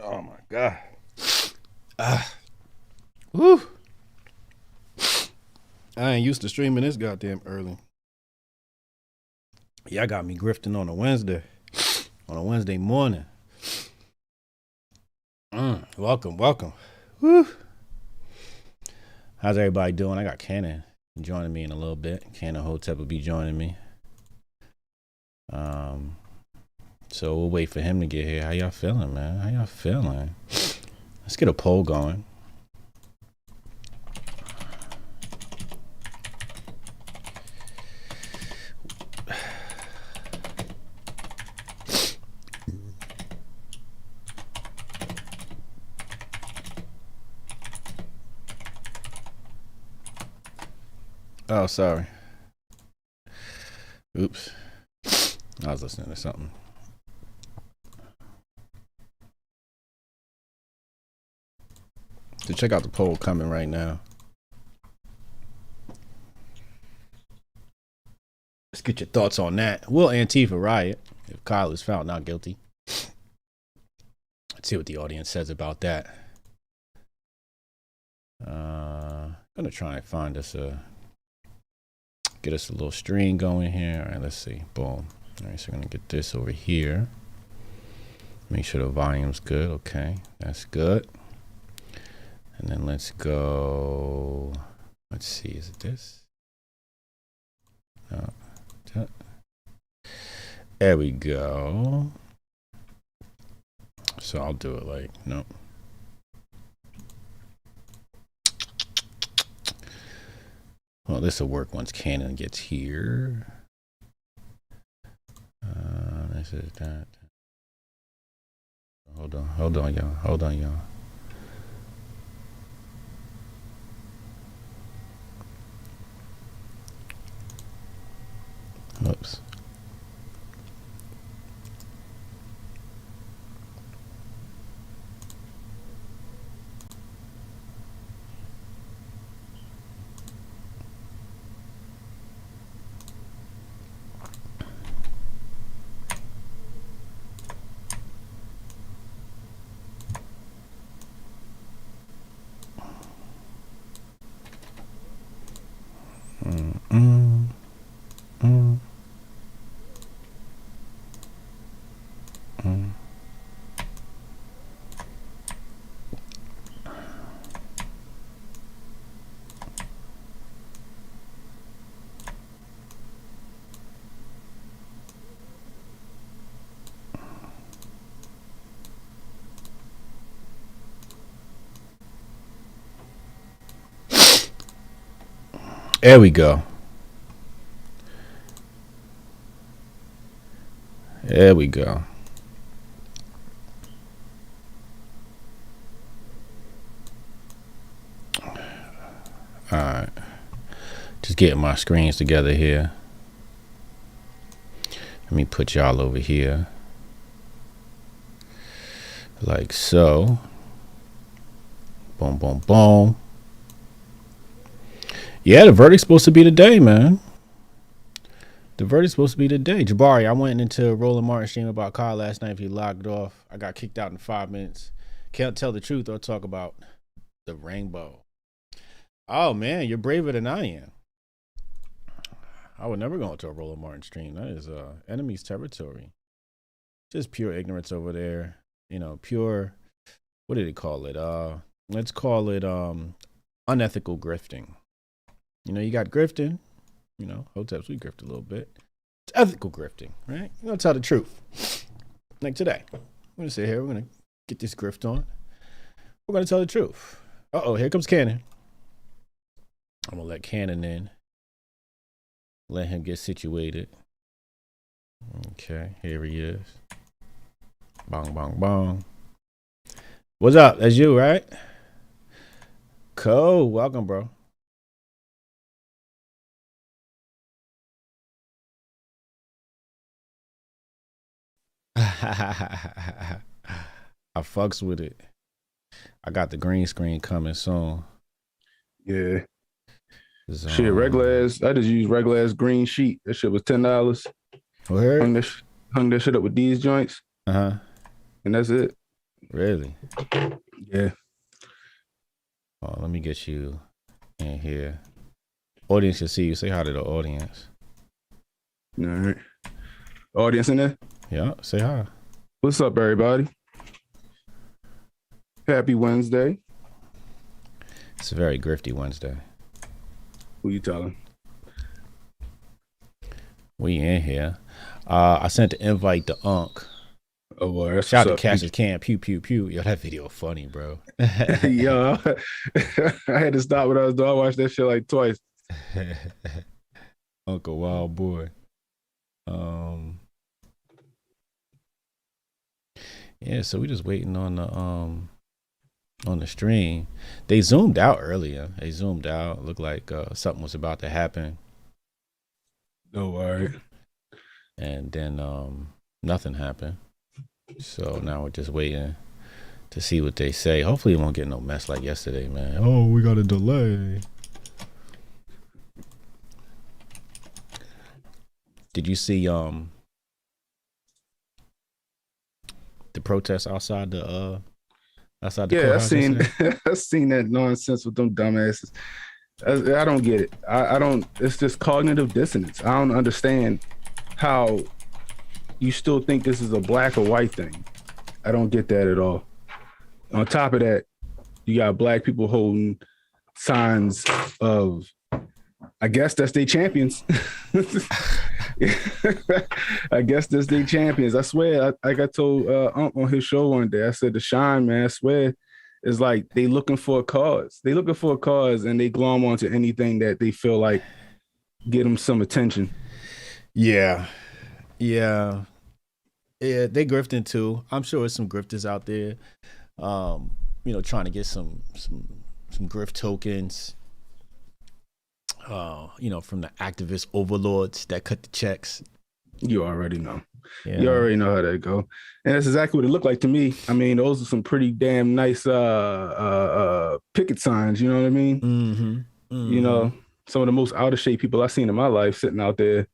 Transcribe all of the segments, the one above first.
Oh my god. Woo. I ain't used to streaming this goddamn early. Y'all got me grifting on a Wednesday. On a Wednesday morning. Welcome. Woo. How's everybody doing? I got Cannon joining me in a little bit. Cannon Hotep will be joining me. So we'll wait for him to get here. How y'all feeling, man? How y'all feeling? Let's get a poll going. Oh, sorry. Oops. I was listening to something. So check out the poll coming right now. Let's get your thoughts on that. Will Antifa riot if Kyle is found not guilty? Let's see what the audience says about that. Gonna try and find us get us a little stream going here. All right, let's see. Boom. All right, so we're gonna get this over here. Make sure the volume's good. Okay, that's good. And then let's go. Let's see. Is it this? No. There we go. So I'll do it like nope. Well, this will work once Cannon gets here. This is that. Hold on, y'all. Oops. There we go. There we go. All right. Just getting my screens together here. Let me put y'all over here. Like so. Boom, boom, boom. Yeah, the verdict's supposed to be today, man. The verdict's supposed to be today. Jabari, I went into Roland Martin stream about Kyle last night. If he logged off, I got kicked out in 5 minutes. Can't tell the truth or talk about the rainbow. Oh, man, you're braver than I am. I would never go into a Roland Martin stream. That is enemy's territory. Just pure ignorance over there. You know, pure, what did he call it? Let's call it unethical grifting. You know, you got grifting. You know, Hoteps, we grift a little bit. It's ethical grifting, right? You're going to tell the truth. Like today. We're going to sit here. We're going to get this grift on. We're going to tell the truth. Uh-oh, here comes Cannon. I'm going to let Cannon in. Let him get situated. Okay, here he is. Bong, bong, bong. What's up? That's you, right? Cool. Welcome, bro. I fucks with it. I got the green screen coming soon. Yeah. Shit, regular ass. I just used regular ass green sheet. That shit was $10. Where? Hung that shit up with these joints. And that's it. Really? Yeah. Oh, let me get you in here. Audience can see you. Say hi to the audience. All right. Audience in there? Yeah, say hi. What's up, everybody? Happy Wednesday. It's a very grifty Wednesday. Who you telling? We in here. I sent the invite to Unc. Oh, boy. Shout out to Cassius Can. Pew, pew, pew. Yo, that video funny, bro. Yo, I had to stop what I was doing. I watched that shit like twice. Uncle Wild Boy. Yeah, so we just waiting on the stream. They zoomed out earlier. Looked like something was about to happen. Oh, all right. And then nothing happened. So now we're just waiting to see what they say. Hopefully it won't get no mess like yesterday, man. Oh, we got a delay. Did you see the protests outside the courthouse? I seen that nonsense with them dumbasses. I don't get it. I don't. It's just cognitive dissonance. I don't understand how you still think this is a black or white thing. I don't get that at all. On top of that, you got black people holding signs of, I guess that's their champions. I guess that's their champions. I swear, like I told Unc on his show one day, I said, the shine, man, I swear, is like they looking for a cause. They looking for a cause and they glom onto anything that they feel like get them some attention. Yeah. They grifting too. I'm sure there's some grifters out there, trying to get some grift tokens, from the activist overlords that cut the checks. You already know. Yeah. You already know how that go. And that's exactly what it looked like to me. I mean, those are some pretty damn nice picket signs, you know what I mean? Mm-hmm. You know, some of the most out of shape people I've seen in my life sitting out there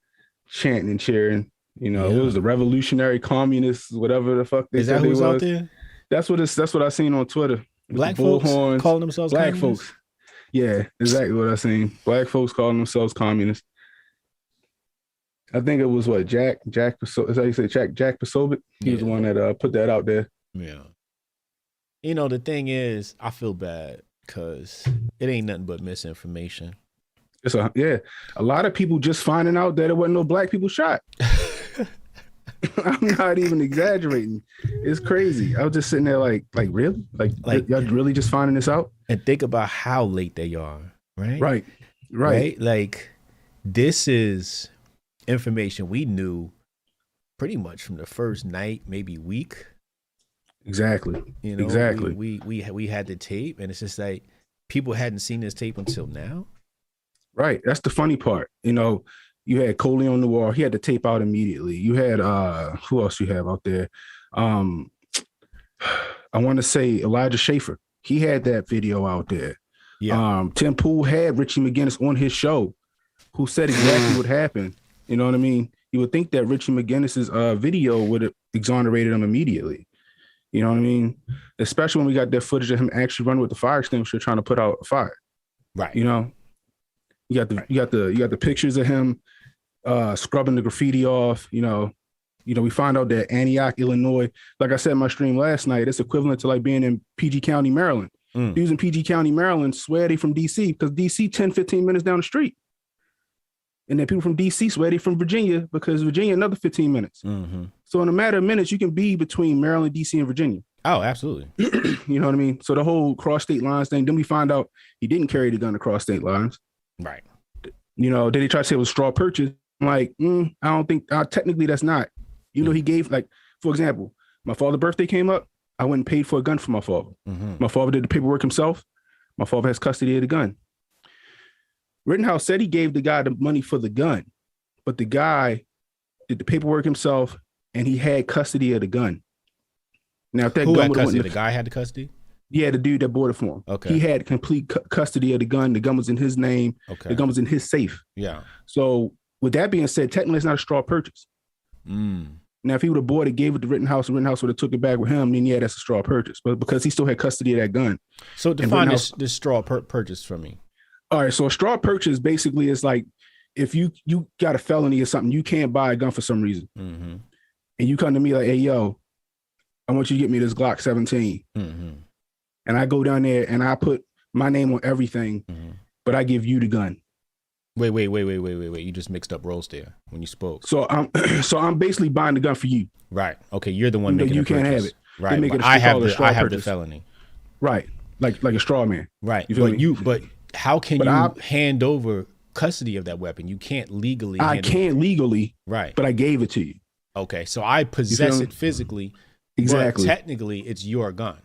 chanting and cheering. You know, It was the revolutionary communists, whatever the fuck they said they was. Out there? That's what I seen on Twitter. Black folks horns, calling themselves black communists? folks. Yeah, exactly what I seen. Black folks calling themselves communists. I think it was what Jack is that how you say Jack Posobiec? He was the one that put that out there. Yeah. You know, the thing is, I feel bad because it ain't nothing but misinformation. A lot of people just finding out that it wasn't no black people shot. I'm not even exaggerating. It's crazy. I was just sitting there like really? Like y'all really just finding this out? And think about how late they are, right? Right. Like, this is information we knew pretty much from the first night, maybe week. Exactly. You know, exactly. We had the tape, and it's just like people hadn't seen this tape until now. Right. That's the funny part. You know, you had Coley on the wall. He had the tape out immediately. You had who else you have out there? I want to say Elijah Schaefer. He had that video out there. Yeah. Tim Pool had Richie McGinnis on his show, who said exactly what happened. You know what I mean? You would think that Richie McGinnis's video would have exonerated him immediately. You know what I mean? Especially when we got that footage of him actually running with the fire extinguisher trying to put out a fire. Right. You know, you got the pictures of him scrubbing the graffiti off. You know, we find out that Antioch, Illinois, like I said in my stream last night, it's equivalent to like being in PG County, Maryland. Dudes in PG County, Maryland swear they from DC because DC 10, 15 minutes down the street. And then people from DC swear they from Virginia because Virginia another 15 minutes. Mm-hmm. So in a matter of minutes, you can be between Maryland, DC, and Virginia. Oh, absolutely. You know what I mean? So the whole cross state lines thing, then we find out he didn't carry the gun across state lines. Right. You know, then they try to say it was straw purchase. I'm like, I don't think, technically that's not. You know, he gave, like, for example, my father's birthday came up. I went and paid for a gun for my father. Mm-hmm. My father did the paperwork himself. My father has custody of the gun. Rittenhouse said he gave the guy the money for the gun, but the guy did the paperwork himself and he had custody of the gun. Now, if that Who gun had custody? The guy had the custody? Yeah, the dude that bought it for him. Okay. He had complete custody of the gun. The gun was in his name. Okay. The gun was in his safe. Yeah. So with that being said, technically it's not a straw purchase. Now, Now, if he would have bought it, gave it to Rittenhouse, and Rittenhouse would have took it back with him, then yeah, that's a straw purchase. But because he still had custody of that gun. So define this straw purchase for me. All right, so a straw purchase basically is like if you got a felony or something, you can't buy a gun for some reason. Mm-hmm. And you come to me like, hey, yo, I want you to get me this Glock 17. Mm-hmm. And I go down there and I put my name on everything, but I give you the gun. Wait. You just mixed up roles there when you spoke. So I'm basically buying the gun for you. Right. Okay. You're the one making you the purchase. Can't have it. Right. But I have the felony. Right. Like a straw man. Right. But how can you hand over custody of that weapon? You can't legally. I can't legally. Right. But I gave it to you. Okay. So I possess it physically. Exactly. But technically, it's your gun.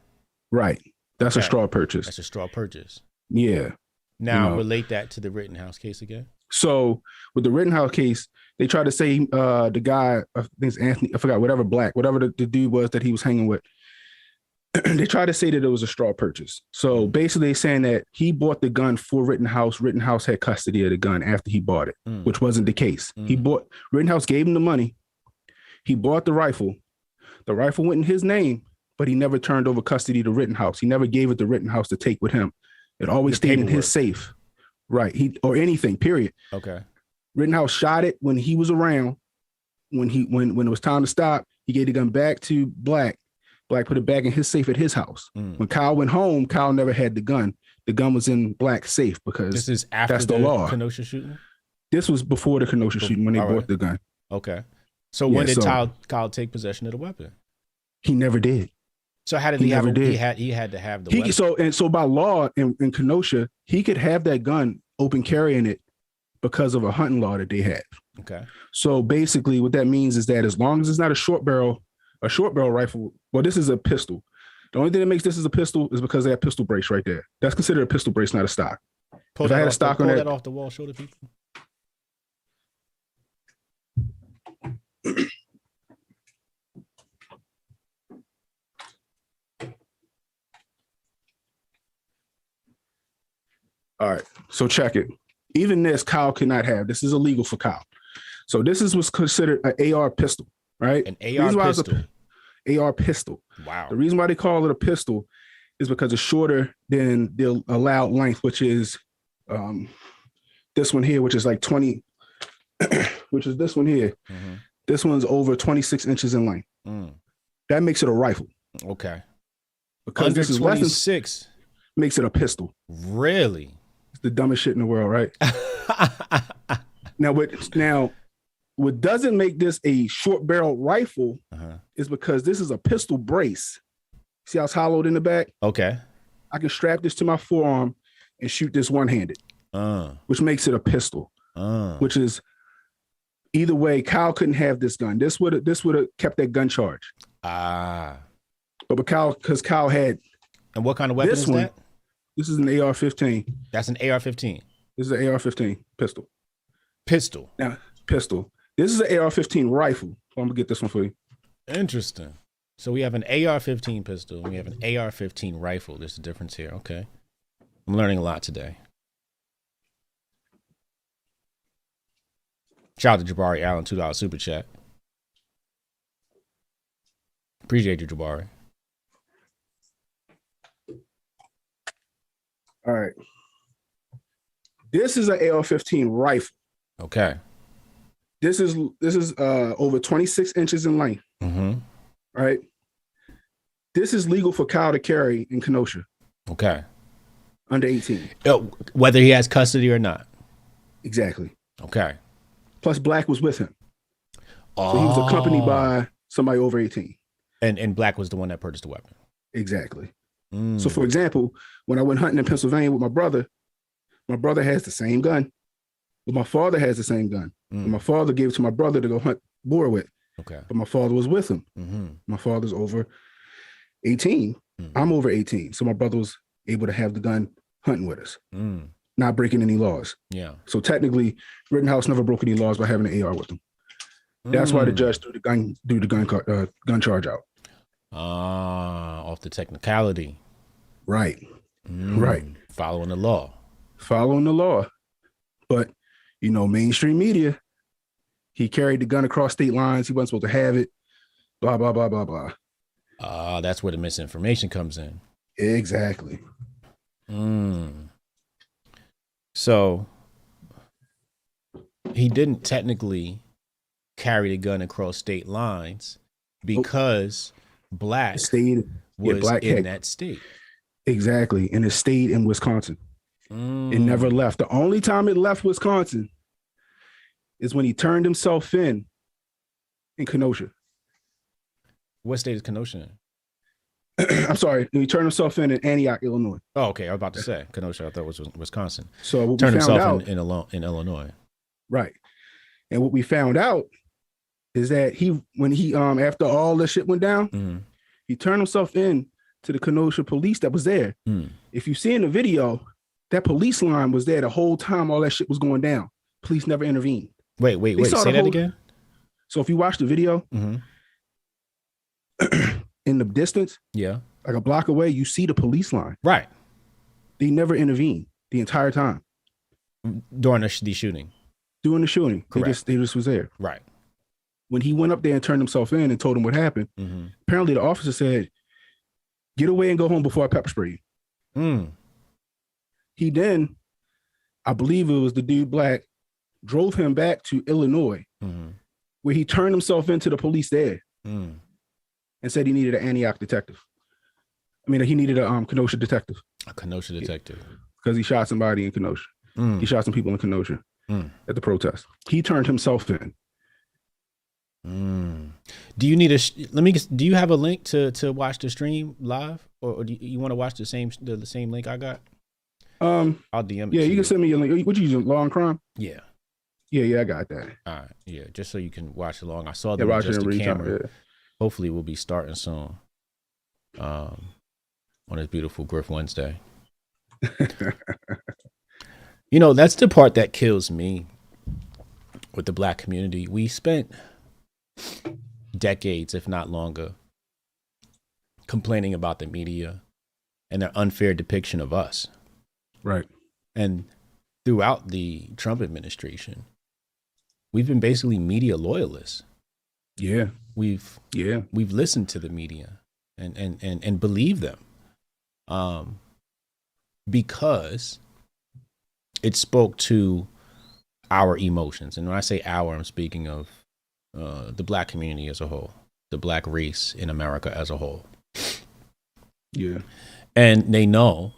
Right. That's a straw purchase. That's a straw purchase. Yeah. Now relate that to the Rittenhouse case again. So with the Rittenhouse case, they tried to say the guy, I think it's Anthony, I forgot, whatever the dude was that he was hanging with. They tried to say that it was a straw purchase. So basically they're saying that he bought the gun for Rittenhouse. Rittenhouse had custody of the gun after he bought it, which wasn't the case. Rittenhouse gave him the money. He bought the rifle. The rifle went in his name, but he never turned over custody to Rittenhouse. He never gave it to Rittenhouse to take with him. It always stayed in his safe. Right. Or anything, period. Okay. Rittenhouse shot it when he was around. When it was time to stop, he gave the gun back to Black. Black put it back in his safe at his house. When Kyle went home, Kyle never had the gun. The gun was in Black's safe because this is after that's the law. Kenosha shooting? This was before the Kenosha shooting when they bought the gun. Okay. So when did Kyle take possession of the weapon? He never did. So how did he have he had to have the weapon? So by law in Kenosha, he could have that gun open carrying it because of a hunting law that they have. Okay. So basically what that means is that as long as it's not a short barrel rifle, well, this is a pistol. The only thing that makes this as a pistol is because they have pistol brace right there. That's considered a pistol brace, not a stock. Pull that off the wall, show the people. All right, so check it. Even this, Kyle could not have. This is illegal for Kyle. So this was considered an AR pistol, right? An AR pistol. AR pistol. Wow. The reason why they call it a pistol is because it's shorter than the allowed length, which is this one here, which is like 20, which is this one here. Mm-hmm. This one's over 26 inches in length. That makes it a rifle. Okay. Because under this is 26 makes it a pistol. Really? It's the dumbest shit in the world, right? Now, what doesn't make this a short barrel rifle is because this is a pistol brace. See how it's hollowed in the back? Okay. I can strap this to my forearm and shoot this one-handed, which makes it a pistol, which is either way, Kyle couldn't have this gun. This would have kept that gun charge. But because Kyle had. And what kind of weapon is that? This is an AR-15. That's an AR-15. This is an AR-15 pistol. Pistol. Now, pistol. This is an AR-15 rifle. I'm gonna get this one for you. Interesting. So we have an AR-15 pistol and we have an AR-15 rifle. There's a difference here. Okay. I'm learning a lot today. Shout out to Jabari Allen, $2 super chat. Appreciate you, Jabari. All right. This is an AR-15 rifle. Okay. This is over 26 inches in length. Mm-hmm. Right. This is legal for Kyle to carry in Kenosha. Okay. Under 18. Whether he has custody or not. Exactly. Okay. Plus Black was with him. So he was accompanied by somebody over 18. And Black was the one that purchased the weapon. Exactly. So for example, when I went hunting in Pennsylvania with my brother has the same gun. But my father has the same gun. And my father gave it to my brother to go hunt boar with. Okay. But my father was with him. Mm-hmm. My father's over 18. I'm over 18. So my brother was able to have the gun hunting with us. Not breaking any laws. Yeah. So technically, Rittenhouse never broke any laws by having an AR with him. That's why the judge threw the gun charge out. Off the technicality. Right. Right. Following the law. But, mainstream media, he carried the gun across state lines. He wasn't supposed to have it. blah, blah, blah, blah, blah. That's where the misinformation comes in. Exactly. So he didn't technically carry the gun across state lines because black was black in that state. Exactly. And it stayed in Wisconsin. It never left. The only time it left Wisconsin is when he turned himself in Kenosha. What state is Kenosha in? I'm sorry. He turned himself in Antioch, Illinois. Oh, okay. I was about to say Kenosha. I thought it was Wisconsin. So what turned we found himself out, in Illinois. Right. And what we found out is that when he after all this shit went down, he turned himself in to the Kenosha police that was there. If you see in the video, that police line was there the whole time all that shit was going down. Police never intervened. Wait. Say that again. So if you watch the video, in the distance, like a block away, you see the police line. Right. They never intervened the entire time. During the shooting. During the shooting. Correct. They just was there. Right. When he went up there and turned himself in and told him what happened, apparently the officer said, "Get away and go home before I pepper spray you." He then, I believe it was the dude black, drove him back to Illinois, where he turned himself into the police there and said he needed an Antioch detective. I mean, he needed a Kenosha detective. A Kenosha detective. Because he shot somebody in Kenosha. He shot some people in Kenosha at the protest. He turned himself in. Do you need do you have a link to watch the stream live, or do you want to watch the same link I got? I'll DM it. Yeah, you can send me a link. What you using, Law and Crime? Yeah, I got that. All right, yeah, just so you can watch along. I saw the just the camera. Yeah. Hopefully, we'll be starting soon. On this beautiful Griff Wednesday. You know, that's the part that kills me with the black community. We spent decades, if not longer, complaining about the media and their unfair depiction of us. Right. And throughout the Trump administration, we've been basically media loyalists. Yeah. We've listened to the media and believe them. Because it spoke to our emotions. And when I say our, I'm speaking of the black community as a whole, the black race in America as a whole. Yeah. And they know,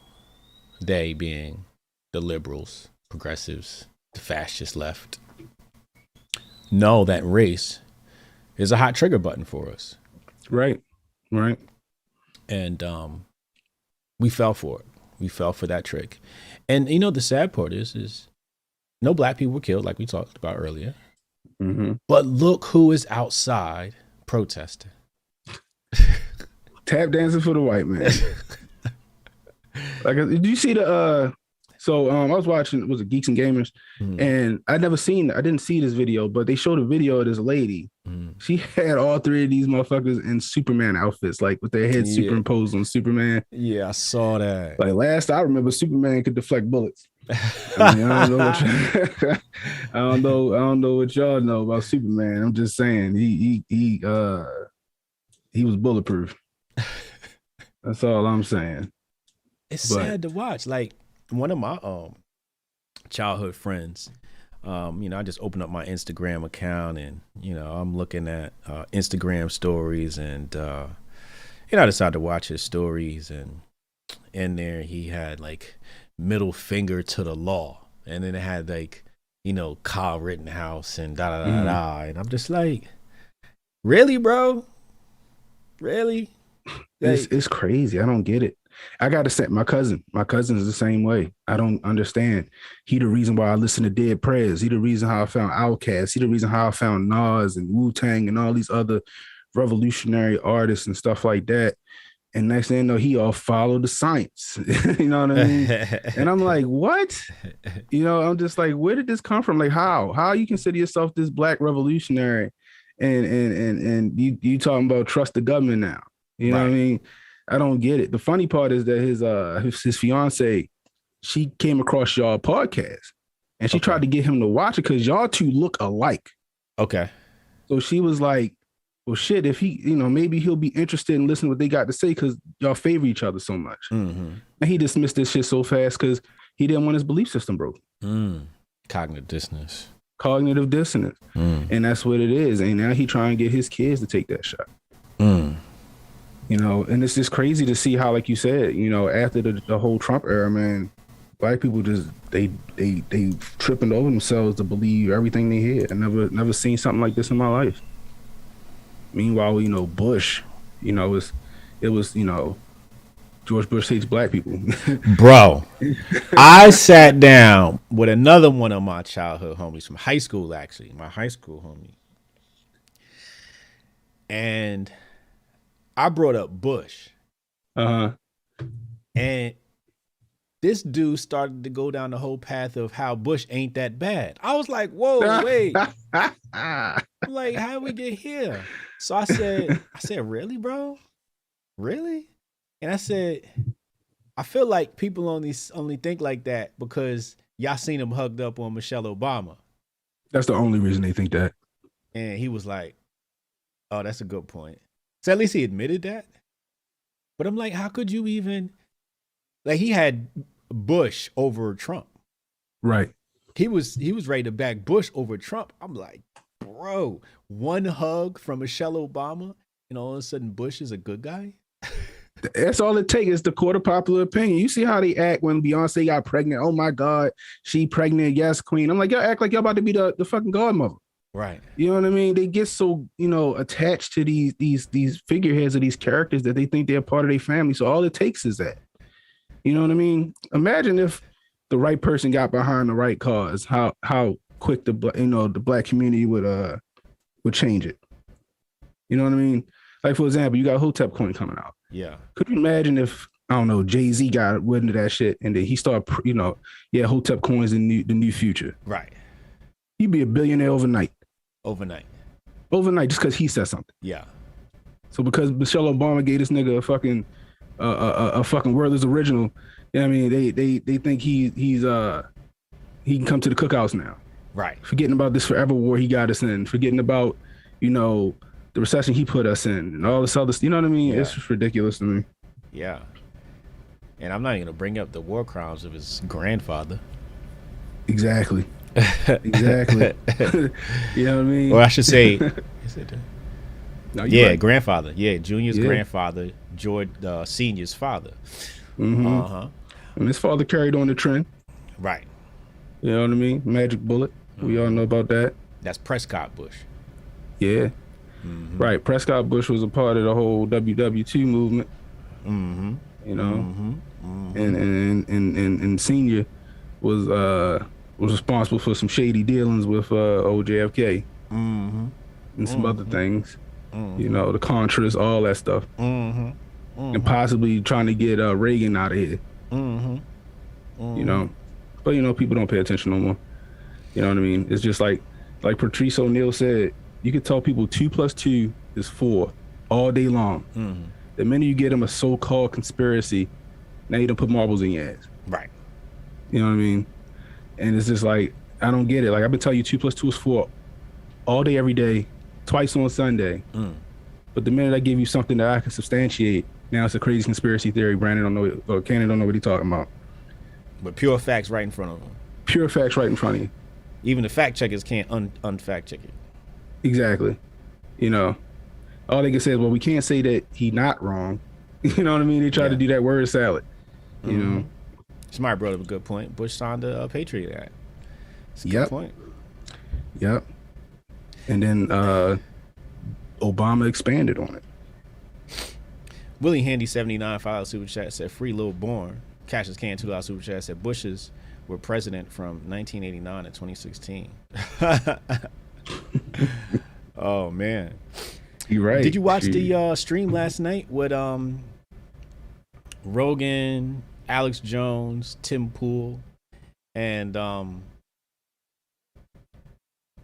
they being the liberals, progressives, the fascist left, know that race is a hot trigger button for us. Right. And we fell for it. We fell for that trick. And you know, the sad part is no black people were killed, like we talked about earlier. But look who is outside protesting. Tap dancing for the white man. Like, did you see the so I was watching, was it Geeks and Gamers? And I didn't see this video, but they showed a video of this lady. She had all three of these motherfuckers in Superman outfits, like with their heads superimposed on Superman. Yeah, I saw that. Like last I remember, Superman could deflect bullets. I mean, I don't know what y'all know about Superman. I'm just saying he was bulletproof. That's all I'm saying. It's sad to watch. Like one of my childhood friends, I just opened up my Instagram account and, I'm looking at Instagram stories and, I decided to watch his stories, and in there he had like middle finger to the law. And then it had like, Kyle Rittenhouse and da. And I'm just like, really, bro? Really? It's crazy. I don't get it. I got to say, my cousin is the same way. I don't understand. He the reason why I listen to Dead Prez. He the reason how I found Outkast. He the reason how I found Nas and Wu-Tang and all these other revolutionary artists and stuff like that. And next thing you know, he all followed the science. You know what I mean? And I'm like, what? I'm just like, where did this come from? Like, how you consider yourself this black revolutionary and you talking about trust the government now? You know what I mean? I don't get it. The funny part is that his fiance, she came across y'all podcast and she tried to get him to watch it because y'all two look alike. Okay. So she was like, well, shit, if he, maybe he'll be interested in listening to what they got to say because y'all favor each other so much. Mm-hmm. And he dismissed this shit so fast because he didn't want his belief system broken. Cognitive dissonance. Cognitive dissonance. And that's what it is. And now he trying to get his kids to take that shot. And it's just crazy to see how, like you said, after the whole Trump era, man, black people just they tripping over themselves to believe everything they hear. I never seen something like this in my life. Meanwhile, Bush, it was George Bush hates black people. Bro, I sat down with another one of my childhood homies from high school, actually, my high school homie. And I brought up Bush. And this dude started to go down the whole path of how Bush ain't that bad. I was like, whoa, wait. I'm like, how we get here? So I said, really, bro? Really? And I said, I feel like people only think like that because y'all seen him hugged up on Michelle Obama. That's the only reason they think that. And he was like, oh, that's a good point. So at least he admitted that. But I'm like, how could you even, like, he had Bush over Trump. Right. He was ready to back Bush over Trump. I'm like, bro, one hug from Michelle Obama and all of a sudden Bush is a good guy? That's all it takes is the court of popular opinion. You see how they act when Beyonce got pregnant. Oh my God, she pregnant. Yes, queen. I'm like, y'all act like y'all about to be the fucking godmother. Right. You know what I mean? They get so, attached to these figureheads of these characters that they think they're part of their family. So all it takes is that. You know what I mean? Imagine if the right person got behind the right cause, how quick the black community would change it. You know what I mean? Like, for example, you got Hotep coin coming out. Yeah. Could you imagine if, I don't know, Jay-Z got into that shit and then he started, Hotep coins the new future. Right. He'd be a billionaire overnight. Overnight, just because he said something. Yeah. So because Michelle Obama gave this nigga a fucking wordless original, I mean, they think he can come to the cookouts now. Right. Forgetting about this forever war he got us in, forgetting about, the recession he put us in and all this other, you know what I mean? Yeah. It's just ridiculous to me. Yeah. And I'm not even gonna bring up the war crimes of his grandfather. Exactly. Exactly. You know what I mean? Or I should say, right. grandfather. Yeah, Junior's grandfather, George Senior's father. And his father carried on the trend. Right. You know what I mean? Magic bullet. We all know about that. That's Prescott Bush. Yeah. Right. Prescott Bush was a part of the whole WW2 movement. And Senior was responsible for some shady dealings with old JFK and some other things. The Contras, all that stuff. And possibly trying to get Reagan out of here. But people don't pay attention no more. You know what I mean? It's just like Patrice O'Neal said, you could tell people 2 + 2 is 4 all day long. The minute you get them a so-called conspiracy, now you don't put marbles in your ass. Right. You know what I mean? And it's just like, I don't get it. Like, I've been telling you 2 + 2 is 4 all day, every day, twice on Sunday. But the minute I give you something that I can substantiate, now it's a crazy conspiracy theory. Brandon don't know, or Cannon don't know what he's talking about. But pure facts right in front of him. Pure facts right in front of you. Even the fact checkers can't unfact check it. Exactly. All they can say is, well, we can't say that he not wrong. You know what I mean? They try to do that word salad. Somebody brought up a good point. Bush signed a Patriot Act. It's a good point. Yep. And then Obama expanded on it. Willie Handy 79 $5 super chat said free Lil Born. Cassius Can $2 super chat said Bushes were president from 1989 to 2016. Oh man, you're right. Did you watch the stream last night with Rogan, Alex Jones, Tim Pool, and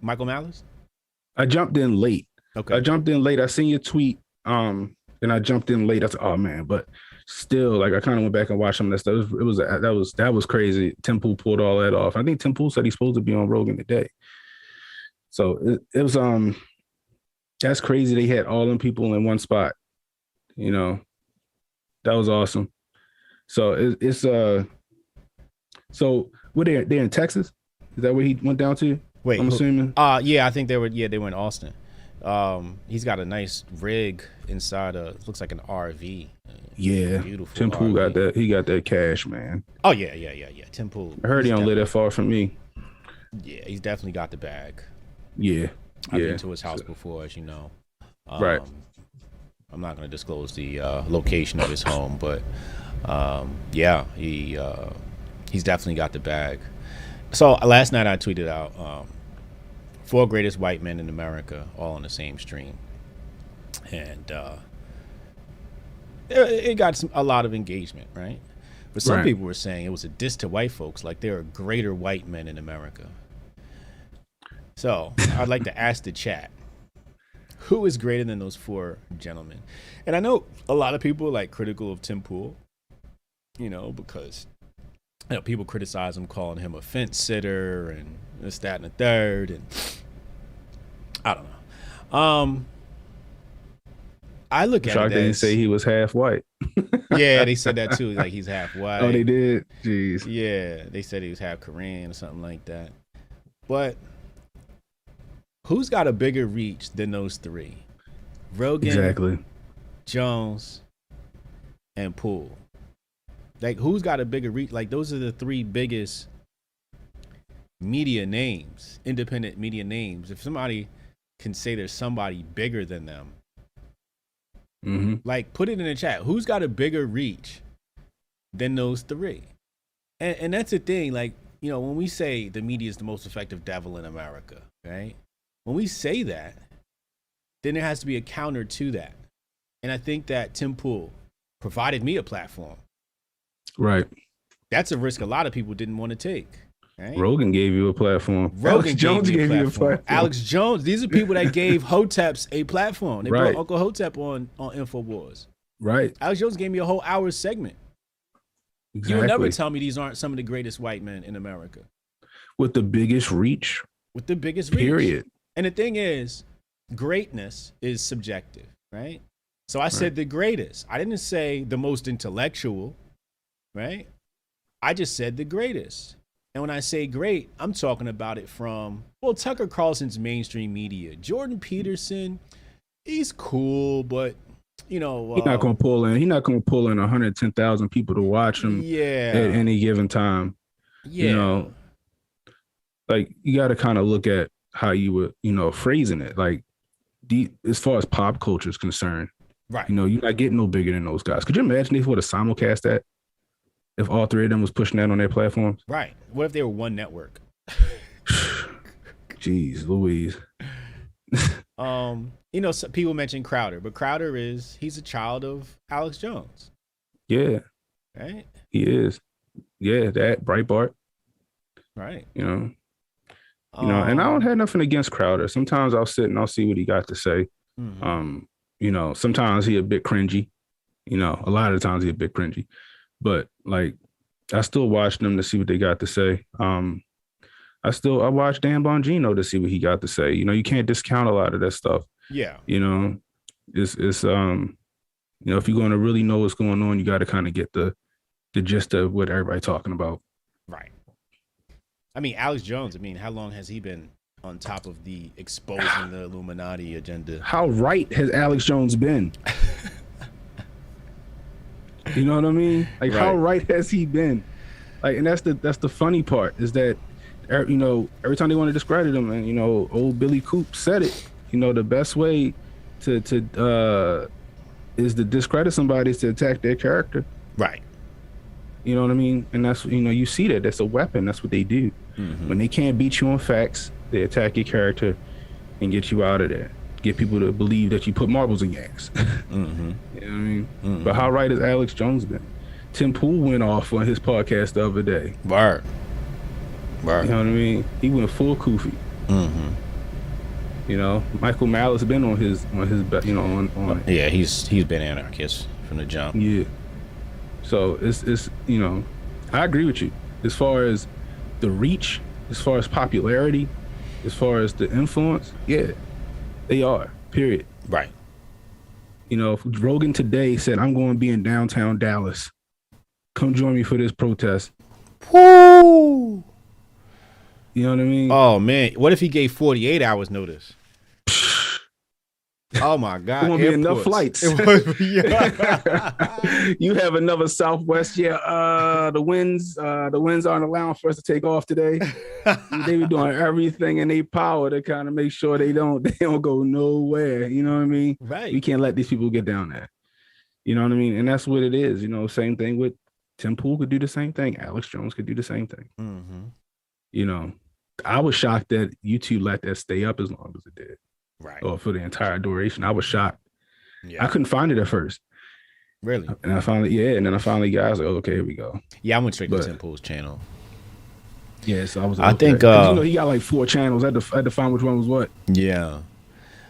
Michael Mallis? I jumped in late. Okay. I jumped in late. I seen your tweet. And I jumped in late. I said, oh man, but still, like, I kind of went back and watched some of that stuff. That was crazy. Tim Pool pulled all that off. I think Tim Pool said he's supposed to be on Rogan today. So it was That's crazy. They had all them people in one spot. You know, that was awesome. So it's so what they're in Texas? Is that where he went down to? Wait, I'm assuming. Yeah, I think they were. Yeah, they were in Austin. He's got a nice rig inside looks like an RV. Yeah, Beautiful. Tim Pool RV. got that. He got that cash, man. Oh yeah. Tim Pool. I heard he don't live that far from me. Yeah, he's definitely got the bag. Yeah, I've been to his house before, as you know. Right. I'm not going to disclose the location of his home, but yeah, he's definitely got the bag. So last night I tweeted out 4 greatest white men in America, all on the same stream, and it got a lot of engagement, right? But some people were saying it was a diss to white folks, like there are greater white men in America. So I'd like to ask the chat, who is greater than those 4 gentlemen? And I know a lot of people are like critical of Tim Pool, because people criticize him, calling him a fence sitter and this, that, and the third. And I don't know. I look at it as, they say he was half white. Yeah, they said that too. Like he's half white. Oh, they did? Jeez. Yeah, they said he was half Korean or something like that. But who's got a bigger reach than those 3? Rogan, exactly. Jones, and Poole. Like, who's got a bigger reach? Like, those are the 3 biggest media names, independent media names. If somebody can say there's somebody bigger than them, like, put it in the chat. Who's got a bigger reach than those 3? And that's the thing. Like, when we say the media is the most effective devil in America, right? When we say that, then there has to be a counter to that. And I think that Tim Pool provided me a platform. Right. That's a risk a lot of people didn't want to take. Right? Rogan gave you a platform. Alex Jones gave you a platform. Alex Jones. These are people that gave Hoteps a platform. They brought Uncle Hotep on InfoWars. Right. Alex Jones gave me a whole hour segment. Exactly. You'll never tell me these aren't some of the greatest white men in America. With the biggest reach. With the biggest reach. Period. And the thing is, greatness is subjective, right? So I said the greatest. I didn't say the most intellectual, right? I just said the greatest. And when I say great, I'm talking about it from, Tucker Carlson's mainstream media. Jordan Peterson, he's cool, but, he's not going to pull in. He's not going to pull in 110,000 people to watch him at any given time. Yeah. Like, you got to kind of look at how you were, phrasing it. Like, as far as pop culture is concerned, right? You're not getting no bigger than those guys. Could you imagine if they would have simulcast that? If all 3 of them was pushing that on their platforms? Right. What if they were one network? Jeez Louise. Some people mention Crowder, but Crowder he's a child of Alex Jones. Yeah. Right? He is. Yeah, that Breitbart. Right. And I don't have nothing against Crowder. Sometimes I'll sit and I'll see what he got to say. Sometimes he a bit cringy. A lot of the times he a bit cringy. But like, I still watch them to see what they got to say. I watch Dan Bongino to see what he got to say. You can't discount a lot of that stuff. Yeah. It's if you're going to really know what's going on, you got to kind of get the gist of what everybody's talking about. Right. I mean, Alex Jones, how long has he been on top of the exposing the Illuminati agenda? How right has Alex Jones been? You know what I mean? Like, how right has he been? Like, and that's the funny part is that, every time they want to discredit him, and old Billy Coop said it. The best way to is to discredit somebody is to attack their character. Right. You know what I mean? And that's you see that that's a weapon. That's what they do. When they can't beat you on facts, they attack your character and get you out of there. Get people to believe that you put marbles in your ass. You know what I mean? But how right has Alex Jones been? Tim Pool went off on his podcast the other day. Word. You know what I mean? He went full Koofy. Michael Mallis been on his on yeah, he's been anarchist from the jump. Yeah. So it's I agree with you as far as the reach, as far as popularity, as far as the influence. Yeah, they are. Period. Right. You know, if Rogan today said, I'm going to be in downtown Dallas. Come join me for this protest. Woo! You know what I mean? Oh man, what if he gave 48 hours notice? Oh my It God, won't be enough flights. It was, yeah. You have another Southwest. Yeah, the winds aren't allowing for us to take off today. They were doing everything in their power to kind of make sure they don't go nowhere. You know what I mean? Right. We can't let these people get down there. You know what I mean? And that's what it is. You know, same thing with Tim Pool could do the same thing. Alex Jones could do the same thing. Mm-hmm. You know, I was shocked that YouTube let that stay up as long as it did. Right. Or for the entire duration. I was shocked. Yeah. I couldn't find it at first. Really? And I finally got, I was like, okay, here we go. Yeah, I went straight to Tim Pool's channel. Yeah, so I was like, I think you know, he got like 4 channels. I had to find which one was what. Yeah.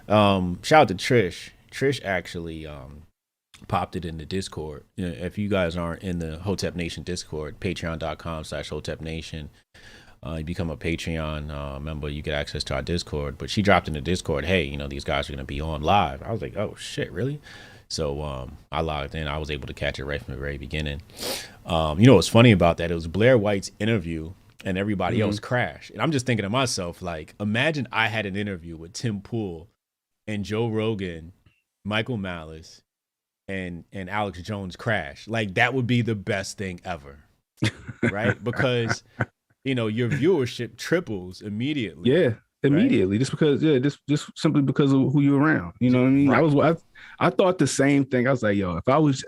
Shout out to Trish. Trish actually popped it in the Discord. You know, if you guys aren't in the Hotep Nation Discord, patreon.com/Hotep Nation. You become a Patreon member, you get access to our Discord. But she dropped in the Discord, hey, you know, these guys are going to be on live. I was like, oh, shit, really? So I logged in. I was able to catch it right from the very beginning. You know what's funny about that? It was Blair White's interview and everybody else crashed. And I'm just thinking to myself, like, imagine I had an interview with Tim Pool and Joe Rogan, Michael Mallis, and Alex Jones crash. Like, that would be the best thing ever, right? Because... you know, your viewership triples immediately. Yeah, immediately. Right? Just simply because of who you're around. You know what I mean? Right. I thought the same thing. I was like, yo, I wouldn't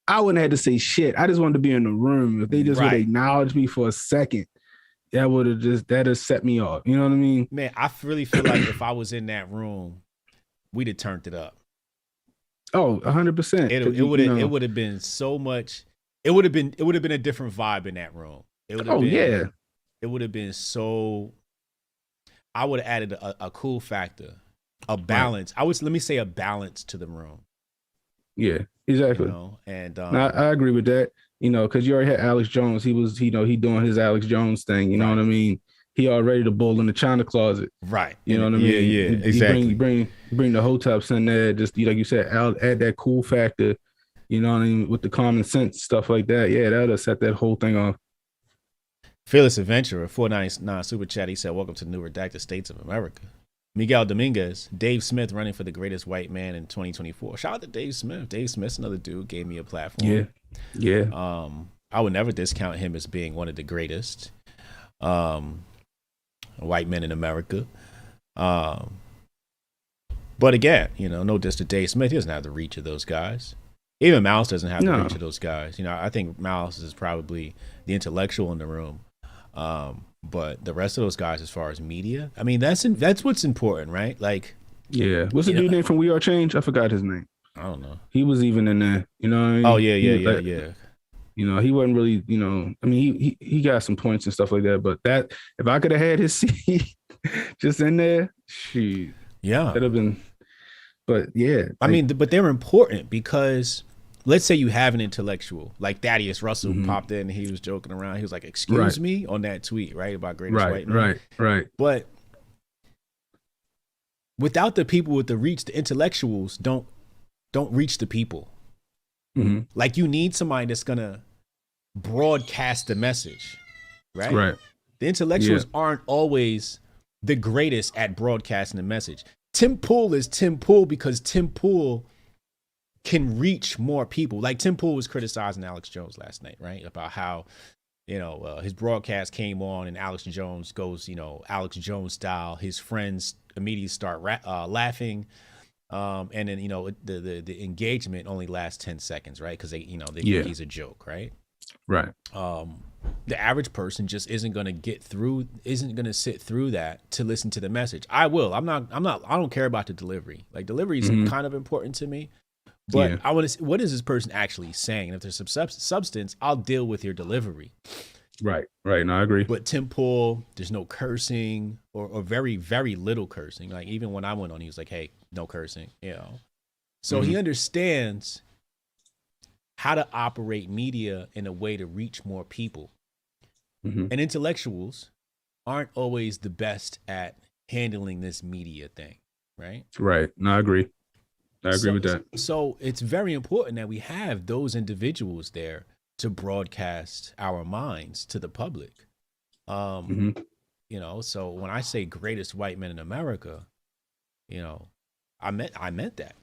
have had to say shit. I just wanted to be in the room. If they just would acknowledge me for a second, that'd have set me off. You know what I mean? Man, I really feel like if I was in that room, we'd have turned it up. Oh, 100%. It would have been so much. It would have been a different vibe in that room. It would have been so. I would have added a cool factor, a balance. Right. Let me say a balance to the room. Yeah, exactly. You know? And I agree with that. You know, because you already had Alex Jones. He was, he doing his Alex Jones thing. You know what I mean? He already the bull in the China closet. Right. You know what I mean? Yeah, exactly. You bring the Hoteps in there. Just like you said, add that cool factor. You know what I mean? With the common sense stuff like that. Yeah, that would have set that whole thing off. Fearless Adventurer, 499 Super Chat. He said, welcome to the new redacted states of America. Miguel Dominguez, Dave Smith running for the greatest white man in 2024. Shout out to Dave Smith. Dave Smith's another dude, gave me a platform. Yeah. I would never discount him as being one of the greatest white men in America. But again, you know, no diss to Dave Smith. He doesn't have the reach of those guys. Even Mallis doesn't have the reach of those guys. You know, I think Mallis is probably the intellectual in the room. But the rest of those guys, as far as media, I mean, that's what's important, right? Like, yeah. What's the dude name from We Are Change? I forgot his name. I don't know. He was even in there, you know what I mean? Oh, yeah. You know, he wasn't really, you know, I mean, he got some points and stuff like that, but that, if I could have had his seat just in there, shoot. Yeah. That'd have been, but yeah. I mean, but they're important because let's say you have an intellectual like Thaddeus Russell popped in and he was joking around. He was like, excuse me on that tweet, right? About greatest white man. Right. But without the people with the reach, the intellectuals don't reach the people. Mm-hmm. Like you need somebody that's going to broadcast the message, right? Right. The intellectuals aren't always the greatest at broadcasting the message. Tim Pool is Tim Pool because Tim Pool can reach more people. Like Tim Pool was criticizing Alex Jones last night, right? About how, you know, his broadcast came on and Alex Jones goes, you know, Alex Jones style. His friends immediately start laughing. And then, you know, the engagement only lasts 10 seconds, right? Because they think he's a joke, right? Right. The average person just isn't going to sit through that to listen to the message. I don't care about the delivery. Like delivery is kind of important to me. But I want to see, what is this person actually saying? And if there's some substance, I'll deal with your delivery. Right. No, I agree. But Tim Pool, there's no cursing or very, very little cursing. Like even when I went on, he was like, hey, no cursing, you know. So he understands how to operate media in a way to reach more people. And intellectuals aren't always the best at handling this media thing. right? Right. No, I agree. I agree with that. So it's very important that we have those individuals there to broadcast our minds to the public. Mm-hmm. You know, so when I say greatest white men in America, you know, I meant that.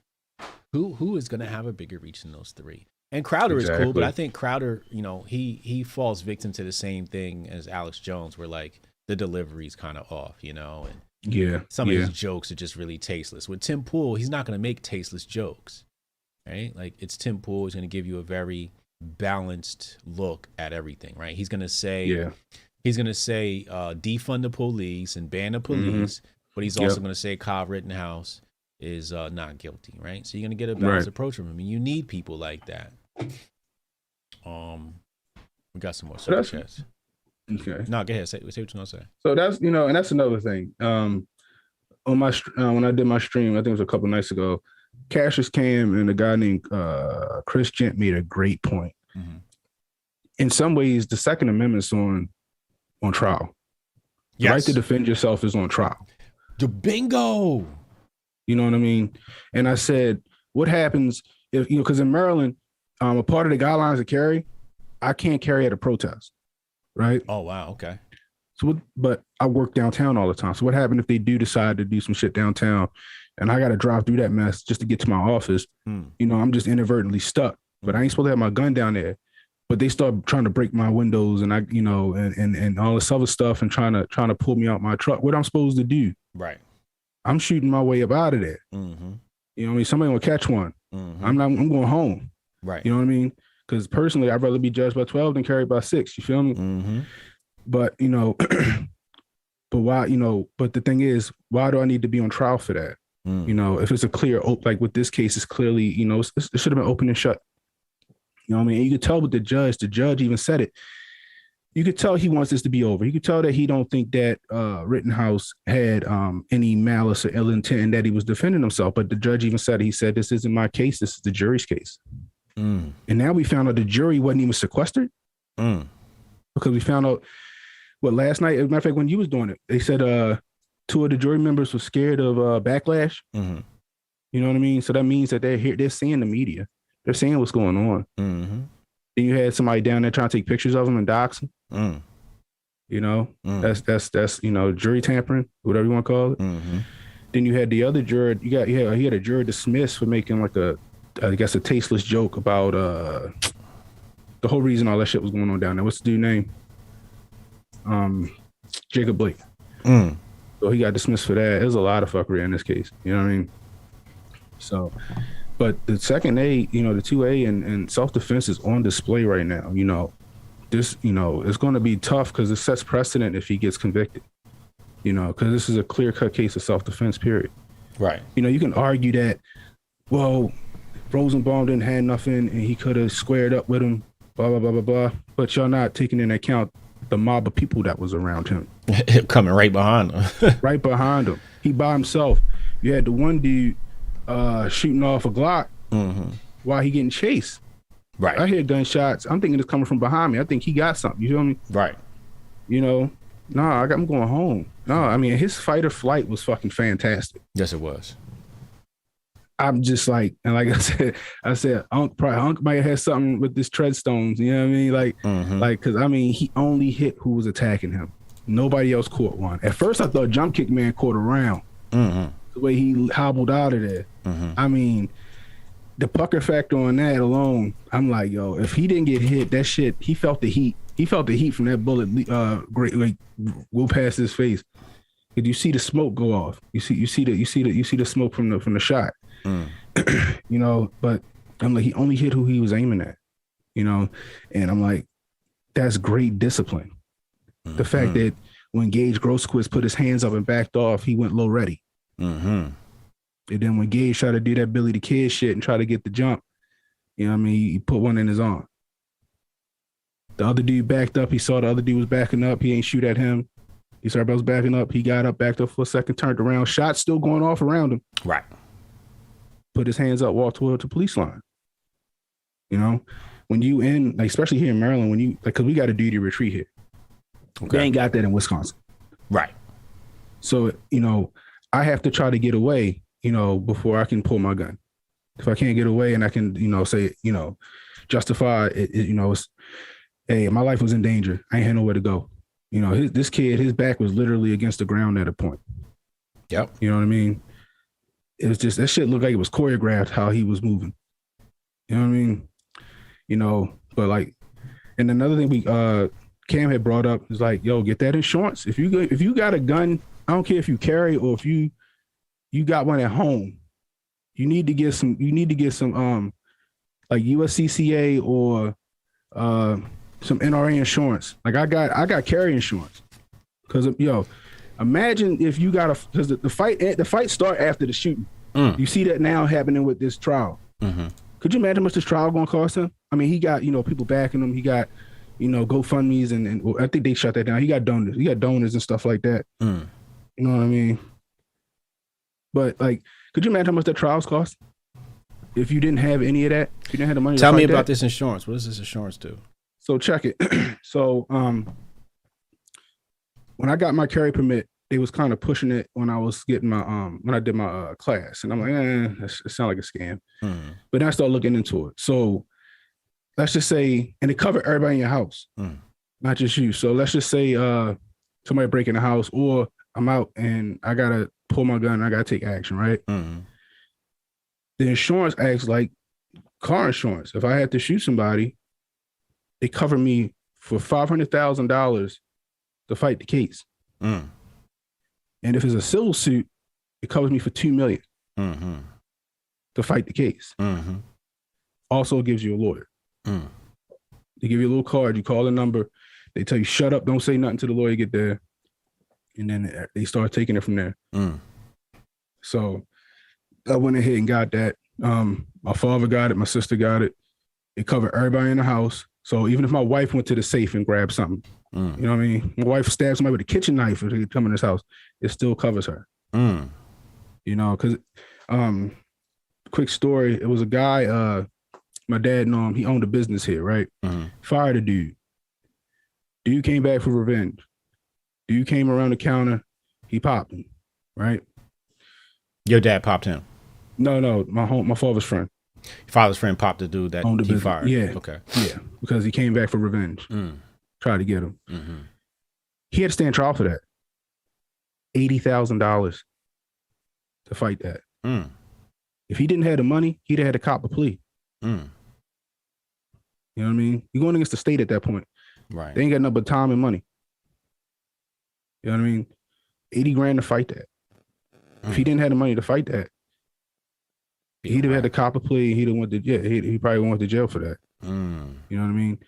Who is going to have a bigger reach than those three? And Crowder is cool, but I think Crowder, you know, he falls victim to the same thing as Alex Jones, where like the delivery's kind of off, you know, and some of his jokes are just really tasteless. With Tim Pool, he's not going to make tasteless jokes, right? Like it's Tim Pool is going to give you a very balanced look at everything, right? He's going to say defund the police and ban the police, but he's also going to say Kyle Rittenhouse is not guilty, right? So you're going to get a balanced approach from him, and you need people like that. We got some more super chats. Okay. No, go ahead. Say what you're gonna say. So that's, you know, and that's another thing. On my when I did my stream, I think it was a couple nights ago, Cassius Cam and a guy named Chris Gent made a great point. Mm-hmm. In some ways, the Second Amendment's on trial. The right to defend yourself is on trial. The bingo. You know what I mean? And I said, what happens if, you know, because in Maryland, a part of the guidelines to carry, I can't carry at a protest, right? Oh, wow. Okay. So, but I work downtown all the time. So what happened if they do decide to do some shit downtown and I got to drive through that mess just to get to my office? You know, I'm just inadvertently stuck, but I ain't supposed to have my gun down there. But they start trying to break my windows and I, you know, and all this other stuff and trying to pull me out my truck. What I'm supposed to do? Right. I'm shooting my way up out of there. Mm-hmm. You know what I mean? Somebody will catch one. Mm-hmm. I'm going home. Right. You know what I mean? Because personally, I'd rather be judged by 12 than carried by 6. You feel me? Mm-hmm. But, you know, but why, you know, but the thing is, why do I need to be on trial for that? You know, if it's a clear, like with this case, it's clearly, you know, it should have been open and shut. You know what I mean? And you could tell with the judge even said it. You could tell he wants this to be over. You could tell that he don't think that Rittenhouse had any malice or ill intent and that he was defending himself. But the judge even said, he said, this isn't my case. This is the jury's case. And now we found out the jury wasn't even sequestered because we found out last night, as a matter of fact, when you was doing it, they said 2 of the jury members were scared of backlash. You know what I mean? So that means that they're seeing the media. They're seeing what's going on. Then you had somebody down there trying to take pictures of them and dox them. You know, that's you know, jury tampering, whatever you want to call it. Then you had the other juror. He had a juror dismissed for making like I guess a tasteless joke about the whole reason all that shit was going on down there. What's the dude's name? Jacob Blake. So he got dismissed for that. There's a lot of fuckery in this case. You know what I mean? So, but the second A, you know, the 2A and self-defense is on display right now. You know, this, you know, it's going to be tough because it sets precedent if he gets convicted. You know, because this is a clear-cut case of self-defense, period. Right. You know, you can argue that, well, Rosenbaum didn't have nothing and he could have squared up with him, blah, blah, blah, blah, blah. But you're not taking into account the mob of people that was around him. Coming right behind him. Right behind him. He by himself. You had the one dude shooting off a Glock while he getting chased. Right. I hear gunshots. I'm thinking it's coming from behind me. I think he got something. You feel me? Right. You know, I'm going home. No, I mean, his fight or flight was fucking fantastic. Yes, it was. I'm just like, and like I said, Unc might have had something with this Treadstones. You know what I mean? Like, because I mean, he only hit who was attacking him. Nobody else caught one. At first, I thought Jump Kick Man caught a round. The way he hobbled out of there. I mean, the pucker factor on that alone, I'm like, yo, if he didn't get hit, that shit, he felt the heat. He felt the heat from that bullet. Great, like, go past his face. Did you see the smoke go off? You see the smoke from the shot. You know, but I'm like, he only hit who he was aiming at. You know, and I'm like, that's great discipline. The fact that when Gage Grosquist put his hands up and backed off, he went low ready. And then when Gage tried to do that Billy the Kid shit and try to get the jump, you know what I mean, he put one in his arm. The other dude backed up. He saw the other dude was backing up. He ain't shoot at him. He saw everybody was backing up. He got up, backed up for a second, turned around. Shots still going off around him. Right. Put his hands up, walked toward the police line. You know, when you in, like, especially here in Maryland, when you, like, because we got a duty retreat here. Okay. They ain't got that in Wisconsin. Right. So, you know, I have to try to get away, before I can pull my gun. If I can't get away and I can, say, justify it, it's, hey, my life was in danger. I ain't had nowhere to go. This kid, his back was literally against the ground at a point. Yep. You know what I mean? It was just, that shit looked like it was choreographed how he was moving. You know what I mean? But like, and another thing Cam had brought up is like, yo, get that insurance. If you got a gun, I don't care if you carry or if you got one at home, you need to get some like USCCA or some NRA insurance. Like I got carry insurance. Cause imagine if you got because the fight start after the shooting. You see that now happening with this trial. Mm-hmm. Could you imagine how much this trial gonna cost him? I mean, he got, people backing him. He got, GoFundMe's and I think they shut that down. He got donors. He got donors and stuff like that. You know what I mean? But like, could you imagine how much that trials cost? If you didn't have any of that, if you didn't have the money. Tell me about this insurance. What does this insurance do? So check it. So when I got my carry permit, they was kind of pushing it when I was getting my when I did my class, and I'm like, it sounds like a scam. But then I started looking into it. So let's just say, and it covered everybody in your house, not just you. So let's just say somebody break in the house, or I'm out and I gotta pull my gun and I gotta take action, right? The insurance acts like car insurance. If I had to shoot somebody, they cover me for $500,000 to fight the case. And if it's a civil suit, it covers me for $2 million to fight the case. Also gives you a lawyer. They give you a little card. You call the number. They tell you, shut up, don't say nothing till the lawyer get there. And then they start taking it from there. So I went ahead and got that. My father got it. My sister got it. It covered everybody in the house. So even if my wife went to the safe and grabbed something, you know what I mean? My wife stabbed somebody with a kitchen knife if they come in this house, it still covers her. Because quick story, it was a guy, my dad knew him, he owned a business here, right? Fired a dude. Dude came back for revenge. Dude came around the counter, he popped him, right? Your dad popped him? No, my father's friend. Your father's friend popped the dude that he fired? Yeah. Okay. Yeah, because he came back for revenge. Tried to get him. He had to stand trial for that. $80,000 to fight that. If he didn't have the money, he'd have had to cop a plea. You know what I mean? You're going against the state at that point. Right. They ain't got nothing but time and money. You know what I mean? 80 grand to fight that. If he didn't have the money to fight that, he'd have had to cop a plea. He'd have went to he probably went to jail for that. You know what I mean?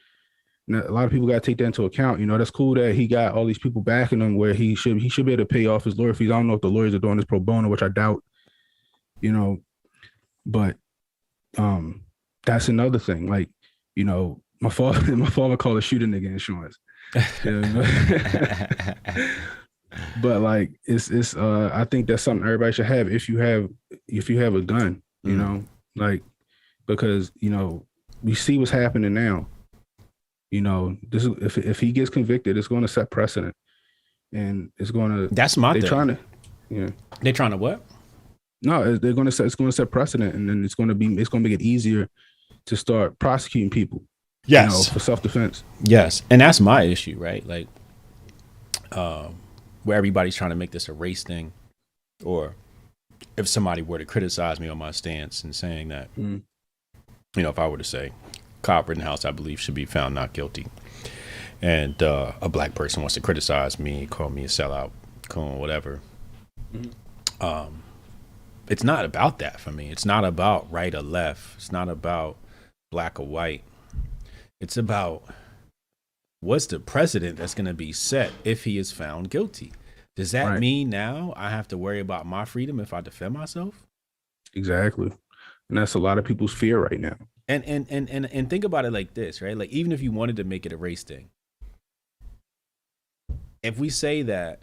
Now, a lot of people got to take that into account. That's cool that he got all these people backing him where he should be able to pay off his lawyer fees. I don't know if the lawyers are doing this pro bono, which I doubt, but that's another thing. Like, my father called a shooter nigga insurance. But like it's I think that's something everybody should have if you have a gun, like, because we see what's happening now. This is, if he gets convicted, it's going to set precedent, and it's going to. That's my thing. They're trying to what? No, it's going to set precedent, and then it's going to make it easier to start prosecuting people. Yes, for self-defense. Yes, and that's my issue, right? Like, where everybody's trying to make this a race thing, or if somebody were to criticize me on my stance and saying that, if I were to say, cop Rittenhouse, I believe, should be found not guilty, and a black person wants to criticize me, call me a sellout, call me whatever. It's not about that for me. It's not about right or left. It's not about black or white. It's about what's the precedent that's going to be set if he is found guilty. Does that mean now I have to worry about my freedom if I defend myself? Exactly. And that's a lot of people's fear right now. And think about it like this, right? Like, even if you wanted to make it a race thing, if we say that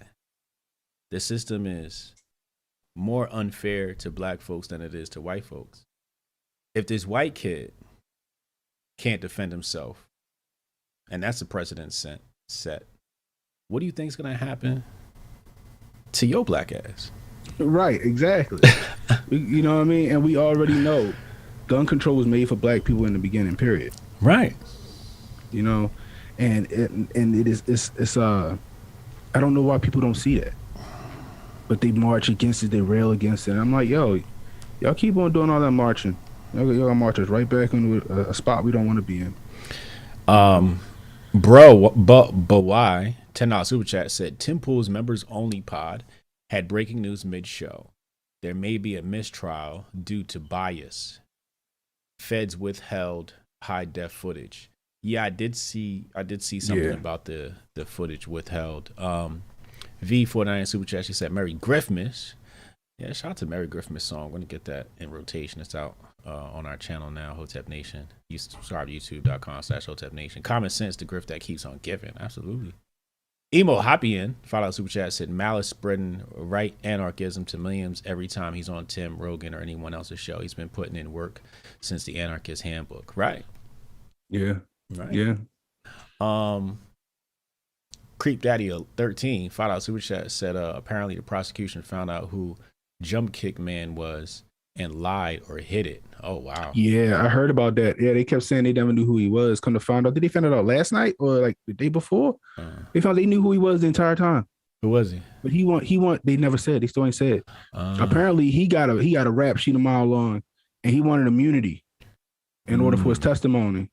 the system is more unfair to black folks than it is to white folks, if this white kid can't defend himself, and that's the precedent set, what do you think is going to happen to your black ass? Right, exactly. You know what I mean? And we already know gun control was made for black people in the beginning, period. Right. You know, and it is it's I don't know why people don't see that, but they march against it, they rail against it. I'm like, yo, y'all keep on doing all that marching. Y'all march us right back into a spot we don't want to be in. Bro, but why? $10 super chat said Tim Pool's members only pod had breaking news mid show. There may be a mistrial due to bias. Feds withheld high def footage. Yeah, I did see something about the footage withheld. V49 super chat, she said Merry Griffmas. Yeah, shout out to Merry Griffmas song. We're gonna get that in rotation. It's out on our channel now, Hotep Nation. You subscribe to youtube.com/Hotep Nation. Common sense, the grift that keeps on giving. Absolutely. Emo Hoppy $5 super chat said Mallis spreading right anarchism to millions every time he's on Tim Rogan or anyone else's show. He's been putting in work since the Anarchist Handbook. Right. Yeah. Right. Yeah. Creep Daddy 13 $5 super chat said apparently the prosecution found out who Jump Kick Man was and lied or hid it. Oh wow. Yeah, I heard about that. Yeah, they kept saying they never knew who he was. Come to find out, did they find it out last night or like the day before? They knew who he was the entire time. Who was he? But he want. They never said. They still ain't said. Apparently, he got a rap sheet a mile long, and he wanted immunity in order for his testimony,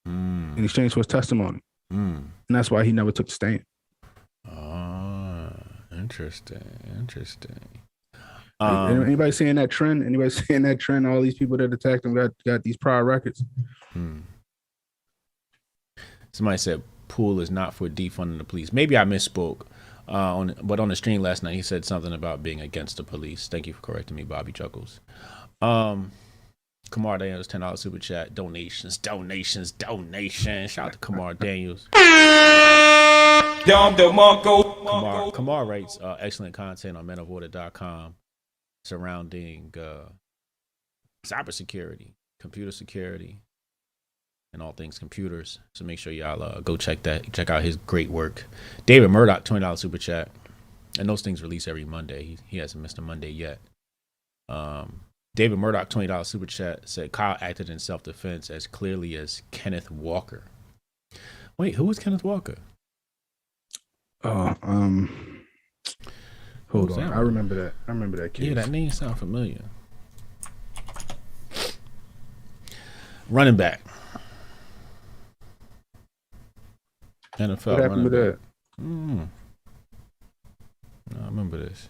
in exchange for his testimony, and that's why he never took the stand. Interesting. Anybody saying that trend? Anybody saying that trend? All these people that attacked him got these prior records. Somebody said Pool is not for defunding the police. Maybe I misspoke. But on the stream last night, he said something about being against the police. Thank you for correcting me, Bobby Chuckles. Kamar Daniels, $10 super chat. Donations. Shout out to Kamar Daniels. Kamar writes excellent content on menoforder.com surrounding cybersecurity, computer security, and all things computers. So make sure y'all go check out his great work. David Murdoch, $20 super chat. And those things release every Monday. He hasn't missed a Monday yet. David Murdoch, $20 super chat, said Kyle acted in self-defense as clearly as Kenneth Walker. Wait, who was Kenneth Walker? Hold on. I remember that case. Yeah, that name sounds familiar. Running back. NFL. What happened with that? No, I remember this.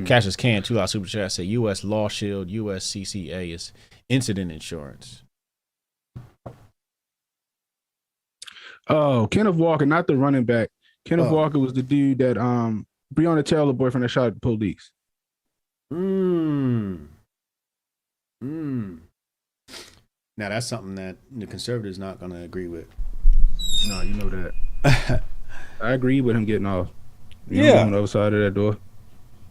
Cassius Can, $2 super chat, say U.S. Law Shield, USCCA is incident insurance. Oh, Kenneth Walker, not the running back. Kenneth Walker was the dude that Breonna Taylor boyfriend that shot at the police. Now that's something that the conservatives not going to agree with. No, you know that. I agree with him getting off. On the other side of that door.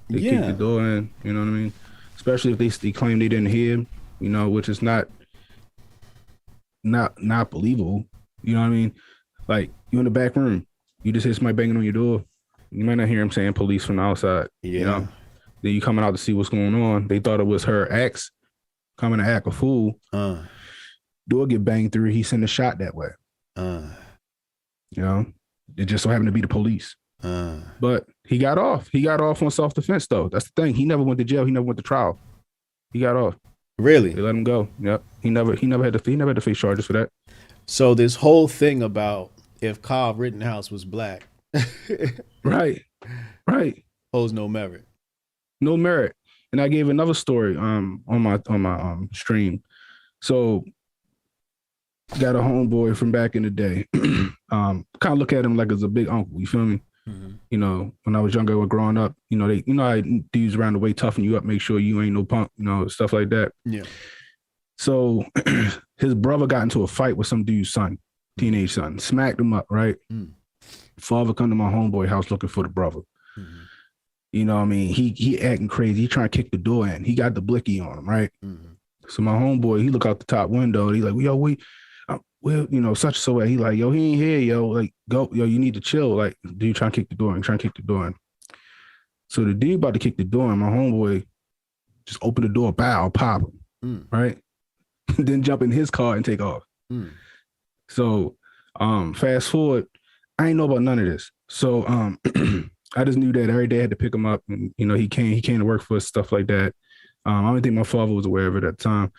They kicked the door in. You know what I mean? Especially if they claim they didn't hear him. Which is not believable. You know what I mean? Like, you in the back room, you just hear somebody banging on your door. You might not hear him saying police from the outside. Yeah. Then you coming out to see what's going on. They thought it was her ex coming to act a fool. Door get banged through. He sent a shot that way. It just so happened to be the police. But he got off. He got off on self-defense, though. That's the thing. He never went to jail. He never went to trial. He got off. Really? They let him go. Yep. He never had to face charges for that. So this whole thing about if Kyle Rittenhouse was black, right, holds no merit. No merit. And I gave another story on my stream. So got a homeboy from back in the day. Kind of look at him like as a big uncle. You feel me? Mm-hmm. When I was younger, growing up, I dudes around the way toughen you up, make sure you ain't no punk, stuff like that. Yeah. So his brother got into a fight with some dude's son, teenage son, smacked him up, right? Father come to my homeboy house looking for the brother. You know what I mean? He acting crazy. He trying to kick the door in. He got the blicky on him, right? So my homeboy, he look out the top window and he like, yo, we well, such and so. He like, yo, he ain't here, yo. Like, go, yo, you need to chill. Like, dude trying to kick the door in, trying to kick the door in. So the dude about to kick the door in, my homeboy just open the door, bow, pop him, right? Then jump in his car and take off. So fast forward, I ain't know about none of this. So I just knew that every day I had to pick him up, and he came to work for us, stuff like that. I don't think my father was aware of it at the time.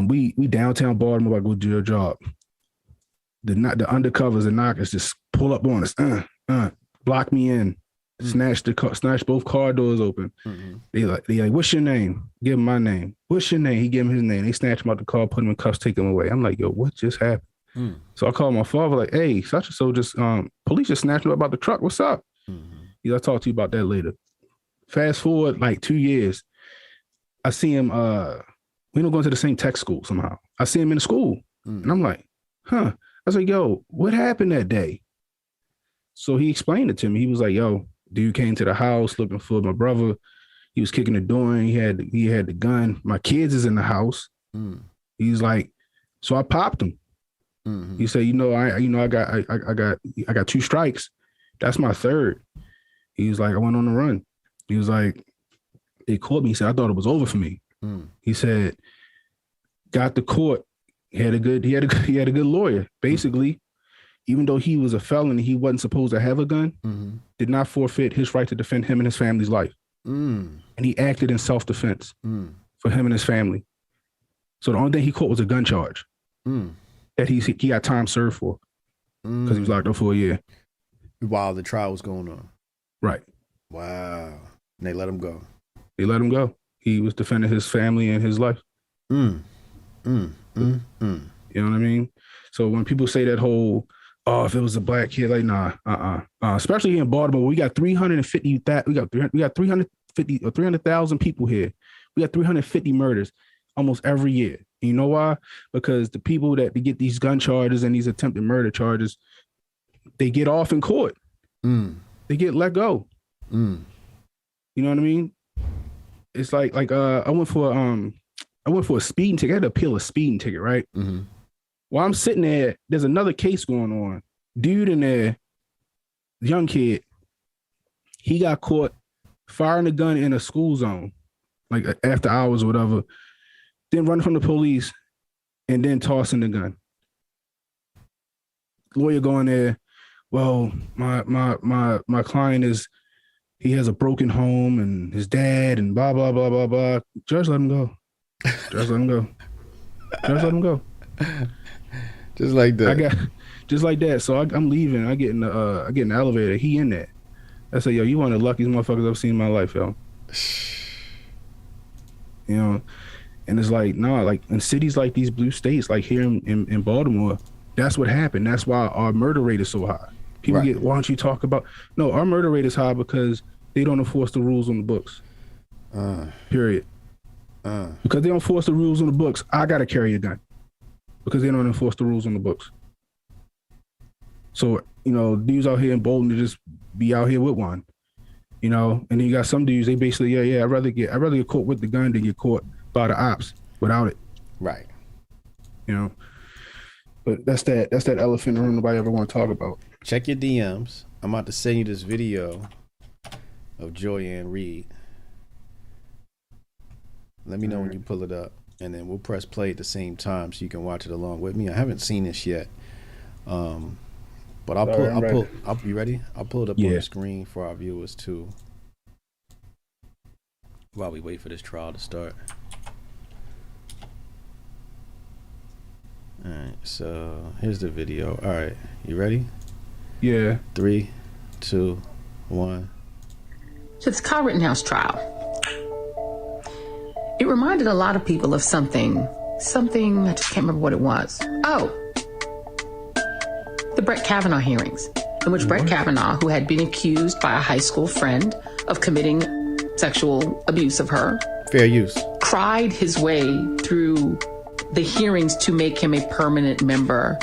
We downtown Baltimore, I go do your job. The undercovers and knockers just pull up on us, block me in, snatch both car doors open. They like, what's your name? Give him my name. What's your name? He give him his name. They snatch him out the car, put him in cuffs, take him away. I'm like, yo, what just happened? So I called my father, like, hey, such and so just police just snatched me up about the truck. What's up? I'll talk to you about that later. Fast forward like 2 years, I see him. We don't go to the same tech school somehow. I see him in the school, and I'm like, huh. I was like, yo, what happened that day? So he explained it to me. He was like, yo, dude came to the house looking for my brother. He was kicking the door in. He had the gun. My kids is in the house. He's like, so I popped him. He said, I got 2 strikes. That's my 3rd. He was like, I went on the run. He was like, they caught me. He said, I thought it was over for me. He said, got to court. He had a good lawyer. Basically, even though he was a felon, he wasn't supposed to have a gun. Did not forfeit his right to defend him and his family's life. And he acted in self-defense for him and his family. So the only thing he caught was a gun charge that he got time served for because he was locked up for a year while the trial was going on. Right. Wow. And they let him go. They let him go. He was defending his family and his life. You know what I mean? So when people say that whole, oh, if it was a black kid, like, nah, especially here in Baltimore, we got 300,000 people here. We got 350 murders almost every year. And you know why? Because the people that they get these gun charges and these attempted murder charges, they get off in court. They get let go. You know what I mean? It's like I went for a speeding ticket. I had to appeal a speeding ticket, right? While I'm sitting there, there's another case going on. Dude in there, young kid, he got caught firing a gun in a school zone, like after hours or whatever, then running from the police and then tossing the gun. Lawyer going there, well, my client he has a broken home and his dad and blah, blah, blah, blah, blah. Judge, let him go. Judge, let him go. Judge, let him go. Just like that. Just like that. So I'm leaving. I get in the elevator. He in there. I say, yo, you one of the luckiest motherfuckers I've seen in my life, yo. And it's like, nah, like in cities like these blue states, like here in Baltimore, that's what happened. That's why our murder rate is so high. People get, why don't you talk about? No, our murder rate is high because they don't enforce the rules on the books. Period. Because they don't enforce the rules on the books, I got to carry a gun. Because they don't enforce the rules on the books. So, dudes out here in Bolton to just be out here with one. And then you got some dudes, they basically, I'd rather get caught with the gun than get caught by the ops without it. Right. But that's that elephant in the room nobody ever want to talk about. Check your DMs. I'm about to send you this video of Joyanne Reed. Let me know when you pull it up, and then we'll press play at the same time so you can watch it along with me. I haven't seen this yet, but I'll pull. You ready? I'll pull it up on the screen for our viewers too, while we wait for this trial to start. All right, so here's the video. All right, you ready? Yeah. 3, 2, 1. So the Kyle Rittenhouse trial. It reminded a lot of people of something, I just can't remember what it was. Oh, the Brett Kavanaugh hearings, in which Brett Kavanaugh, who had been accused by a high school friend of committing sexual abuse of her, fair use, cried his way through the hearings to make him a permanent member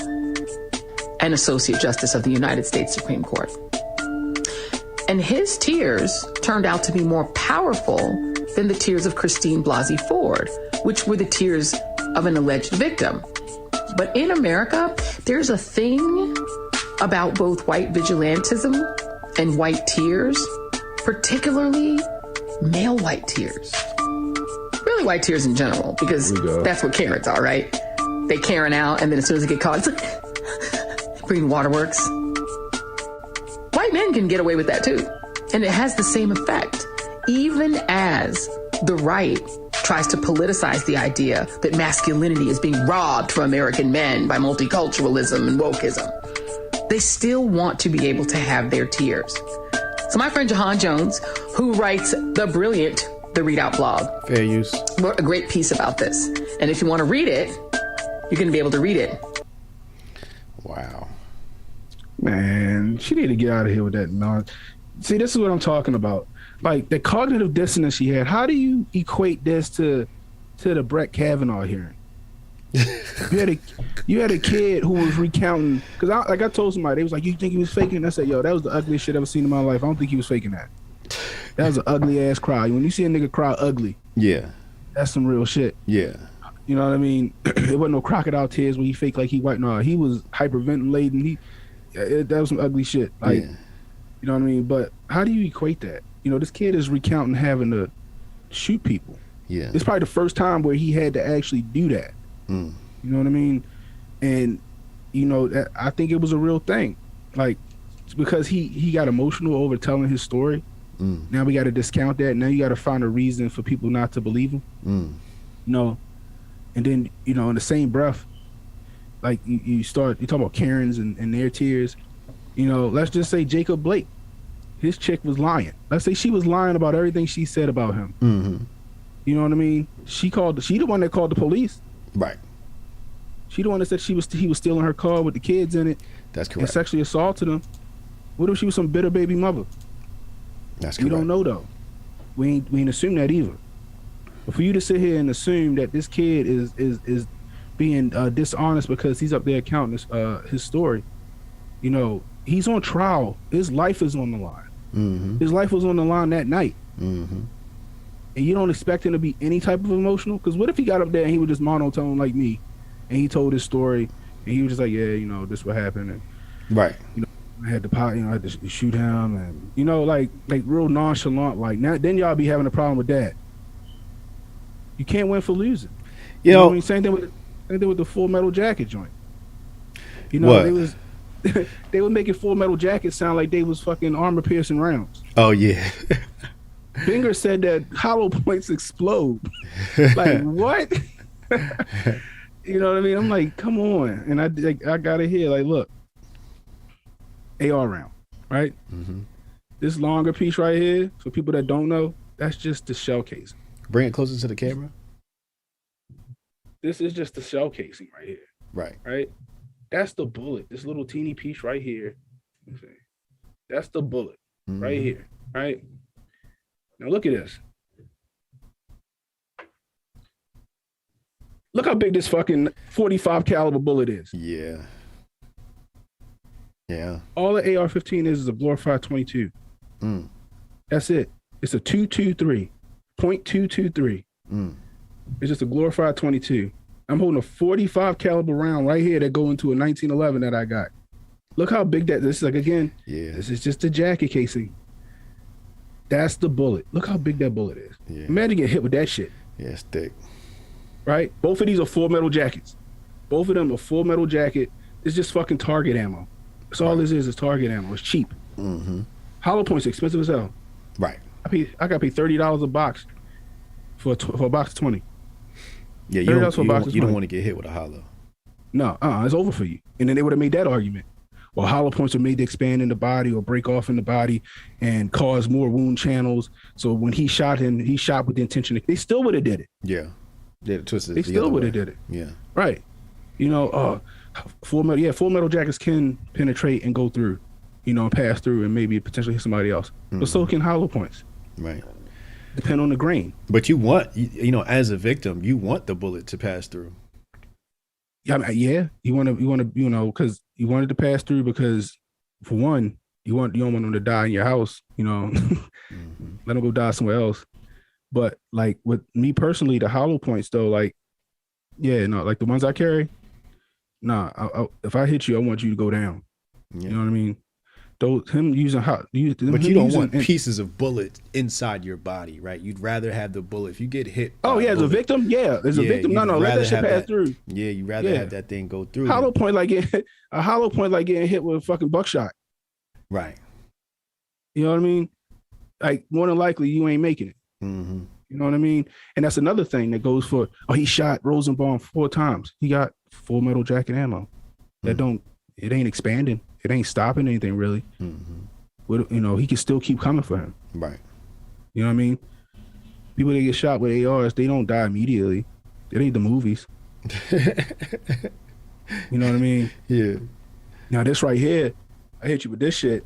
and Associate Justice of the United States Supreme Court. And his tears turned out to be more powerful than the tears of Christine Blasey Ford, which were the tears of an alleged victim. But in America, there's a thing about both white vigilantism and white tears, particularly male white tears. Really white tears in general, because that's what Karens are, right? They Karen out, and then as soon as they get caught, it's like, green waterworks. White men can get away with that too. And it has the same effect. Even as the right tries to politicize the idea that masculinity is being robbed from American men by multiculturalism and wokeism, they still want to be able to have their tears. So my friend Jahan Jones, who writes the brilliant The Readout blog, fair use, wrote a great piece about this. And if you want to read it, you're going to be able to read it. Wow. Man, she need to get out of here with that nonsense. See, this is what I'm talking about. Like, the cognitive dissonance she had. How do you equate this to the Brett Kavanaugh hearing? you had a kid who was recounting, because I told somebody, they was like, you think he was faking? I said, yo, that was the ugliest shit I've ever seen in my life. I don't think he was faking that. That was an ugly ass cry. When you see a nigga cry ugly, yeah, that's some real shit. Yeah. You know what I mean? It wasn't no crocodile tears when he faked like he white. No, he was hyperventilating. That was some ugly shit. Like, yeah. You know what I mean? But how do you equate that? You know, this kid is recounting having to shoot people. Yeah. It's probably the first time where he had to actually do that. Mm. You know what I mean? And, you know, I think it was a real thing. Like, because he got emotional over telling his story. Mm. Now we got to discount that. Now you got to find a reason for people not to believe him. Mm. You know? And then, you know, in the same breath, like you talk about Karens and their tears. You know, let's just say Jacob Blake, his chick was lying. Let's say she was lying about everything she said about him. Mm-hmm. You know what I mean? She the one that called the police. Right. She the one that said he was stealing her car with the kids in it. That's correct. And sexually assaulted them. What if she was some bitter baby mother? That's correct. We don't know though. We ain't assume that either. But for you to sit here and assume that this kid is being dishonest because he's up there counting his story, you know, he's on trial. His life is on the line. Mm-hmm. His life was on the line that night. Mm-hmm. And you don't expect him to be any type of emotional? Because what if he got up there and he was just monotone like me, and he told his story, and he was just like, yeah, you know, this what happened, and right, you know, I had to shoot him, and you know, like real nonchalant, like now, then y'all be having a problem with that. You can't win for losing. You know what I mean? Same thing with the Full Metal Jacket joint. You know, what? They were making Full Metal Jacket sound like they was fucking armor piercing rounds. Oh yeah. Binger said that hollow points explode. Like what? You know what I mean? I'm like, come on. And I got it here. Like, look, AR round, right? Mm-hmm. This longer piece right here, for people that don't know, that's just the shell casing. Bring it closer to the camera. This is just the shell casing right here. Right. Right? That's the bullet. This little teeny piece right here. That's the bullet right here. Right? Now look at this. Look how big this fucking 45 caliber bullet is. Yeah. Yeah. All the AR-15 is a glorified 22. Mm. That's it. It's a 223. .223. Mm. It's just a glorified 22. I'm holding a 45 caliber round right here that go into a 1911 that I got. Look how big that this is. Like, again, this is just a jacket casing. That's the bullet. Look how big that bullet is. Yeah. Imagine getting hit with that shit. Yeah, it's thick. Right? Both of these are Full Metal Jackets. Both of them are Full Metal Jacket. It's just fucking target ammo. That's all this is target ammo. It's cheap. Mm-hmm. Hollow points are expensive as hell. Right. I got to pay $30 a box for a box of 20. Yeah, you don't want to get hit with a hollow. No, it's over for you. And then they would have made that argument. Well, hollow points are made to expand in the body or break off in the body and cause more wound channels. So when he shot him, he shot with the intention. They still would have did it. Yeah. They still would have did it. Yeah. Right. You know, Full Metal Jackets can penetrate and go through, you know, and pass through and maybe potentially hit somebody else. Mm-hmm. But so can hollow points. Right. Depend on the grain. But you want, you know, as a victim, you want the bullet to pass through. Yeah. You want to, you know, because you want it to pass through because, for one, you don't want them to die in your house, you know. Mm-hmm. Let them go die somewhere else. But like with me personally, the hollow points though, like, yeah, no, like the ones I carry, nah. If I hit you, I want you to go down. Yeah. You know what I mean? Him using but you don't want pieces of bullets inside your body, right? You'd rather have the bullet. If you get hit, oh yeah, as a victim, yeah, as a victim, no, let that shit pass through. Yeah, you'd rather have that thing go through. Hollow point like a hollow point like getting hit with a fucking buckshot. Right. You know what I mean? Like more than likely you ain't making it. Mm-hmm. You know what I mean? And that's another thing that goes for. Oh, he shot Rosenbaum 4 times. He got full metal jacket ammo. That it ain't expanding. It ain't stopping anything really. Mm-hmm. You know, he can still keep coming for him. Right. You know what I mean? People that get shot with ARs, they don't die immediately. It ain't the movies. You know what I mean? Yeah. Now this right here, I hit you with this shit.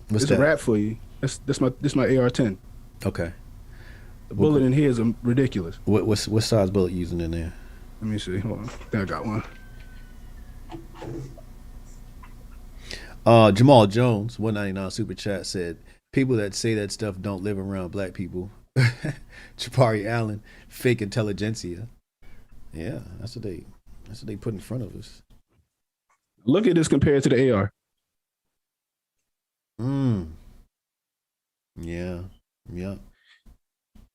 What's it's that? A wrap for you. This my AR-10. Okay. The bullet in here is ridiculous. What size bullet using in there? Let me see. Hold on. I think I got one. Jamal Jones, 199 super chat, said people that say that stuff don't live around black people. Chapari Allen, fake intelligentsia. Yeah, that's what they put in front of us. Look at this compared to the AR. Yeah.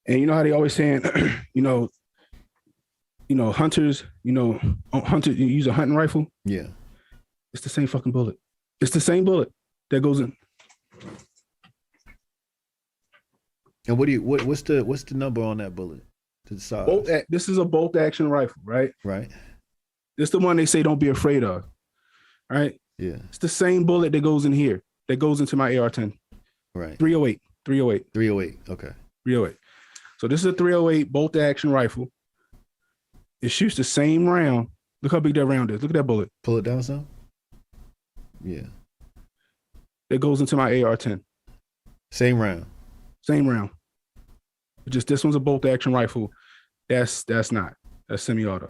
And you know how they always saying, hunters, hunters use a hunting rifle. Yeah. It's the same fucking bullet. It's the same bullet that goes in. And what's the number on that bullet? To the size? This is a bolt action rifle, right? Right. This is the one they say don't be afraid of. Right? Yeah. It's the same bullet that goes in here, that goes into my AR-10. Right. 308. 308. Okay. 308. So this is a 308 bolt action rifle. It shoots the same round. Look how big that round is. Look at that bullet. Pull it down some. Yeah. It goes into my AR-10. Same round. Just this one's a bolt action rifle. That's not. That's semi-auto.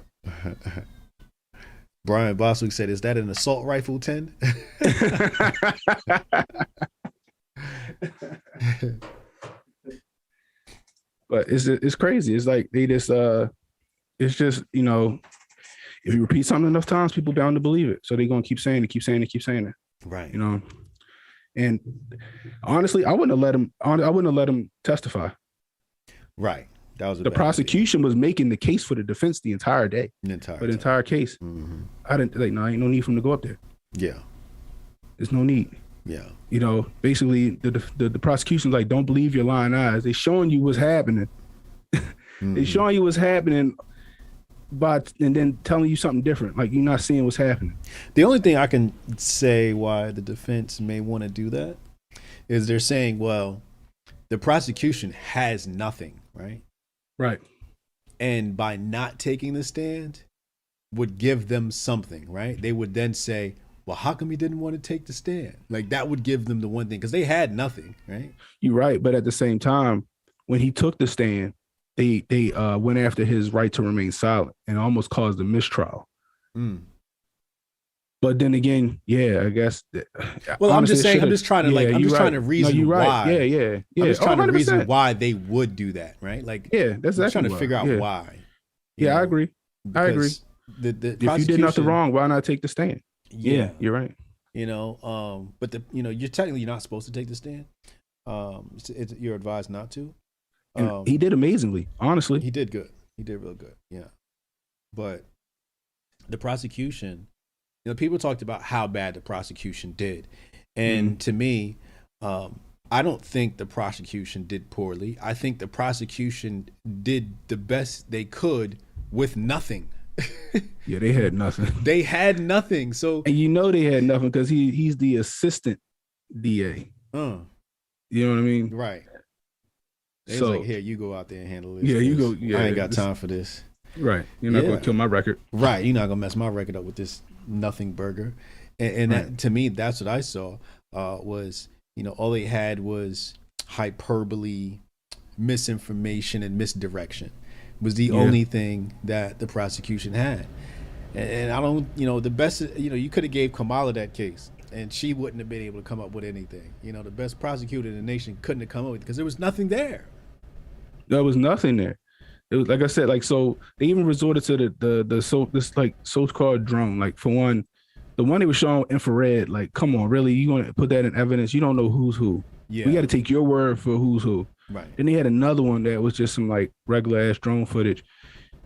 Brian Boswick said, "Is that an assault rifle 10?" But it's crazy. It's like they just it's just, if you repeat something enough times, people bound to believe it. So they're gonna keep saying it. Right. And honestly, I wouldn't have let him testify. Right. That was the prosecution was making the case for the defense the entire day. The entire case. Mm-hmm. I didn't ain't no need for him to go up there. Yeah. There's no need. Yeah. Basically the prosecution's like, don't believe your lying eyes. They showing you what's happening. Mm-hmm. They showing you what's happening, and then telling you something different. Like you're not seeing what's happening. The only thing I can say why the defense may want to do that is they're saying, well, the prosecution has nothing, right? Right. And by not taking the stand would give them something, right? They would then say, well, how come he didn't want to take the stand? Like that would give them the one thing because they had nothing, right? You're right. But at the same time, when he took the stand, they went after his right to remain silent and almost caused a mistrial. But then again, yeah, I guess. Well, I'm just saying, I'm just trying to reason why. Yeah. I'm just trying to reason why they would do that, right? Like, yeah, that's I'm trying to figure out why. I agree. If you did nothing wrong, why not take the stand? Yeah, you're right. But you're technically not supposed to take the stand. You're advised not to. And he did amazingly, honestly. He did good. He did real good. Yeah. But the prosecution, people talked about how bad the prosecution did. And to me, I don't think the prosecution did poorly. I think the prosecution did the best they could with nothing. Yeah, they had nothing. They had nothing. So and they had nothing because he's the assistant DA. You know what I mean? Right. It's like, here, you go out there and handle this. Yeah, you go. Yeah, I ain't got time for this. Right. You're not going to kill my record. Right. You're not going to mess my record up with this nothing burger. And that, to me, that's what I saw was, all they had was hyperbole, misinformation, and misdirection was the only thing that the prosecution had. And I don't, the best, you could have gave Kamala that case and she wouldn't have been able to come up with anything. The best prosecutor in the nation couldn't have come up with it because there was nothing there. There was nothing there. It was like I said, like so they even resorted to this like so-called drone. Like for one, the one they were showing infrared. Like, come on, really? You gonna put that in evidence? You don't know who's who. Yeah. We got to take your word for who's who. Right. Then they had another one that was just some like regular ass drone footage,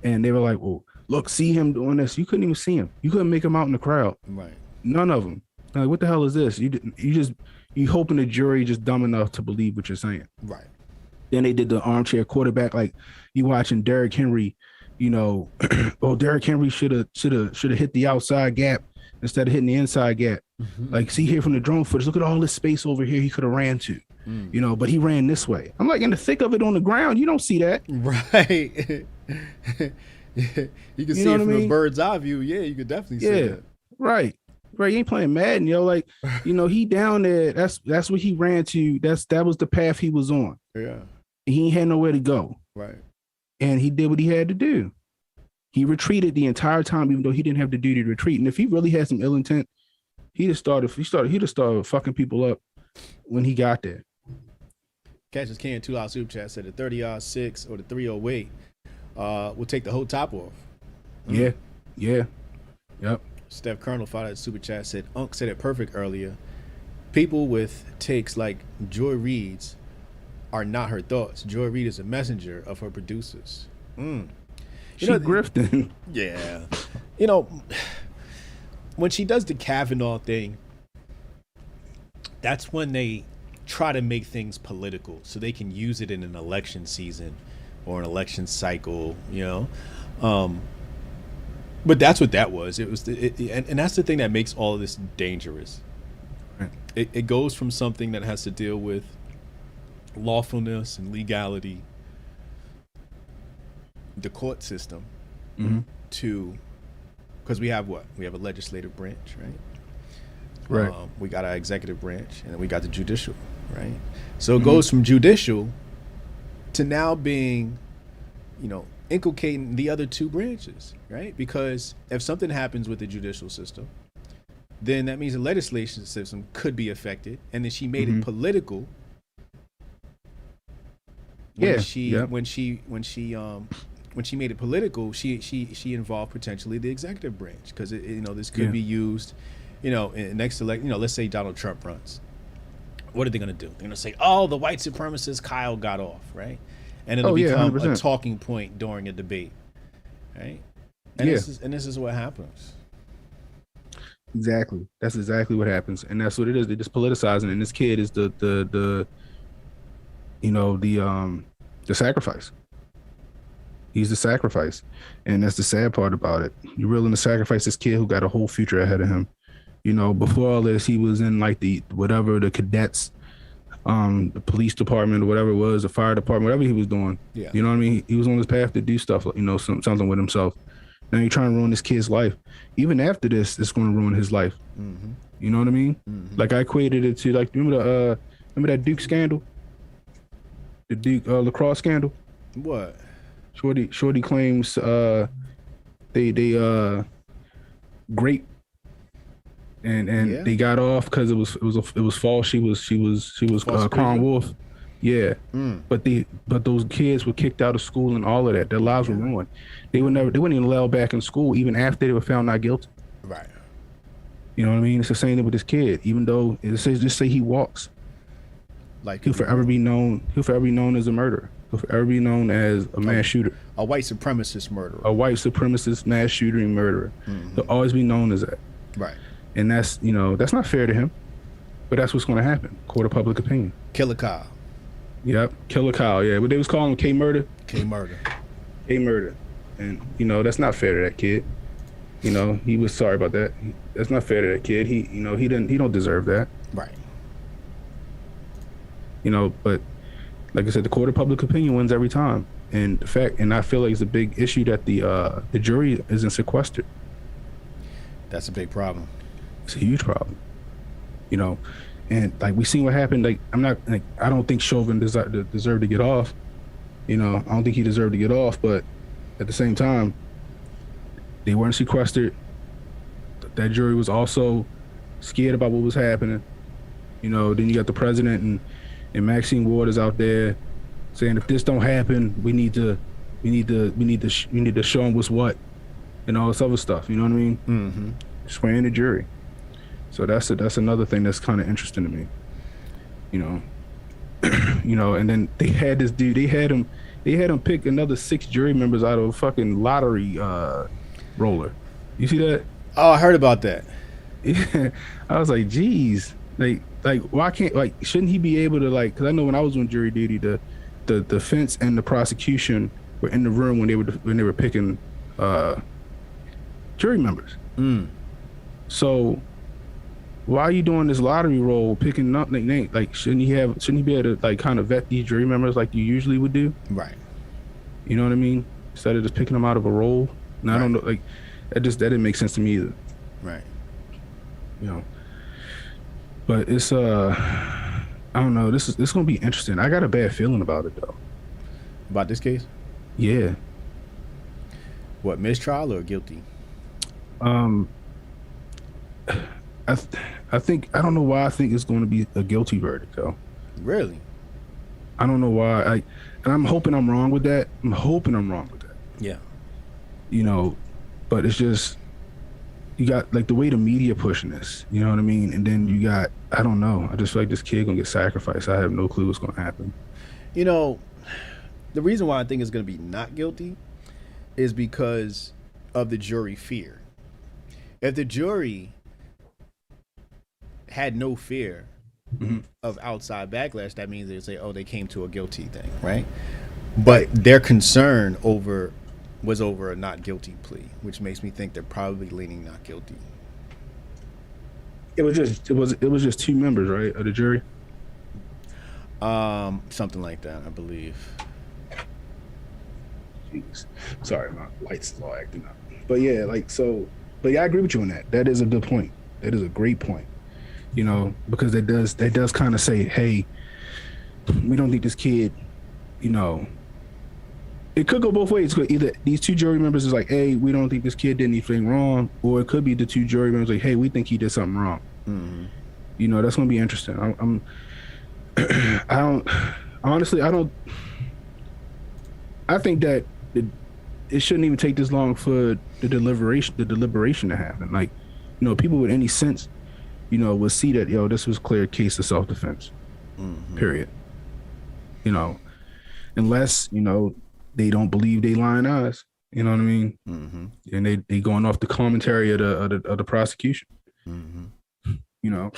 and they were like, "Well, look, see him doing this. You couldn't even see him. You couldn't make him out in the crowd. Right. None of them. Like, what the hell is this? You hoping the jury just dumb enough to believe what you're saying. Right. Then they did the armchair quarterback, like you watching Derrick Henry, you know, oh, Derrick Henry should have hit the outside gap instead of hitting the inside gap. Mm-hmm. Like, see here from the drone footage, look at all this space over here he could have ran to, you know, but he ran this way. I'm like, in the thick of it on the ground, you don't see that. Right. You can see it from a bird's eye view. Yeah, you could definitely see that. Right. Right, he ain't playing Madden, yo. Like, you know, he down there. That's what he ran to. That was the path he was on. Yeah. He ain't had nowhere to go. Right. And he did what he had to do. He retreated the entire time, even though he didn't have the duty to retreat. And if he really had some ill intent, he'd have started fucking people up when he got there. Catches Can $2 super chat said the 30-6 or the 308 will take the whole top off. Yeah. Yep. Steph Colonel filed that super chat said Unc said it perfect earlier. People with takes like Joy Reid's are not her thoughts. Joy Reid is a messenger of her producers. She grifting. Yeah. You know, when she does the Kavanaugh thing, that's when they try to make things political so they can use it in an election season or an election cycle, you know. But that's what that was. It was, and that's the thing that makes all of this dangerous. Right. It goes from something that has to deal with lawfulness and legality, the court system, to, because we have what? We have a legislative branch, right? Right. We got our executive branch, and then we got the judicial, right? So it goes from judicial to now being, you know, inculcating the other two branches, right? Because if something happens with the judicial system, then that means the legislation system could be affected. And then she made it political. When she made it political, she involved potentially the executive branch, because you know, this could be used, you know, in next elect, you know, let's say Donald Trump runs. What are they going to do? They're going to say, "Oh, the white supremacist Kyle got off," right? And it'll become a talking point during a debate, right? And this is what happens. Exactly. That's exactly what happens, and that's what it is. They just politicizing, and this kid is the you know, the sacrifice. He's the sacrifice, and that's the sad part about it. You're willing to sacrifice this kid who got a whole future ahead of him. You know, before all this, he was in like the cadets, the police department or whatever it was, the fire department, whatever he was doing. Yeah. You know what I mean? He was on his path to do stuff, you know, something with himself. Now you're trying to ruin this kid's life. Even after this, it's going to ruin his life. You know what I mean? Like, I equated it to, like, remember that Duke scandal? The Duke lacrosse scandal? What? Shorty claims they grape and they got off because it was false. She was Crown Wolf. Yeah. But those kids were kicked out of school and all of that. Their lives were ruined. They weren't even allowed back in school even after they were found not guilty. Right. You know what I mean? It's the same thing with this kid. Even though it says just say he walks, like he'll forever be known as a murderer. He'll forever be known as a mass shooter. A white supremacist murderer. A white supremacist mass shooting murderer. He'll always be known as that. Right. And that's, you know, that's not fair to him. But that's what's going to happen. Court of public opinion. Killer Kyle. Yep. Killer Kyle. Yeah. What they was calling him, K-Murder. K-Murder. K-Murder. And, you know, that's not fair to that kid. You know, he was sorry about that. That's not fair to that kid. He don't deserve that. Right. You know, but like I said, the court of public opinion wins every time. And I feel like it's a big issue that the jury isn't sequestered. That's a big problem. It's a huge problem. You know, and like we seen what happened. Like I don't think Chauvin deserved to get off. You know, I don't think he deserved to get off. But at the same time, they weren't sequestered. That jury was also scared about what was happening. You know, then you got the president and Maxine Waters out there saying, if this don't happen, we need to We need to show them what's what and all this other stuff. You know what I mean? Mm-hmm. Swaying the jury. So that's another thing that's kind of interesting to me. You know, and then they had this dude. They had him pick another 6 jury members out of a fucking lottery roller. You see that? Oh, I heard about that. Yeah. I was like, geez, like why can't, like, shouldn't he be able to, like, because I know when I was on jury duty, the defense and the prosecution were in the room when they were picking jury members. So why are you doing this lottery roll, picking up like shouldn't he be able to, like, kind of vet these jury members like you usually would do? Right. You know what I mean? Instead of just picking them out of a roll. And I don't know, like, that didn't make sense to me either. Right. You know. But it's I don't know, this gonna be interesting. I got a bad feeling about it though. About this case? Yeah. What, mistrial or guilty? I think, I don't know why I think it's going to be a guilty verdict though. Really? I don't know why. And I'm hoping I'm wrong with that. Yeah. You know, but it's just, you got, like, the way the media pushing this, you know what I mean? And then you got, I don't know, I just feel like this kid gonna get sacrificed. I have no clue what's gonna happen. You know, the reason why I think it's going to be not guilty is because of the jury fear. If the jury had no fear of outside backlash, that means they say, oh, they came to a guilty thing, right? But their concern was over a not guilty plea, which makes me think they're probably leaning not guilty. It was just 2 members, right, of the jury? Something like that, I believe. Jeez. Sorry, my lights is all acting up. But yeah, but yeah, I agree with you on that. That is a good point. That is a great point. You know, because that does kind of say, hey, we don't think this kid, you know, it could go both ways. Either these 2 jury members is like, hey, we don't think this kid did anything wrong, or it could be the 2 jury members like, hey, we think he did something wrong. Mm-hmm. You know, that's gonna be interesting. I think that it shouldn't even take this long for the deliberation to happen. Like, you know, people with any sense, you know, will see that, yo, this was clear case of self-defense. Period. You know, unless, you know, they don't believe they lying eyes. You know what I mean? And they going off the commentary of the prosecution. You know,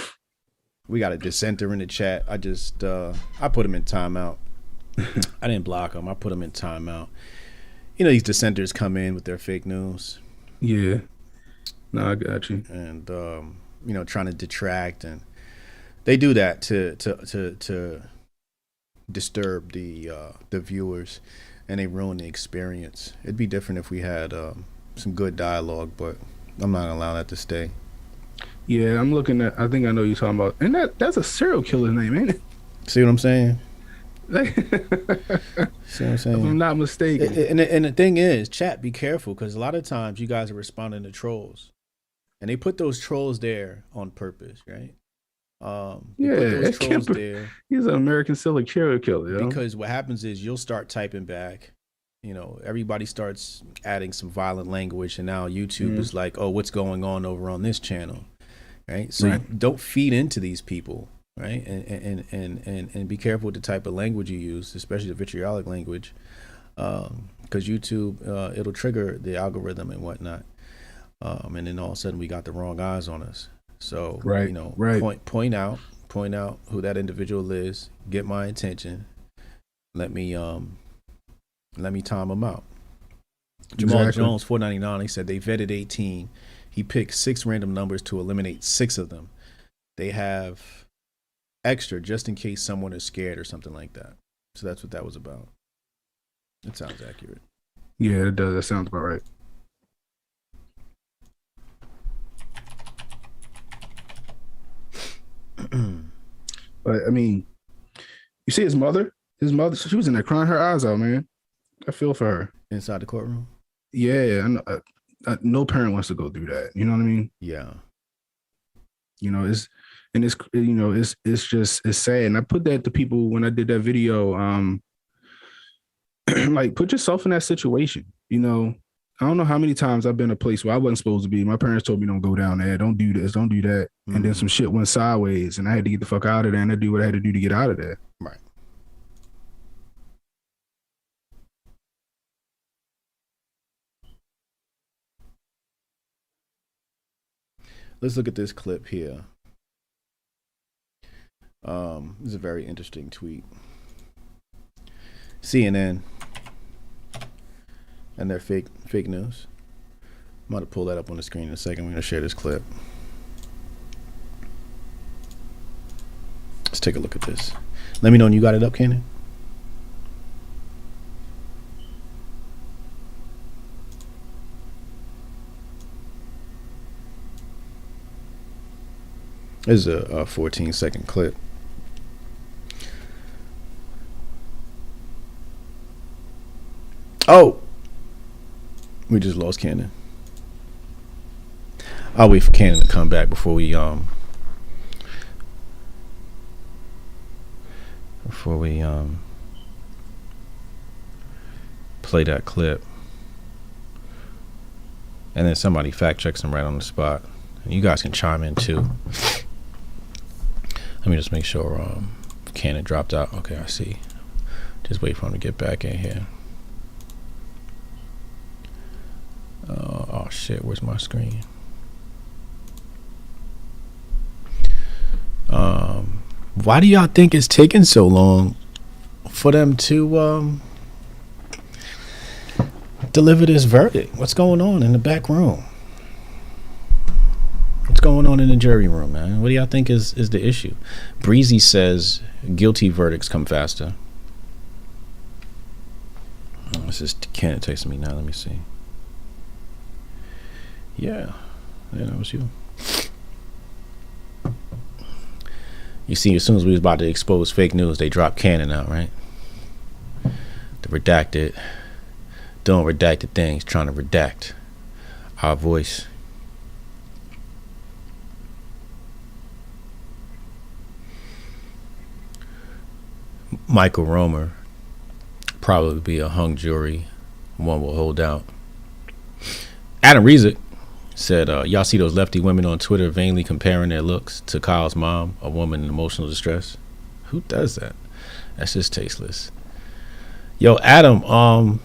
we got a dissenter in the chat. I just I put him in timeout. I didn't block him. I put him in timeout. You know, these dissenters come in with their fake news. Yeah. No, I got you. And you know, trying to detract, and they do that to disturb the viewers, and they ruin the experience. It'd be different if we had some good dialogue, but I'm not gonna allow that to stay. Yeah, I'm looking at, I think I know you're talking about, and that's a serial killer's name, ain't it? See what I'm saying? See what I'm saying? If I'm not mistaken. And the thing is, chat, be careful, because a lot of times you guys are responding to trolls, and they put those trolls there on purpose, right? Yeah, those trolls there. He's an American serial killer, yo. Because what happens is you'll start typing back. You know, everybody starts adding some violent language, and now YouTube is like, oh, what's going on over on this channel, right? So you don't feed into these people, right? And be careful with the type of language you use, especially the vitriolic language, because YouTube, it'll trigger the algorithm and whatnot. And then all of a sudden we got the wrong eyes on us. So, you know, point out who that individual is, get my attention. Let me time him out. Jamal Jones, 499, he said they vetted 18. He picked 6 random numbers to eliminate 6 of them. They have extra just in case someone is scared or something like that. So that's what that was about. It sounds accurate. Yeah, it does. That sounds about right. But I mean, you see his mother, she was in there crying her eyes out, man. I feel for her. Inside the courtroom? Yeah, I know, no parent wants to go through that. You know what I mean? Yeah. You know, it's sad. And I put that to people when I did that video. like put yourself in that situation. You know, I don't know how many times I've been a place where I wasn't supposed to be. My parents told me don't go down there, don't do this, don't do that, and then some shit went sideways, and I had to get the fuck out of there and I do what I had to do to get out of there. Right. Let's look at this clip here. This is a very interesting tweet. CNN and their fake news. I'm going to pull that up on the screen in a second. We're going to share this clip. Let's take a look at this. Let me know when you got it up, Cannon. This is a 14-second clip. Oh, we just lost Cannon. I'll wait for Cannon to come back before we play that clip, and then somebody fact checks him right on the spot. You guys can chime in too. Let me just make sure Cannon dropped out. Okay, I see. Just wait for him to get back in here. Oh shit, where's my screen? Why do y'all think it's taking so long for them to deliver this verdict? What's going on in the back room? What's going on in the jury room, man? What do y'all think is the issue? Breezy says guilty verdicts come faster. This is Cannon texting me now. Let me see. Yeah, that was you. You see, as soon as we was about to expose fake news, they dropped Cannon out, right? The redacted, doing redacted things, trying to redact our voice. Michael Romer probably be a hung jury. One will hold out. Adam Rezick said, y'all see those lefty women on Twitter vainly comparing their looks to Kyle's mom, a woman in emotional distress? Who does that? That's just tasteless. Yo, Adam,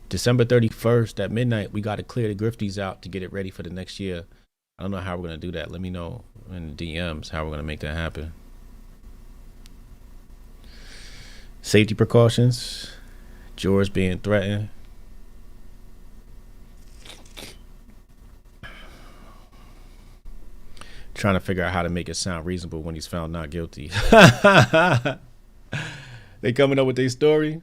December 31st at midnight, we got to clear the grifties out to get it ready for the next year. I don't know how we're going to do that. Let me know in the DMs how we're going to make that happen. Safety precautions. George being threatened. Trying to figure out how to make it sound reasonable when he's found not guilty. They coming up with their story.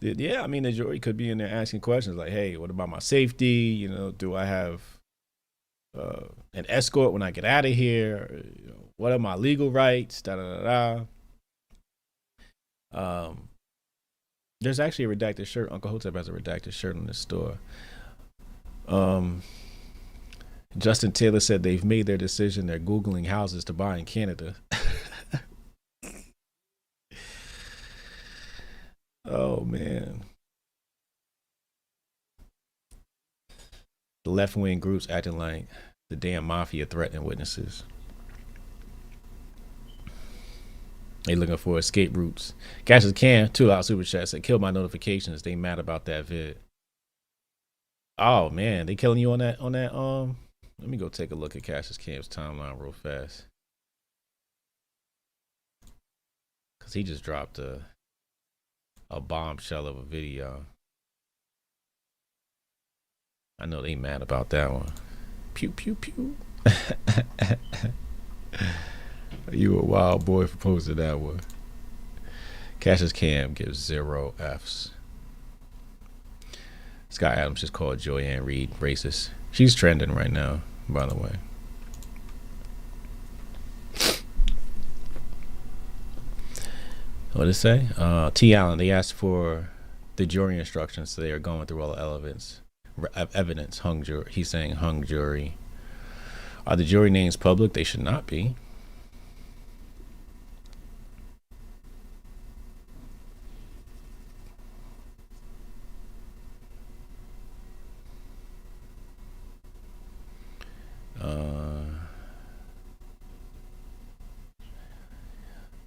Yeah, I mean, the jury could be in there asking questions like, hey, what about my safety? You know, do I have an escort when I get out of here? You know, what are my legal rights? There's actually a redacted shirt. Uncle Hotep has a redacted shirt in the store. Justin Taylor said they've made their decision. They're Googling houses to buy in Canada. Oh, man. The left-wing groups acting like the damn mafia threatening witnesses. They looking for escape routes. Cassius Cam, $2 super chat, said, kill my notifications. They mad about that vid. Oh man, they killing you on that let me go take a look at Cassius Cam's timeline real fast. Cause he just dropped a bombshell of a video. I know they mad about that one. Pew pew pew. You a wild boy for posting that one. Cassius Cam gives 0 Fs. Scott Adams just called Joyanne Reed racist. She's trending right now, by the way. What did it say? T. Allen, they asked for the jury instructions, so they are going through all the evidence. Hung jury. He's saying hung jury. Are the jury names public? They should not be.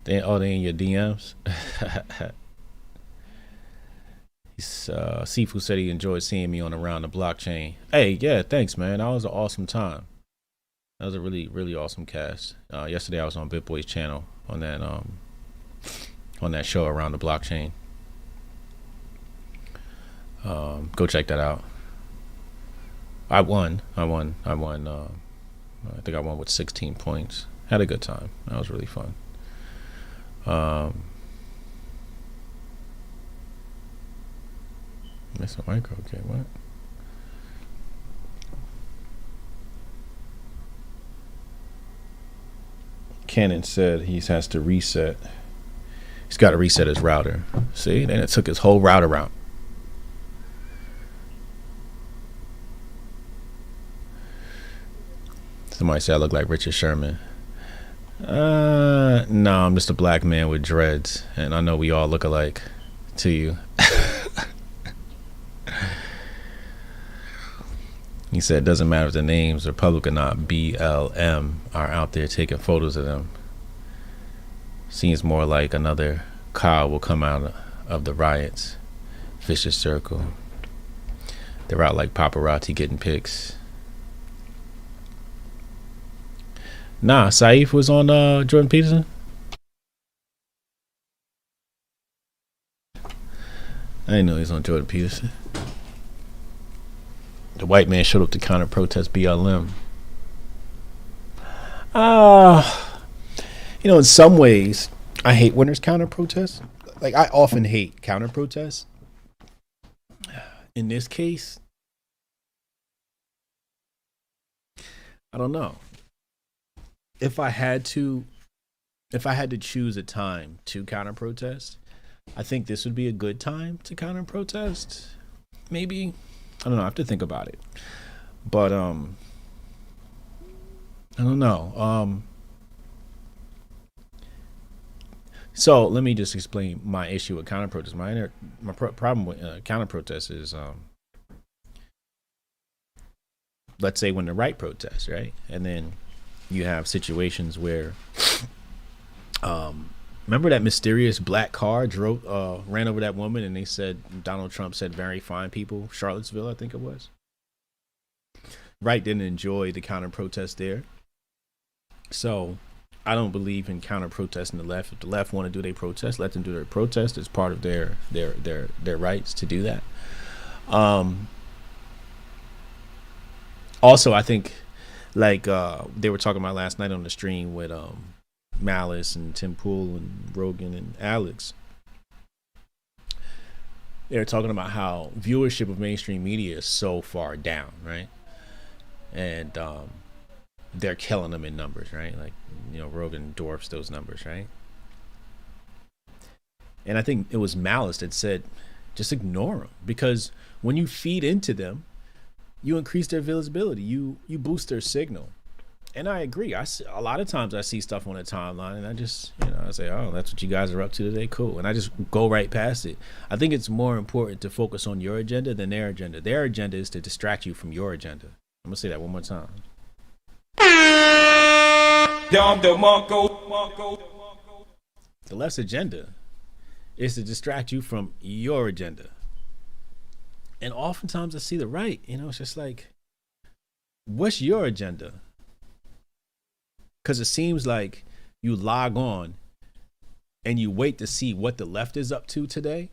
They in your DMs. Sifu said he enjoyed seeing me on Around the Blockchain. Hey, yeah, thanks, man. That was an awesome time. That was a really, really awesome cast. Yesterday I was on BitBoy's channel on that show Around the Blockchain. Go check that out. I won. I think I won with 16 points. Had a good time. That was really fun. Mr. Micro, okay, what? Cannon said he has to reset. He's got to reset his router. See, then it took his whole router out. Somebody said I look like Richard Sherman. No, I'm just a black man with dreads, and I know we all look alike to you. He said it doesn't matter if the names are public or not. BLM are out there taking photos of them. Seems more like another car will come out of the riots. Vicious circle. They're out like paparazzi getting pics. Nah, Saif was on Jordan Peterson. I didn't know he was on Jordan Peterson. The white man showed up to counter protest BLM. In some ways, I hate when there's counter protests. Like, I often hate counter protests. In this case, I don't know. If I had to choose a time to counter protest, I think this would be a good time to counter protest. Maybe. I don't know. I have to think about it. But I don't know. So let me just explain my issue with counter protest. My problem with counter protest is, let's say when the right protests, right, and then you have situations where, remember that mysterious black car ran over that woman, and they said Donald Trump said very fine people, Charlottesville, I think it was. Right, didn't enjoy the counter protest there. So I don't believe in counter protesting the left. If the left want to do their protest, let them do their protest. It's part of their rights to do that. Also, I think like they were talking about last night on the stream with Mallis and Tim Pool and Rogan and Alex. They're talking about how viewership of mainstream media is so far down, right? And they're killing them in numbers, right? Like, Rogan dwarfs those numbers, right? And I think it was Mallis that said, just ignore them, because when you feed into them, you increase their visibility, you boost their signal. And I agree. A lot of times I see stuff on the timeline and I just, I say, oh, that's what you guys are up to today. Cool. And I just go right past it. I think it's more important to focus on your agenda than their agenda. Their agenda is to distract you from your agenda. I'm going to say that one more time. The left's agenda is to distract you from your agenda. And oftentimes I see the right, it's just like, what's your agenda? Because it seems like you log on and you wait to see what the left is up to today,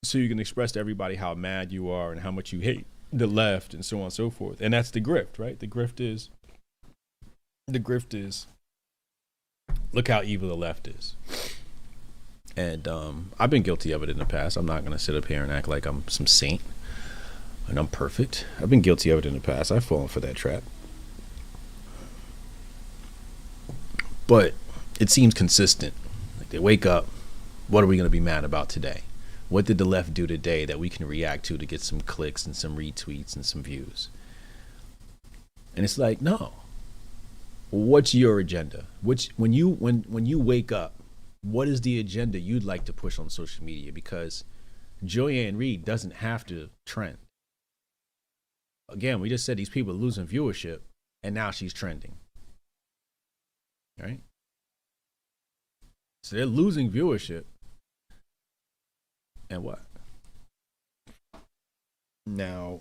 so you can express to everybody how mad you are and how much you hate the left and so on and so forth. And that's the grift, right? The grift is look how evil the left is. And I've been guilty of it in the past. I'm not going to sit up here and act like I'm some saint and I'm perfect. I've been guilty of it in the past. I've fallen for that trap. But it seems consistent. Like, they wake up, what are we going to be mad about today? What did the left do today that we can react to get some clicks and some retweets and some views? And it's like, no. What's your agenda? When you wake up, what is the agenda you'd like to push on social media? Because Joanne Reed doesn't have to trend. Again, we just said these people are losing viewership, and now she's trending. Right? So they're losing viewership. And what? Now,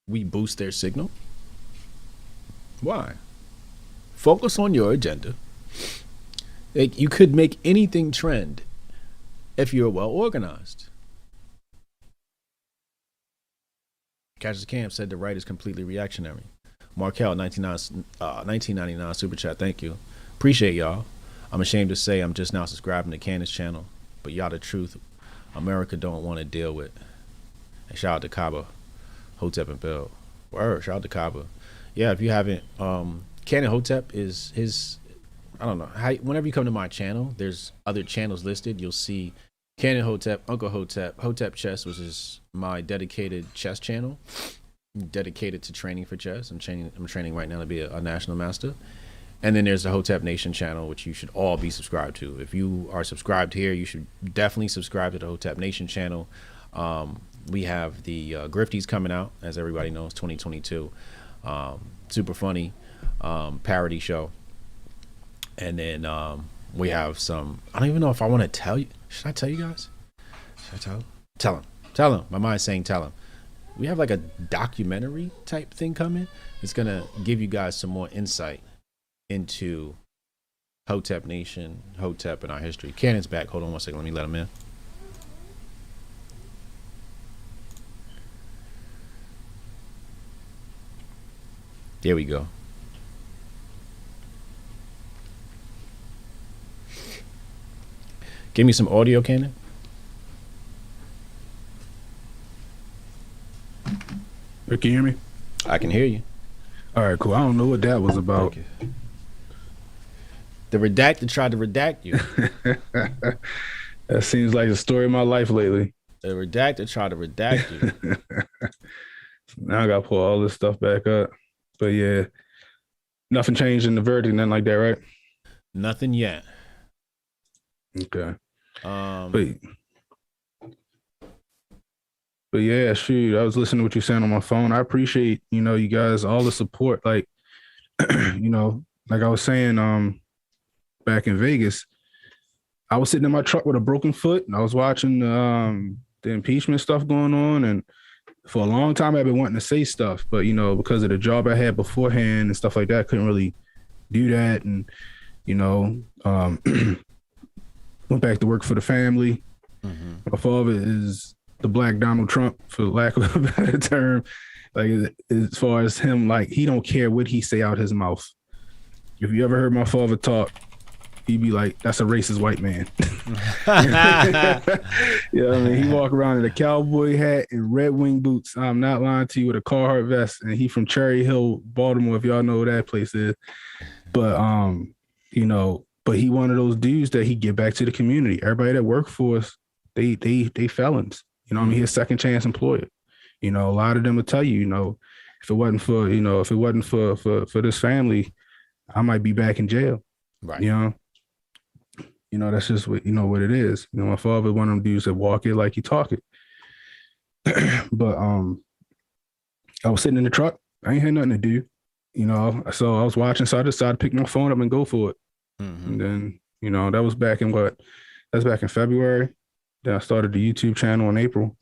we boost their signal. Why? Focus on your agenda. Like, you could make anything trend if you're well organized. Cassius Camp said the right is completely reactionary. Markel, 1999 super chat. Thank you. Appreciate y'all. I'm ashamed to say I'm just now subscribing to Candace's channel, but y'all the truth America don't want to deal with. And shout out to Kaba, Hotep and Bill. Word, shout out to Kaba. Yeah, if you haven't, Canon Hotep is his, I don't know, whenever you come to my channel, there's other channels listed. You'll see Canon Hotep, Uncle Hotep, Hotep Chess, which is my dedicated chess channel, dedicated to training for chess. I'm training right now to be a national master. And then there's the Hotep Nation channel, which you should all be subscribed to. If you are subscribed here, you should definitely subscribe to the Hotep Nation channel. We have the Grifties coming out, as everybody knows, 2022. Super funny parody show. And then we have some, I don't even know if I want to tell you. Should I tell you guys? Should I tell them? Tell them. Tell them. My mind's saying tell them. We have like a documentary type thing coming. It's going to give you guys some more insight into Hotep Nation, Hotep, and our history. Cannon's back. Hold on one second. Let me let him in. There we go. Give me some audio, Cannon. Can you hear me? I can hear you. All right, cool. I don't know what that was about. Okay. The redacted tried to redact you. That seems like the story of my life lately. The redacted tried to redact you. Now I got to pull all this stuff back up. But yeah, nothing changed in the verdict, nothing like that, right? Nothing yet. Okay. But yeah, shoot, I was listening to what you're saying on my phone. I appreciate, you guys, all the support. Like, like I was saying, back in Vegas, I was sitting in my truck with a broken foot and I was watching the impeachment stuff going on. And for a long time, I've been wanting to say stuff, but, because of the job I had beforehand and stuff like that, I couldn't really do that. And, went back to work for the family. Mm-hmm. My father is the Black Donald Trump, for lack of a better term. Like, as far as him, like, he don't care what he say out his mouth. If you ever heard my father talk, he'd be like, that's a racist white man. Yeah, I mean, he walk around in a cowboy hat and Red Wing boots. I'm not lying to you, with a Carhartt vest, and he from Cherry Hill, Baltimore, if y'all know where that place is. But but he one of those dudes that he get back to the community. Everybody that work for us, they felons. I mean, he's a second chance employer. A lot of them will tell you, if it wasn't for this family, I might be back in jail. Right. That's just what what it is. My father, one of them dudes that walk it like he talk it. But I was sitting in the truck. I ain't had nothing to do. So I was watching, so I decided to pick my phone up and go for it. Mm-hmm. And then, that was back in back in February. Then I started the YouTube channel in April,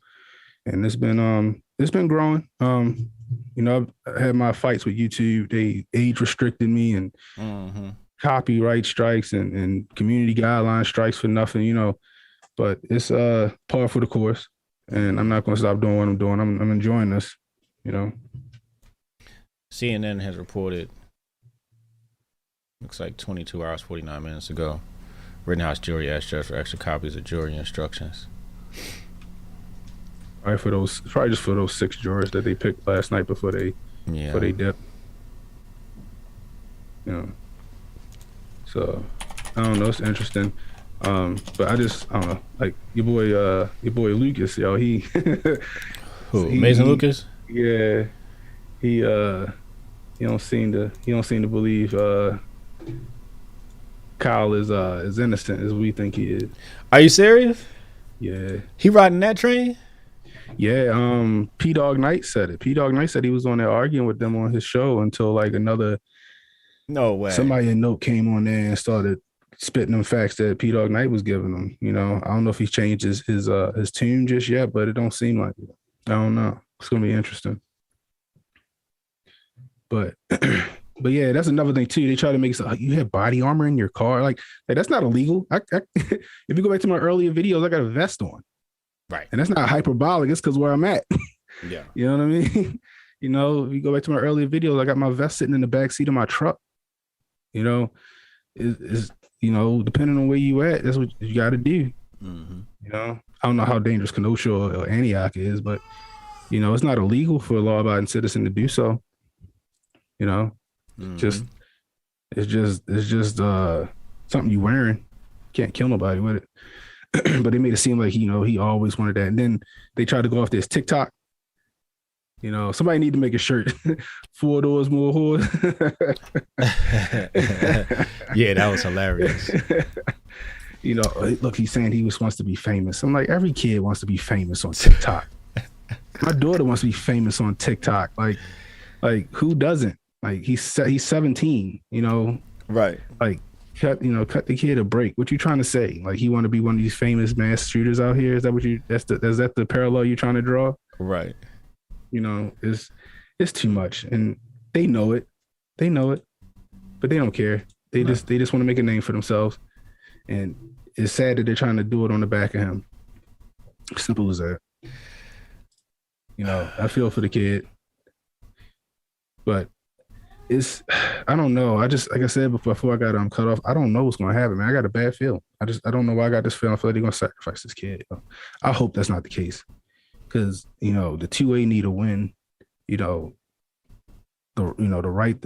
and it's been growing. I had my fights with YouTube. They age restricted me and copyright strikes and community guideline strikes for nothing, but it's par for the course, and I'm not going to stop doing what I'm doing. I'm enjoying this, CNN has reported, looks like 22 hours, 49 minutes ago, Rittenhouse jury asked judge for extra copies of jury instructions. All right, probably just for those 6 jurors that they picked last night before they dip. So I don't know, it's interesting. But I don't know, like your boy Lucas, yo, he who Amazing Lucas? Yeah. He don't seem to believe Kyle is innocent as we think he is. Are you serious? Yeah. He riding that train? Yeah. P Dog Knight said it. P Dog Knight said he was on there arguing with them on his show until like another. No way. Somebody in Note came on there and started spitting them facts that P Dog Knight was giving him. You know, I don't know if he's changed his tune just yet, but it don't seem like it. I don't know. It's gonna be interesting. But but yeah, that's another thing too. They try to make it so you have body armor in your car. Like that's not illegal. If you go back to my earlier videos, I got a vest on. Right. And that's not hyperbolic. It's because where I'm at. Yeah. You know what I mean? You know, if you go back to my earlier videos, I got my vest sitting in the back seat of my truck. You know, is you know, depending on where you at, that's what you got to do. Mm-hmm. You know, I don't know how dangerous Kenosha or Antioch is, but you know, it's not illegal for a law-abiding citizen to do so. You know, it's just something you wearing. Can't kill nobody with it. But they made it seem like he always wanted that, and then they tried to go off this TikTok. You know, somebody need to make a shirt. 4 doors, more whores. Yeah, that was hilarious. You know, look, he's saying he wants to be famous. I'm like, every kid wants to be famous on TikTok. My daughter wants to be famous on TikTok. Like who doesn't? Like he's 17. You know, right? Like cut the kid a break. What you trying to say? Like he want to be one of these famous mass shooters out here? Is that what you? Is that the parallel you're trying to draw? Right. You know, it's too much, and they know it, but they don't care. They just want to make a name for themselves, and it's sad that they're trying to do it on the back of him. Simple as that. You know, I feel for the kid, but I don't know. I just, like I said before I got cut off, I don't know what's going to happen, man. I got a bad feeling. I don't know why I got this feeling. I feel like they're going to sacrifice this kid. I hope that's not the case. Because, you know, the 2A need a win, you know, the right,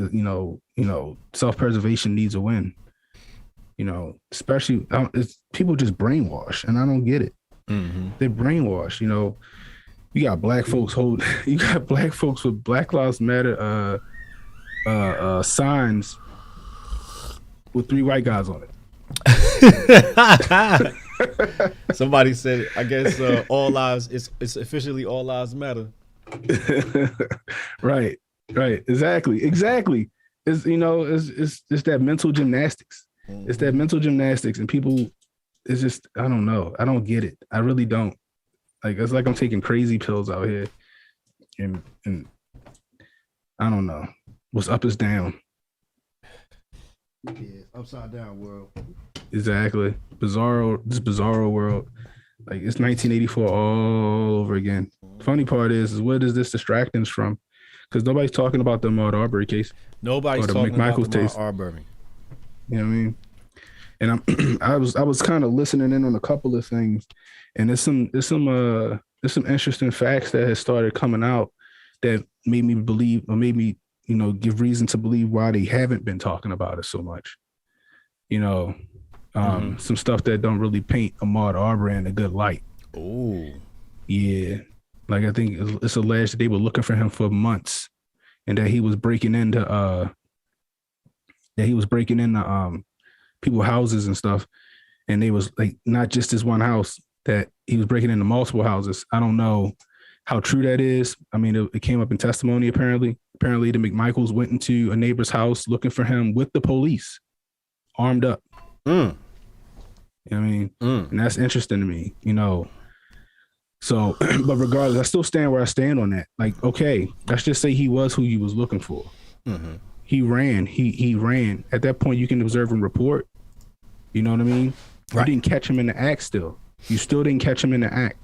self-preservation needs a win, you know, especially people just brainwash, and I don't get it. Mm-hmm. They're brainwashed, you know. You got black folks with Black Lives Matter signs with 3 white guys on it. Somebody said, I guess all lives, it's officially all lives matter. Right, exactly. It's it's that mental gymnastics. Mm-hmm. It's that mental gymnastics, and people, it's just, I don't know. I don't get it. I really don't. Like, it's like I'm taking crazy pills out here, and I don't know. What's up is down. Yeah, upside down world. Exactly. This bizarro world. Like, it's 1984 all over again. Funny part is where does this distract us from? Because nobody's talking about the Ahmaud Arbery case. Nobody's talking about the Ahmaud Arbery. You know what I mean? And I was kind of listening in on a couple of things, and there's some interesting facts that has started coming out that made me believe, or made me, you know, give reason to believe why they haven't been talking about it so much. You know, some stuff that don't really paint Ahmaud Arbery in a good light. Oh, yeah. Like, I think it's alleged that they were looking for him for months, and that he was breaking into people's houses and stuff. And they was like, not just this one house, that he was breaking into multiple houses. I don't know how true that is. I mean, it came up in testimony, apparently. Apparently, the McMichaels went into a neighbor's house looking for him with the police, armed up. You know what I mean? And that's interesting to me, you know. So, but regardless, I still stand where I stand on that. Like, okay, let's just say he was who he was looking for. Mm-hmm. He ran. He ran. At that point, you can observe and report. You know what I mean? Right. You didn't catch him in the act still. You still didn't catch him in the act.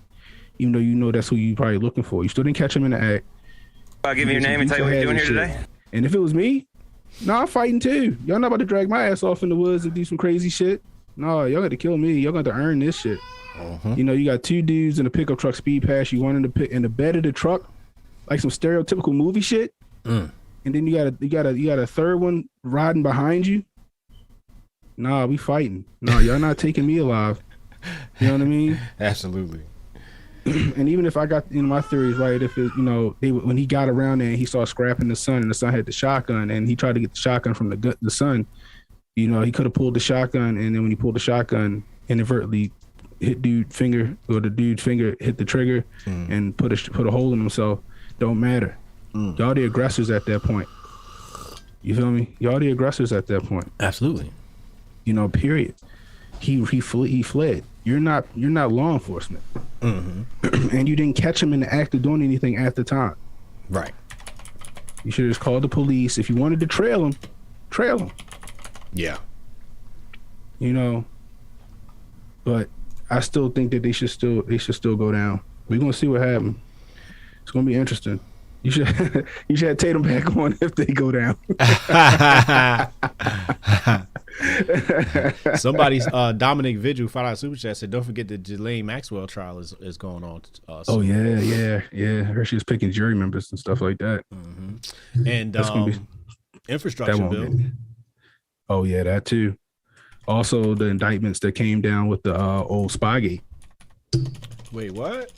Even though you know that's who you probably looking for. You still didn't catch him in the act. I'll give you your name and tell you what you're doing here today. And if it was me, I'm fighting too. Y'all not about to drag my ass off in the woods and do some crazy shit. No, y'all got to kill me. Y'all got to earn this shit. You know, you got 2 dudes in a pickup truck speed pass. You one in the bed of the truck, like some stereotypical movie shit. And then you got a third one riding behind you. Nah, we fighting. No, y'all not taking me alive. You know what I mean? Absolutely. And even if I got, you know, my theory is right, if it, you know, when he got around there and he started scrapping the son, and the son had the shotgun, and he tried to get the shotgun from the son, you know, he could have pulled the shotgun, and then when he pulled the shotgun, inadvertently hit the dude's finger hit the trigger and put a hole in himself. Don't matter. Y'all the aggressors at that point. You feel me? Y'all the aggressors at that point. Absolutely. Period. He fled. You're not law enforcement, and you didn't catch him in the act of doing anything at the time. Right. You should have just called the police. If you wanted to trail him. Yeah. But I still think that they should still go down. We're gonna see what happens. It's gonna be interesting. You should have Tatum back on if they go down. Somebody's Dominic Vigil $5 super chat said, "Don't forget the Ghislaine Maxwell trial is going on." Oh yeah. I heard she was picking jury members and stuff like that. And that's gonna be infrastructure bill. Oh yeah, that too. Also, the indictments that came down with the old Spygate. Wait, what?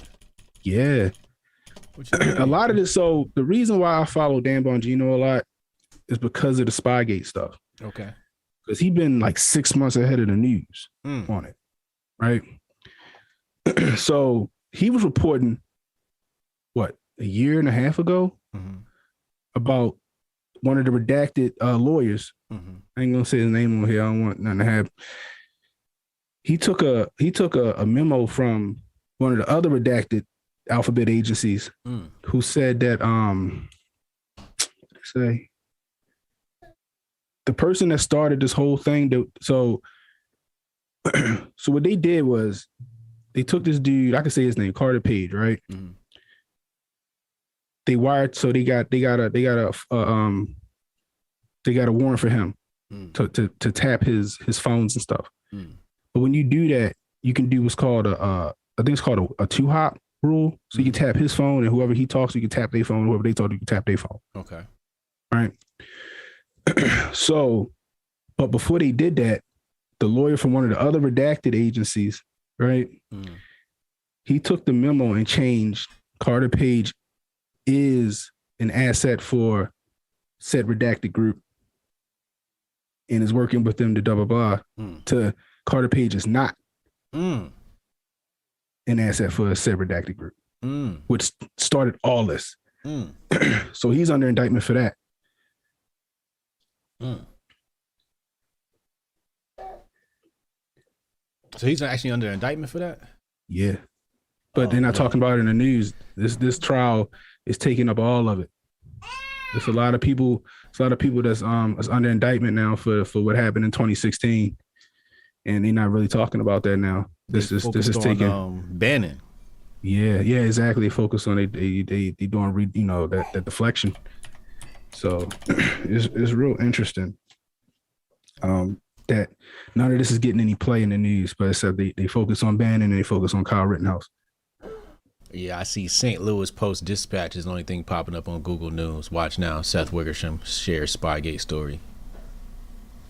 Yeah. A lot of this. So the reason why I follow Dan Bongino a lot is because of the Spygate stuff. Okay. Because he's been like 6 months ahead of the news on it, right? So he was reporting, what, a year and a half ago about one of the redacted lawyers. I ain't gonna say his name on here. I don't want nothing to happen. He took a memo from one of the other redacted alphabet agencies who said that the person that started this whole thing, so what they did was they took this dude, I can say his name, Carter Page, right? They wired, so they got a warrant for him to tap his phones and stuff. But when you do that, you can do what's called I think it's called a 2-hop rule. So you can tap his phone, and whoever he talks to, you can tap their phone. Whoever they talk to, you can tap their phone. Okay. Right. So, but before they did that, the lawyer from one of the other redacted agencies, right? He took the memo and changed Carter Page is an asset for said redacted group and is working with them to blah, blah, blah, to Carter Page is not an asset for a said redacted group, which started all this. So he's under indictment for that. So he's actually under indictment for that? Yeah. But they're not talking about it in the news. This trial is taking up all of it. There's a lot of people that's under indictment now for what happened in 2016. And they're not really talking about that now. This is taking Bannon. Yeah, exactly. They focus on they doing that deflection. So it's real interesting. That none of this is getting any play in the news, but except they focus on Bannon and they focus on Kyle Rittenhouse. Yeah, I see St. Louis Post-Dispatch is the only thing popping up on Google News. Watch now, Seth Wickersham shares Spygate story.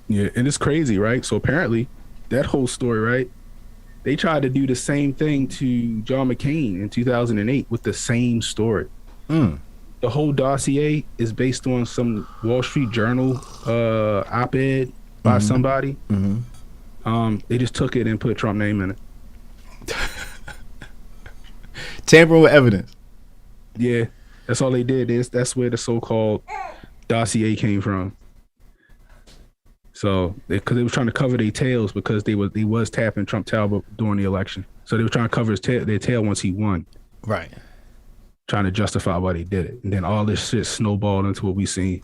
Yeah, and it's crazy, right? So apparently that whole story, right? They tried to do the same thing to John McCain in 2008 with the same story. The whole dossier is based on some Wall Street Journal op-ed by somebody. They just took it and put Trump name in it. Tampering with evidence. Yeah, that's all they did. That's where the so-called dossier came from. So, because they were trying to cover their tails because they was tapping Trump Talbot during the election. So they were trying to cover their tail once he won. Right. Trying to justify why they did it. And then all this shit snowballed into what we seen.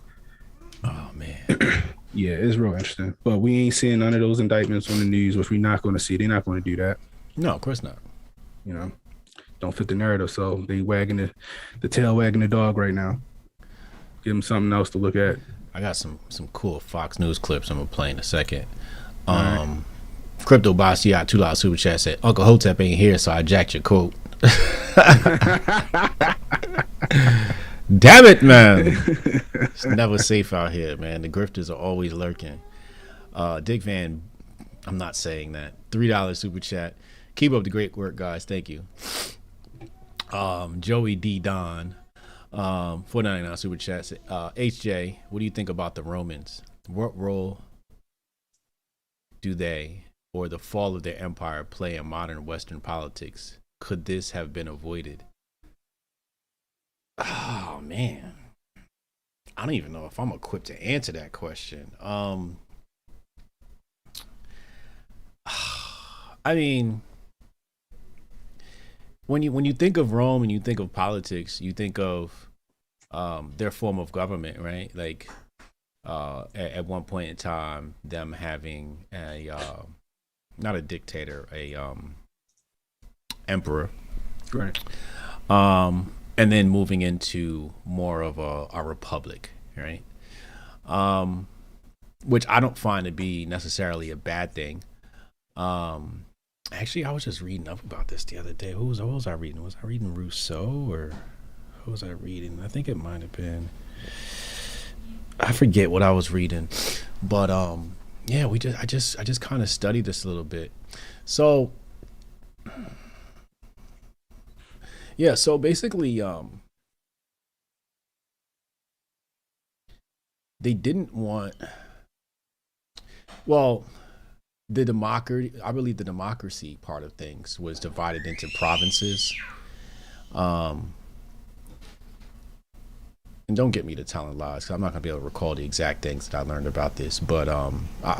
Oh, man. Yeah, it's real interesting. But we ain't seeing none of those indictments on the news, which we're not going to see. They're not going to do that. No, of course not. Don't fit the narrative. So they wagging the tail wagging the dog right now. Give them something else to look at. I got some cool Fox News clips I'm going to play in a second. Crypto Boss, you got $2 super chat said, Uncle Hotep ain't here, so I jacked your quote. Damn it, man. It's never safe out here, man. The grifters are always lurking. Dick Van, I'm not saying that. $3 super chat. Keep up the great work, guys. Thank you. Joey D. Don, $4.99 super chat. HJ, what do you think about the Romans? What role do they or the fall of their empire play in modern Western politics? Could this have been avoided? Oh, man. I don't even know if I'm equipped to answer that question. I mean, when you think of Rome and you think of politics, you think of their form of government, right? Like at one point in time, them having a not a dictator, a emperor, Right. And then moving into more of a republic, right? Which I don't find to be necessarily a bad thing. Actually, I was just reading up about this the other day. What was I reading? Was I reading Rousseau or who was I reading? I think it might have been. I forget what I was reading, but yeah, I just kind of studied this a little bit. So yeah, so basically, they didn't want. Well, the democracy. I believe the democracy part of things was divided into provinces. And don't get me to telling lies, because I'm not going to be able to recall the exact things that I learned about this. But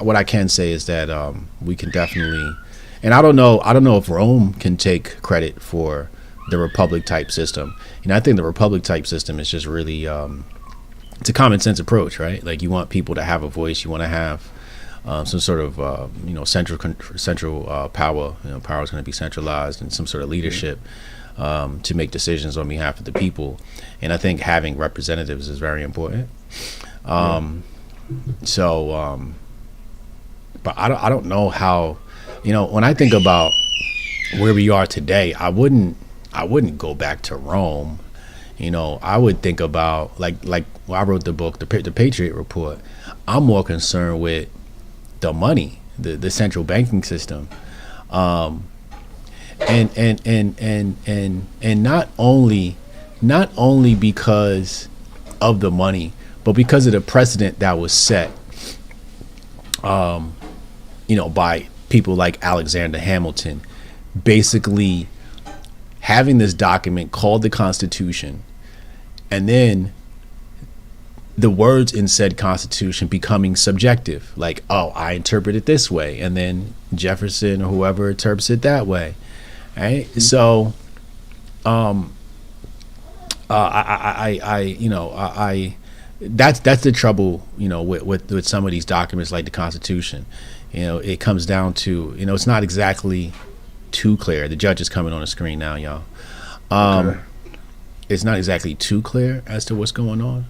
what I can say is that we can definitely, and I don't know if Rome can take credit for the republic type system. I think the republic type system is just really, it's a common sense approach, right? Like you want people to have a voice, you want to have some sort of central power. Power is going to be centralized, and some sort of leadership. To make decisions on behalf of the people, and I think having representatives is very important. So, but I don't know how, when I think about where we are today, I wouldn't go back to Rome. I would think about like when I wrote the book, the Patriot Report. I'm more concerned with the money, the central banking system. And not only because of the money, but because of the precedent that was set, by people like Alexander Hamilton, basically having this document called the Constitution, and then the words in said Constitution becoming subjective, like, oh, I interpret it this way, and then Jefferson or whoever interprets it that way. Right. So, that's the trouble, with some of these documents like the Constitution. It comes down to, it's not exactly too clear. The judge is coming on the screen now, y'all. Okay. It's not exactly too clear as to what's going on.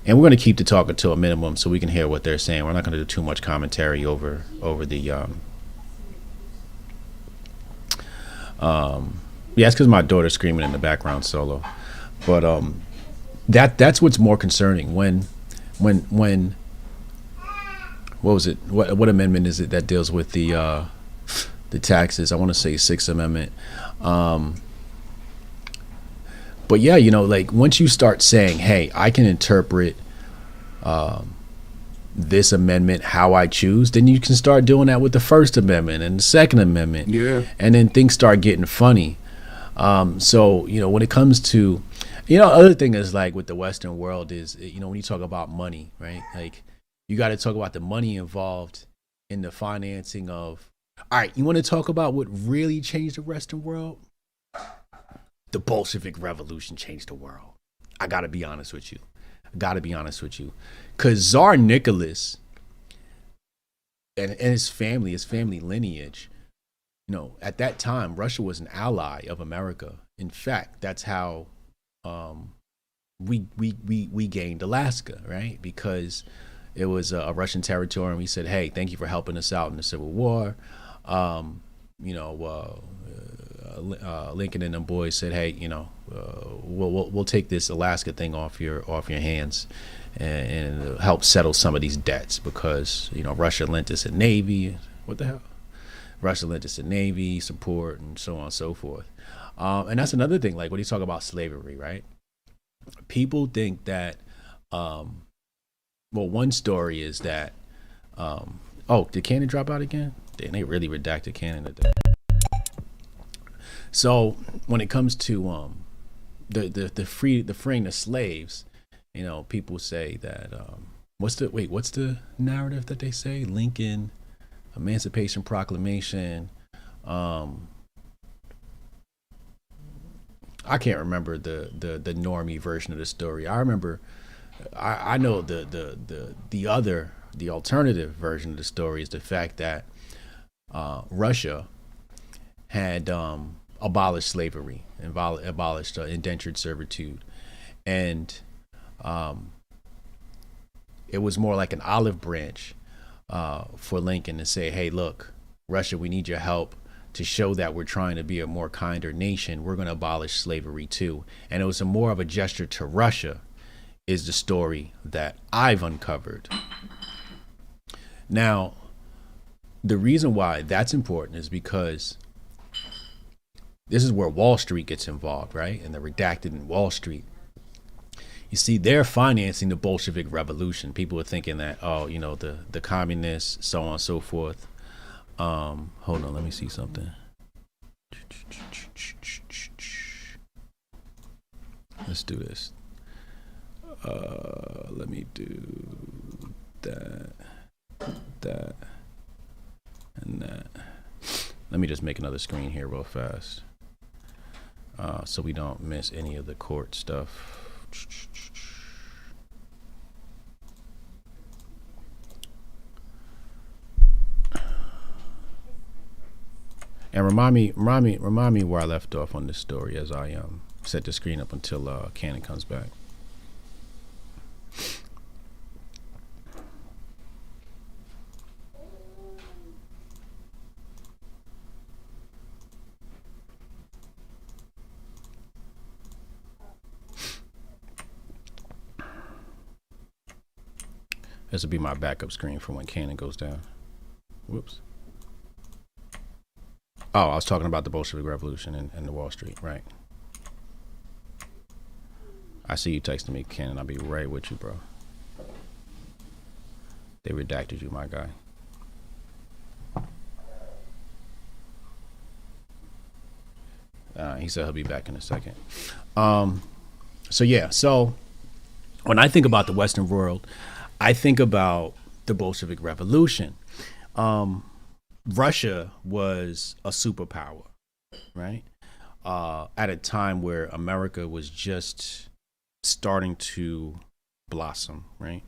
And we're going to keep the talk to a minimum so we can hear what they're saying. We're not going to do too much commentary over the yeah, it's because my daughter's screaming in the background solo. But that's what's more concerning when what was it? What amendment is it that deals with the taxes? I want to say Sixth Amendment. But yeah, like once you start saying, hey, I can interpret this amendment how I choose, then you can start doing that with the First Amendment and the Second Amendment. Yeah. And then things start getting funny. So, when it comes to, other thing is like with the Western world is, when you talk about money, right? Like you got to talk about the money involved in the financing of, all right, you want to talk about what really changed the Western world? The Bolshevik Revolution changed the world. I got to be honest with you. Because Tsar Nicholas and his family lineage, at that time, Russia was an ally of America. In fact, that's how we gained Alaska, right? Because it was a Russian territory, and we said, hey, thank you for helping us out in the Civil War. Lincoln and them boys said, hey, we'll take this Alaska thing off your hands and help settle some of these debts, because Russia lent us a navy. What the hell? Russia lent us a navy support and so on and so forth. And that's another thing. Like when you talk about slavery, right? People think that. One story is that. Did Cannon drop out again? They really redacted Cannon today. So when it comes to the freeing the slaves, people say that what's the narrative that they say? Lincoln, Emancipation Proclamation, I can't remember the normie version of the story. I remember, I know the alternative version of the story is the fact that Russia had abolished slavery and abolished indentured servitude, and it was more like an olive branch for Lincoln to say, hey, look, Russia, we need your help to show that we're trying to be a more kinder nation. We're going to abolish slavery too. And it was more of a gesture to Russia, is the story that I've uncovered. Now, the reason why that's important is because this is where Wall Street gets involved, right? And the redacted in Wall Street. You see, they're financing the Bolshevik Revolution. People are thinking that, oh, you know, the communists, so on and so forth. Hold on, let me see something. Let's do this. Let me do that, and that. Let me just make another screen here real fast, so we don't miss any of the court stuff. And remind me where I left off on this story as I set the screen up until Cannon comes back. This will be my backup screen for when Cannon goes down. Whoops. Oh, I was talking about the Bolshevik Revolution and the Wall Street, right? I see you texting me, Cannon. I'll be right with you, bro. They redacted you, my guy. He said he'll be back in a second. So yeah, so when I think about the Western world, I think about the Bolshevik Revolution. Russia was a superpower, right? At a time where America was just starting to blossom, right?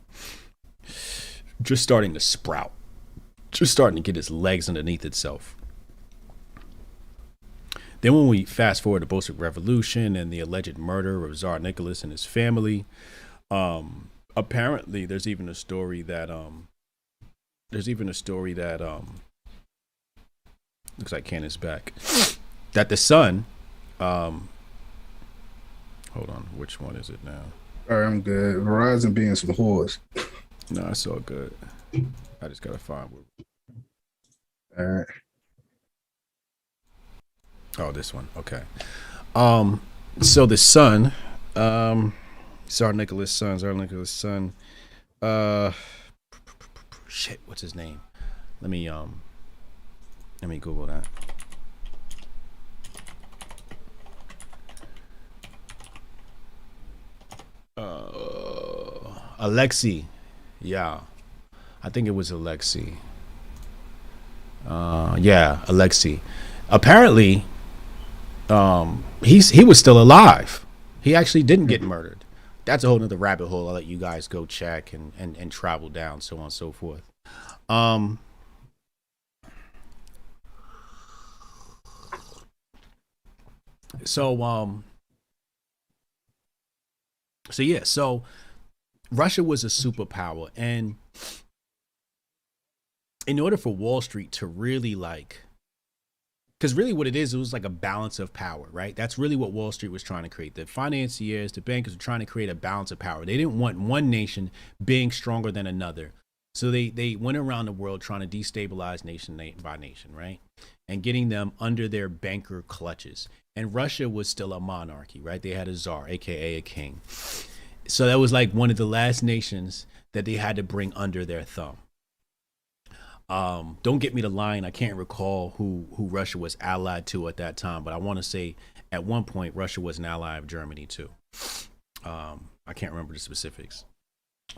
Just starting to sprout, just starting to get its legs underneath itself. Then when we fast forward to Bolshevik Revolution and the alleged murder of Tsar Nicholas and his family, apparently there's even a story that looks like Cannon's back, that the son, hold on, which one is it now? All right, I'm good. Verizon being some whores. No, it's all good. I just gotta find what. All right. Oh, this one. Okay. So the son, Tsar Nicholas' son, shit, what's his name? Let me Google that. Alexei. Yeah. I think it was Alexei. Yeah, Alexei. Apparently, he was still alive. He actually didn't get murdered. That's a whole nother rabbit hole. I'll let you guys go check and travel down, so on and so forth. So Russia was a superpower, and in order for Wall Street to really because really what it was like a balance of power, right? That's really what Wall Street was trying to create. The financiers, the bankers were trying to create a balance of power. They didn't want one nation being stronger than another. So they went around the world trying to destabilize nation by nation, right? And getting them under their banker clutches. And Russia was still a monarchy, right? They had a czar, aka a king. So that was like one of the last nations that they had to bring under their thumb. Don't get me to lying. I can't recall who Russia was allied to at that time, but I want to say at one point Russia was an ally of Germany too. I can't remember the specifics.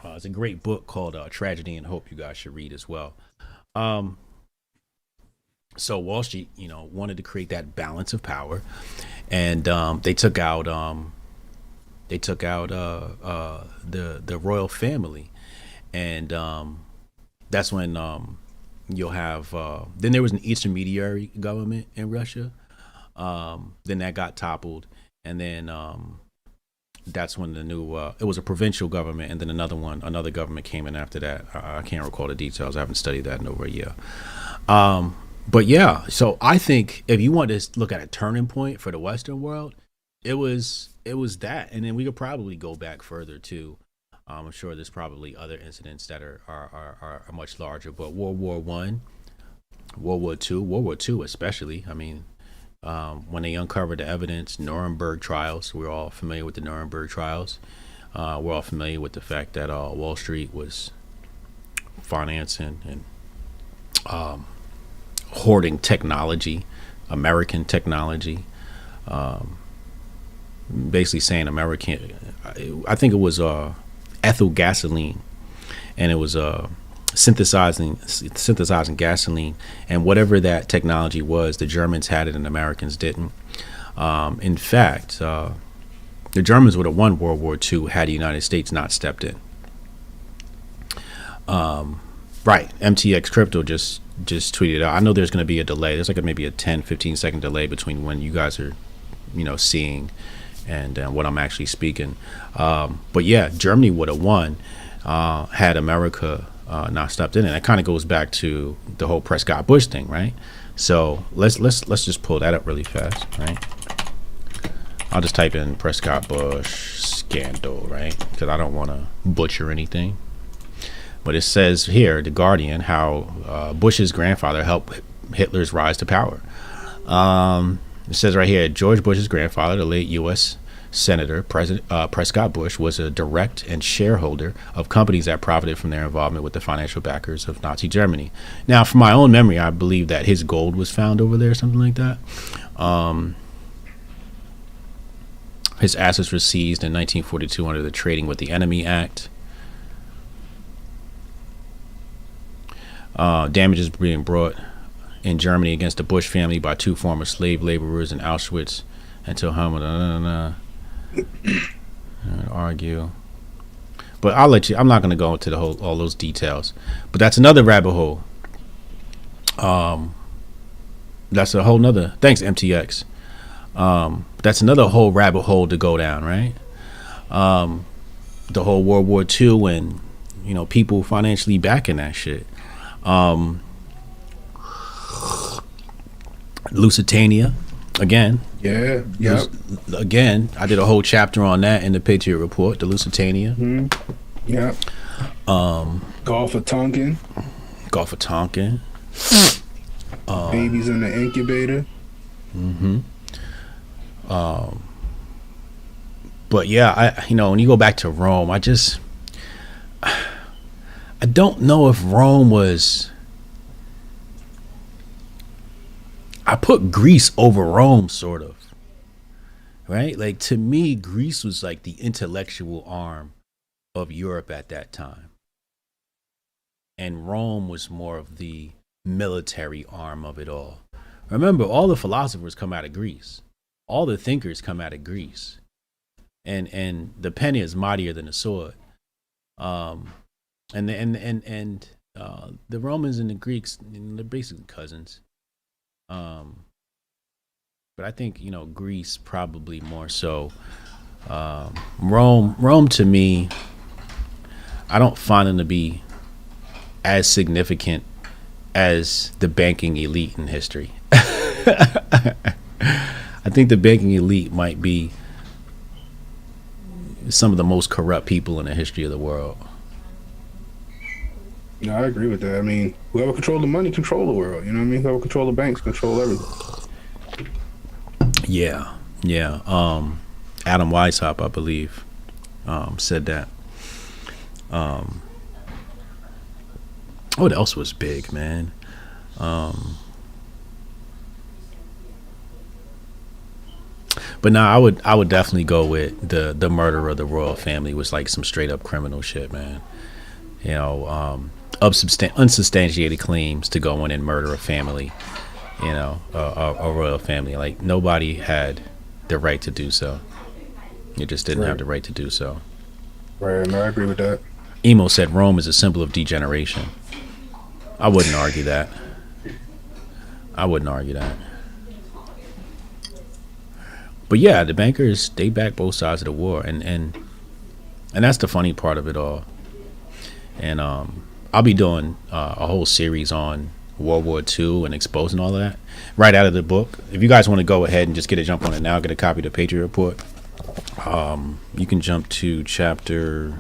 It's a great book called Tragedy and Hope. You guys should read as well. So Wall Street, wanted to create that balance of power, and they took out the royal family, and that's when you'll have then there was an intermediary government in Russia, then that got toppled, and then that's when the new it was a provincial government, and then another government came in after that. I can't recall the details. I haven't studied that in over a year. But yeah, so I think if you want to look at a turning point for the Western world, it was that, and then we could probably go back further too. I'm sure there's probably other incidents that are much larger, but World War I, World War II especially. I mean, when they uncovered the evidence, Nuremberg trials. We're all familiar with the Nuremberg trials. We're all familiar with the fact that Wall Street was financing and hoarding technology, American technology. Basically saying American. I think it was ethyl gasoline, and it was synthesizing gasoline, and whatever that technology was, the Germans had it and Americans didn't. In fact, the Germans would have won World War II had the United States not stepped in. Right, MTX Crypto just tweeted out. I know there's going to be a delay. There's like maybe a 10-15 second delay between when you guys are seeing and what I'm actually speaking. But yeah, Germany would have won had America not stepped in, and it kind of goes back to the whole Prescott Bush thing, right? So let's just pull that up really fast, right? I'll just type in Prescott Bush scandal, right? Because I don't want to butcher anything. But it says here, The Guardian, how Bush's grandfather helped Hitler's rise to power. It says right here, George Bush's grandfather, the late U.S. Senator Prescott Bush, was a direct and shareholder of companies that profited from their involvement with the financial backers of Nazi Germany. Now, from my own memory, I believe that his gold was found over there, something like that. His assets were seized in 1942 under the Trading with the Enemy Act. Damages being brought in Germany against the Bush family by two former slave laborers in Auschwitz until argue. But I'll let you. I'm not going to go into all those details. But that's another rabbit hole. That's a whole nother. Thanks, MTX. That's another whole rabbit hole to go down, right? The whole World War II and people financially backing that shit. Lusitania, again. Yeah. Yep. Again, I did a whole chapter on that in the Patriot Report, the Lusitania. Mm-hmm. Yeah. Gulf of Tonkin. Babies in the incubator. Mm-hmm. But yeah, when you go back to Rome, I don't know if Rome was. I put Greece over Rome, sort of. Right? Like, to me, Greece was like the intellectual arm of Europe at that time. And Rome was more of the military arm of it all. Remember, all the philosophers come out of Greece. All the thinkers come out of Greece. And the pen is mightier than the sword. And the Romans and the Greeks, they're basically cousins. But I think Greece probably more so. Rome to me, I don't find them to be as significant as the banking elite in history. I think the banking elite might be some of the most corrupt people in the history of the world. No, I agree with that. I mean, whoever control the money, control the world. You know what I mean? Whoever control the banks, control everything. Yeah. Adam Weishaupt, I believe, said that. What else was big, man? But no, I would definitely go with the murder of the royal family was like some straight up criminal shit, man. Unsubstantiated claims to go in and murder a family you know, a royal family. Like nobody had the right to do so. You just didn't have the right to do so. Right, no, I agree with that. Emo said Rome is a symbol of degeneration. I wouldn't argue that. But yeah, the bankers, they back both sides of the war, and that's the funny part of it all. And I'll be doing a whole series on World War II and exposing all of that right out of the book. If you guys want to go ahead and just get a jump on it now, get a copy of the Patriot Report. You can jump to chapter.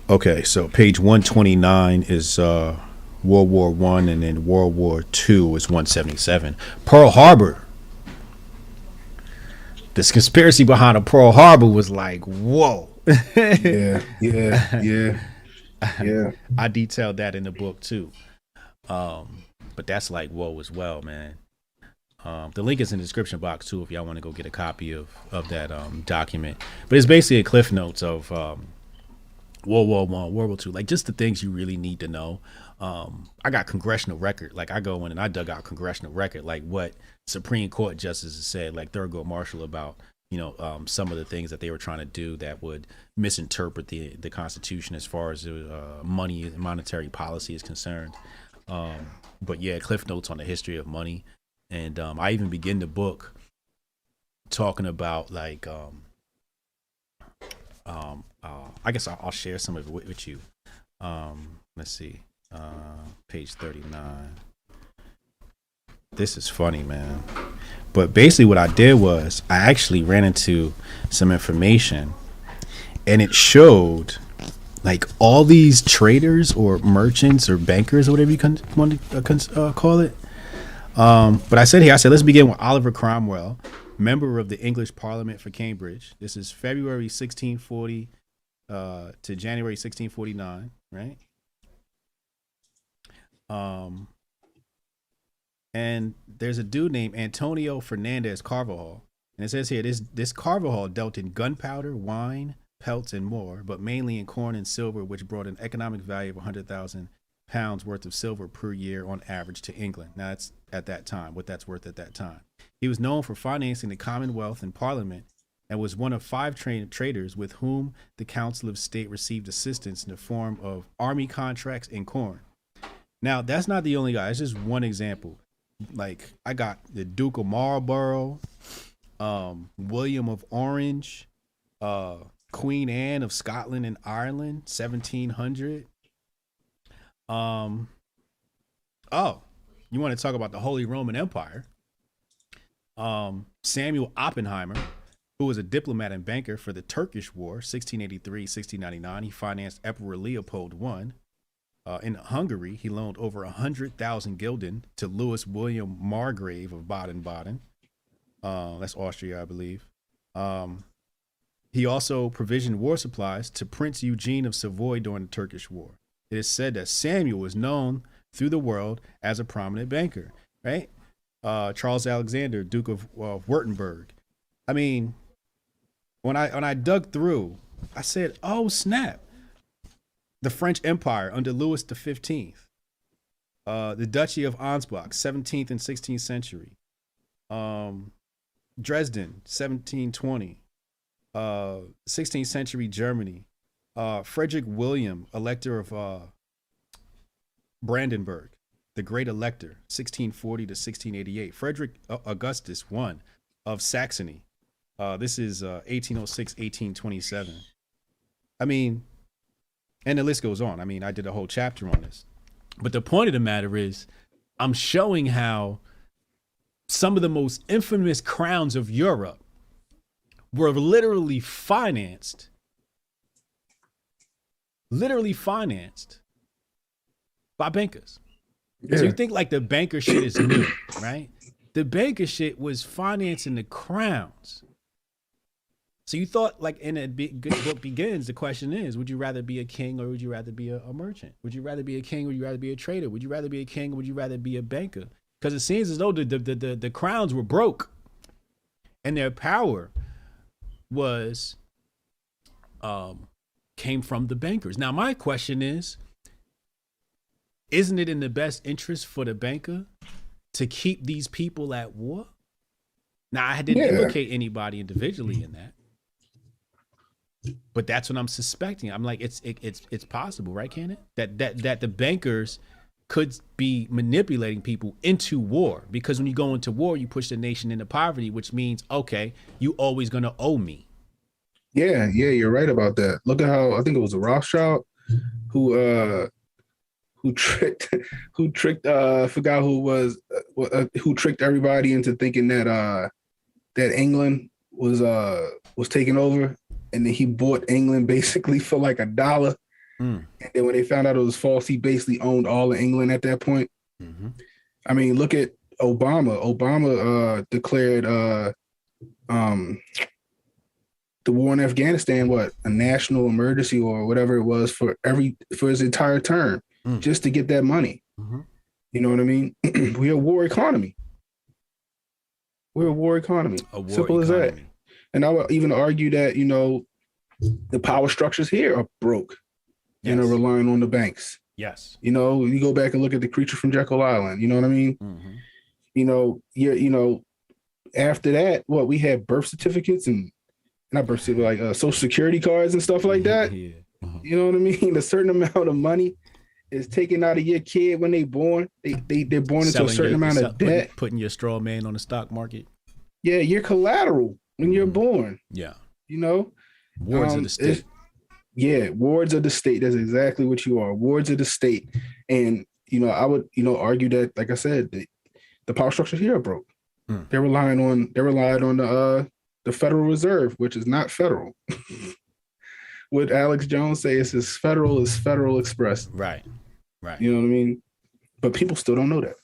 Okay, so page 129 is World War I, and then World War II is 177. Pearl Harbor. This conspiracy behind a Pearl Harbor was like, whoa. Yeah. I detailed that in the book too. But that's like whoa as well, man. The link is in the description box too if y'all want to go get a copy of that document. But it's basically a cliff notes of World War I, World War II, like just the things you really need to know. I got congressional record. Like I go in and I dug out congressional record, like what Supreme Court justices said, like Thurgood Marshall about, you know, some of the things that they were trying to do that would misinterpret the Constitution as far as money and monetary policy is concerned. But yeah, cliff notes on the history of money. And I even begin the book talking about like, I guess I'll share some of it with you. Let's see, page 39. This is funny, man. But basically what I did was I actually ran into some information, and it showed like all these traders or merchants or bankers or whatever you want to call it. But I said, let's begin with Oliver Cromwell, member of the English Parliament for Cambridge. This is February 1640 to January 1649, right? And there's a dude named Antonio Fernandez Carvajal, and it says here this Carvajal dealt in gunpowder, wine, pelts, and more, but mainly in corn and silver, which brought an economic value of 100,000 pounds worth of silver per year on average to England. Now that's at that time, what that's worth at that time. He was known for financing the Commonwealth and Parliament, and was one of 5 traders with whom the Council of State received assistance in the form of army contracts and corn. Now that's not the only guy. It's just one example. Like I got the Duke of Marlborough, William of Orange, Queen Anne of Scotland and Ireland, 1700. Oh, you want to talk about the Holy Roman Empire? Samuel Oppenheimer, who was a diplomat and banker for the Turkish War, 1683-1699. He financed Emperor Leopold I. In Hungary, he loaned over 100,000 gulden to Louis William Margrave of Baden-Baden. That's Austria, I believe. He also provisioned war supplies to Prince Eugene of Savoy during the Turkish War. It is said that Samuel was known through the world as a prominent banker, right? Charles Alexander, Duke of Württemberg. I mean, when I dug through, I said, oh, snap. The French Empire under Louis XV, the Duchy of Ansbach, 17th and 16th century, Dresden, 1720, 16th century Germany, Frederick William, Elector of Brandenburg, the Great Elector, 1640 to 1688, Frederick Augustus I of Saxony. This is 1806, 1827. I mean, and the list goes on. I mean, I did a whole chapter on this. But the point of the matter is, I'm showing how some of the most infamous crowns of Europe were literally financed by bankers. Yeah. So you think like the banker shit is new, right? The banker shit was financing the crowns. So you thought, like in a good book begins, the question is, would you rather be a king or would you rather be a merchant? Would you rather be a king or would you rather be a trader? Would you rather be a king or would you rather be a banker? Because it seems as though the crowns were broke and their power was came from the bankers. Now my question is isn't it in the best interest for the banker to keep these people at war? Now, I didn't implicate anybody individually in that, but that's what I'm suspecting. I'm like, it's possible, right, Cannon? That the bankers could be manipulating people into war, because when you go into war, you push the nation into poverty, which means, okay, you always gonna owe me. Yeah, you're right about that. Look at how I think it was a Rothschild who tricked I forgot who was who tricked everybody into thinking that England was taken over, and then he bought England basically for like $1. And then when they found out it was false, he basically owned all of England at that point. I mean, look at Obama. Obama declared the war in Afghanistan a national emergency or whatever it was for his entire term, just to get that money. You know what I mean? We're a war economy. Simple as that. And I would even argue that, you know, the power structures here are broke and are relying on the banks. Yes. You know, you go back and look at the Creature from Jekyll Island. You know what I mean? You know, after that, we had birth certificates and not birth certificates, like Social Security cards and stuff like that. You know what I mean? A certain amount of money is taken out of your kid when they're born. They're born into a certain amount of debt. Putting your straw man on the stock market. Yeah, you're collateral when you're born. Yeah. You know? Wards of the state. Wards of the state. That's exactly what you are. Wards of the state. And, you know, I would, you know, argue that, like I said, the power structure here are broke. They're relying on the Federal Reserve, which is not federal. What Alex Jones says is Federal Express. Right. You know what I mean? But people still don't know that.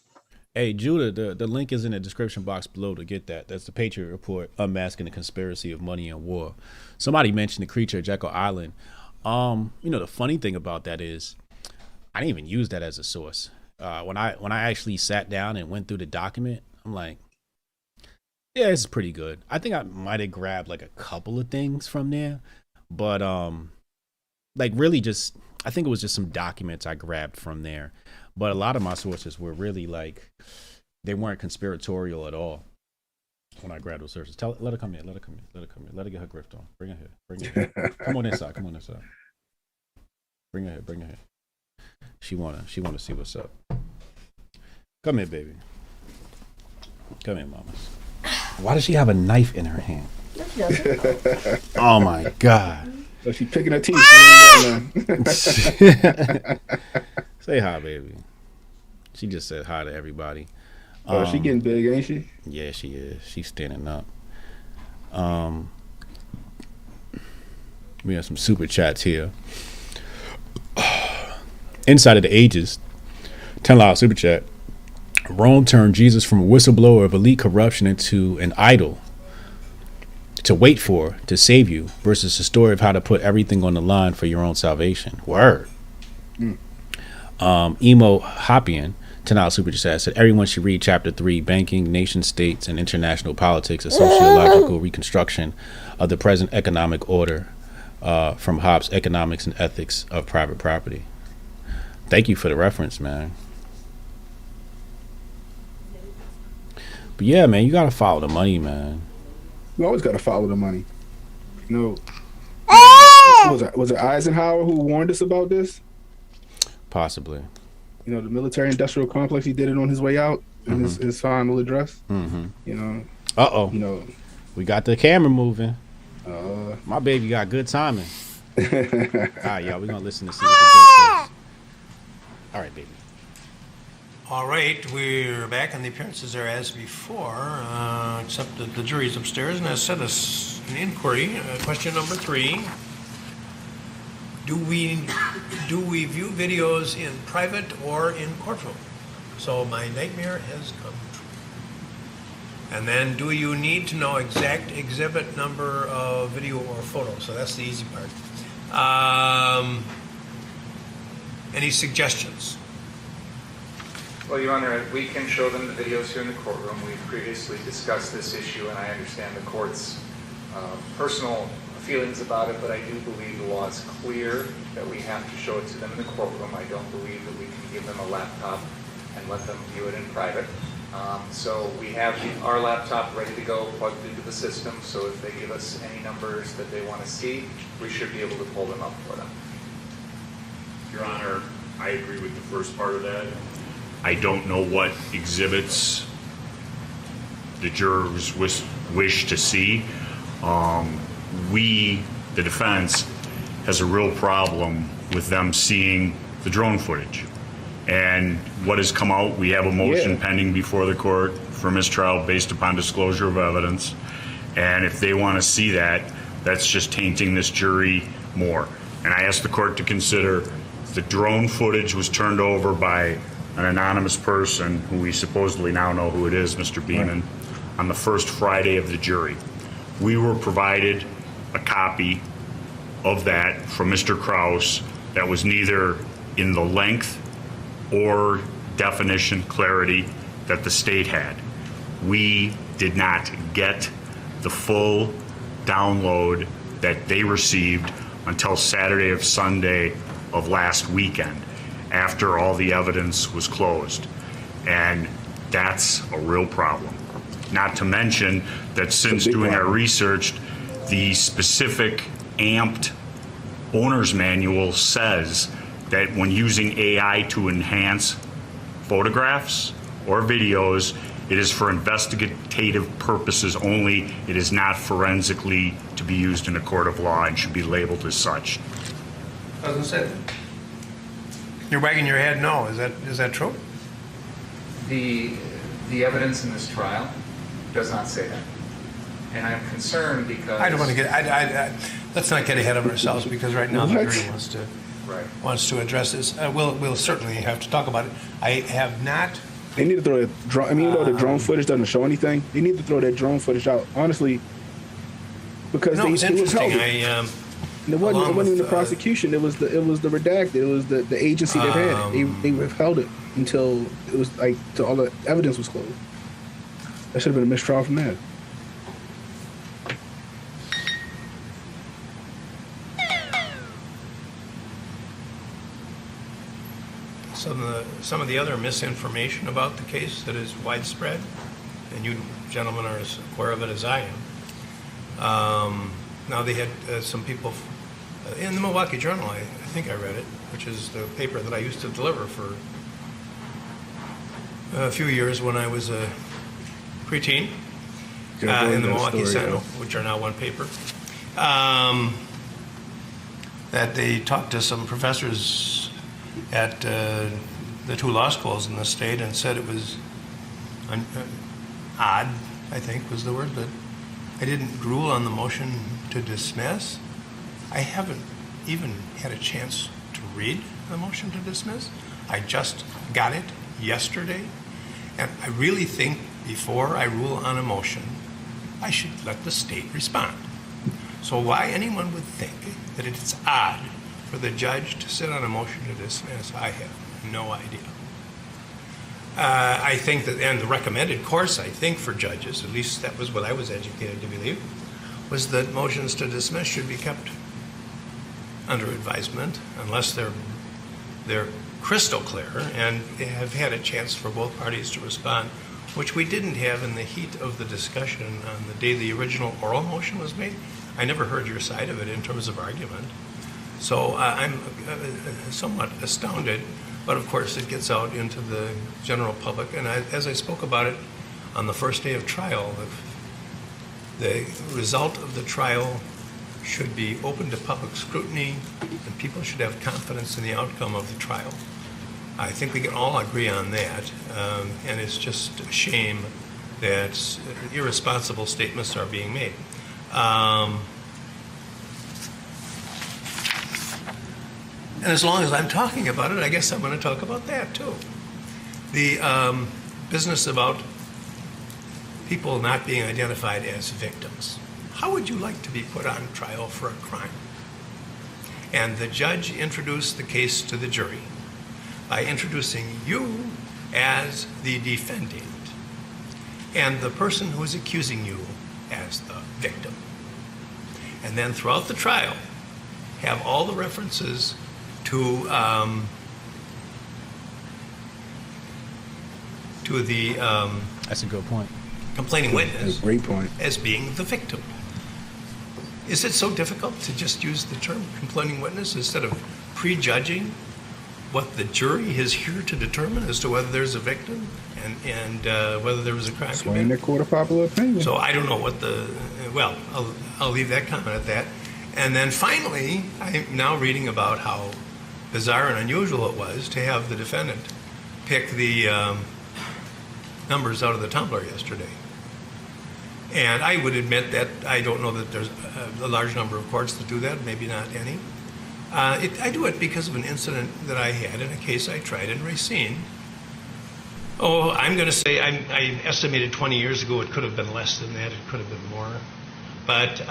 Hey, Judah, the link is in the description box below to get that. That's the Patriot Report, Unmasking the Conspiracy of Money and War. Somebody mentioned the Creature of Jekyll Island. You know, the funny thing about that is I didn't even use that as a source. When I actually sat down and went through the document, I'm like, yeah, it's pretty good. I think I might have grabbed like a couple of things from there, but like really just, I think it was just some documents I grabbed from there. But a lot of my sources were really like, they weren't conspiratorial at all. When I grabbed those sources, let her come in. Let her get her grift on. Bring her here. Come on inside. Bring her here. She wanna see what's up. Come here, baby. Come here, mamas. Why does she have a knife in her hand? No, she doesn't. Oh my God. So she's picking her teeth. Say hi, baby. She just said hi to everybody. She getting big, ain't she? Yeah, she is. She's standing up. We have some super chats here. Inside of the Ages, $10 super chat. Rome turned Jesus from a whistleblower of elite corruption into an idol to wait for, to save you, versus the story of how to put everything on the line for your own salvation. Word. Emo Hoppian, $10 super chat, said everyone should read chapter 3, Banking, Nation States, and International Politics, a sociological reconstruction of the present economic order, from Hobbes' Economics and Ethics of Private Property. Thank you for the reference, man. But yeah, man, you gotta follow the money, man. You always gotta follow the money. You know, was it Eisenhower who warned us about this? Possibly. You know, the military-industrial complex, he did it on his way out in his final address. You know. You know, we got the camera moving. My baby got good timing. All right, y'all, we're gonna listen to see what the joke is. All right, baby. All right, we're back, and the appearances are as before, except that the jury's upstairs and has sent us an inquiry. Question number 3: Do we view videos in private or in courtroom? So my nightmare has come true. And then, do you need to know exact exhibit number of video or photo? So that's the easy part. Any suggestions? Well, Your Honor, we can show them the videos here in the courtroom. We've previously discussed this issue, and I understand the court's personal feelings about it, but I do believe the law is clear that we have to show it to them in the courtroom. I don't believe that we can give them them a laptop and let them view it in private. So we have our laptop ready to go, plugged into the system, so if they give us any numbers that they want to see, we should be able to pull them up for them. Your Honor, I agree with the first part of that. I don't know what exhibits the jurors wish to see. We, the defense, has a real problem with them seeing the drone footage. And what has come out, we have a motion pending before the court for mistrial based upon disclosure of evidence. And if they want to see that, that's just tainting this jury more. And I asked the court to consider the drone footage was turned over by an anonymous person who we supposedly now know who it is, Mr. Beeman, on the first Friday of the jury. We were provided a copy of that from Mr. Krause that was neither in the length or definition clarity that the state had. We did not get the full download that they received until Saturday of Sunday of last weekend, after all the evidence was closed. And that's a real problem. Not to mention that since doing our research, the specific amped owner's manual says that when using AI to enhance photographs or videos, it is for investigative purposes only. It is not forensically to be used in a court of law and should be labeled as such. Doesn't say that. You're wagging your head no. Is that true? The evidence in this trial does not say that. And I'm concerned because... I don't want to get... let's not get ahead of ourselves, because right now the jury wants to address this. We'll certainly have to talk about it. I have not... They need to throw that drone... I mean, you know, the drone footage doesn't show anything. They need to throw that drone footage out, honestly, because No, it's interesting. It wasn't even the prosecution. It was the redacted. It was the agency that had it. They withheld it until it was like till all the evidence was closed. That should have been a mistrial from that. Some of the other misinformation about the case that is widespread, and you gentlemen are as aware of it as I am. Now they had some people in the Milwaukee Journal, I think I read it, which is the paper that I used to deliver for a few years when I was a preteen, in the Milwaukee Sentinel, which are now one paper, that they talked to some professors at the two law schools in the state and said it was odd, I think was the word, that I didn't rule on the motion to dismiss. I haven't even had a chance to read the motion to dismiss. I just got it yesterday, and I really think before I rule on a motion, I should let the state respond. So why anyone would think that it's odd for the judge to sit on a motion to dismiss, I have no idea. I think that, and the recommended course, I think, for judges, at least that was what I was educated to believe, was that motions to dismiss should be kept under advisement unless they're crystal clear and have had a chance for both parties to respond, which we didn't have in the heat of the discussion on the day the original oral motion was made. I never heard your side of it in terms of argument. So I'm somewhat astounded, but of course it gets out into the general public. And as I spoke about it on the first day of trial, the result of the trial should be open to public scrutiny, and people should have confidence in the outcome of the trial. I think we can all agree on that, and it's just a shame that irresponsible statements are being made. And as long as I'm talking about it, I guess I'm going to talk about that too. The business about people not being identified as victims. How would you like to be put on trial for a crime? And the judge introduced the case to the jury by introducing you as the defendant and the person who is accusing you as the victim. And then throughout the trial, have all the references to to the That's a good point. complaining witness Great point. as being the victim. Is it so difficult to just use the term complaining witness instead of prejudging what the jury is here to determine as to whether there's a victim and whether there was a crime Swaying committed? the court of popular opinion. So I don't know what well, I'll leave that comment at that. And then finally, I'm now reading about how bizarre and unusual it was to have the defendant pick the numbers out of the tumbler yesterday. And I would admit that I don't know that there's a large number of courts that do that, maybe not any. I do it because of an incident that I had in a case I tried in Racine. Oh, I'm going to say I estimated 20 years ago it could have been less than that. It could have been more. But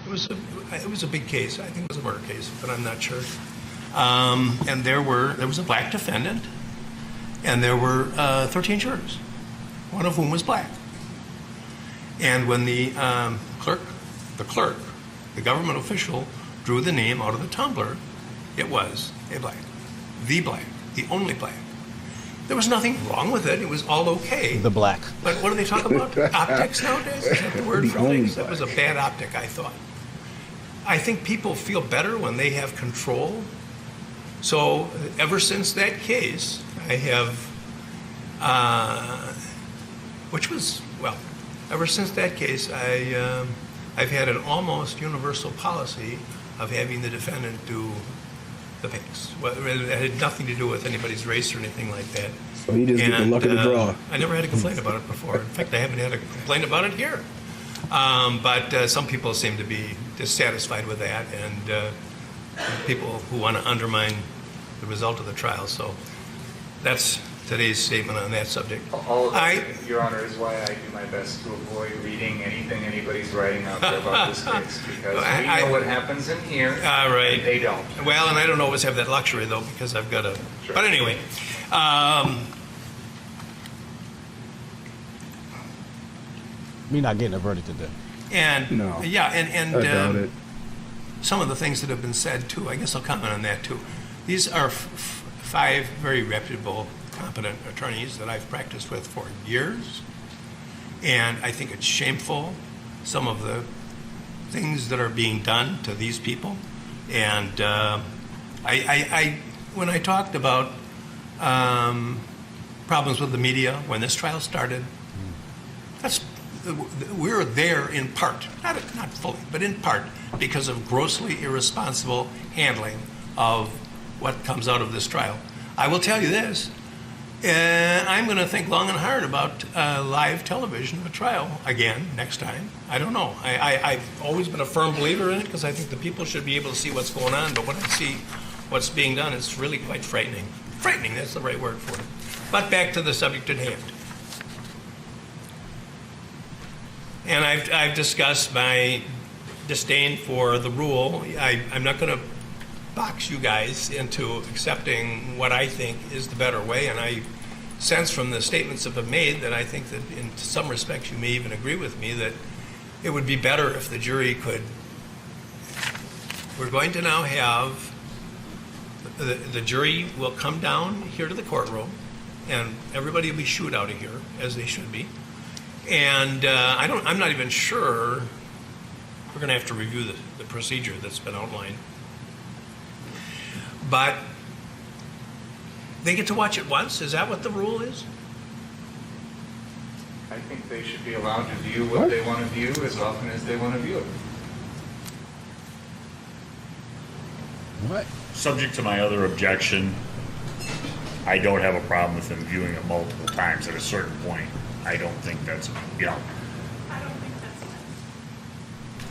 it was a big case. I think it was a murder case, but I'm not sure. And there was a black defendant, and there were 13 jurors, one of whom was black. And when the clerk, the government official, drew the name out of the tumbler, it was a black, the only black. There was nothing wrong with it. It was all okay. The black. But what do they talk about? Optics nowadays? Is that the word for things? That was a bad optic, I thought. I think people feel better when they have control. So ever since that case, I have, ever since that case, I've had an almost universal policy of having the defendant do the picks. Well, it had nothing to do with anybody's race or anything like that. So he just get the luck of the draw. I never had a complaint about it before. In fact, I haven't had a complaint about it here. But some people seem to be dissatisfied with that, and people who want to undermine the result of the trial. So that's today's statement on that subject. All of that, Your Honor, is why I do my best to avoid reading anything anybody's writing out there about this case, because we know what happens in here, right. and they don't. Well, and I don't always have that luxury, though, because I've got a... Sure. But anyway, We're not getting a verdict today. and No. yeah, I doubt it. some of the things that have been said, too, I guess I'll comment on that, too. These are five very reputable, competent attorneys that I've practiced with for years, and I think it's shameful, some of the things that are being done to these people. And I when I talked about problems with the media when this trial started, we're there in part, not fully, but in part because of grossly irresponsible handling of what comes out of this trial. I will tell you this. I'm going to think long and hard about live television of a trial again next time. I don't know. I've always been a firm believer in it because I think the people should be able to see what's going on. But when I see what's being done, it's really quite frightening. Frightening, that's the right word for it. But back to the subject at hand. And I've discussed my disdain for the rule. I'm not going to box you guys into accepting what I think is the better way, and I sense from the statements that have been made that I think that in some respects you may even agree with me that it would be better if the jury could. We're going to now have the jury will come down here to the courtroom, and everybody will be shooed out of here as they should be. And I'm not even sure. We're going to have to review the procedure that's been outlined. But they get to watch it once? Is that what the rule is? I think they should be allowed to view what they want to view as often as they want to view it. What? Subject to my other objection, I don't have a problem with them viewing it multiple times. At a certain point, I don't think that's,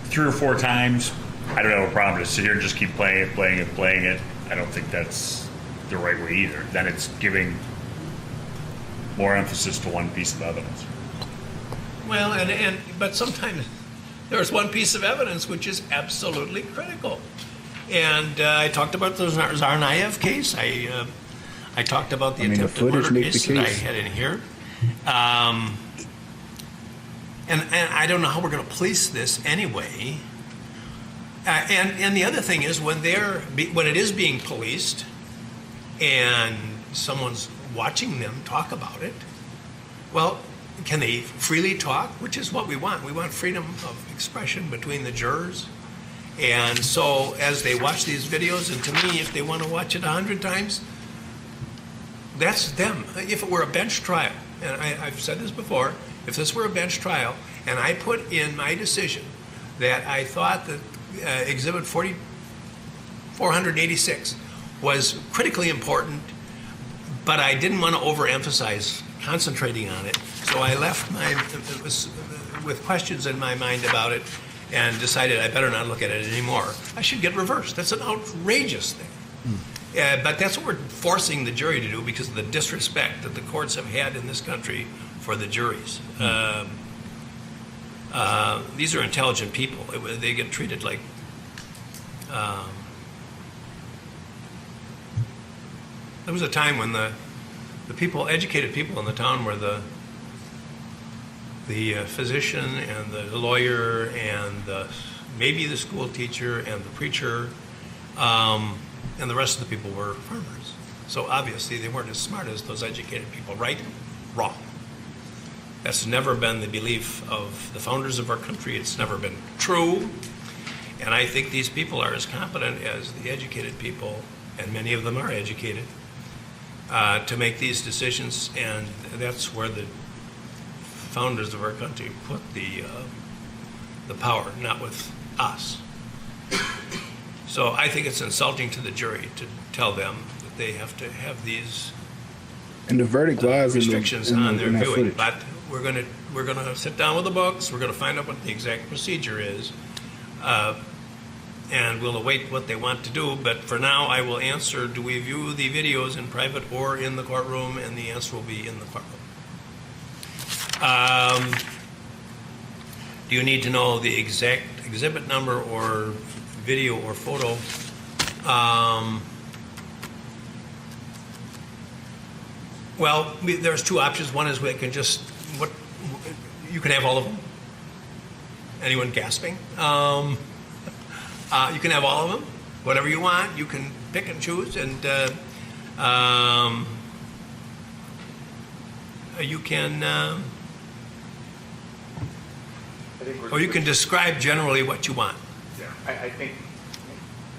3 or 4 times, I don't have a problem to sit here and just keep playing it. I don't think that's the right way either. Then it's giving more emphasis to one piece of evidence. Well, but sometimes there's one piece of evidence which is absolutely critical. And I talked about the Tsarnaev case. I talked about the attempted murder case that I had in here. And I don't know how we're going to police this anyway. And the other thing is when it is being policed and someone's watching them talk about it, Well, can they freely talk? Which is what we want. We want freedom of expression between the jurors. And so as they watch these videos, and to me, if they want to watch it 100 times, that's them. If it were a bench trial, and I've said this before, if this were a bench trial, and I put in my decision that I thought that Exhibit 486 was critically important, but I didn't want to overemphasize concentrating on it, so I left with questions in my mind about it and decided I better not look at it anymore. I should get reversed. That's an outrageous thing. But that's what we're forcing the jury to do because of the disrespect that the courts have had in this country for the juries. These are intelligent people. They get treated like there was a time when the people, educated people in the town were the physician and the lawyer and maybe the school teacher and the preacher, and the rest of the people were farmers. So obviously they weren't as smart as those educated people, right? Wrong. That's never been the belief of the founders of our country. It's never been true. And I think these people are as competent as the educated people, and many of them are educated, to make these decisions, and that's where the founders of our country put the power, not with us. So I think it's insulting to the jury to tell them that they have to have these and the verdict lies restrictions on their viewing. footage. But we're gonna sit down with the books. We're gonna find out what the exact procedure is, and we'll await what they want to do. But for now, I will answer: do we view the videos in private or in the courtroom? And the answer will be in the courtroom. Do you need to know the exact exhibit number or video or photo? Well, there's two options. One is we can just, you can have all of them. Anyone gasping? You can have all of them, whatever you want. You can pick and choose, and you can, or you can describe generally what you want. Yeah, I think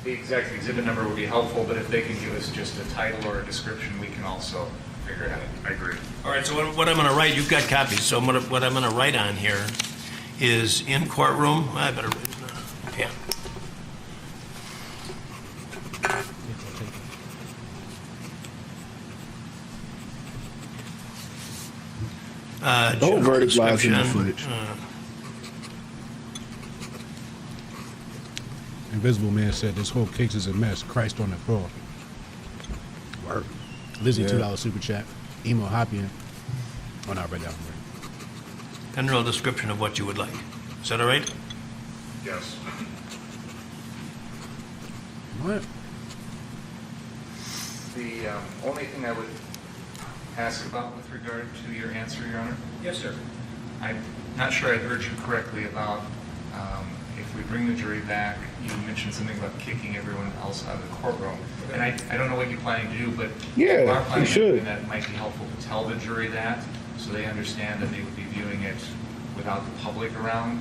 the exact exhibit number would be helpful, but if they can give us just a title or a description, we can also figure it out. I agree. All right, so what I'm going to write, you've got copies, so what I'm going to write on here is in courtroom. I better, yeah. The whole verdict lies in the footage. Invisible Man said this whole case is a mess. Christ on the cross. Word. Lizzie, $2 super chat. Emo Hoppian. Oh, no, I read that one. General description of what you would like. Is that all right? Yes. What? The only thing I would ask about with regard to your answer, Your Honor? Yes, sir. I'm not sure I heard you correctly about if we bring the jury back, you mentioned something about kicking everyone else out of the courtroom. And I don't know what you're planning to do, but you are planning on doing that. It might be helpful to tell the jury that so they understand that they would be viewing it without the public around.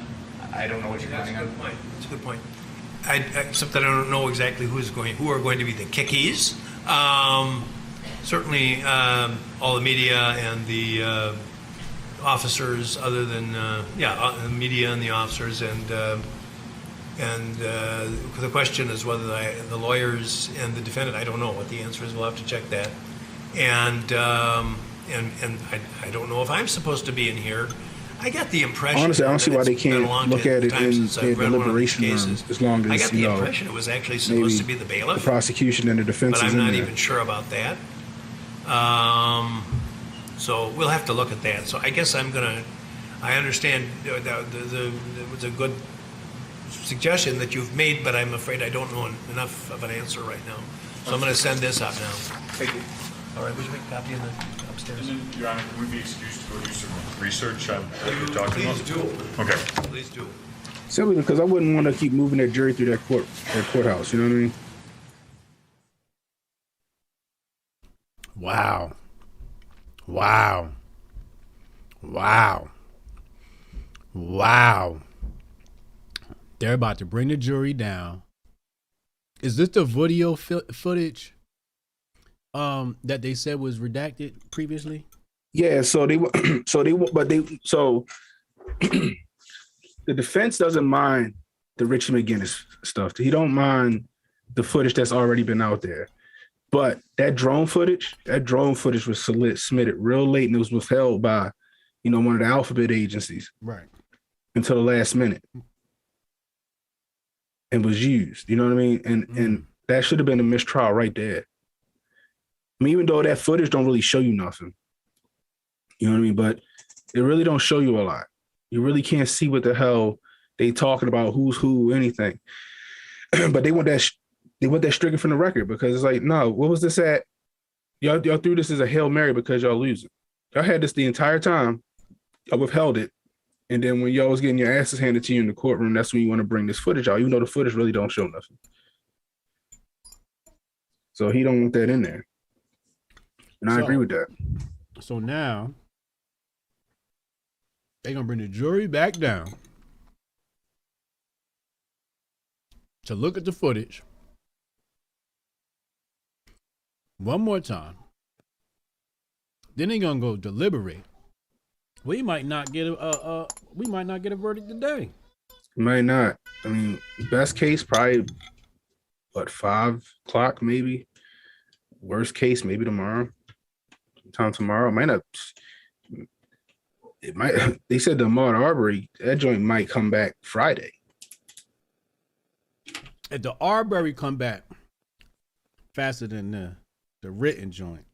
I don't know what you're planning on. That's a good point. Except that I don't know exactly who are going to be the kickies. Certainly all the media and the officers, other than the media and the officers, and the question is whether the lawyers and the defendant. I don't know what the answer is. We'll have to check that. And I don't know if I'm supposed to be in here. I got the impression. Honestly, I don't see why they can't look at it in the deliberation room as long as I got the impression it was actually supposed to be the bailiff, the prosecution and the defense. But I'm not even sure about that. So we'll have to look at that. So I guess I understand that it was a good suggestion that you've made, but I'm afraid I don't know enough of an answer right now. So I'm going to send this up now. Thank you. All right, would you make a copy in the upstairs? And then, Your Honor, can we be excused to go do some research on what you're talking about? Please do. Okay. Please do. Simply because I wouldn't want to keep moving that jury through that courthouse. You know what I mean? Wow. Wow. They're about to bring the jury down. Is this the video footage that they said was redacted previously? Yeah, the defense doesn't mind the Richie McGinnis stuff. He don't mind the footage that's already been out there. But that drone footage was submitted real late, and it was withheld by, one of the alphabet agencies. Right. Until the last minute. And was used. You know what I mean? And that should have been a mistrial right there. I mean, even though that footage don't really show you nothing. You know what I mean? But it really don't show you a lot. You really can't see what the hell they talking about, who's who, anything. But they want that stricken from the record, because it's like, no, what was this at? Y'all threw this as a Hail Mary because y'all losing. Y'all had this the entire time. Y'all withheld it. And then when y'all was getting your asses handed to you in the courtroom, that's when you want to bring this footage out, even though the footage really don't show nothing. So he don't want that in there. And I agree with that. So now they're going to bring the jury back down to look at the footage one more time. Then they're going to go deliberate. We might not get a verdict today. Might not. I mean, best case probably 5 o'clock maybe. Worst case maybe tomorrow. Sometime tomorrow. Might not. It might. They said the Ahmaud Arbery, that joint might come back Friday. If the Arbery come back faster than the written joint,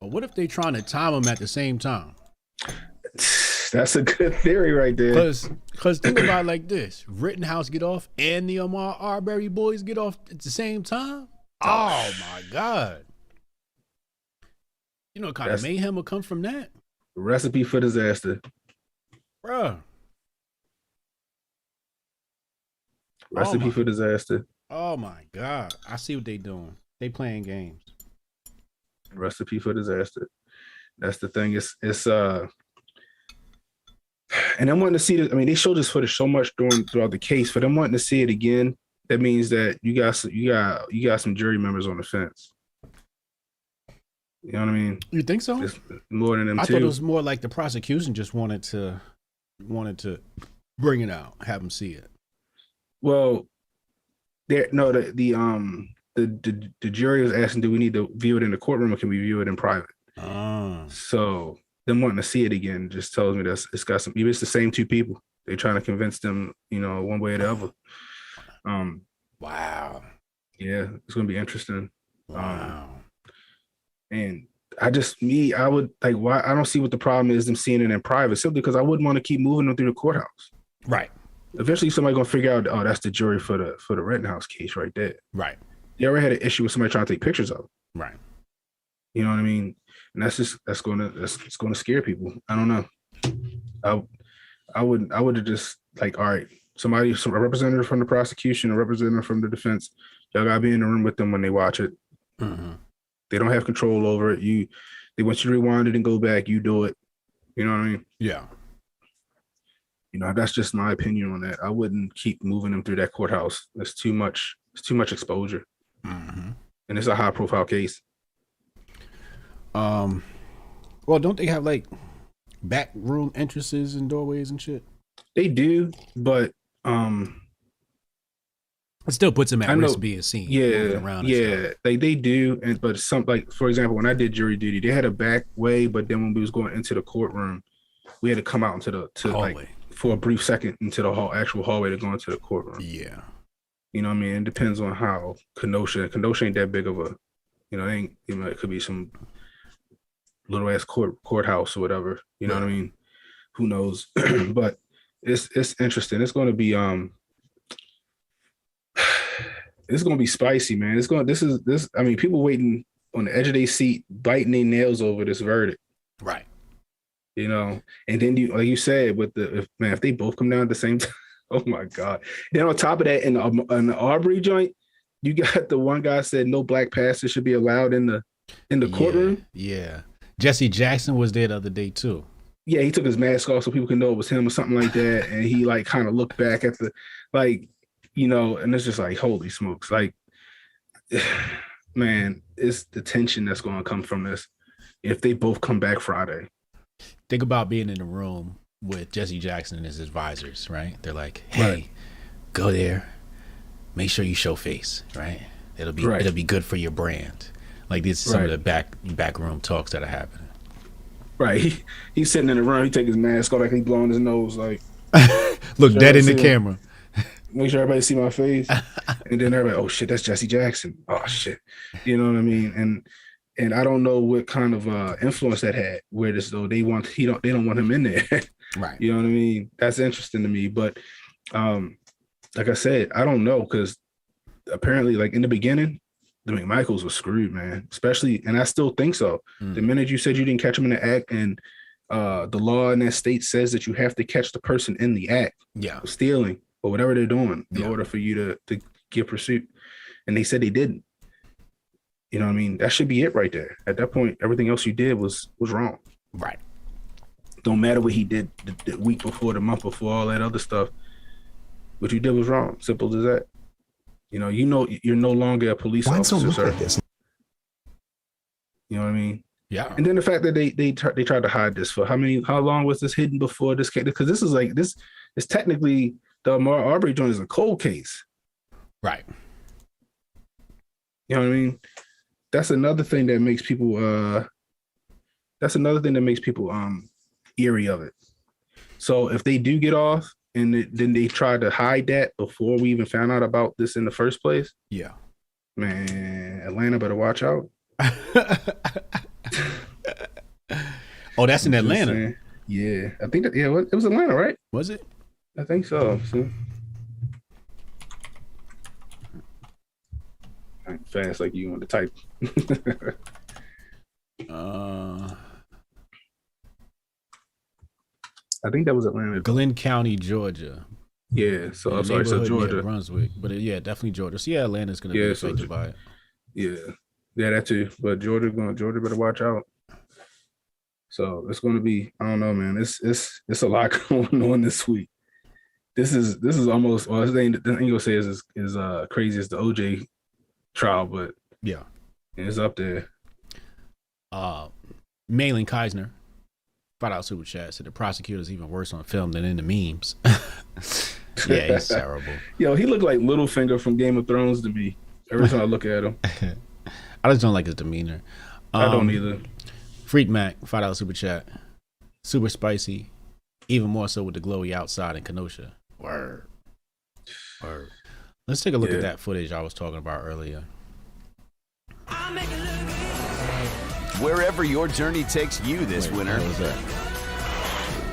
but what if they trying to time them at the same time? That's a good theory right there. Because think about it like this: Rittenhouse get off, and the Ahmaud Arbery boys get off at the same time. Oh my God! You know what kind of mayhem will come from that? Recipe for disaster, bruh. Recipe for disaster. Oh my God! I see what they doing. They playing games. Recipe for disaster. That's the thing. It's and I'm wanting to see this. I mean, they showed this footage so much throughout the case. For them wanting to see it again, that means that you got some jury members on the fence. You know what I mean? You think so? It's more than them. I thought it was more like the prosecution just wanted to bring it out, have them see it. Well, the jury was asking, do we need to view it in the courtroom or can we view it in private? So them wanting to see it again just tells me that it's got some. Maybe it's the same two people. They're trying to convince them, one way or the other. Wow. Yeah, it's gonna be interesting. Wow. And I would like, why? I don't see what the problem is them seeing it in private, simply because I wouldn't want to keep moving them through the courthouse. Right. Eventually, somebody gonna figure out, oh, that's the jury for the Rittenhouse case right there. Right. They already had an issue with somebody trying to take pictures of it. Right. You know what I mean? And it's gonna scare people. I don't know. I would have just like, all right, a representative from the prosecution, a representative from the defense, y'all gotta be in the room with them when they watch it. Mm-hmm. They don't have control over it. They want you to rewind it and go back. You do it. You know what I mean? Yeah. That's just my opinion on that. I wouldn't keep moving them through that courthouse. It's too much. It's too much exposure. Mm-hmm. And it's a high profile case. Well, don't they have like back room entrances and doorways and shit? They do, but it still puts them at risk being seen. Yeah, like they do, but some, like, for example, when I did jury duty, they had a back way, but then when we was going into the courtroom, we had to come out into the hallway. Like for a brief second into the actual hallway to go into the courtroom. Yeah, you know what I mean. It depends on how Kenosha ain't that big of a, it could be some little ass courthouse or whatever. You know what I mean? Who knows? But it's interesting. It's going to be it's going to be spicy, man. I mean, people waiting on the edge of their seat, biting their nails over this verdict. Right. And then like you said, if they both come down at the same time, oh my God. Then on top of that, in the Arbery joint, you got the one guy said no black pastors should be allowed in the courtroom. Yeah. Jesse Jackson was there the other day too. Yeah, he took his mask off so people can know it was him or something like that. And he like kind of looked back at the, like, you know, and it's just like, holy smokes. Like, man, it's the tension that's going to come from this if they both come back Friday. Think about being in the room with Jesse Jackson and his advisors, right? They're like, hey, go there. Make sure you show face, right? It'll be good for your brand. Like, this is some of the back room talks that are happening. Right. He's sitting in the room. He take his mask off, like he blowing his nose, like look dead in the camera. Make sure everybody see my face. And then everybody, oh shit, that's Jesse Jackson. Oh shit. You know what I mean? And I don't know what kind of influence that had, where this though they don't want him in there. Right. You know what I mean? That's interesting to me. But like I said, I don't know, because apparently, like in the beginning, the McMichaels was screwed, man. Especially, and I still think so. The minute you said you didn't catch him in the act, and the law in that state says that you have to catch the person in the act of stealing or whatever they're doing in order for you to get pursuit. And they said they didn't. You know what I mean? That should be it right there. At that point, everything else you did was wrong. Right. Don't matter what he did the week before, the month before, all that other stuff. What you did was wrong. Simple as that. You know, you're no longer a police officer, sir. You know what I mean? Yeah. And then the fact that they tried to hide this for how long was this hidden before this case? Because this is technically the Amar Arbery joint is a cold case. Right. You know what I mean? That's another thing that makes people eerie of it. So if they do get off, and then they tried to hide that before we even found out about this in the first place. Yeah. Man, Atlanta better watch out. Oh, that's in Atlanta. Yeah. I think that, it was Atlanta, right? Was it? I think so. I'm fast like you on the type. I think that was Atlanta. Glenn County, Georgia. Yeah, so I'm sorry, so Georgia. Brunswick. But definitely Georgia. So yeah, Atlanta's gonna be affected by it. Yeah, that too. But Georgia better watch out. So it's gonna be, I don't know, man. It's a lot going on this week. This is almost, well, this ain't gonna say is crazy as the OJ trial, but it's up there. Malin Keisner, $5 super chat, said the prosecutor's even worse on film than in the memes. Yeah, he's terrible. Yo, he looked like Littlefinger from Game of Thrones to me. Every time I look at him. I just don't like his demeanor. I don't either. Freak Mac, $5 super chat. Super spicy. Even more so with the glowy outside in Kenosha. Word. Let's take a look at that footage I was talking about earlier. Wherever your journey takes you this winter, what was that?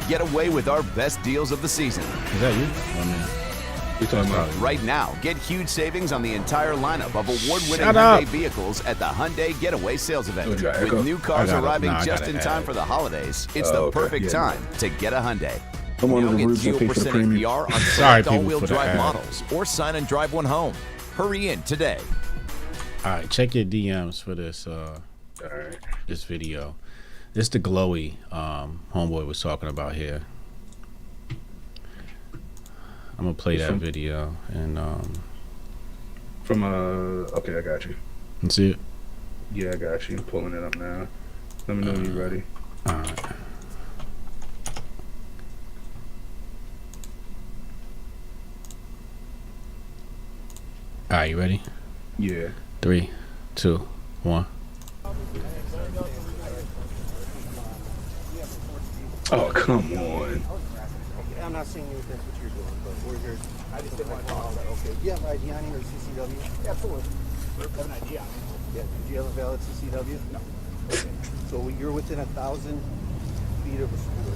Get away with our best deals of the season. Is that you? You're talking about right now. Get huge savings on the entire lineup of award-winning Hyundai vehicles at the Hyundai Getaway Sales Event. With new cars arriving just in time for the holidays, it's the perfect time to get a Hyundai. Now get 0% APR on select all-wheel drive models, or sign and drive one home. Hurry in today. All right, check your DMs for this this video. This the glowy homeboy was talking about here. I'm gonna play that video and from okay, I got you. You see it? Yeah, I got you. I'm pulling it up now. Let me know when you're ready. All right. All right, you ready? Yeah. 3, 2, 1. Oh, come on. I'm not saying if that's what you're doing, but we're here. I just didn't want to call that. Okay. Do you have an ID on you or CCW? Absolutely. I have an ID on me. Yeah. Do you have a valid CCW? No. Okay. So you're within 1,000 feet of a school,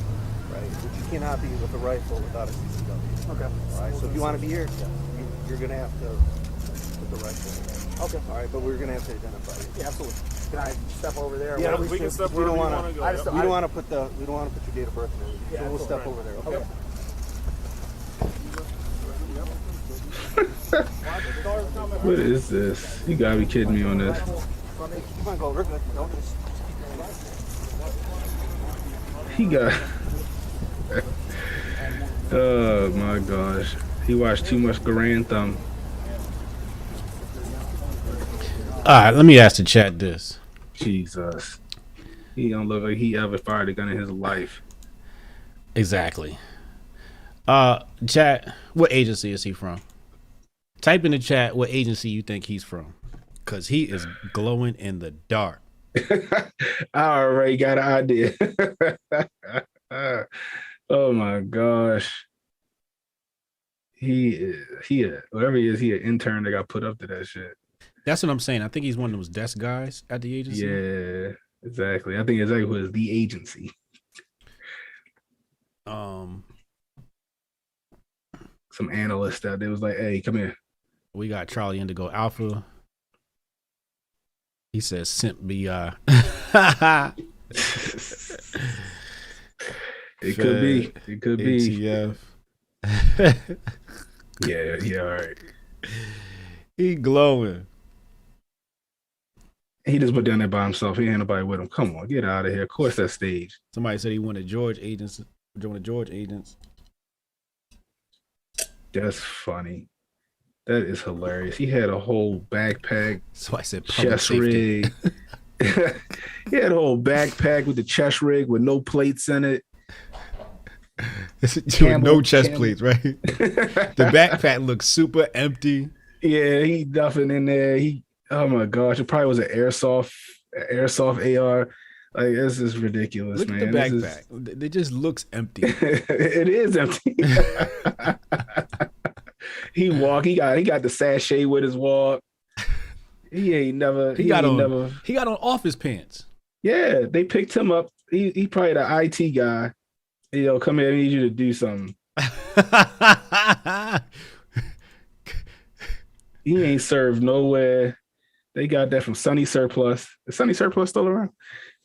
right? But you cannot be with a rifle without a CCW. Okay. All right. So if you want to be here, you're going to have to put the rifle in there. Okay. All right. But we're going to have to identify you. Yeah, absolutely. Can I step over there? Yeah, we can step wherever you want to go. We don't want to put your date of birth in there. Yeah, so we'll step over there. Okay. What is this? You gotta be kidding me on this. Come on, go. We're good. He got Oh my gosh. He watched too much Garand Thumb. All right, let me ask the chat this. Jesus. He don't look like he ever fired a gun in his life. Exactly. Chat, what agency is he from? Type in the chat what agency you think he's from. Because he is glowing in the dark. I already got an idea. Oh my gosh. Whatever he is, he an intern that got put up to that shit. That's what I'm saying. I think he's one of those desk guys at the agency. Yeah, exactly. I think exactly who is the agency. Some analyst out there was like, "Hey, come here." We got Charlie Indigo Alpha. He says simp BI. It could be. It could be. ATF. Yeah, all right. He glowing. He just put down there by himself. He ain't nobody with him. Come on, get out of here. Of course, that's stage. Somebody said he wanted George agents. Join the George agents. That's funny. That is hilarious. He had a whole backpack. So I said chest rig. He had a whole backpack with the chest rig with no plates in it. No chest plates, right? The backpack looks super empty. Yeah, he nothing in there. Oh my gosh, it probably was an airsoft AR. Like, this is ridiculous, Look man. At the backpack. It just looks empty. It is empty. He got the sachet with his walk. He got on office pants. Yeah, they picked him up. He probably the IT guy. Yo, come here, I need you to do something. He ain't served nowhere. They got that from Sunny Surplus. Is Sunny Surplus still around?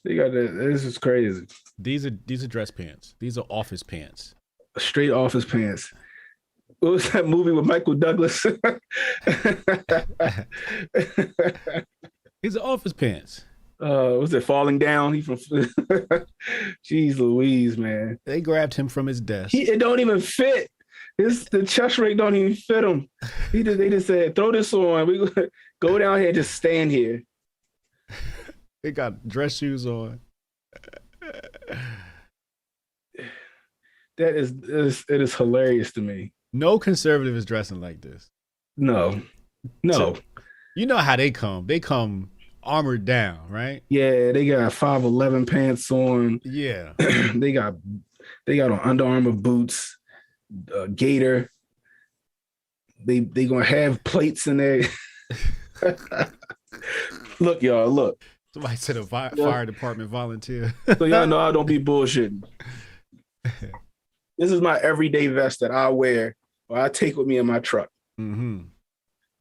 They got that. This is crazy. These are dress pants. These are office pants. Straight office pants. What was that movie with Michael Douglas? These are office pants. Was it Falling Down? He from Jeez Louise, man. They grabbed him from his desk. It don't even fit. The chest rig don't even fit him. They just said, throw this on. We go down here, just stand here. They got dress shoes on. It is hilarious to me. No conservative is dressing like this. No. So, you know how they come. They come armored down, right? Yeah, they got 5'11" pants on. Yeah. they got on Under Armour boots, gator. They gonna have plates in there. Look, y'all, look. Somebody said a fire department volunteer. So y'all know I don't be bullshitting. This is my everyday vest that I wear or I take with me in my truck. Mm-hmm.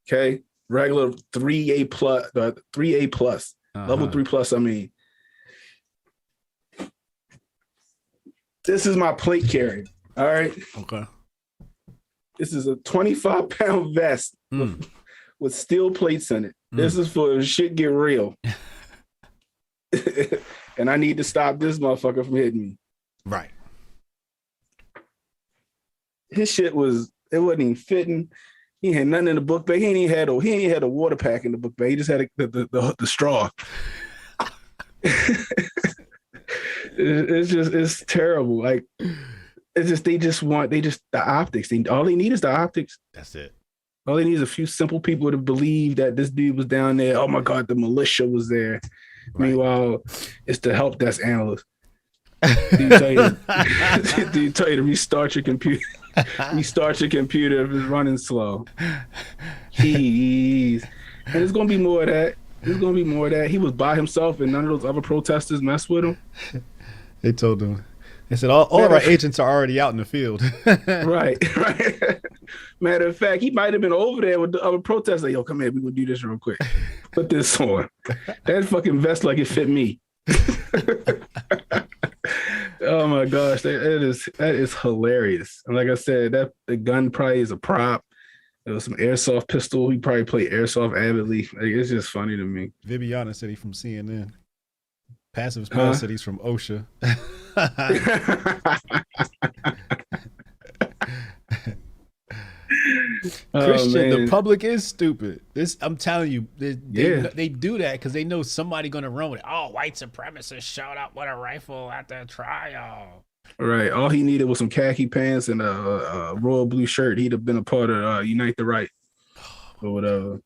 Okay, regular 3A plus, 3A plus, level 3 plus. I mean, this is my plate carrier. All right. Okay. This is a 25-pound vest with steel plates in it. This is for shit get real. And I need to stop this motherfucker from hitting me. Right. His shit wasn't even fitting. He had nothing in the book bag. He ain't had a water pack in the book bag. He just had the straw. It's terrible. Like, the optics. All they need is the optics. That's it. All they need is a few simple people to believe that this dude was down there. Oh my God, the militia was there. Right. Meanwhile, it's the help desk analyst. Dude tell you to restart your computer. Restart your computer if it's running slow. Jeez. And there's gonna be more of that. He was by himself and none of those other protesters messed with him. They told him. They said all of our agents are already out in the field. Right. Matter of fact, he might have been over there with the other protesters. Like, yo, come here, we gonna do this real quick. Put this on. That fucking vest like it fit me. Oh my gosh, that is hilarious. And like I said, that the gun probably is a prop. It was some airsoft pistol. He probably played airsoft avidly. Like, it's just funny to me. Viviana said he's from CNN. Passive Spell said he's from OSHA. Christian, the public is stupid. I'm telling you, they do that because they know somebody gonna run with it. Oh, white supremacist showed up with a rifle at the trial. Right. All he needed was some khaki pants and a royal blue shirt. He'd have been a part of Unite the Right or whatever.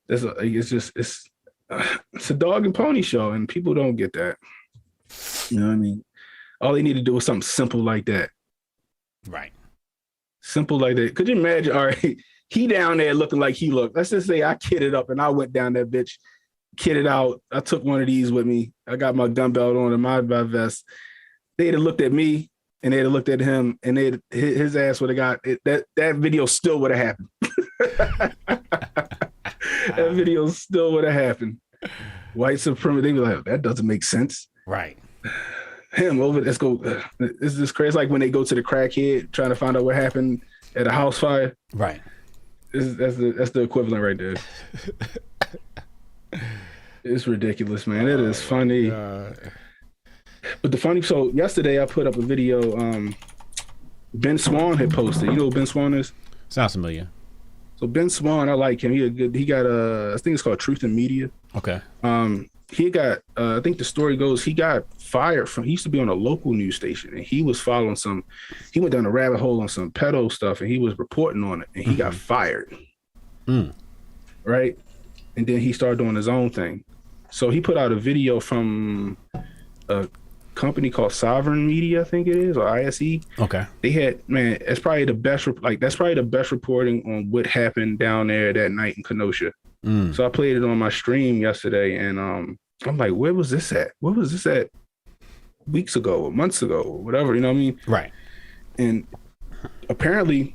It's a dog and pony show, and people don't get that. You know what I mean? All they need to do is something simple like that. Right. Simple like that. Could you imagine? All right, he down there looking like he looked. Let's just say I kidded up and I went down that bitch, kidded out. I took one of these with me. I got my gun belt on and my vest. They'd have looked at me and they'd have looked at him and his ass would have got it. That video still would have happened. That video still would have happened. White supremacy. They be like, that doesn't make sense. Right. Him over. Let's go. This is crazy. It's like when they go to the crackhead trying to find out what happened at a house fire. Right. That's the equivalent right there. It's ridiculous, man. It is funny. But so yesterday I put up a video. Ben Swan had posted. You know who Ben Swan is? Sounds familiar. So Ben Swan, I like him. He got I think it's called Truth in Media. Okay. He got, I think the story goes, he got fired he used to be on a local news station, and he was following he went down a rabbit hole on some pedo stuff, and he was reporting on it, and he got fired. Right? And then he started doing his own thing. So he put out a video from a company called Sovereign Media, I think it is, or ISE. Okay. They had, man, that's probably the best reporting on what happened down there that night in Kenosha. So I played it on my stream yesterday, and I'm like, where was this at? Where was this at weeks ago or months ago or whatever, you know what I mean? Right. And apparently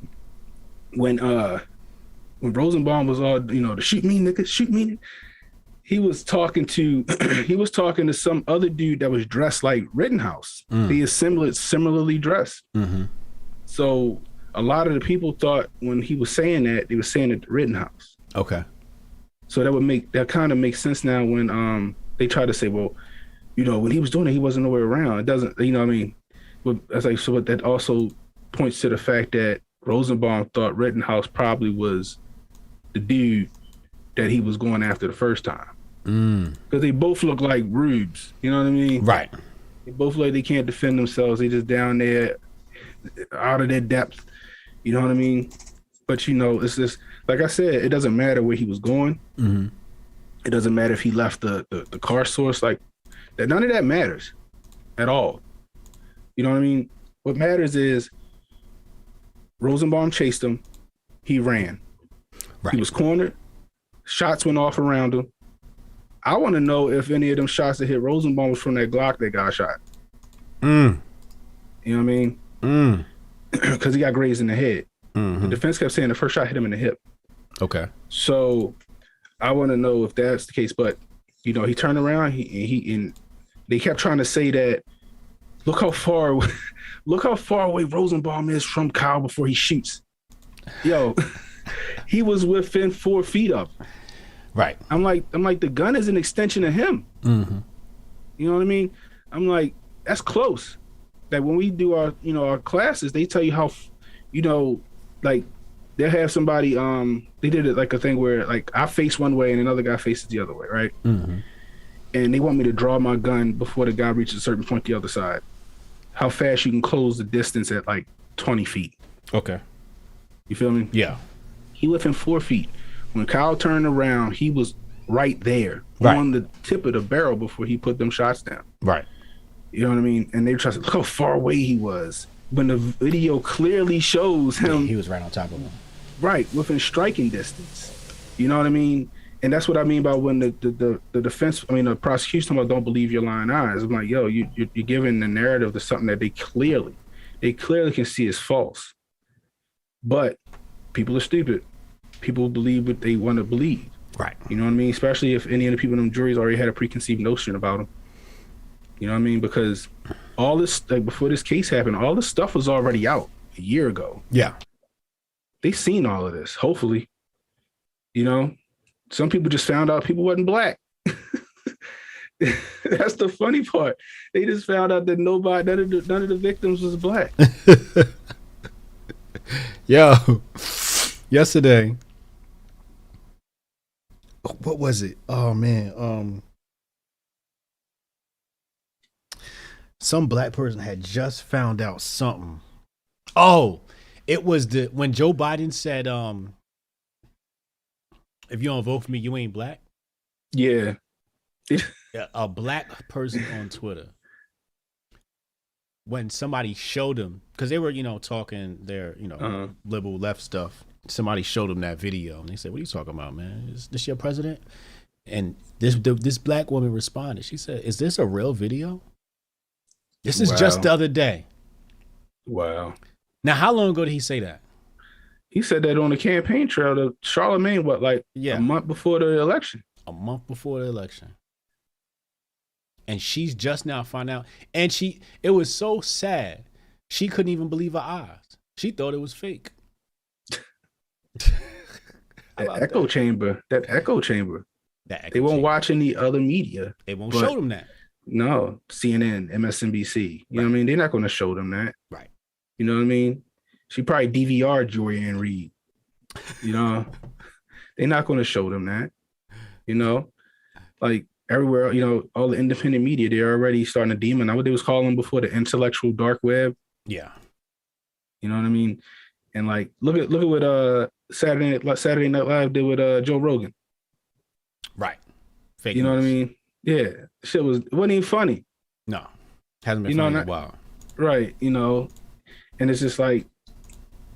when Rosenbaum was all, to shoot me, nigga, shoot me, he was talking to some other dude that was dressed like Rittenhouse. He is similarly dressed. So a lot of the people thought when he was saying that, they were saying it to Rittenhouse. Okay. So that kind of makes sense now when they try to say, well, when he was doing it, he wasn't nowhere around. It doesn't, what I mean? But so that also points to the fact that Rosenbaum thought Rittenhouse probably was the dude that he was going after the first time. Because they both look like rubes, you know what I mean? Right. They both look like they can't defend themselves. They just down there out of their depth, you know what I mean? But it's just, like I said, it doesn't matter where he was going. It doesn't matter if he left the car source, like that. None of that matters at all. You know what I mean? What matters is Rosenbaum chased him. He ran. Right. He was cornered. Shots went off around him. I want to know if any of them shots that hit Rosenbaum was from that Glock that got shot. You know what I mean? Because he got grazed in the head. The defense kept saying the first shot hit him in the hip. Okay. So I want to know if that's the case. But he turned around. And they kept trying to say that. Look how far away Rosenbaum is from Kyle before he shoots. Yo, he was within 4 feet of him. Right. I'm like, the gun is an extension of him. You know what I mean? I'm like, that's close. Like when we do our classes, they tell you how, like they'll have somebody, they did it like a thing where like I face one way and another guy faces the other way, right? And they want me to draw my gun before the guy reaches a certain point the other side. How fast you can close the distance at like 20 feet. Okay. You feel me? Yeah. He within 4 feet. When Kyle turned around, he was right there on the tip of the barrel before he put them shots down. Right. You know what I mean? And they were trying to look how far away he was. When the video clearly shows him. Yeah, he was right on top of him. Right, within striking distance. You know what I mean? And that's what I mean by when the defense, the prosecution don't believe your lying eyes. I'm like, yo, you're giving the narrative to something that they clearly can see is false. But people are stupid. People believe what they want to believe. Right. You know what I mean? Especially if any of the people in them juries already had a preconceived notion about them. You know what I mean? Because all this, like before this case happened, all this stuff was already out a year ago. Yeah. They seen all of this, hopefully. Some people just found out people wasn't black. That's the funny part. They just found out that none of the victims was black. Yo, Yesterday, what was it? Oh man, some black person had just found out something. Oh, it was when Joe Biden said, "If you don't vote for me, you ain't black." Yeah. A black person on Twitter, when somebody showed them, because they were, talking their, liberal left stuff. Somebody showed them that video, and they said, "What are you talking about, man? Is this your president?" And this black woman responded. She said, "Is this a real video? This is just the other day." Wow. Now, how long ago did he say that? He said that on the campaign trail to Charlemagne, a month before the election. A month before the election. And she's just now finding out. And it was so sad. She couldn't even believe her eyes. She thought it was fake. That echo chamber. They won't watch any other media. They won't show them that. No, CNN, MSNBC. You know what I mean? They're not going to show them that. Right. You know what I mean? She probably DVR'd Jorianne Reed. You know? They're not going to show them that. You know? Like everywhere, all the independent media, they're already starting to demonize what they was calling before the intellectual dark web. Yeah. You know what I mean? And like, look at what Saturday Night Live did with Joe Rogan. Right. Fake news. Know what I mean? Yeah. Shit wasn't even funny. No. Hasn't been funny in a while. Right. And it's just like,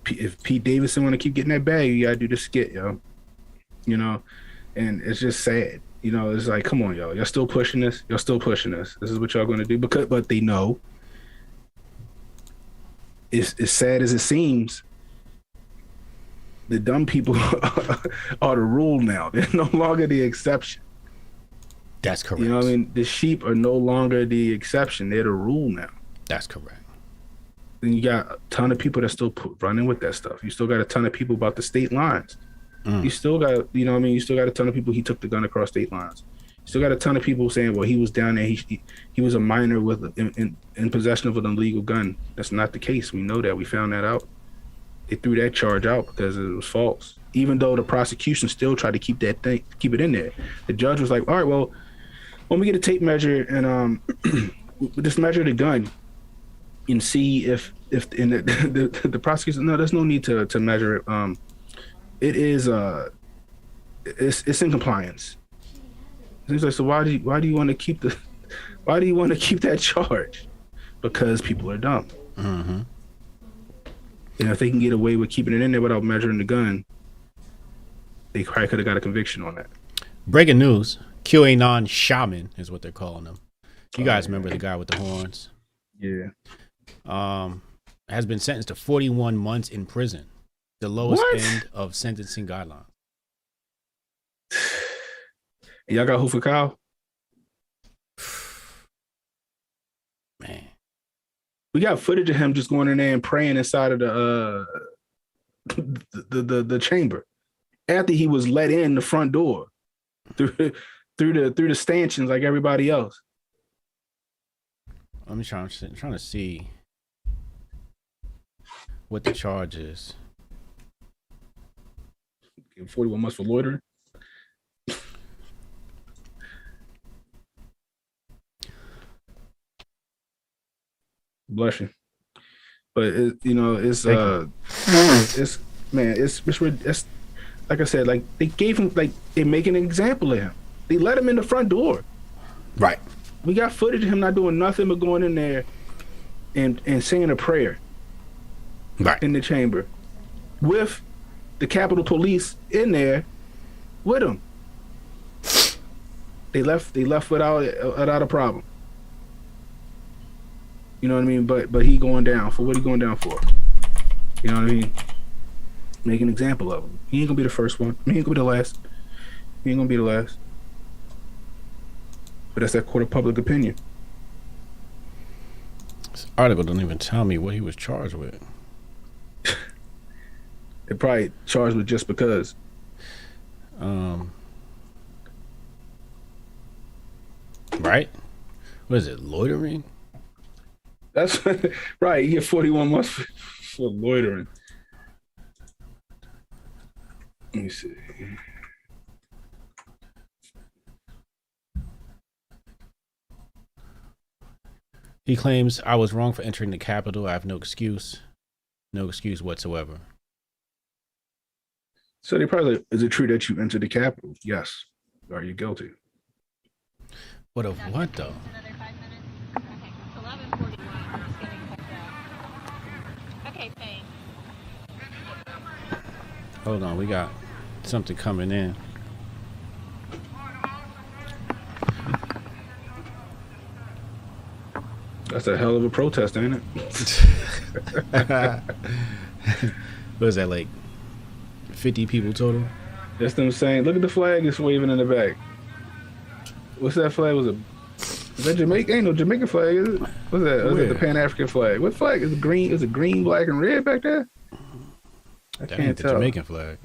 if Pete Davidson want to keep getting that bag, you gotta do the skit, yo. And it's just sad. It's like, come on, y'all still pushing this. Y'all still pushing this. This is what y'all going to do. But they know. It's as sad as it seems. The dumb people are the rule now. They're no longer the exception. That's correct. You know what I mean? The sheep are no longer the exception. They're the rule now. That's correct. Then you got a ton of people that still running with that stuff. You still got a ton of people about the state lines. You still got, you still got a ton of people, he took the gun across state lines. You still got a ton of people saying, well, he was down there, he was a minor with in possession of an illegal gun. That's not the case. We know that. We found that out. They threw that charge out because it was false. Even though the prosecution still tried to keep it in there. The judge was like, all right, well, when we get a tape measure and just measure the gun and see if the prosecution, no, there's no need to measure it. It is it's in compliance. He's like, so why do you want to keep that charge? Because people are dumb. Mm-hmm. And if they can get away with keeping it in there without measuring the gun, they probably could have got a conviction on that. Breaking news: QAnon shaman is what they're calling them. You guys remember the guy with the horns? Yeah. Has been sentenced to 41 months in prison. The lowest end of sentencing guidelines. Y'all got who for Kyle? Man. We got footage of him just going in there and praying inside of the chamber after he was let in the front door through the stanchions like everybody else. I'm trying to see what the charge is. 41 months for loitering. Bless you. But it's like I said, like they gave him, like they make an example of him. They let him in the front door. Right. We got footage of him not doing nothing but going in there and saying a prayer. Right. In the chamber with the Capitol Police in there with him. They left without a problem. You know what I mean? But he going down for what he going down for? You know what I mean? Make an example of him. He ain't gonna be the first one. He ain't gonna be the last. He ain't gonna be the last. But that's that court of public opinion. This article don't even tell me what he was charged with. They probably charged with just because. Right? What is it? Loitering? That's right. You get 41 months for loitering. Let me see. He claims, I was wrong for entering the Capitol. I have no excuse. No excuse whatsoever. So they probably, is it true that you entered the Capitol? Yes. Are you guilty? What of what though? Okay, thanks. Hold on, we got something coming in. That's a hell of a protest, ain't it? What is that, like 50 people total? That's them saying, look at the flag it's waving in the back. What's that flag? Is that Jamaica? Ain't no Jamaican flag, is it? What's that? Is it the Pan-African flag? What flag? Is it green? Is it green, black, and red back there? That ain't the Jamaican flag.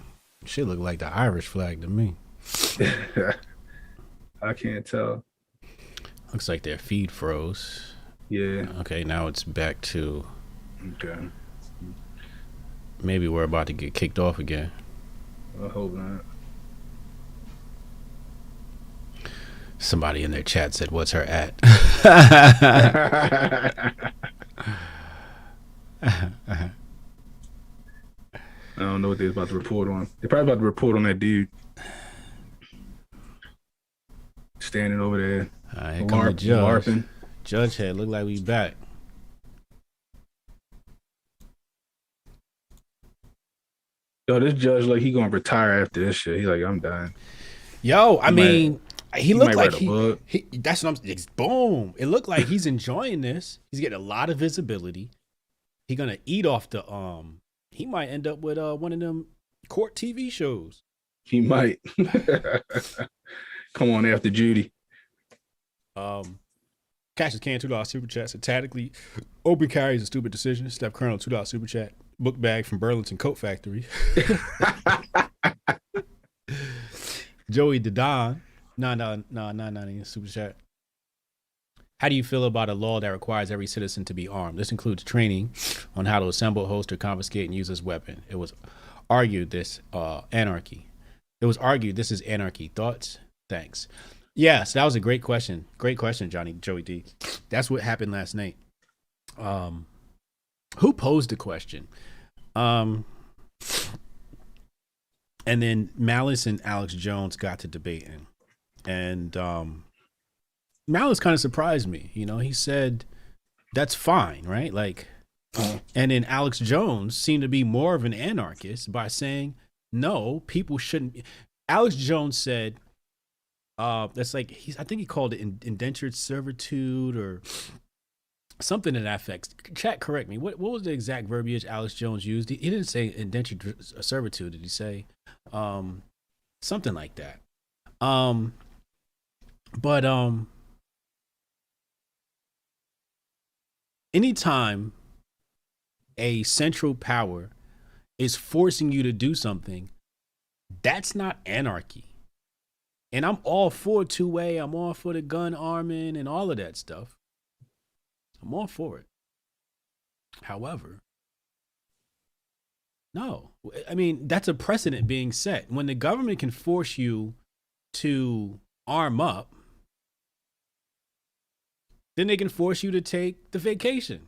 Shit look like the Irish flag to me. I can't tell. Looks like their feed froze. Yeah. Okay, now it's back to. Okay. Maybe we're about to get kicked off again. I hope not. Somebody in their chat said, "What's her at?" I don't know what they're about to report on. They're probably about to report on that dude standing over there. All right, come on, Judge. LARPing. Judge head, look like we back. Yo, this judge, like, he gonna retire after this shit. He like, I'm done. Yo, I mean, he looked like he that's what I'm. Boom! It looked like he's enjoying this. He's getting a lot of visibility. He gonna eat off the He might end up with one of them court TV shows. He might. Come on after Judy. Cash is can $2 super chat. Tactically, open carry is a stupid decision. Steph Colonel $2 super chat. Book bag from Burlington Coat Factory. Joey Dedon, $9.99 super chat. How do you feel about a law that requires every citizen to be armed? This includes training on how to assemble, holster, confiscate, and use this weapon. It was argued this anarchy. It was argued this is anarchy. Thoughts? Thanks. Yes, that was a great question. Great question, Joey D. That's what happened last night. Who posed the question? And then Mallis and Alex Jones got to debating. And Mallis kind of surprised me. You know, he said, that's fine, right? Like, and then Alex Jones seemed to be more of an anarchist by saying, no, people shouldn't. Alex Jones said, that's like, I think he called it indentured servitude or something to that effect. Chat, correct me. What was the exact verbiage Alex Jones used? He didn't say indentured servitude. Did he say something like that? But anytime a central power is forcing you to do something, that's not anarchy. And I'm all for two-way. I'm all for the gun arming and all of that stuff. I'm all for it. However, no. I mean, that's a precedent being set. When the government can force you to arm up, then they can force you to take the vacation.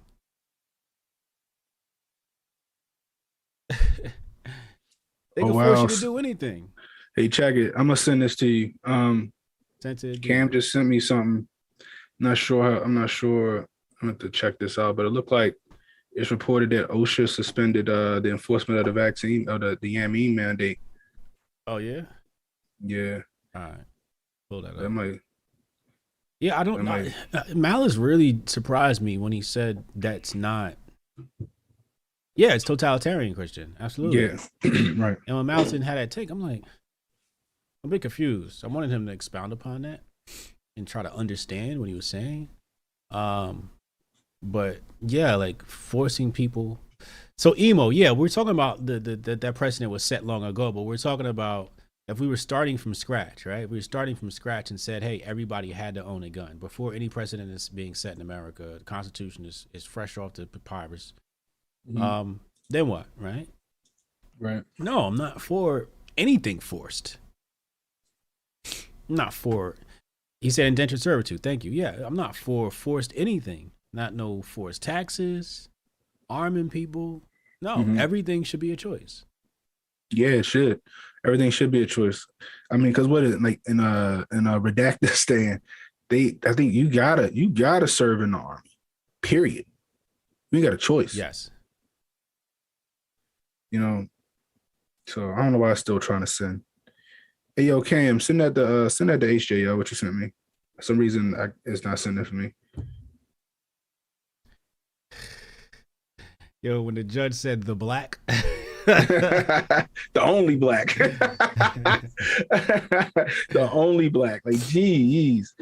They can force you to do anything. Hey, check it. I'm gonna send this to you. Cam just sent me something. I'm not sure. I'm gonna have to check this out, but it looked like it's reported that OSHA suspended the enforcement of the vaccine of the Yameen mandate. Oh yeah. Yeah. All right. Pull that up. That might. Yeah, I don't know. Mallis really surprised me when he said that's not. Yeah, it's totalitarian, Christian. Absolutely. Yeah. Right. And when Mallis had that take, I'm like, I'm a bit confused. I wanted him to expound upon that and try to understand what he was saying. But yeah, like forcing people. So emo, yeah, we're talking about that precedent was set long ago, but we're talking about if we were starting from scratch, right? We were starting from scratch and said, hey, everybody had to own a gun before any precedent is being set in America. The Constitution is fresh off the papyrus. Mm-hmm. Then what, right? Right. No, I'm not for anything forced. I'm not for. He said indentured servitude. Thank you. Yeah, I'm not for forced anything. Not no forced taxes, arming people. No, everything should be a choice. Yeah, it should. Everything should be a choice. I mean, because what is like in a redacted stand, I think you gotta serve in the army. Period. You got a choice. Yes. You know, so I don't know why I'm still trying to send. Hey yo, Cam, send that to HJ, yo, what you sent me. For some reason it's not sending for me. Yo, when the judge said the black. The only black. The only black. Like, geez.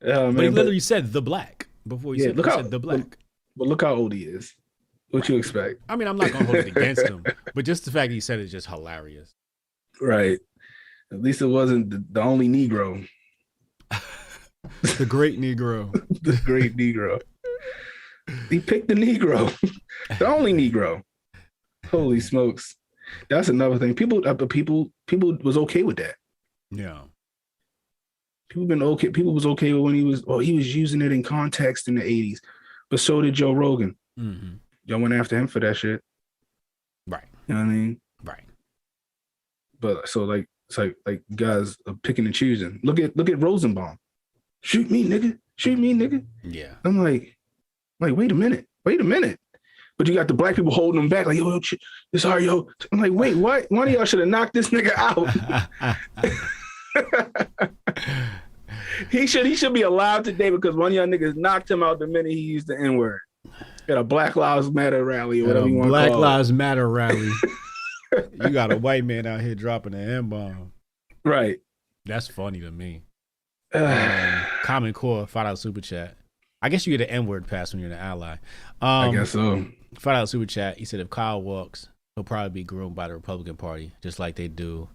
But he literally said the black before he said the black. But look how old he is. What you expect? I mean, I'm not going to hold it against him, but just the fact he said it is just hilarious. Right. At least it wasn't the only Negro. The great Negro. The great Negro. He picked the Negro. The only Negro. Holy smokes. That's another thing. People was okay with that. Yeah. People was okay with when he was using it in context in the 80s. But so did Joe Rogan. Mm-hmm. Y'all went after him for that shit. Right. You know what I mean? Right. But so it's like guys are picking and choosing. Look at Rosenbaum. Shoot me, nigga. Shoot me, nigga. Yeah. I'm like, wait a minute. But you got the black people holding them back, like, yo, it's hard, yo. I'm like, wait, what? One of y'all should have knocked this nigga out. He should be alive today because one of y'all niggas knocked him out the minute he used the N-word at a Black Lives Matter rally or whatever you want to call it. Black Lives Matter rally. You got a white man out here dropping an N-bomb. Right. That's funny to me. Common Core, $5 super chat. I guess you get an N-word pass when you're an ally. I guess so. $5 super chat. He said if Kyle walks, he'll probably be groomed by the Republican Party, just like they did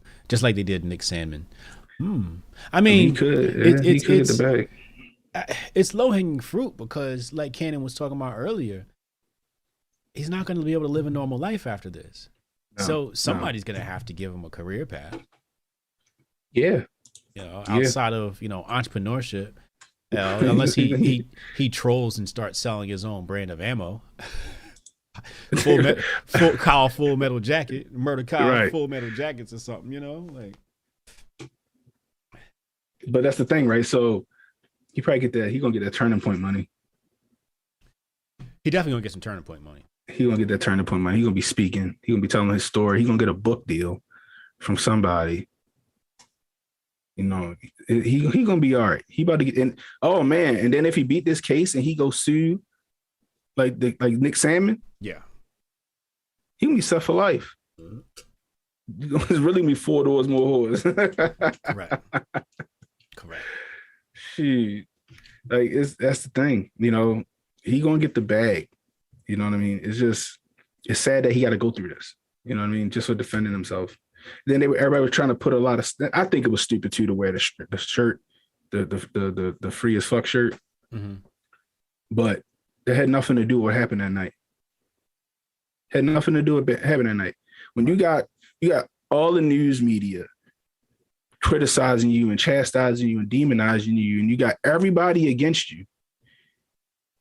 Nick Sandmann. I mean, he could get the bag. It's low-hanging fruit because, like Cannon was talking about earlier, he's not going to be able to live a normal life after this. So somebody's going to have to give him a career path. Yeah. Outside of, entrepreneurship, unless he trolls and starts selling his own brand of ammo. Kyle Full Metal Jacket, Murder Kyle right. Full Metal Jackets or something, like. But that's the thing, right? So he probably he's gonna get that turning point money. He definitely gonna get some turning point money. He's gonna get that turning point money. He's gonna be speaking. He's gonna be telling his story. He's gonna get a book deal from somebody. He gonna be all right. He about to get in. Oh man! And then if he beat this case and he go sue, like Nick Sandmann, yeah, he gonna be set for life. Mm-hmm. It's really gonna be 4 doors more whores. Correct. Shoot, that's the thing. He gonna get the bag. You know what I mean? It's sad that he got to go through this. You know what I mean? Just for defending himself. Then everybody was trying to put a lot of. I think it was stupid too to wear the shirt, the free as fuck shirt. Mm-hmm. But it had nothing to do with what happened that night. Had nothing to do with what happened that night. When you got all the news media criticizing you and chastising you and demonizing you, and you got everybody against you.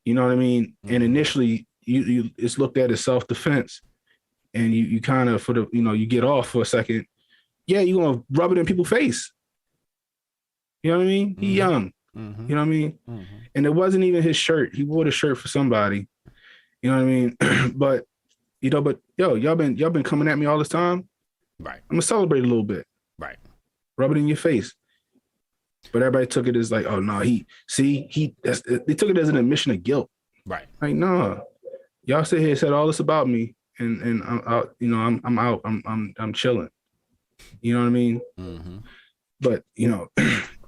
You know what I mean? Mm-hmm. And initially, you it's looked at as self-defense. And you kind of you get off for a second. Yeah, you're gonna rub it in people's face. You know what I mean? Mm-hmm. He young. Mm-hmm. You know what I mean? Mm-hmm. And it wasn't even his shirt. He wore the shirt for somebody. You know what I mean? But y'all been coming at me all this time. Right. I'm gonna celebrate a little bit. Right. Rub it in your face. But everybody took it as like, oh no, they took it as an admission of guilt. Right. Like, no, y'all sit here and said all this about me. And I'm out, I'm out. I'm chilling. You know what I mean? Mm-hmm. But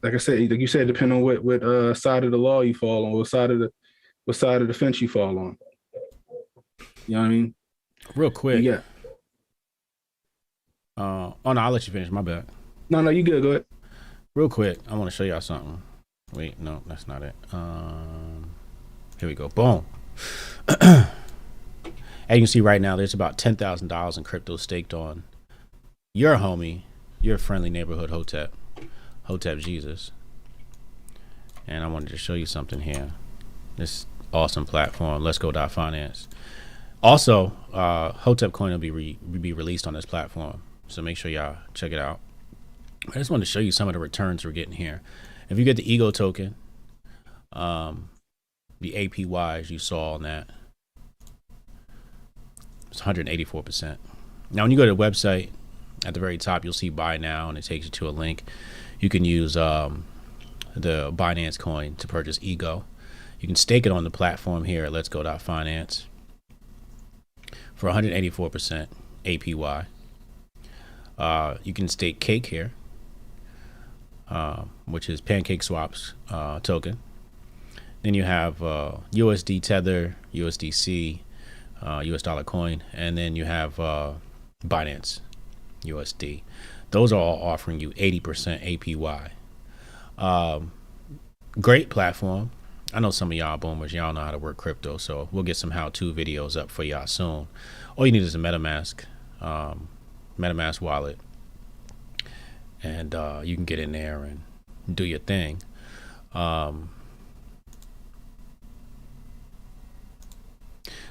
like I said, like you said, depending on what side of the law you fall on, what side of the fence you fall on. You know what I mean? Real quick. Yeah. No, I'll let you finish. My bad. No, you good. Go ahead. Real quick, I want to show y'all something. Wait, no, that's not it. Here we go. Boom. As you can see right now, there's about $10,000 in crypto staked on your homie, your friendly neighborhood Hotep Jesus. And I wanted to show you something here. This awesome platform, Let's Go Finance. Also, Hotep coin will be released on this platform, so make sure y'all check it out. I just wanted to show you some of the returns we're getting here. If you get the Ego token, the APYs you saw on that, it's 184%. Now, when you go to the website, at the very top, you'll see Buy Now, and it takes you to a link. You can use the Binance coin to purchase Ego. You can stake it on the platform here at Let's Go Finance for 184% APY. You can stake Cake here, which is Pancake Swap's token. Then you have USD Tether, USDC, US dollar coin, and then you have Binance USD. Those are all offering you 80% APY. Great platform. I know some of y'all boomers, y'all know how to work crypto, so we'll get some how-to videos up for y'all soon. All you need is a MetaMask wallet, and you can get in there and do your thing.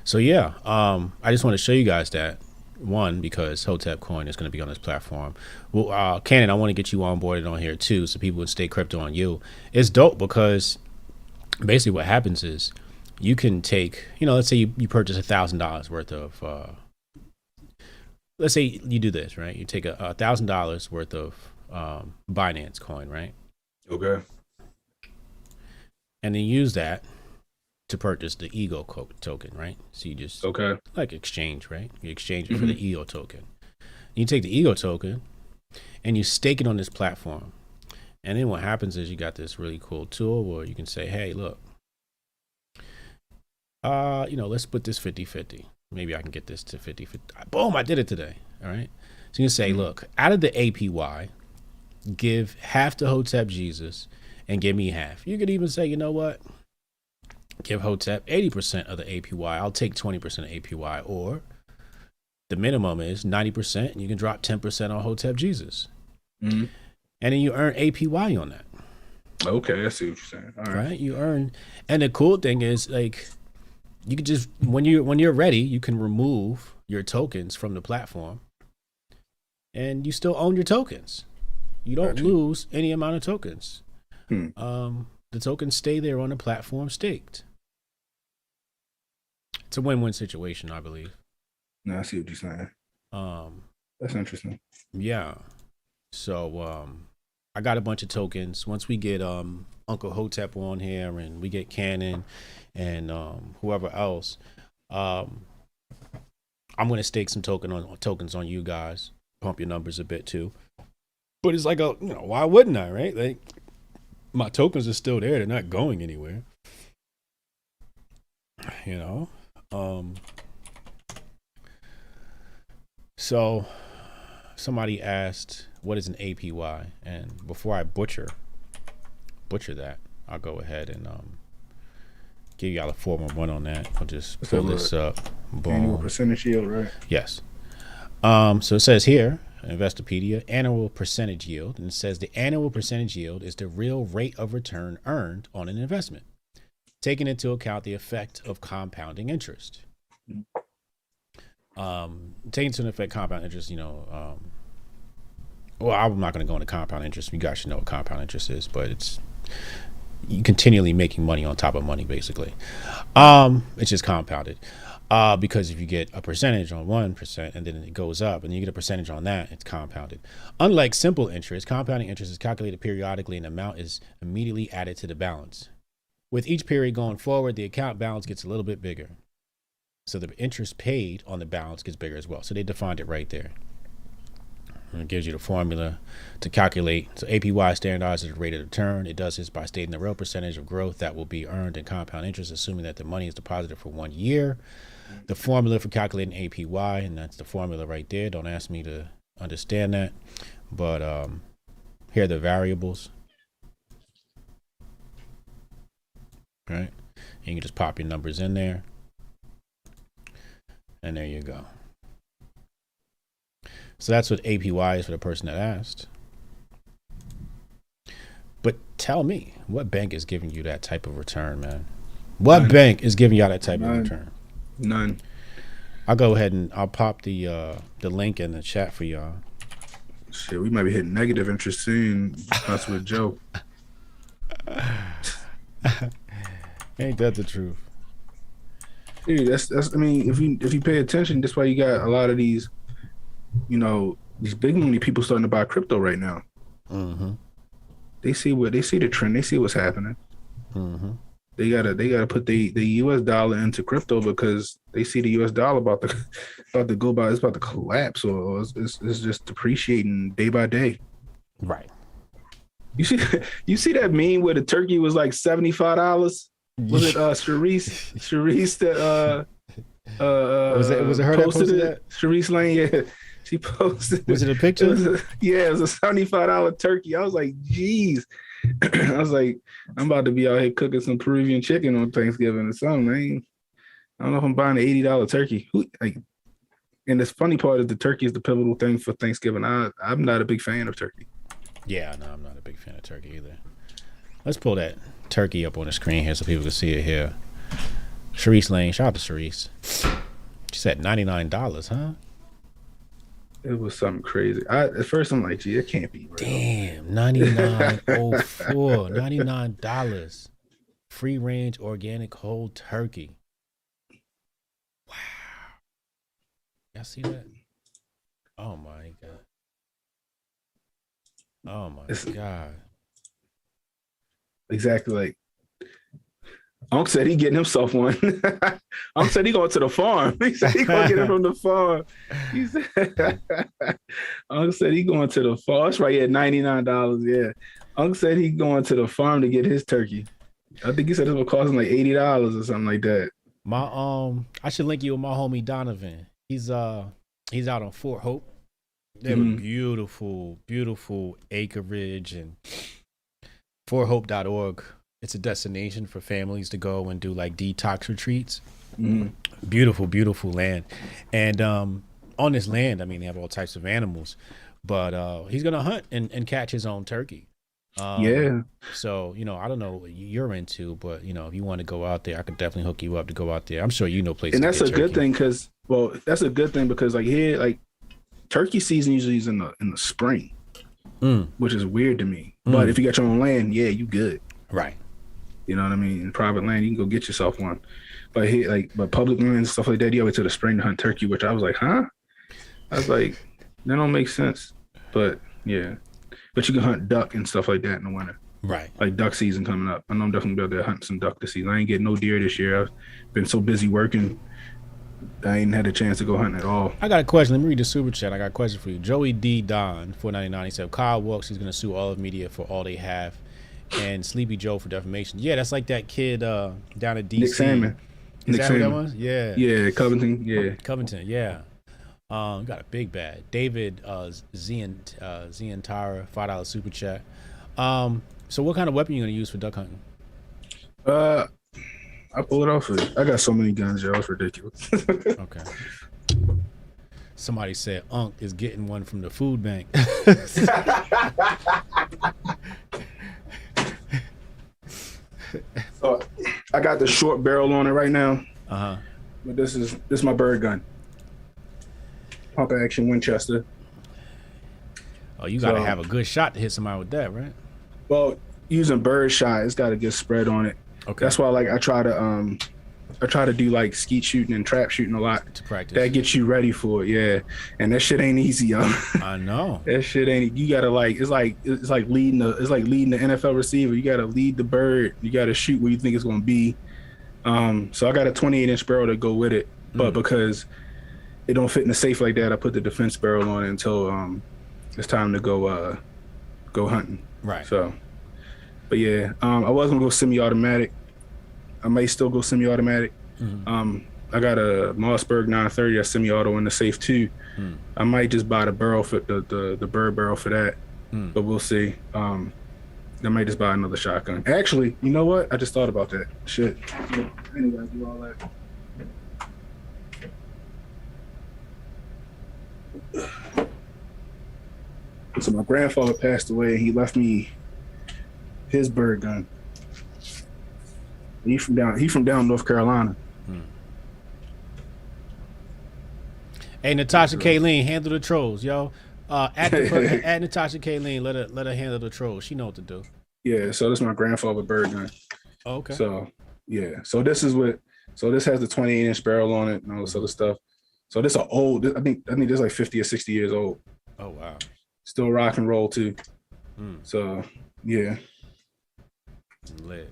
So yeah, I just want to show you guys that. One, because Hotep coin is going to be on this platform. Well, Cannon, I want to get you onboarded on here too, so people would stay crypto on you. It's dope because basically what happens is you can take, let's say you purchase $1,000 worth of, let's say you do this, right? You take $1,000 worth of Binance coin, right? Okay. And then use that to purchase the Ego token, right? So you just like exchange, right? You exchange it for the Ego token. You take the Ego token and you stake it on this platform. And then what happens is you got this really cool tool where you can say, hey, look, let's split this 50-50. Maybe I can get this to 50-50. Boom, I did it today. All right. So you can say, look, out of the APY, give half to Hotep Jesus and give me half. You could even say, you know what? Give Hotep 80% of the APY. I'll take 20% of APY, or the minimum is 90%, and you can drop 10% on Hotep Jesus. And then you earn APY on that. Okay, I see what you're saying. All right, you earn, and the cool thing is, like, you can just when you're ready, you can remove your tokens from the platform, and you still own your tokens. You don't lose any amount of tokens. The tokens stay there on the platform staked. It's a win-win situation, I believe. No, I see what you're saying. That's interesting. Yeah. So I got a bunch of tokens. Once we get Uncle Hotep on here and we get Cannon and whoever else, I'm gonna stake some tokens on you guys, pump your numbers a bit too. But it's like why wouldn't I, right? Like, my tokens are still there. They're not going anywhere. So somebody asked, what is an APY? And before I butcher that, I'll go ahead and give y'all a 411 on that. I'll just pull this up. Boom. Annual percentage yield, right? Yes. So it says here, Investopedia, annual percentage yield, and it says the annual percentage yield is the real rate of return earned on an investment, taking into account the effect of compounding interest. Taking into effect compound interest, well, I'm not going to go into compound interest. You guys should know what compound interest is, but it's you continually making money on top of money, basically. It's just compounded. Because if you get a percentage on 1% and then it goes up and you get a percentage on that, it's compounded. Unlike simple interest, compounding interest is calculated periodically and the amount is immediately added to the balance. With each period going forward, the account balance gets a little bit bigger. So the interest paid on the balance gets bigger as well. So they defined it right there. And it gives you the formula to calculate. So APY standardizes the rate of return. It does this by stating the real percentage of growth that will be earned in compound interest, assuming that the money is deposited for 1 year. The formula for calculating APY, and that's the formula right there. Don't ask me to understand that. But here are the variables. Right? And you can just pop your numbers in there. And there you go. So that's what APY is for the person that asked. But tell me, what bank is giving you that type of return, man? What bank is giving y'all that type of return? None. I'll go ahead and I'll pop the link in the chat for y'all. Shit, we might be hitting negative interest soon. That's with Joe. Ain't that the truth? Dude, that's. I mean, if you pay attention, that's why you got a lot of these, these big money people starting to buy crypto right now. Mm-hmm. They see the trend. They see what's happening. Mm-hmm. They gotta put the U.S. dollar into crypto because they see the U.S. dollar about to go by. It's about to collapse, or it's just depreciating day by day. Right. You see that meme where the turkey was like $75? Was it Sharice that was it her that posted that? Sharice Lane, yeah. She posted. Was it a picture? It was a $75 turkey. I was like, geez. I was like, I'm about to be out here cooking some Peruvian chicken on Thanksgiving or something. I don't know if I'm buying an $80 turkey. And the funny part is the turkey is the pivotal thing for Thanksgiving. I'm not a big fan of turkey. Yeah, no, I'm not a big fan of turkey either. Let's pull that turkey up on the screen here so people can see it here. Sharice Lane, shout out to Sharice. She said $99, huh? It was something crazy. At first I'm like, gee, it can't be real. Damn, $99.04, $99. Free range organic whole turkey. Wow. Y'all see that? Oh my God. Oh my God. Exactly. Like Unc said he getting himself one. Unc said he going to the farm. He said he going to get it from the farm. He said Unc said he going to the farm. That's right at $99. Yeah. Unc said he going to the farm to get his turkey. I think he said it was costing like $80 or something like that. I should link you with my homie Donovan. He's out on Fort Hope. They have a beautiful, beautiful acreage, and FortHope.org. It's a destination for families to go and do like detox retreats. Beautiful, beautiful land. And on this land, I mean, they have all types of animals, but he's gonna hunt and catch his own turkey. Yeah. So, I don't know what you're into, but if you want to go out there, I could definitely hook you up to go out there. I'm sure you know places. And that's a good thing because like here, like turkey season usually is in the spring, which is weird to me. But if you got your own land, yeah, you good. Right. You know what I mean? In private land, you can go get yourself one. But here, but public land and stuff like that, you always to the spring to hunt turkey, which I was like, huh? I was like, that don't make sense. But yeah. But you can hunt duck and stuff like that in the winter. Right. Like duck season coming up. I know I'm definitely going to be able to hunt some duck this season. I ain't getting no deer this year. I've been so busy working. I ain't had a chance to go hunting at all. I got a question. Let me read the super chat. I got a question for you. Joey D. Don, $4.99. He said, Kyle Walks, he's going to sue all of media for all they have. And Sleepy Joe for defamation. Yeah, that's like that kid down at DC. Nick Salmon. Is that who that was? Yeah. Yeah, Covington. Yeah. Covington, yeah. Got a big bad. David Zientara, $5 super chat. So what kind of weapon are you going to use for duck hunting? I pull it off. I got so many guns, y'all. It's ridiculous. Okay. Somebody said Unc is getting one from the food bank. So I got the short barrel on it right now. Uh-huh. But this is my bird gun. Pump action Winchester. Oh, you gotta have a good shot to hit somebody with that, right? Well, using bird shot, it's got to get spread on it. Okay. That's why, like, I try to do like skeet shooting and trap shooting a lot to practice. That gets you ready for it, yeah. And that shit ain't easy, yo. I know. That shit ain't. You gotta it's like leading the NFL receiver. You gotta lead the bird. You gotta shoot where you think it's gonna be. So I got a 28-inch barrel to go with it, but because it don't fit in the safe like that, I put the defense barrel on it until it's time to go hunting. Right. So, but yeah, I was gonna go semi-automatic. I may still go semi-automatic. I got a Mossberg 930 that's semi-auto in the safe too. I might just buy the barrel for the bird barrel for that, but we'll see. I might just buy another shotgun. Actually, you know what? I just thought about that. Shit. I ain't gotta do all that. So my grandfather passed away, and he left me his bird gun. He from down North Carolina. Hey, Natasha Kayleen, handle the trolls, yo. At Natasha Kayleen, let her handle the trolls. She know what to do. Yeah, so this is my grandfather bird gun. Oh, okay. So yeah, so this has the 28-inch barrel on it and all this other stuff. So this is old. I think this is like 50 or 60 years old. Oh wow. Still rock and roll too. So yeah. Lit.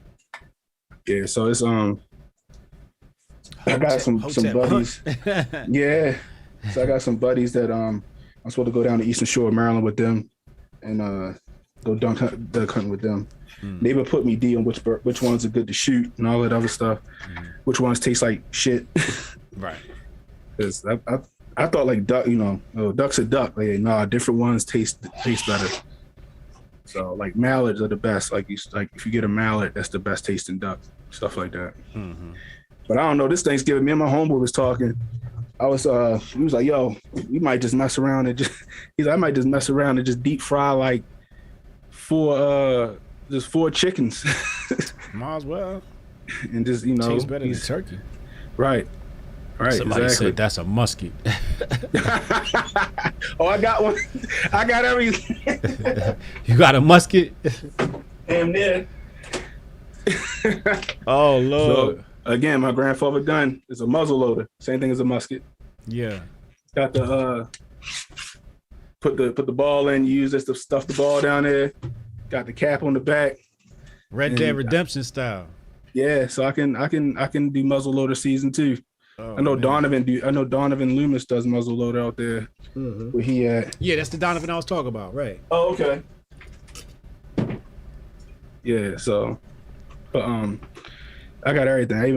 Yeah, so it's I got some buddies. Yeah. So I got some buddies that I'm supposed to go down to Eastern Shore of Maryland with them and go duck hunting with them. They would put me D on which ones are good to shoot and all that other stuff. Which ones taste like shit. Right. Because I thought like duck, duck's a duck. Like, nah, different ones taste better. So like mallards are the best. Like if you get a mallard, that's the best tasting duck. Stuff like that. But I don't know. This Thanksgiving, me and my homeboy was talking. He was like, yo, we might just mess around and I might just mess around and just deep fry like 4 chickens. Might as well. And just, tastes better than turkey. Right. Somebody exactly. said that's a musket. Oh, I got one. I got everything. You got a musket? Damn near. Oh Lord. So, again, my grandfather gun is a muzzle loader. Same thing as a musket. Yeah. Got the put the ball in, you use this to stuff the ball down there. Got the cap on the back. Red Dead Redemption style. Yeah, so I can do muzzle loader season 2. Oh, I know man. Donovan Loomis does muzzle loader out there. Where he at? Yeah, that's the Donovan I was talking about, right? Oh, okay. Yeah, so but I got everything. I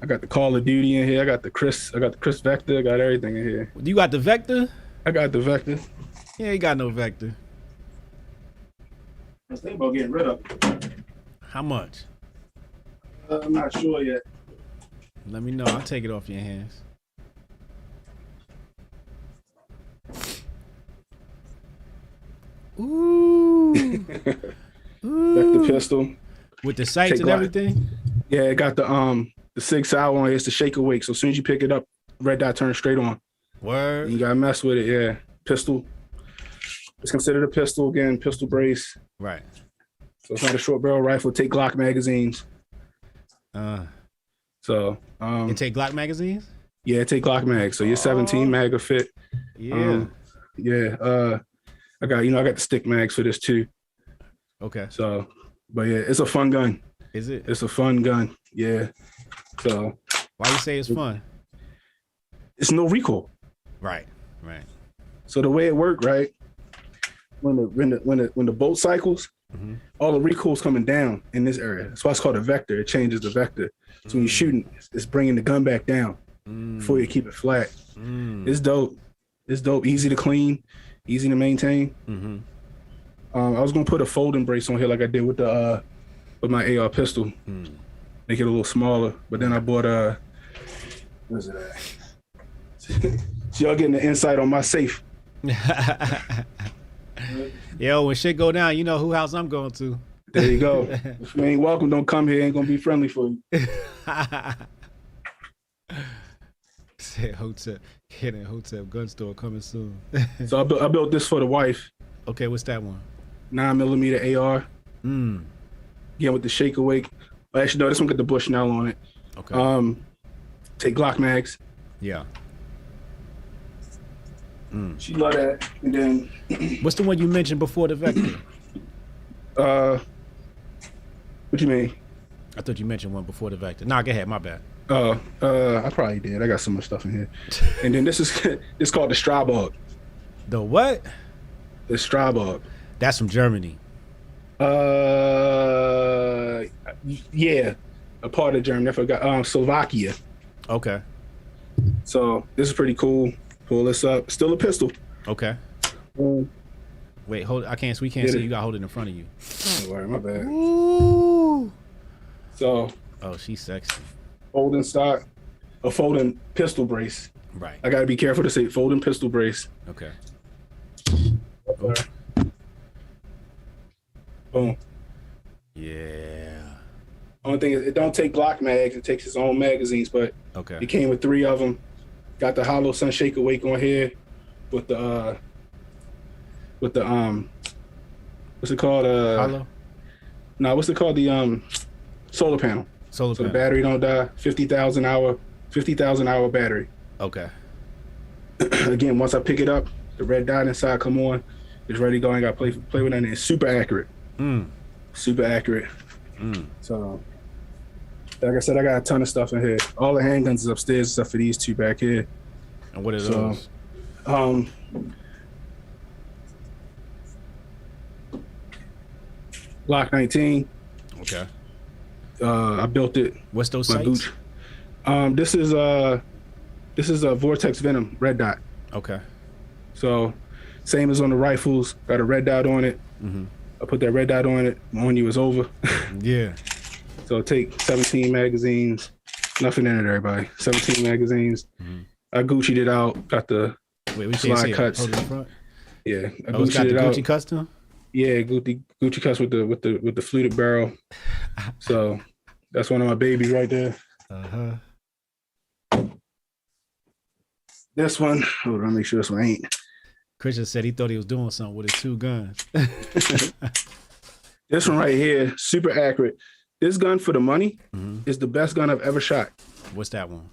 got the Call of Duty in here. I got the Chris Vector. I got everything in here. You got the Vector? I got the Vector. Yeah, you got no Vector. I was thinking about getting rid of it. How much? I'm not sure yet. Let me know. I'll take it off your hands. Ooh. Vector pistol. With the sights and everything? Yeah, it got the 6 hour on it. It's the shake awake. So as soon as you pick it up, red dot turns straight on. Word. You gotta mess with it, yeah. Pistol. It's considered a pistol again, pistol brace. Right. So it's not a short barrel rifle. Take Glock magazines. So you take Glock magazines? Yeah, take Glock mag. So your 17 mag will fit. Yeah. I got the stick mags for this too. Okay. So, but yeah, it's a fun gun. Is it? It's a fun gun. Yeah. So why you say it's fun? It's no recoil. Right. So the way it worked, right? When the bolt cycles, all the recoil's coming down in this area. That's why it's called a vector. It changes the vector. So when you're shooting, it's bringing the gun back down before you keep it flat. It's dope. It's dope. Easy to clean, easy to maintain. I was gonna put a folding brace on here like I did with my AR pistol, make it a little smaller. But then I bought what is it at? So y'all getting the insight on my safe. Yo, when shit go down, you know who house I'm going to. There you go. If you ain't welcome, don't come here. Ain't gonna be friendly for you. Said Hotep. Hidden Hotep gun store coming soon. So I built this for the wife. Okay, what's that one? 9mm AR. Again with the shake awake. Well, actually, no, this one got the Bushnell on it. Okay. Take Glock mags. Yeah. She love that. And then what's the one you mentioned before the Vector? What you mean? I thought you mentioned one before the Vector. Nah, go ahead, my bad. I probably did. I got so much stuff in here. And then this is it's called the Strabog. The what? The Strabog. That's from Germany. Yeah, a part of Germany. I forgot. Slovakia. Okay. So this is pretty cool. Pull this up. Still a pistol. Okay. Wait, hold. We can't see. You got to hold it in front of you. Don't worry, my bad. Ooh. So. Oh, she's sexy. Folding stock, a folding pistol brace. Right. I got to be careful to say folding pistol brace. Okay. Boom. Yeah. Only thing is, it don't take block mags. It takes its own magazines, but it came with 3 of them. Got the hollow sun shake awake on here with the what's it called? Hollow? No, what's it called? The solar panel. So the battery don't die. 50,000 hour battery. Okay. Again, once I pick it up, the red dot inside come on. It's ready to go. I ain't got to play with it. It's super accurate. Super accurate. So, like I said, I got a ton of stuff in here. All the handguns is upstairs except for these 2 back here. And what are those? Glock 19. Okay. I built it. What's those sights? This is a Vortex Venom red dot. Okay. So, same as on the rifles. Got a red dot on it. I put that red dot on it. On you is over. Yeah. So take 17 magazines. Nothing in it, everybody. 17 magazines. I Gucci'd it out. Got the slide cuts. Hold it in front. Yeah, I Gucci'd got the Gucci out. custom. Yeah, Gucci cuts with the fluted barrel. So that's one of my babies right there. This one. Hold on, make sure this one ain't. Christian said he thought he was doing something with his 2 guns. This one right here, super accurate. This gun for the money is the best gun I've ever shot. What's that one?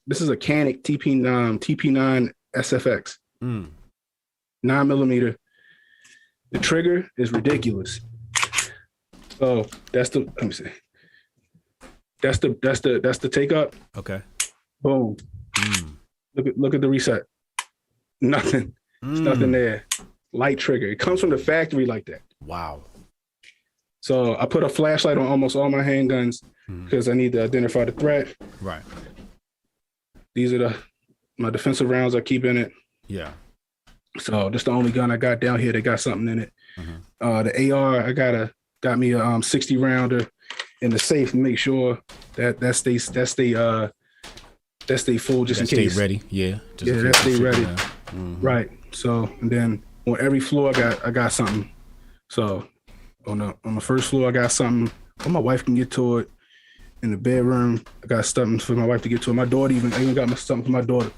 This is a Canic TP9 SFX. 9mm. The trigger is ridiculous. So that's the. Let me see. That's the take up. Okay. Boom. Look at the reset. Nothing. There's nothing there. Light trigger. It comes from the factory like that. Wow. So I put a flashlight on almost all my handguns because I need to identify the threat. Right. These are my defensive rounds I keep in it. Yeah. So this the only gun I got down here that got something in it. The AR I got me a 60 rounder in the safe to make sure that stay full just in case. Stay ready. Yeah. That stay ready. Right. So and then on every floor I got something. So on the first floor I got something. Or my wife can get to it. In the bedroom I got something for my wife to get to it. My daughter I even got something for my daughter.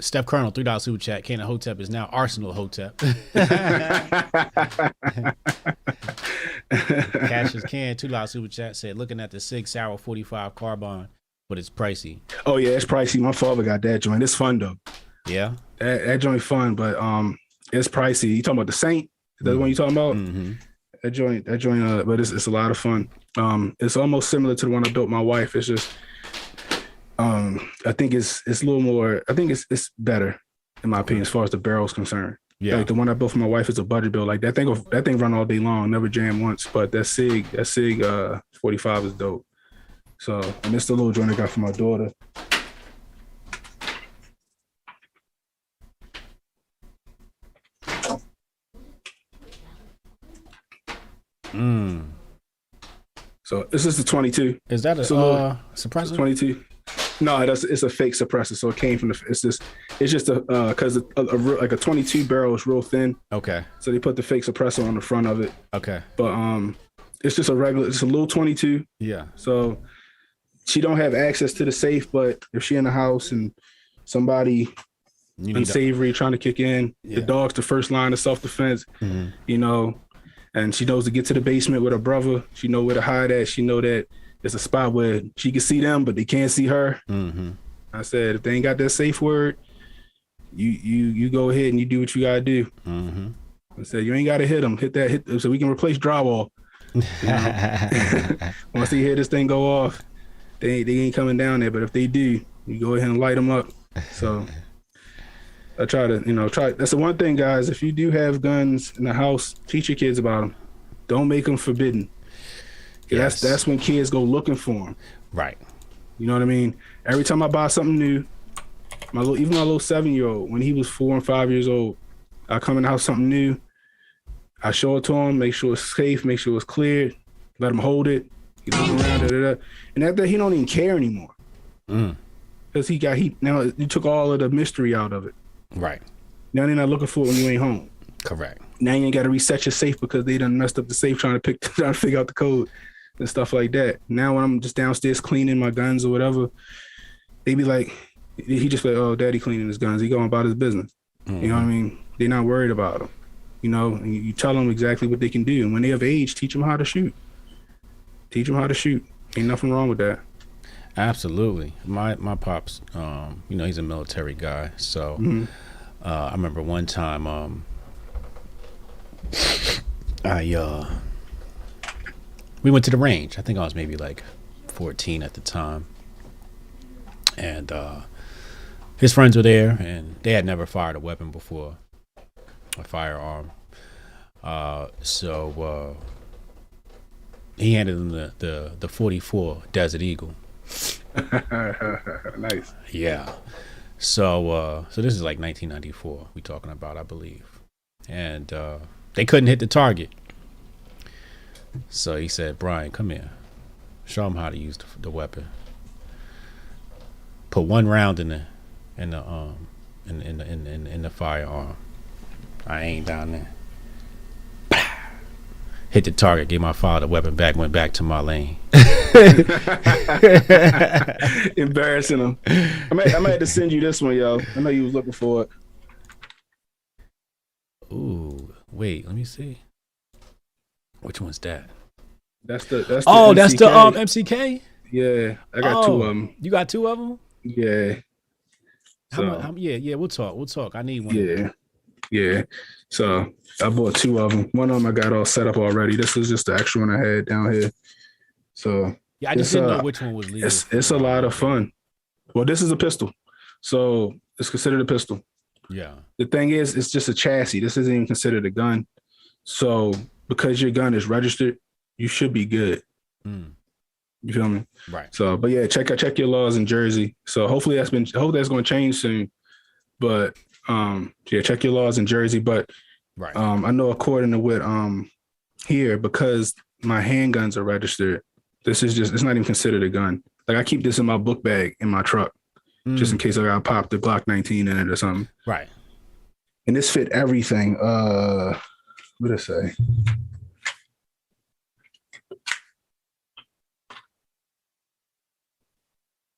Steph Colonel, $3 super chat. Cannon Hotep is now Arsenal Hotep. Cassius Can, $2 super chat, said looking at the 6 Sauer 45 carbine, but it's pricey. Oh yeah, it's pricey. My father got that joint. It's fun though. Yeah. That joint fun, but it's pricey. You talking about the Saint? Is that the one you talking about? That joint, but it's a lot of fun. It's almost similar to the one I built my wife. It's just I think it's a little more. I think it's better in my opinion as far as the barrel's concerned. Yeah, like the one I built for my wife is a budget build. Like that thing run all day long, never jam once. But that Sig 45 is dope. So and it's the little joint I got for my daughter. So this is the 22. Is that a suppressor? 22. No, it's a fake suppressor. So it came from it's just because like a 22 barrel is real thin. Okay. So they put the fake suppressor on the front of it. Okay. But it's just it's a little 22. Yeah. So she don't have access to the safe, but if she in the house and somebody unsavory trying to kick in, the dog's the first line of self-defense, you know, and she knows to get to the basement with her brother. She know where to hide at. She know that it's a spot where she can see them, but they can't see her. I said, if they ain't got that safe word, you go ahead and you do what you gotta do. I said, you ain't gotta hit them. Hit so we can replace drywall. You know? Once they hear this thing go off, they ain't coming down there. But if they do, you go ahead and light them up. So I try to, that's the one thing, guys. If you do have guns in the house, teach your kids about them. Don't make them forbidden. Yes. That's when kids go looking for them. Right. You know what I mean? Every time I buy something new, even my little 7-year-old, when he was 4 and 5 years old, I come in the house something new. I show it to him, make sure it's safe, make sure it's cleared, let him hold it. He looking around, and after that, he don't even care anymore. because now you took all of the mystery out of it. Right. Now they're not looking for it when you ain't home. Correct. Now you ain't got to reset your safe because they done messed up the safe trying to figure out the code and stuff like that. Now when I'm just downstairs cleaning my guns or whatever, they be like, he just like, oh, daddy cleaning his guns. He going about his business. Mm-hmm. You know what I mean? They're not worried about him. You know, and you tell them exactly what they can do. And when they have age, teach them how to shoot. Teach them how to shoot. Ain't nothing wrong with that. Absolutely. My pops, you know, he's a military guy. So I remember one time we went to the range. I think I was maybe like 14 at the time. And his friends were there, and they had never fired a weapon before, a firearm. So he handed them the 44 Desert Eagle. Nice. Yeah. So this is like 1994 we talking about, I believe. And they couldn't hit the target. So he said, Brian, come here. Show them how to use the weapon. Put one round in the firearm. I aimed down there. Hit the target, gave my father the weapon back, went back to my lane. Embarrassing him. I might have to send you this one, yo. I know you was looking for it. Ooh, wait, let me see. Which one's that? That's the MCK? Yeah, I got two of them. You got two of them? Yeah. Yeah, we'll talk. I need one. Yeah. So I bought two of them. One of them I got all set up already. This is just the extra one I had down here. So yeah, I just didn't know which one was legal. It's a lot of fun. Well, this is a pistol, so it's considered a pistol. Yeah. The thing is, it's just a chassis. This isn't even considered a gun. So because your gun is registered, you should be good. You feel me? Right. So, but yeah, check your laws in Jersey. So hopefully that's going to change soon. But yeah, check your laws in Jersey. But right. I know according to what here, because my handguns are registered, it's not even considered a gun. Like I keep this in my book bag in my truck, just in case I got popped the Glock 19 in it or something. Right. And this fit everything. What did it say?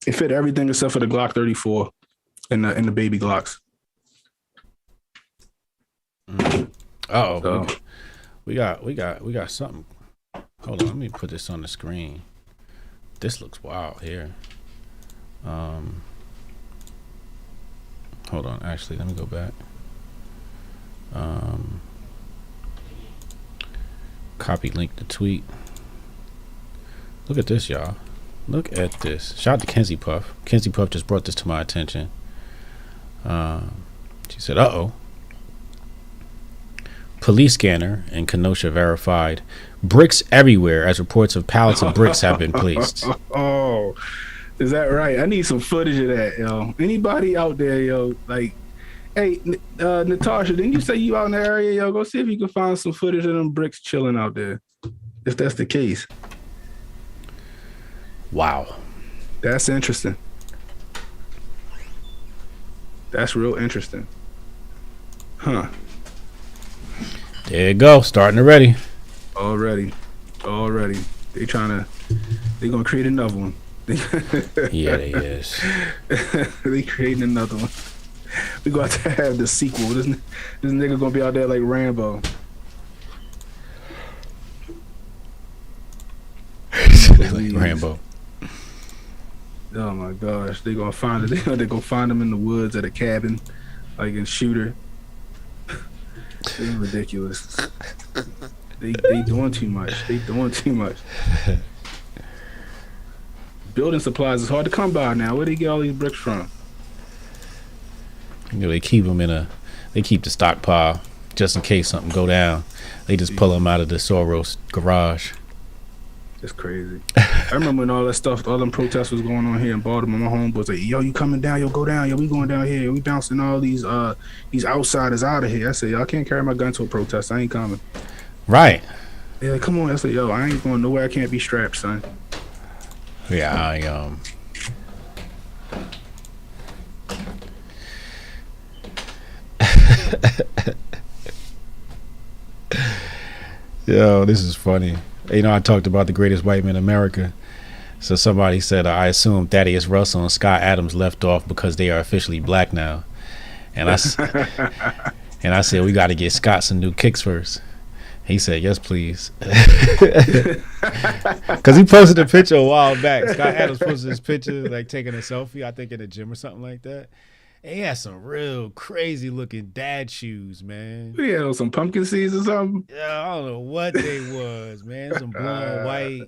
It fit everything except for the Glock 34 and the baby Glocks. Oh, so. we got something. Hold on, let me put this on the screen. This looks wild here. Hold on, actually, let me go back. Copy link to tweet. Look at this, y'all. Look at this. Shout out to Kenzie Puff. Kenzie Puff just brought this to my attention. She said, uh-oh. Police scanner in Kenosha verified bricks everywhere as reports of pallets of bricks have been placed. Oh, is that right? I need some footage of that, yo. Anybody out there, yo, like, hey, Natasha, didn't you say you out in the area, yo? Go see if you can find some footage of them bricks chilling out there, if that's the case. Wow. That's interesting. That's real interesting. Huh. There you go. Starting already. Already. They gonna create another one. Yeah, they is. They creating another one. We got to have the sequel. This nigga gonna be out there like Rambo. Like Rambo. Oh my gosh, they gonna find it. They gonna find him in the woods at a cabin, like in Shooter. It's ridiculous. They doing too much. Building supplies is hard to come by now. Where do they get all these bricks from? You know, they keep them they keep the stockpile just in case something go down. They just pull them out of the Soros garage. It's crazy. I remember when all that stuff, all them protests was going on here in Baltimore. My homeboy was like, yo, you coming down? Yo, go down. Yo, we going down here. We bouncing all these outsiders out of here. I said, yo, I can't carry my gun to a protest. I ain't coming. Right. Yeah, like, come on. I said, yo, I ain't going nowhere. I can't be strapped, son. Yeah, Yo, this is funny. You know, I talked about the greatest white man in America. So somebody said, I assume Thaddeus Russell and Scott Adams left off because they are officially black now. And I said, we got to get Scott some new kicks first. He said, yes, please. Because he posted a picture a while back. Scott Adams posted this picture, like taking a selfie, I think in the gym or something like that. And he had some real crazy looking dad shoes, man. He had on some pumpkin seeds or something. Yeah, I don't know what they was, man. Some blue and white.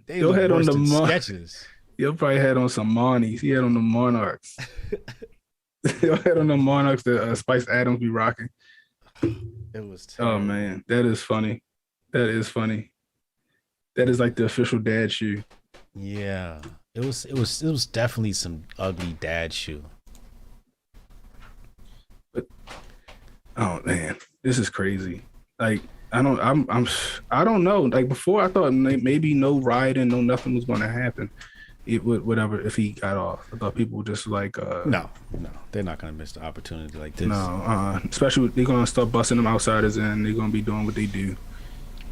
They Yo look had worse on than the sketches. Yo probably had on some Marnies. He had on the Monarchs. Yo had on the Monarchs that Spice Adams be rocking. It was terrible. Oh man, that is funny. That is funny. That is like the official dad shoe. Yeah, it was definitely some ugly dad shoe. But oh man, this is crazy. Like I don't know. Like before, I thought maybe no rioting, no nothing was going to happen. It would whatever if he got off. I thought people would just like no, they're not going to miss the opportunity like this. No, especially they're going to start busting them outsiders in. They're going to be doing what they do.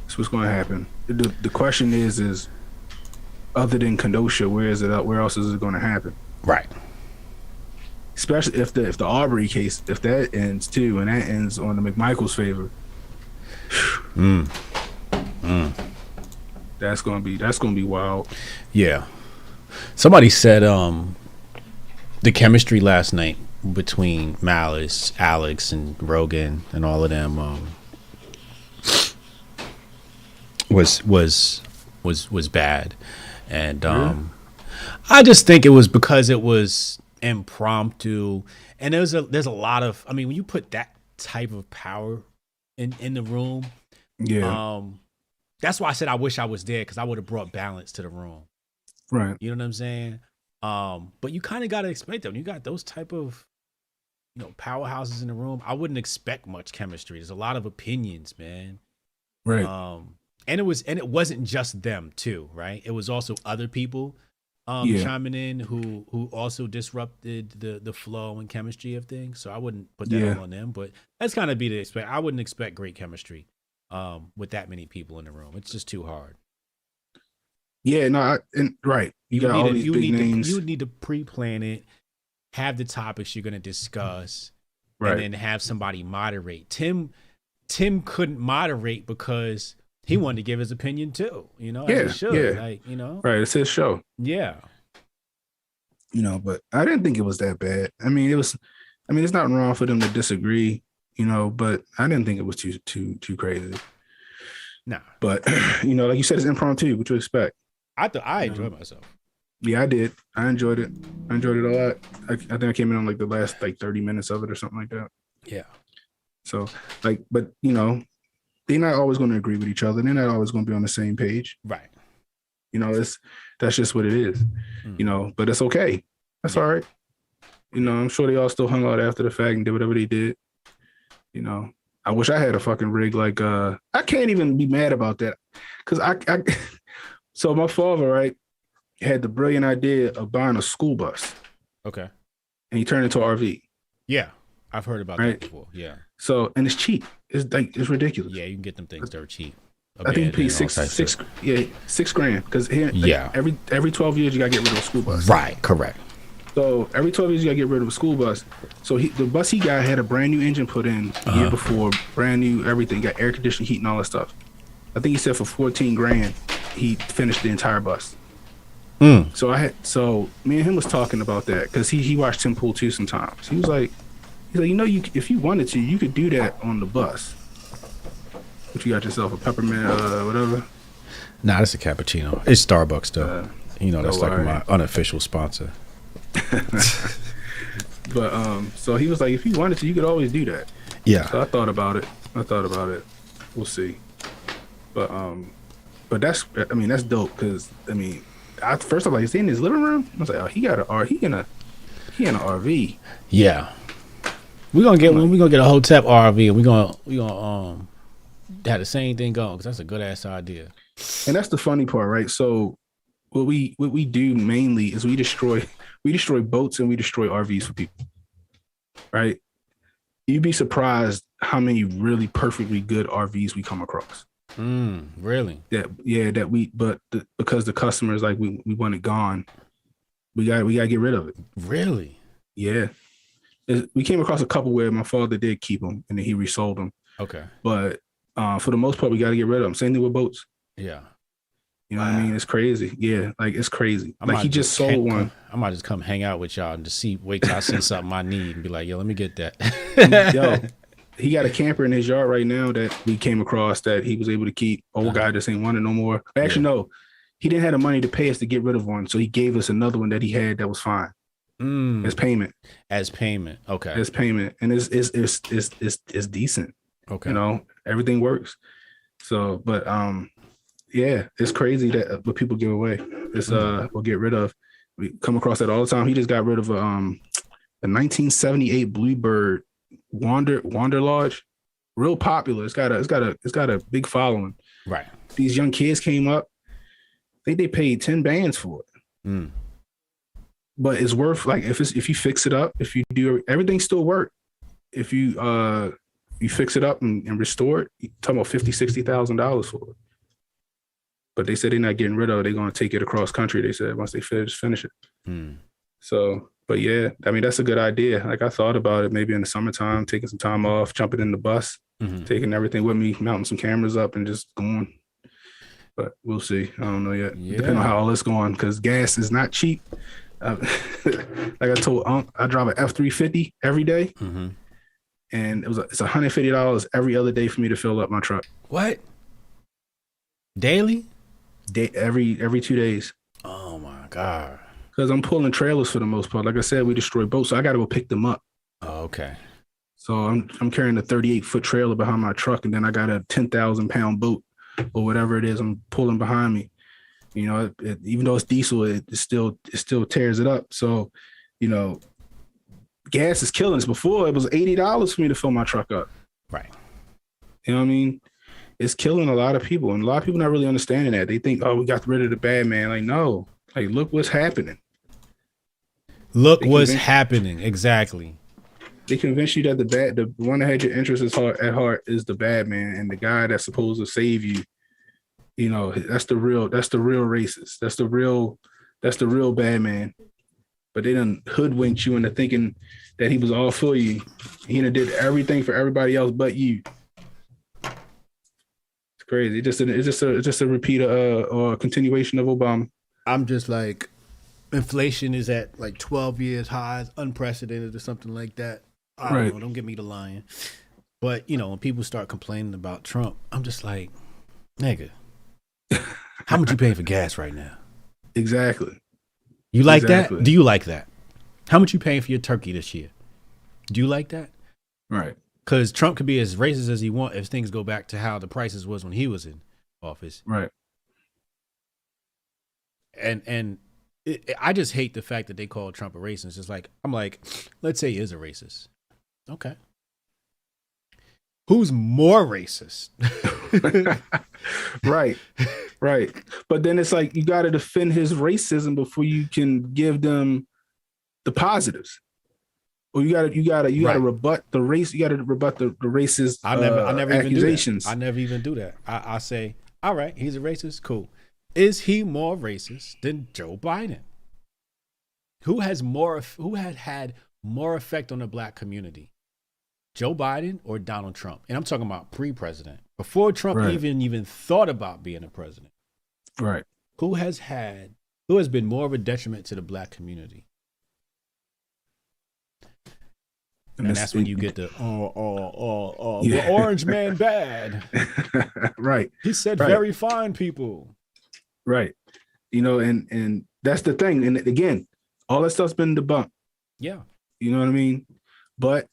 That's what's going to happen. The question is other than Kenosha, where else is it going to happen? Right. Especially if the Arbery case, if that ends too, and that ends on the McMichael's favor. That's gonna be wild. Yeah. Somebody said the chemistry last night between Mallis, Alex, and Rogan and all of them was bad. And I just think it was because it was impromptu, and there's a lot of, I mean, when you put that type of power in the room, that's why I said I wish I was there, because I would have brought balance to the room. Right. You know what I'm saying? But you kind of got to expect that when you got those type of, powerhouses in the room, I wouldn't expect much chemistry. There's a lot of opinions, man. Right. And it wasn't just them too, right? It was also other people chiming in who also disrupted the flow and chemistry of things. So I wouldn't put that all on them, but that's kind of be to expect. I wouldn't expect great chemistry with that many people in the room. It's just too hard. Yeah, no, right. You got all these big names. You would need to pre-plan it, have the topics you're going to discuss, right, and then have somebody moderate. Tim couldn't moderate because he wanted to give his opinion too, as he should. Like, Right, it's his show. Yeah. But I didn't think it was that bad. There's nothing wrong for them to disagree, but I didn't think it was too crazy. No. But like you said, it's impromptu. What you expect? I enjoyed myself. Yeah, I did. I enjoyed it. I enjoyed it a lot. I think I came in on like the last 30 minutes of it or something like that. Yeah. So but they're not always going to agree with each other. They're not always going to be on the same page. Right. That's just what it is. But it's okay. That's all right. I'm sure they all still hung out after the fact and did whatever they did. I wish I had a fucking rig like I can't even be mad about that, because I so my father, right, had the brilliant idea of buying a school bus. Okay. And he turned it into an RV. Yeah. I've heard about that before. Yeah. So, and it's cheap. It's ridiculous. Yeah, you can get them things dirt cheap. I think you pay $6,000, because here, every 12 years you gotta get rid of a school bus. Right, correct. So every 12 years you gotta get rid of a school bus. So the bus he got had a brand new engine put in the year before, brand new everything, got air conditioning, heat, and all that stuff. I think he said for $14,000 he finished the entire bus. So me and him was talking about that, because he watched Tim Pool too sometimes. He's like, if you wanted to, you could do that on the bus. But you got yourself a peppermint, whatever. Nah, that's a cappuccino. It's Starbucks though. That's like my unofficial sponsor. But so he was like, if you wanted to, you could always do that. Yeah. So I thought about it. We'll see. But that's dope, because first of all, is he in his living room? I was like, oh, he in an RV. Yeah. We're gonna get a Hotep RV, and we're gonna have the same thing going, because that's a good ass idea. And that's the funny part, right? So what we do mainly is we destroy boats and we destroy RVs for people, right? You'd be surprised how many really perfectly good RVs we come across. Really? Because the customers like we want it gone. We got to get rid of it. Really? Yeah. We came across a couple where my father did keep them and then he resold them. Okay. But for the most part, we got to get rid of them. Same thing with boats. Yeah. You know what I mean? It's crazy. Yeah, like it's crazy. Like he just sold one. I might just come hang out with y'all and just wait till I see something I need and be like, yo, let me get that. Yo, he got a camper in his yard right now that we came across that he was able to keep. Old guy just ain't want it no more. Actually, no, he didn't have the money to pay us to get rid of one, so he gave us another one that he had that was fine. As payment. Okay. As payment, and it's decent. Okay. You know, everything works. So, but yeah, it's crazy that what people give away. It's we'll get rid of. We come across that all the time. He just got rid of a 1978 Bluebird Wander Lodge. Real popular. It's got a big following. Right. These young kids came up. I think they paid 10 bands for it. But it's worth, like, if you fix it up, if you do everything still work. If you fix it up and restore it, you're talking about $50,000-$60,000 for it. But they said they're not getting rid of it. They're going to take it across country. They said once they finish it. So, but yeah, I mean, that's a good idea. Like I thought about it maybe in the summertime, taking some time off, jumping in the bus, taking everything with me, mounting some cameras up and just going. But we'll see. I don't know yet. Yeah. Depending on how all this going, because gas is not cheap. Like I told I drive an F-350 every day. And it's $150 every other day for me to fill up my truck. What? Daily? Every 2 days. Oh my God. Because I'm pulling trailers for the most part. Like I said, we destroy boats, so I got to go pick them up. Oh, okay. So I'm carrying a 38-foot trailer behind my truck, and then I got a 10,000-pound boat or whatever it is I'm pulling behind me. You know, even though it's diesel, it still tears it up. So, you know, gas is killing us. Before it was $80 for me to fill my truck up. Right. You know what I mean? It's killing a lot of people, and a lot of people not really understanding that. They think, oh, we got rid of the bad man. Like, no, like look what's happening. Look what's happening. Exactly. They convince you that the one that had your interests at heart is the bad man, and the guy that's supposed to save you. You know, that's the real racist. That's the real bad man. But they done hoodwinked you into thinking that he was all for you. He done did everything for everybody else but you. It's crazy. It's just a repeat or a continuation of Obama. I'm just like, inflation is at like 12 years highs, unprecedented or something like that. I don't know. Don't get me to lying. But, you know, when people start complaining about Trump, I'm just like, nigga, how much you paying for gas right now? Exactly. You like that? Do you like that? How much you paying for your turkey this year? Do you like that? Right. Because Trump could be as racist as he wants if things go back to how the prices was when he was in office. Right. And I just hate the fact that they call Trump a racist. It's like, I'm like, let's say he is a racist. Okay. Who's more racist? Right. But then it's like, you got to defend his racism before you can give them the positives. Or you got to rebut the race. You got to rebut the racist I never accusations. I never even do that. I say, all right, he's a racist. Cool. Is he more racist than Joe Biden? Who had had more effect on the black community? Joe Biden or Donald Trump? And I'm talking about pre-president. Before Trump even thought about being a president. Right. Who has been more of a detriment to the black community? And that's when you get the the orange man bad. Right. He said very fine people. Right. You know, and that's the thing. And again, all that stuff's been debunked. Yeah. You know what I mean? But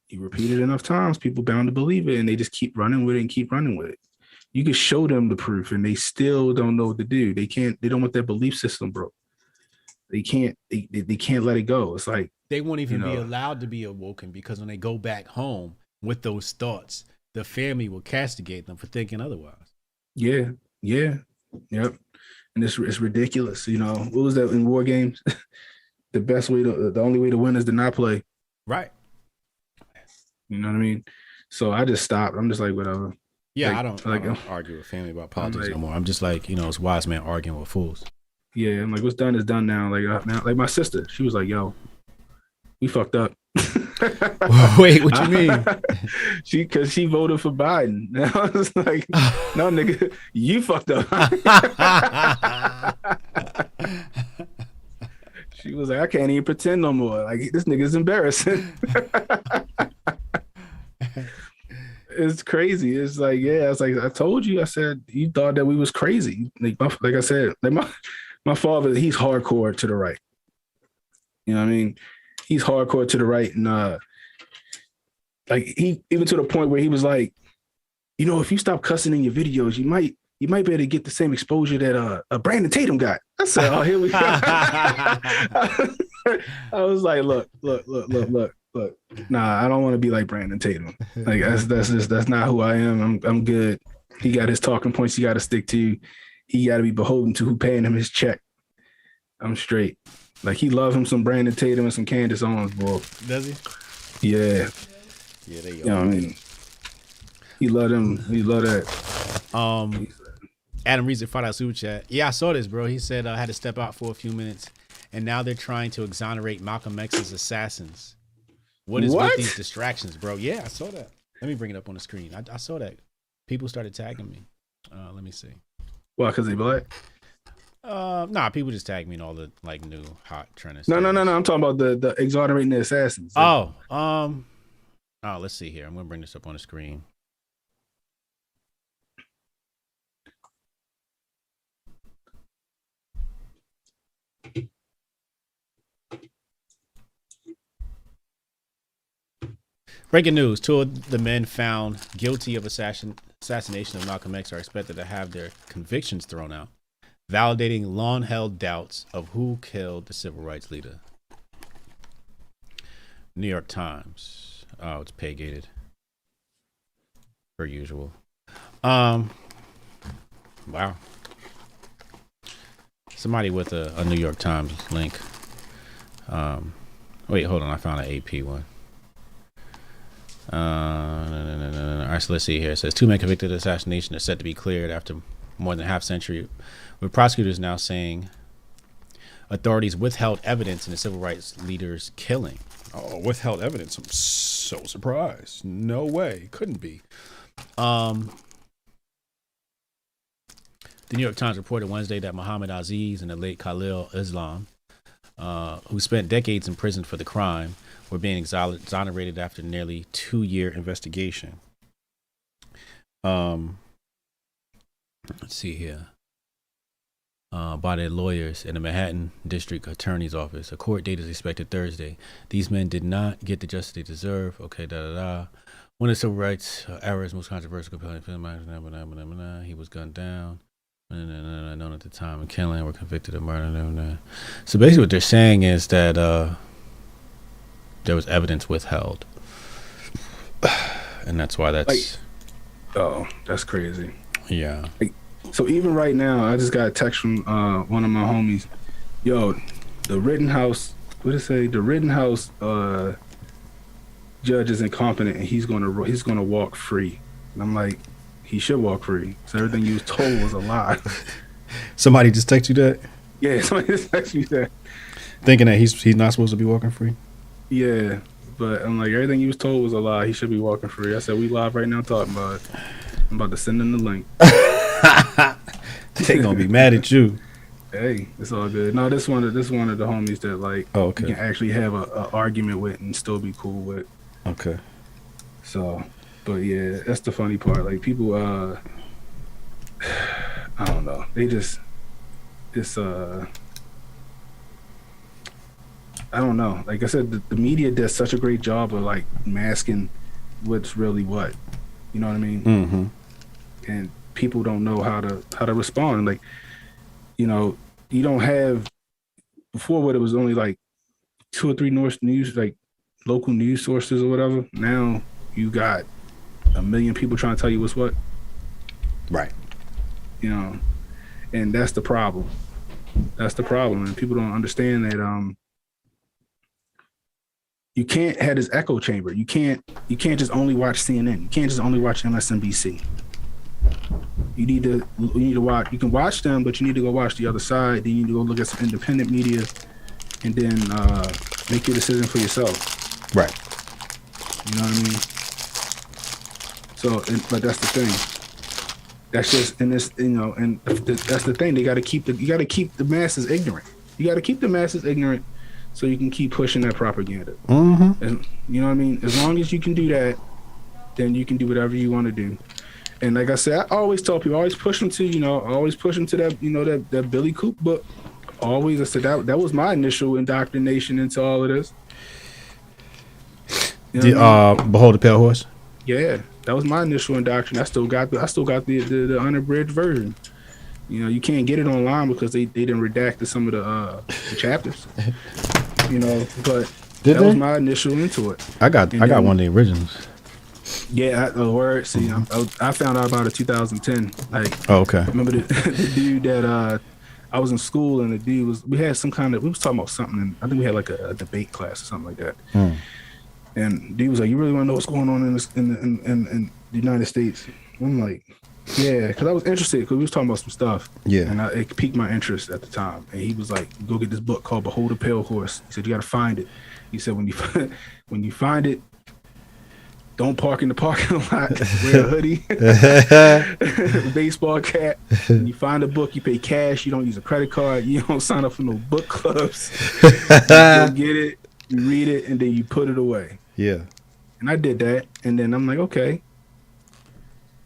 you repeat it enough times, people bound to believe it, and they just keep running with it. You can show them the proof and they still don't know what to do. They don't want their belief system broke. They can't let it go. It's like they won't even be allowed to be awoken, because when they go back home with those thoughts, the family will castigate them for thinking otherwise. Yeah. Yep. And it's ridiculous. You know, what was that in war games? The only way to win is to not play. Right. You know what I mean? So I just stopped. I'm just like, whatever. Yeah, I don't argue with family about politics no more. I'm just like, it's wise man arguing with fools. Yeah, I'm like, what's done is done now. Like my sister, she was like, yo, we fucked up. Wait, what you mean? Because she voted for Biden. And I was like, no, nigga, you fucked up. She was like, I can't even pretend no more. Like, this nigga's embarrassing. It's crazy. It's like, yeah, it's like, I told you. I said, you thought that we was crazy. Like I said, my father, he's hardcore to the right. You know what I mean? He's hardcore to the right. And like, he, even to the point where he was like, if you stop cussing in your videos, you might be able to get the same exposure that Brandon Tatum got. I said, oh, here we go. I was like, look. Nah, I don't want to be like Brandon Tatum. Like, that's not who I am. I'm good. He got his talking points he got to stick to. He got to be beholden to who paying him his check. I'm straight. Like, he love him some Brandon Tatum and some Candace Owens, boy. Does he? Yeah. Yeah, they you know what I mean? He love them. He love that. Adam Reeves at Fight Super Chat. Yeah, I saw this, bro. He said I had to step out for a few minutes, and now they're trying to exonerate Malcolm X's assassins. What is with these distractions, bro? Yeah, I saw that. Let me bring it up on the screen. I saw that. People started tagging me. Let me see. Why? Because they black? Nah, people just tag me in all the like new hot trends. No. I'm talking about the exonerating the assassins. Let's see here. I'm gonna bring this up on the screen. Breaking news. Two of the men found guilty of assassination of Malcolm X are expected to have their convictions thrown out, validating long-held doubts of who killed the civil rights leader. New York Times. Oh, it's pay-gated. Per usual. Wow. Somebody with a New York Times link. Wait, hold on. I found an AP one. All right, so let's see here. It says 2 men convicted of assassination are set to be cleared after more than a half century, with prosecutors now saying authorities withheld evidence in the civil rights leader's killing. Oh, withheld evidence. I'm so surprised. No way. Couldn't be. The New York Times reported Wednesday that Muhammad Aziz and the late Khalil Islam, who spent decades in prison for the crime, were being exonerated after nearly 2-year investigation. Let's see here. By their lawyers in the Manhattan District Attorney's Office. A court date is expected Thursday. These men did not get the justice they deserve. Okay, One of the civil rights era's most controversial compelling film, he was gunned down. Known at the time of killing, were convicted of murder. So basically what they're saying is that there was evidence withheld. And that's why that's... that's crazy. Yeah. So even right now, I just got a text from one of my homies. Yo, the Rittenhouse, what did it say? The Rittenhouse judge is incompetent and he's gonna walk free. And I'm like, he should walk free. So everything you was told was a lie. Somebody just text you that? Yeah, somebody just text you that. Thinking that he's not supposed to be walking free? Yeah, but I'm like, everything you was told was a lie. He should be walking free. I said, we live right now talking about it. I'm about to send him the link. They gonna be mad at you. Hey, it's all good. No, this one of the homies that like you can actually have a argument with and still be cool with. Okay. So, but yeah, that's the funny part. Like people, I don't know. They just, I don't know. Like I said, the media does such a great job of like masking what's really what. You know what I mean? Mm-hmm. And people don't know how to respond. Like, you know, you don't have before what it was only like 2 or 3 news, like local news sources or whatever. Now you got 1 million people trying to tell you what's what. Right. You know, and that's the problem. That's the problem. And people don't understand that you can't have this echo chamber. You can't just only watch CNN. You can't just only watch MSNBC. You need to watch. You can watch them, but you need to go watch the other side. Then you need to go look at some independent media, and then make your decision for yourself. Right. You know what I mean? So, but that's the thing. That's just and this, and that's the thing. You got to keep the masses ignorant. You got to keep the masses ignorant, so you can keep pushing that propaganda. Mm-hmm. And you know what I mean? As long as you can do that, then you can do whatever you want to do. And like I said, I always tell people, always push them to, that, that Billy Coop book. Always, I said that was my initial indoctrination into all of this. You know Behold the Pale Horse. Yeah, that was my initial indoctrination. I still got the unabridged version. You know, you can't get it online because they didn't redact some of the chapters. But was my initial into it. I got one of the originals. Yeah, word. See, I found out about it 2010. Like, okay. Remember the dude that I was in school, and the dude we was talking about something, and I think we had like a debate class or something like that. And the dude was like, "You really want to know what's going on in the United States?" I'm like, "Yeah," because I was interested because we was talking about some stuff. Yeah, and it piqued my interest at the time. And he was like, "Go get this book called Behold the Pale Horse." He said, "You got to find it." He said, "When you find it, don't park in the parking lot. Wear a hoodie, baseball cap. When you find a book, you pay cash. You don't use a credit card. You don't sign up for no book clubs. You go get it, you read it, and then you put it away." Yeah. And I did that, and then I'm like, okay.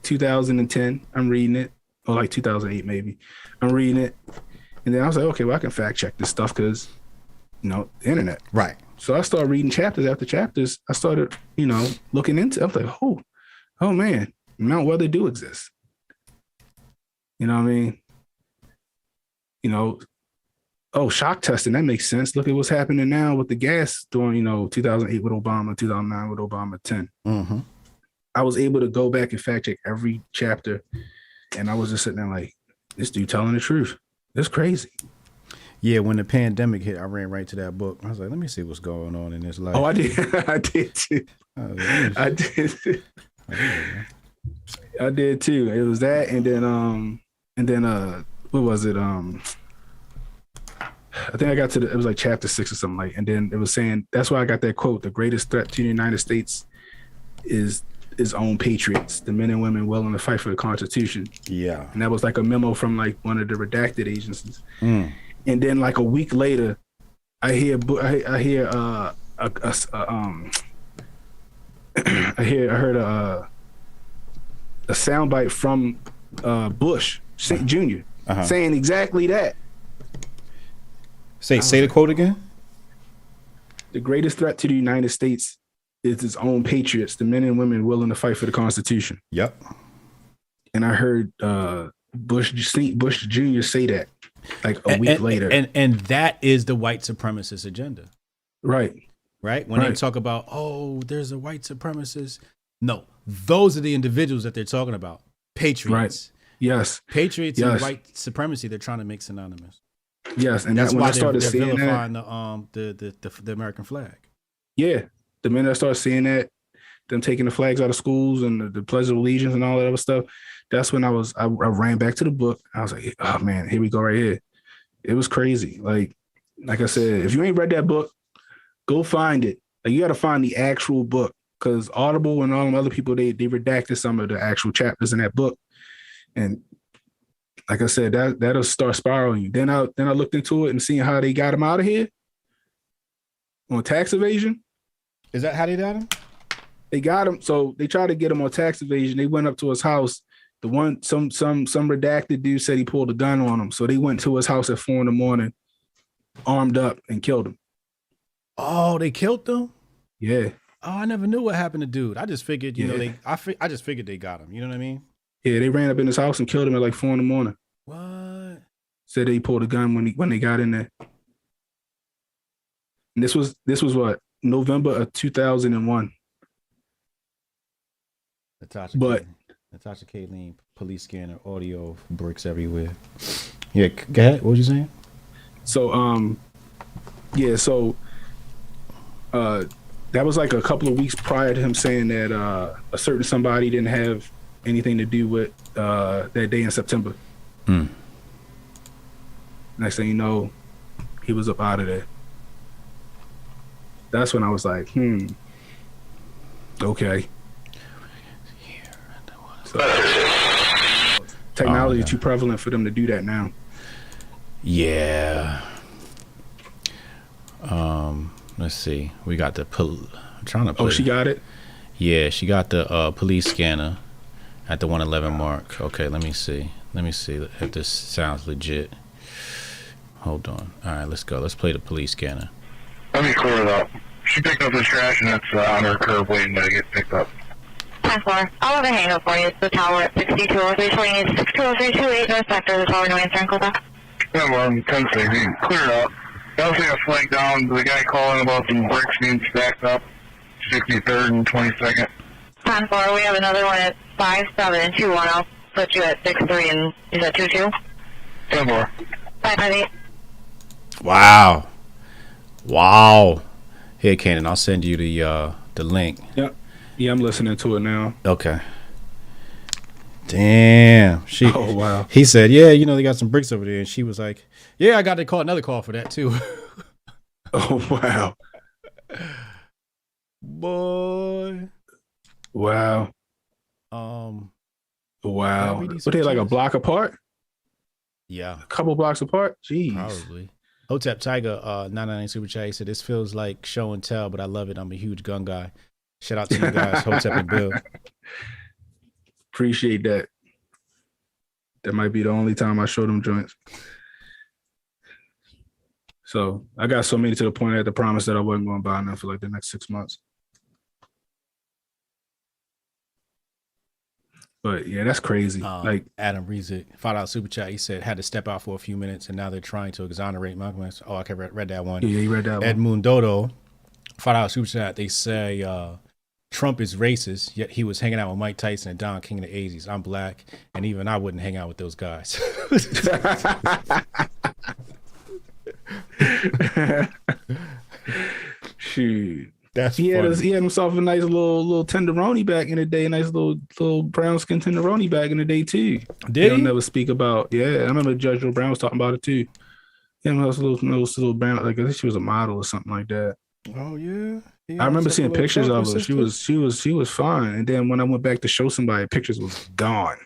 2010, I'm reading it, or like 2008 maybe. I'm reading it, and then I was like, okay, well I can fact check this stuff because, the internet. Right. So I started reading chapters after chapters. I started, looking into it. I was like, oh man, Mount Weather do exist. You know what I mean? Shock testing, that makes sense. Look at what's happening now with the gas during, 2008 with Obama, 2009 with Obama 10. Mm-hmm. I was able to go back and fact check every chapter, and I was just sitting there like, this dude telling the truth. That's crazy. Yeah, when the pandemic hit, I ran right to that book. I was like, let me see what's going on in this life. Oh, I did. I did too. I did too. It was that, and then what was it? I think I got it was like chapter 6 or something like, and then it was saying, that's why I got that quote, the greatest threat to the United States is its own patriots, the men and women willing to fight for the Constitution. Yeah. And that was like a memo from like one of the redacted agencies. Mm. And then like a week later, I hear I heard a soundbite from Bush Jr. Saying exactly that. Say the quote again. The greatest threat to the United States is its own patriots, the men and women willing to fight for the Constitution. Yep. And I heard Bush Jr. say that like a week later. And that is the white supremacist agenda. Right. Right? When they talk about, there's a white supremacist. No, those are the individuals that they're talking about. Patriots. Right. Yes. Patriots and white supremacy, they're trying to make synonymous. Yes, and that's when why I started seeing vilifying the American flag. Yeah, the minute I started seeing that, them taking the flags out of schools and the Pledge of Allegiance and all that other stuff, that's when I ran back to the book. I was like, oh man, here we go right here. It was crazy. Like I said, if you ain't read that book, go find it. Like you got to find the actual book because Audible and all them other people they redacted some of the actual chapters in that book, and like I said, that'll start spiraling you. Then I looked into it and seeing how they got him out of here on tax evasion. Is that how they got him? They got him. So they tried to get him on tax evasion. They went up to his house. Some redacted dude said he pulled a gun on him. So they went to his house at 4 a.m, armed up, and killed him. Oh, they killed him? Yeah. Oh, I never knew what happened to dude. I just figured, I just figured they got him. You know what I mean? Yeah, they ran up in his house and killed him at like 4 a.m. What? Said they pulled a gun when they got in there. And this was what? November of 2001. Natasha Kayleen, police scanner, audio bricks everywhere. Yeah, go ahead. What was you saying? So, that was like a couple of weeks prior to him saying that a certain somebody didn't have anything to do with that day in September. Next thing you know, he was up out of there. That's when I was like, okay. So, technology too prevalent for them to do that now. Yeah. Let's see. We got the I'm trying to play. Oh, she got it? Yeah, she got the police scanner at the 111 mark. Okay, let me see. Let me see if this sounds legit. Hold on. All right, let's go. Let's play the police scanner. Let me clear it up. She picked up this trash and it's on her curb waiting to get picked up. 10-4. I'll have a hang up for you. It's the tower at 620328, 620328, no sector, the tower, no answer, and call back. 10-1, 10-6, clear it up. I also got flagged down. The guy calling about some bricks being stacked up, 63rd and 22nd. 10-4, we have another one at 5721. I'll put you at 63 and is that 22? 10-4. 558. Wow. Wow. Here, Kanan, I'll send you the link. Yep. Yeah, I'm listening to it now. Okay. Damn. Oh, wow. He said, yeah, you know, they got some bricks over there. And she was like, yeah, I got to call another call for that, too. Oh, wow. Boy. Wow. Wow. What, they like a block apart? Yeah. A couple blocks apart? Jeez. Probably. Hotep Tiger, 999 Super Chat, he said, this feels like show and tell, but I love it. I'm a huge gun guy. Shout out to you guys, Hotep and Bill. Appreciate that. That might be the only time I show them joints. So I got so many to the point I had to promise that I wasn't going to buy them for like the next 6 months. But yeah, that's crazy. Like Adam Rezick, $5 Super Chat, he said, had to step out for a few minutes and now they're trying to exonerate Malcolm. Oh, I read that one. Yeah, you read that one. Edmund Dodo, $5 Super Chat, they say Trump is racist, yet he was hanging out with Mike Tyson and Don King in the 80s. I'm black, and even I wouldn't hang out with those guys. Shoot. That's he had himself a nice little tenderoni back in the day, a nice little brown skin tenderoni back in the day too. Did he? Never speak about. Yeah, I remember Judge Joe Brown was talking about it too. Yeah, those little brown, like I think she was a model or something like that. Oh yeah. I remember seeing pictures of her. She was fine, and then when I went back to show somebody, pictures was gone.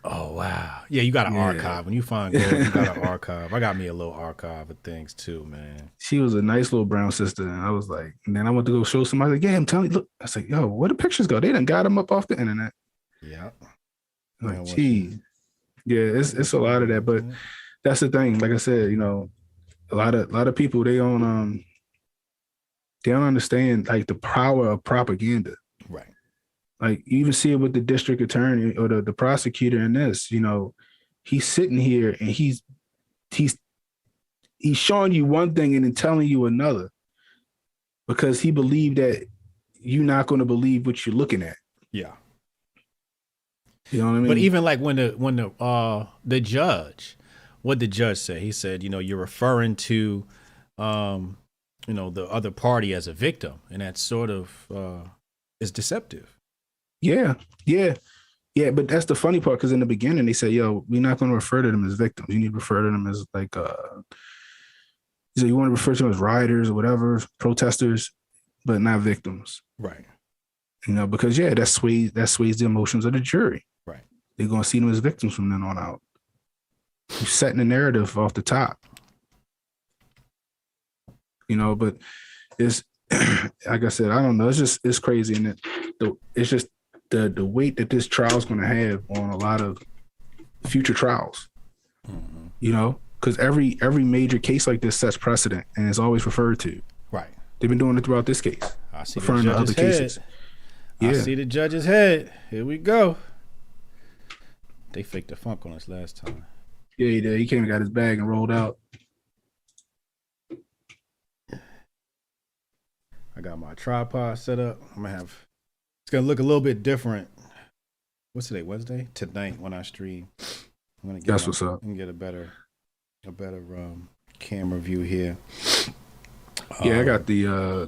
Oh wow! Yeah, you got an archive. When you find gold, you got an archive. I got me a little archive of things too, man. She was a nice little brown sister, and I was like, and then I went to go show somebody. Like, yeah, I'm telling you, look. I was like, yo, where the pictures go? They done got them up off the internet. Yeah. Like, geez. Yeah, it's a lot of that, but that's the thing. Like I said, you know, a lot of people they don't understand like the power of propaganda. Right. Like you even see it with the district attorney or the prosecutor in this, you know, he's sitting here and he's showing you one thing and then telling you another because he believed that you're not going to believe what you're looking at. Yeah. You know what I mean? But even like when the judge, what the judge said, he said, you know, you're referring to, you know, the other party as a victim, and that sort of is deceptive. Yeah. But that's the funny part, because in the beginning they said, yo, we're not going to refer to them as victims. You need to refer to them as like, so you want to refer to them as rioters or whatever, protesters, but not victims. Right. You know, because that sways the emotions of the jury. Right. They're going to see them as victims from then on out. You're setting the narrative off the top. You know, but it's like I said, I don't know. It's crazy, and it's just the weight that this trial is going to have on a lot of future trials. Mm-hmm. You know, because every major case like this sets precedent and is always referred to. Right. They've been doing it throughout this case. I see referring to other cases. Yeah. I see the judge's head. Here we go. They faked the funk on us last time. Yeah, he did. He came and got his bag and rolled out. I got my tripod set up. It's gonna look a little bit different. What's today? Wednesday? Tonight when I stream. I'm gonna get what's up. And get a better camera view here. Yeah, I got the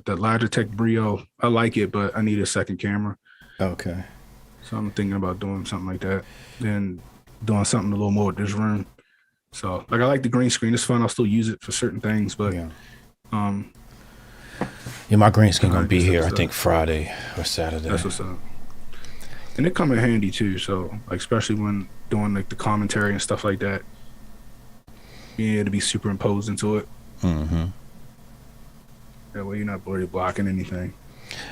Logitech Brio. I like it, but I need a second camera. Okay. So I'm thinking about doing something like that, and doing something a little more with this room. So like I like the green screen. It's fun. I'll still use it for certain things, but my green screen gonna be here. I think Friday or Saturday. That's what's up. And it come in handy too. So like especially when doing like the commentary and stuff like that, being able to be superimposed into it. Mm-hmm. That way you're not already blocking anything.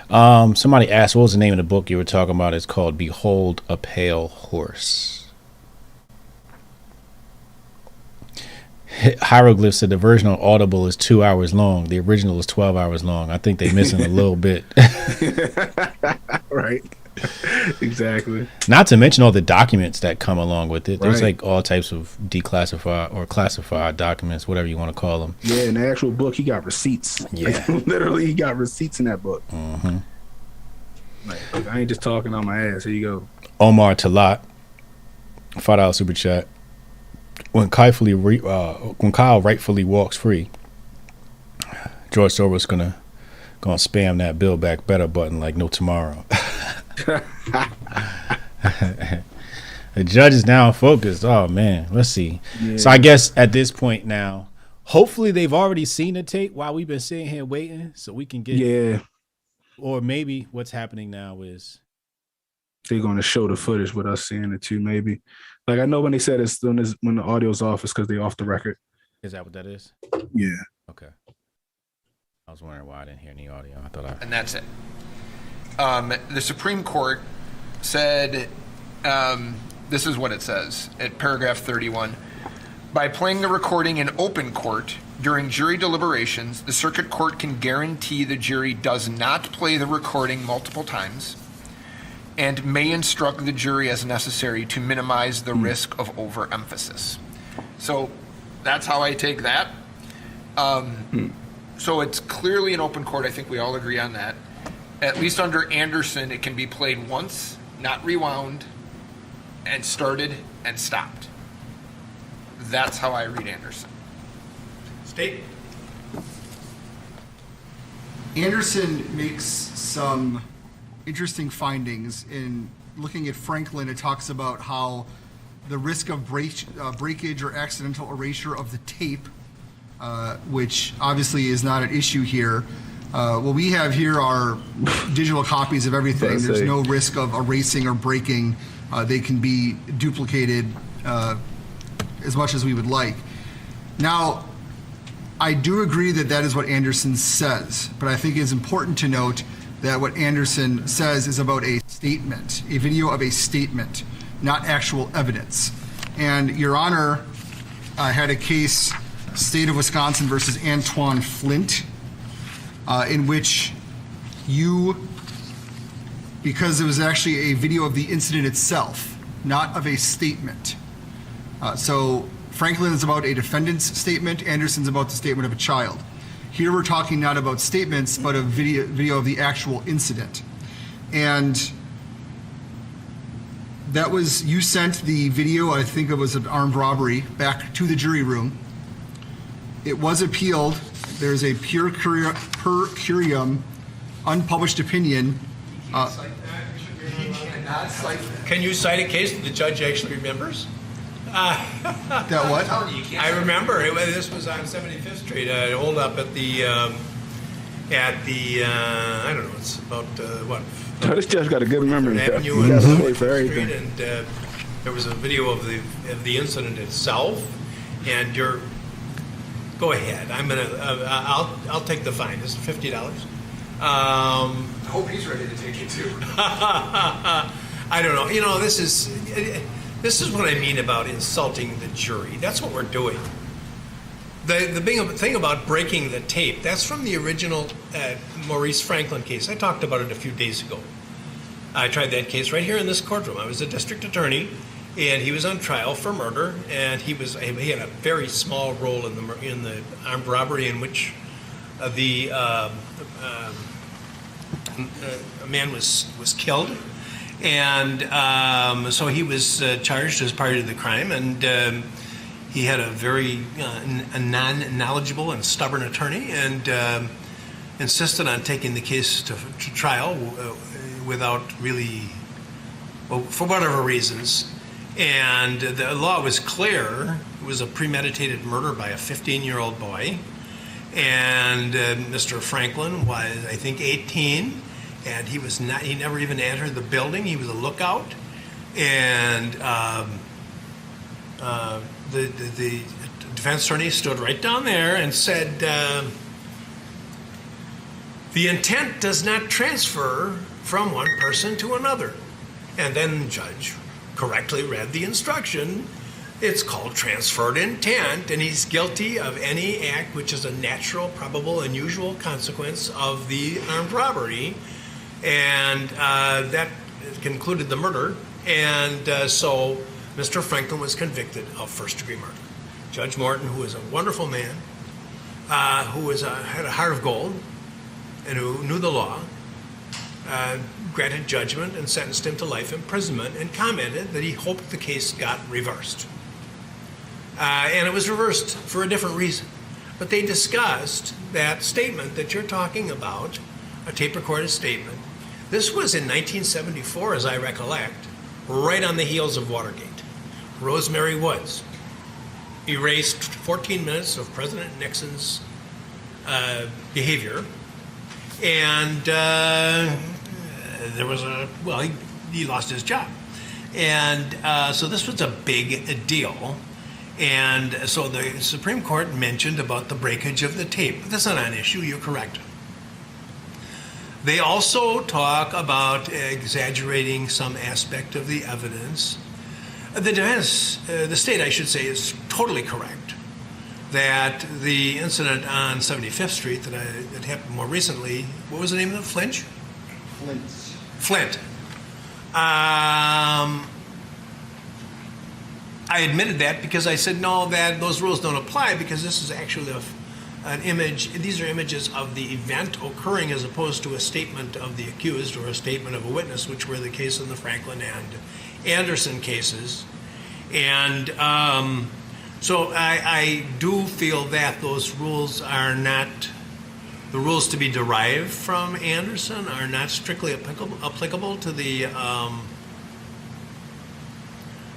Somebody asked, what was the name of the book you were talking about? It's called Behold a Pale Horse. Hieroglyph said the version on Audible is 2 hours long. The original is 12 hours long. I think they're missing a little bit. Right. Exactly. Not to mention all the documents that come along with it. There's like all types of declassified or classified documents, whatever you want to call them. Yeah, in the actual book, he got receipts. Yeah. Like, literally, he got receipts in that book. Mm-hmm. Like, I ain't just talking on my ass. Here you go. Omar Talat, $5 super chat. When Kyle rightfully walks free, George Soros's gonna spam that Build Back Better button like no tomorrow. The judge is now focused. Oh man, let's see. Yeah. So I guess at this point now, hopefully they've already seen the tape while we've been sitting here waiting, so we can get. Yeah. Or maybe what's happening now is they're going to show the footage with us seeing it too. Maybe, like I know when they said it's when the audio's off, it's because they off the record. Is that what that is? Yeah. Okay. I was wondering why I didn't hear any audio. And that's it. The Supreme Court said, this is what it says at paragraph 31. By playing the recording in open court during jury deliberations, the circuit court can guarantee the jury does not play the recording multiple times and may instruct the jury as necessary to minimize the risk of overemphasis. So that's how I take that. So it's clearly an open court. I think we all agree on that. At least under Anderson, it can be played once, not rewound, and started and stopped. That's how I read Anderson. State. Anderson makes some interesting findings. In looking at Franklin, it talks about how the risk of breakage or accidental erasure of the tape, which obviously is not an issue here. What we have here are digital copies of everything. There's no risk of erasing or breaking. They can be duplicated as much as we would like. Now, I do agree that that is what Anderson says, but I think it's important to note that what Anderson says is about a statement, a video of a statement, not actual evidence. And Your Honor had a case, State of Wisconsin versus Antoine Flint, in which because it was actually a video of the incident itself, not of a statement. So Franklin is about a defendant's statement, Anderson's about the statement of a child. Here we're talking not about statements, but a video of the actual incident. And that was, you sent the video, I think it was an armed robbery, back to the jury room. It was appealed. There's a per curiam unpublished opinion. Can you cite a case that the judge actually remembers? That what? I remember. This was on 75th Street. I hold up at the I don't know. It's about what? This judge got a good memory. Avenue and Street, and there was a video of the incident itself. And go ahead. I'll take the fine. This is $50. I hope he's ready to take it too. I don't know. You know, this is what I mean about insulting the jury. That's what we're doing. The big thing about breaking the tape, that's from the original Maurice Franklin case. I talked about it a few days ago. I tried that case right here in this courtroom. I was a district attorney, and he was on trial for murder, and he had a very small role in the armed robbery in which a man was killed. And so he was charged as part of the crime, and he had a very non-knowledgeable and stubborn attorney, and insisted on taking the case to trial without really for whatever reasons. And the law was clear. It was a premeditated murder by a 15-year-old boy. And Mr. Franklin was, I think, 18, and he never even entered the building. He was a lookout. And the defense attorney stood right down there and said, the intent does not transfer from one person to another. And then the judge correctly read the instruction. It's called transferred intent, and he's guilty of any act which is a natural, probable, and usual consequence of the armed robbery. And that concluded the murder. And so Mr. Franklin was convicted of first-degree murder. Judge Morton, who is a wonderful man, who had a heart of gold, and who knew the law, granted judgment and sentenced him to life imprisonment, and commented that he hoped the case got reversed. And it was reversed for a different reason. But they discussed that statement that you're talking about, a tape-recorded statement. This was in 1974, as I recollect, right on the heels of Watergate. Rosemary Woods erased 14 minutes of President Nixon's behavior, and there was he lost his job. And so this was a big deal. And so the Supreme Court mentioned about the breakage of the tape. That's not an issue, you're correct. They also talk about exaggerating some aspect of the evidence. The defense, the state, I should say, is totally correct that the incident on 75th Street that happened more recently, what was the name of it? Flint. I admitted that because I said, no, that those rules don't apply because this is actually an image. These are images of the event occurring as opposed to a statement of the accused or a statement of a witness, which were the case in the Franklin and Anderson cases. And so I do feel that those rules are not, the rules to be derived from Anderson are not strictly applicable to the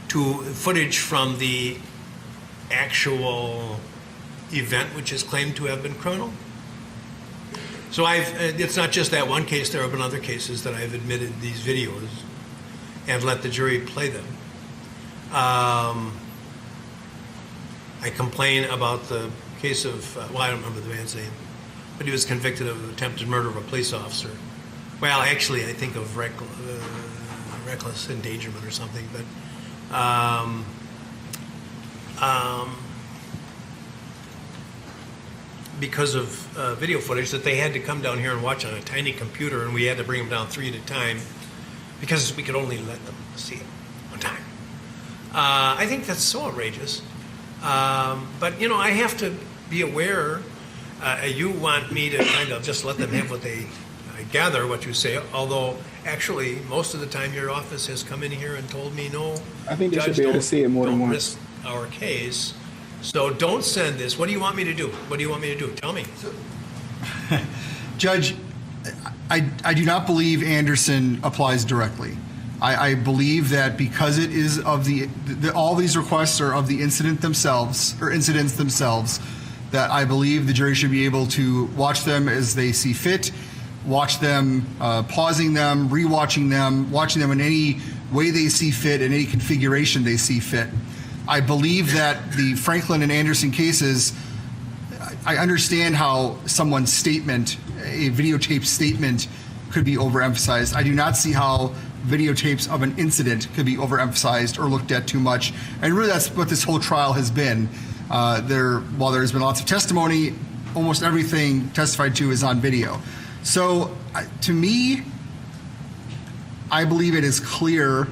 to footage from the actual event which is claimed to have been criminal. So it's not just that one case, there have been other cases that I've admitted these videos and let the jury play them. I complain about the case of, I don't remember the man's name, but he was convicted of attempted murder of a police officer. Well, actually, I think of reckless endangerment or something, but because of video footage that they had to come down here and watch on a tiny computer, and we had to bring them down 3 at a time because we could only let them see it one time. I think that's so outrageous. But, I have to be aware. You want me to kind of just let them have what I gather what you say, although actually most of the time your office has come in here and told me, no, I think they should be able to see it more than once. Risk our case. So don't send this. What do you want me to do? What do you want me to do? Tell me. Judge, I do not believe Anderson applies directly. I believe that because it is of all these requests are of the incidents themselves, that I believe the jury should be able to watch them as they see fit, watch them, pausing them, rewatching them, watching them in any way they see fit, in any configuration they see fit. I believe that the Franklin and Anderson cases, I understand how someone's statement, a videotape statement, could be overemphasized. I do not see how videotapes of an incident could be overemphasized or looked at too much. And really that's what this whole trial has been. While there's been lots of testimony, almost everything testified to is on video. So to me, I believe it is clear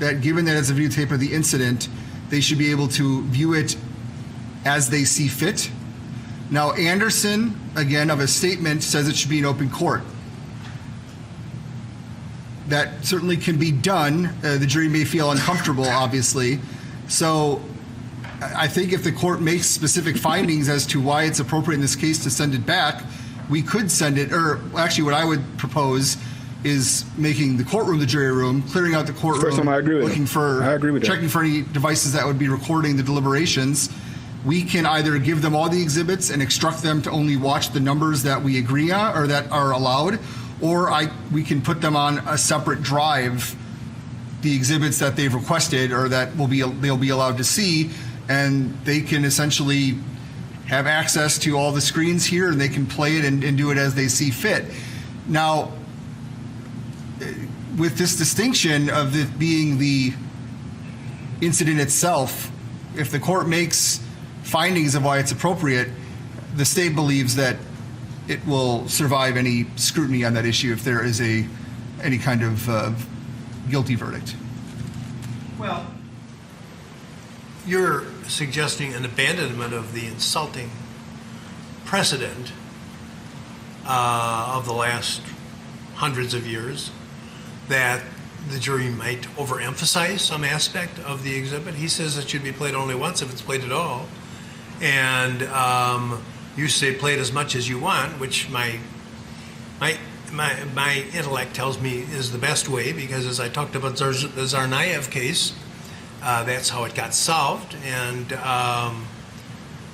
that given that it's a videotape of the incident, they should be able to view it as they see fit. Now, Anderson, again, of his statement, says it should be in open court. That certainly can be done. The jury may feel uncomfortable, obviously. So I think if the court makes specific findings as to why it's appropriate in this case to send it back, we could send it, or actually what I would propose is making the courtroom the jury room, clearing out the courtroom. First time I agree with looking him. for, I agree with checking for any devices that would be recording the deliberations. We can either give them all the exhibits and instruct them to only watch the numbers that we agree on or that are allowed, or we can put them on a separate drive, the exhibits that they've requested or that they'll be allowed to see, and they can essentially have access to all the screens here, and they can play it and do it as they see fit. Now, with this distinction of it being the incident itself, if the court makes findings of why it's appropriate, the state believes that it will survive any scrutiny on that issue if there is any kind of guilty verdict. Well, you're suggesting an abandonment of the insulting precedent of the last hundreds of years, that the jury might overemphasize some aspect of the exhibit. He says it should be played only once if it's played at all. And you say play it as much as you want, which my intellect tells me is the best way, because as I talked about the Tsarnaev case, that's how it got solved. And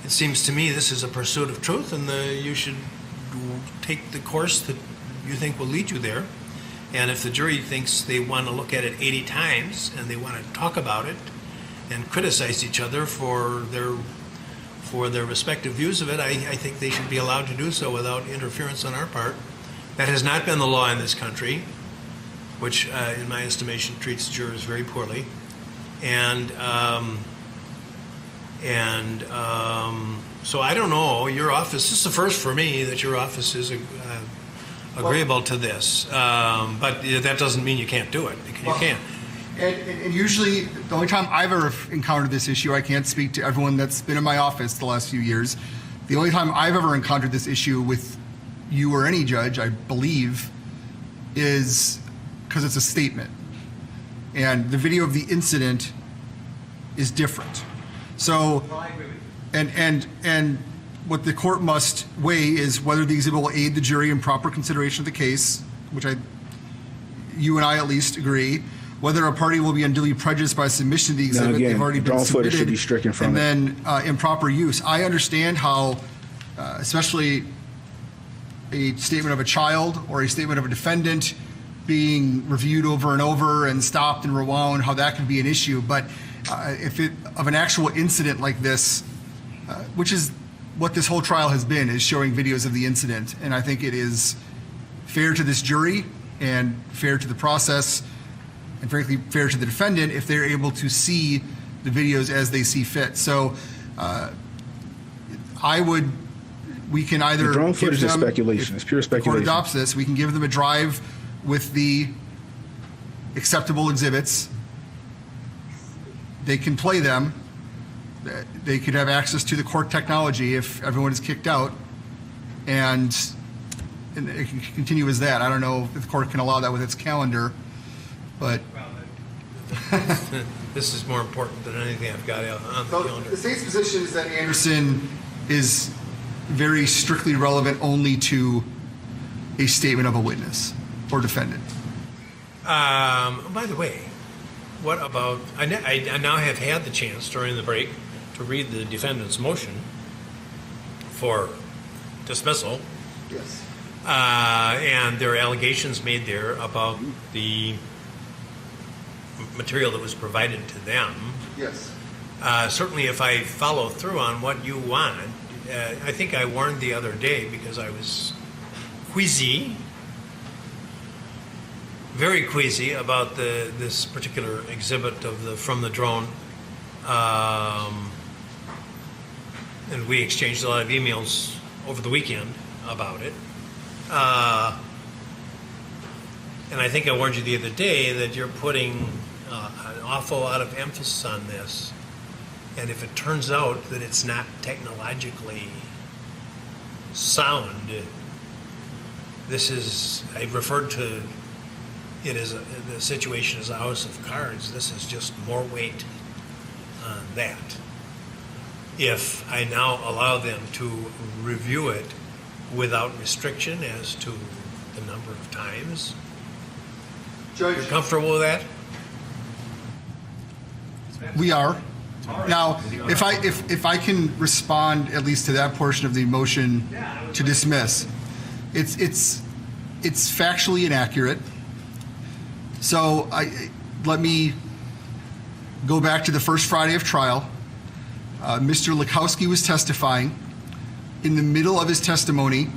it seems to me this is a pursuit of truth, and you should take the course that you think will lead you there. And if the jury thinks they want to look at it 80 times and they want to talk about it and criticize each other for their respective views of it, I think they should be allowed to do so without interference on our part. That has not been the law in this country, which in my estimation treats jurors very poorly. And so I don't know, your office, this is the first for me that your office is agreeable to this, but that doesn't mean you can't do it. You can't. And usually, the only time I've ever encountered this issue, I can't speak to everyone that's been in my office the last few years. The only time I've ever encountered this issue with you or any judge, I believe, is because it's a statement. And the video of the incident is different. So, and what the court must weigh is whether the exhibit will aid the jury in proper consideration of the case, which you and I at least agree. Whether a party will be unduly prejudiced by submission to the exhibit, they've already been submitted, should be stricken from and then improper use. I understand how, especially a statement of a child or a statement of a defendant being reviewed over and over and stopped and rewound, how that can be an issue. But of an actual incident like this, which is what this whole trial has been, is showing videos of the incident. And I think it is fair to this jury and fair to the process and frankly fair to the defendant if they're able to see the videos as they see fit. So we can either the drone footage is speculation. It's pure speculation. The court adopts this, we can give them a drive with the acceptable exhibits. They can play them. They could have access to the court technology if everyone is kicked out, and it can continue as that. I don't know if the court can allow that with its calendar, but this is more important than anything I've got on the calendar. The state's position is that Anderson is very strictly relevant only to a statement of a witness or defendant. By the way, what about, I now have had the chance during the break to read the defendant's motion for dismissal. Yes. And there are allegations made there about the material that was provided to them. Yes. Certainly if I follow through on what you want, I think I warned the other day because I was queasy, very queasy about this particular exhibit from the drone. And we exchanged a lot of emails over the weekend about it. And I think I warned you the other day that you're putting an awful lot of emphasis on this. And if it turns out that it's not technologically sound, I referred to it as the situation as a house of cards. This is just more weight on that. If I now allow them to review it without restriction as to the number of times Judge, you're comfortable with that? We are. Now, if I can respond at least to that portion of the motion to dismiss, it's factually inaccurate. So let me go back to the first Friday of trial. Mr. Lukowski was testifying. In the middle of his testimony,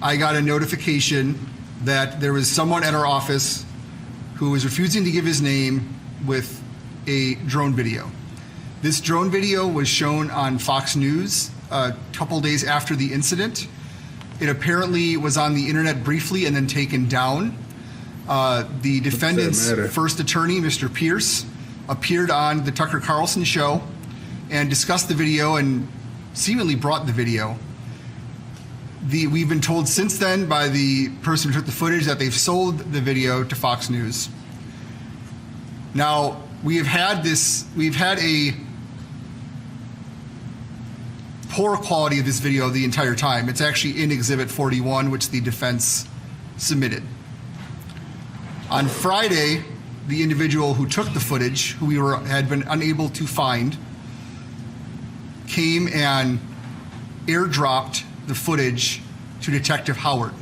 I got a notification that there was someone at our office who was refusing to give his name with a drone video. This drone video was shown on Fox News a couple days after the incident. It apparently was on the internet briefly and then taken down. The defendant's first attorney, Mr. Pierce, appeared on the Tucker Carlson show and discussed the video and seemingly brought the video. We've been told since then by the person who took the footage that they've sold the video to Fox News. Now, we've had a poor quality of this video the entire time. It's actually in Exhibit 41, which the defense submitted. On Friday, the individual who took the footage, who had been unable to find, came and airdropped the footage to Detective Howard.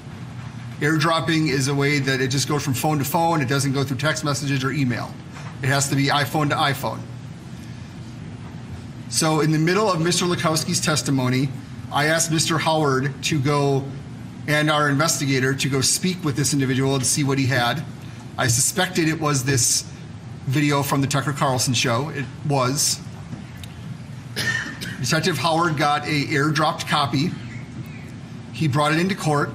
Airdropping is a way that it just goes from phone to phone. It doesn't go through text messages or email. It has to be iPhone to iPhone. So in the middle of Mr. Lukowski's testimony, I asked Mr. Howard to go, and our investigator, to go speak with this individual to see what he had. I suspected it was this video from the Tucker Carlson show. It was. Detective Howard got a airdropped copy. He brought it into court.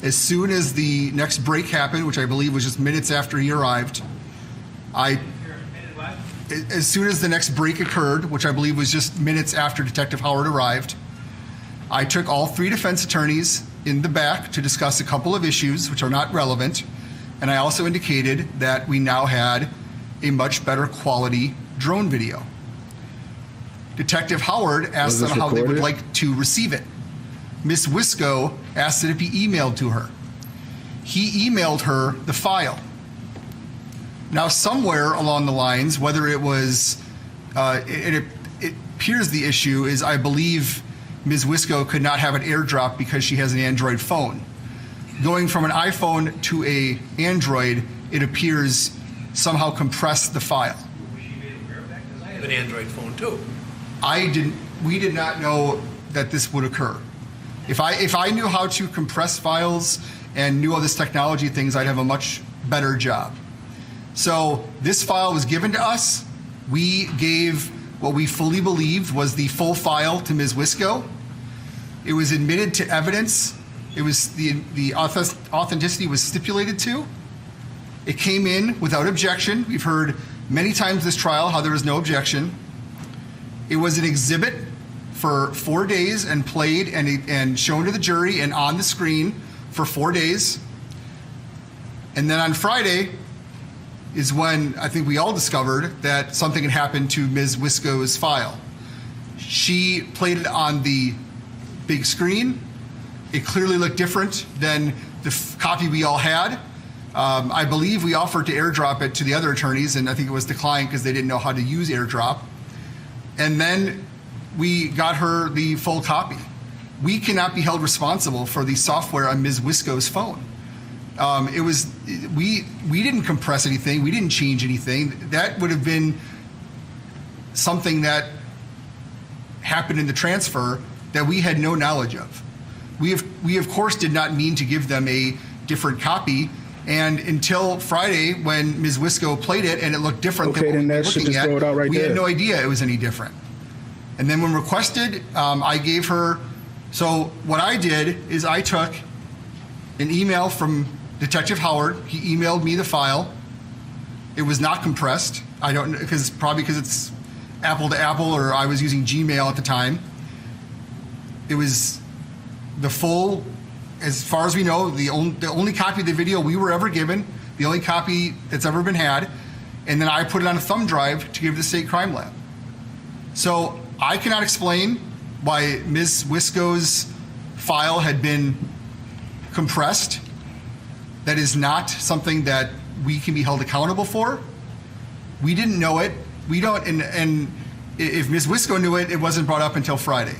As soon as the next break happened, which I believe was just minutes after he arrived, as soon as the next break occurred, which I believe was just minutes after Detective Howard arrived, I took all three defense attorneys in the back to discuss a couple of issues which are not relevant, and I also indicated that we now had a much better quality drone video. Detective Howard asked them how they would like to receive it. Ms. Wisco asked that it be emailed to her. He emailed her the file. Now, somewhere along the lines, whether it was, it appears the issue is, I believe Ms. Wisco could not have an airdrop because she has an Android phone. Going from an iPhone to an Android, it appears somehow compressed the file. Was she made aware of that? Because I have an Android phone too. We did not know that this would occur. If I knew how to compress files and knew all this technology things, I'd have a much better job. So this file was given to us. We gave what we fully believed was the full file to Ms. Wisco. It was admitted to evidence. It was the authenticity was stipulated to. It came in without objection. We've heard many times this trial how there was no objection. It was an exhibit for 4 days and played and shown to the jury and on the screen for 4 days. And then on Friday is when I think we all discovered that something had happened to Ms. Wisco's file. She played it on the big screen. It clearly looked different than the copy we all had. I believe we offered to airdrop it to the other attorneys, and I think it was declined because they didn't know how to use airdrop. And then we got her the full copy. We cannot be held responsible for the software on Ms. Wisco's phone. We didn't compress anything. We didn't change anything. That would have been something that happened in the transfer that we had no knowledge of. We of course did not mean to give them a different copy, and until Friday when Ms. Wisco played it and it looked different than what we were looking at, we had no idea it was any different. And then when requested, I gave her. So what I did is I took an email from Detective Howard. He emailed me the file. It was not compressed. I don't know, probably because it's Apple to Apple, or I was using Gmail at the time. It was the full, as far as we know, the only copy of the video we were ever given, the only copy that's ever been had, and then I put it on a thumb drive to give the State Crime Lab. So I cannot explain why Ms. Wisco's file had been compressed. That is not something that we can be held accountable for. We didn't know it. We don't, and if Ms. Wisco knew it, it wasn't brought up until Friday.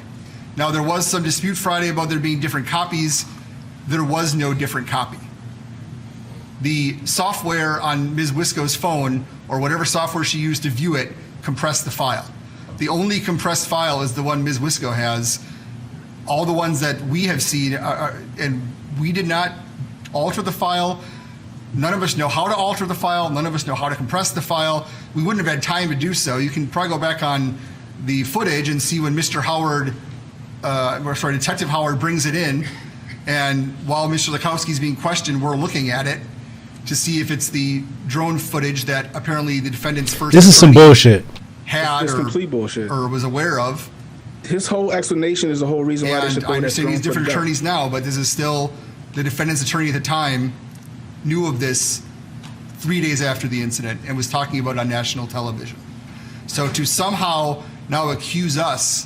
Now, there was some dispute Friday about there being different copies. There was no different copy. The software on Ms. Wisco's phone, or whatever software she used to view it, compressed the file. The only compressed file is the one Ms. Wisco has. All the ones that we have seen, and we did not alter the file. None of us know how to alter the file. None of us know how to compress the file. We wouldn't have had time to do so. You can probably go back on the footage and see when Mr. Howard, Detective Howard brings it in, and while Mr. Lukowski's being questioned, we're looking at it to see if it's the drone footage that apparently the defendant's first. This is some bullshit. Had it's complete bullshit. Or was aware of. His whole explanation is the whole reason why they should. I understand these different attorneys now, but this is still the defendant's attorney at the time knew of this 3 days after the incident and was talking about it on national television. So to somehow now accuse us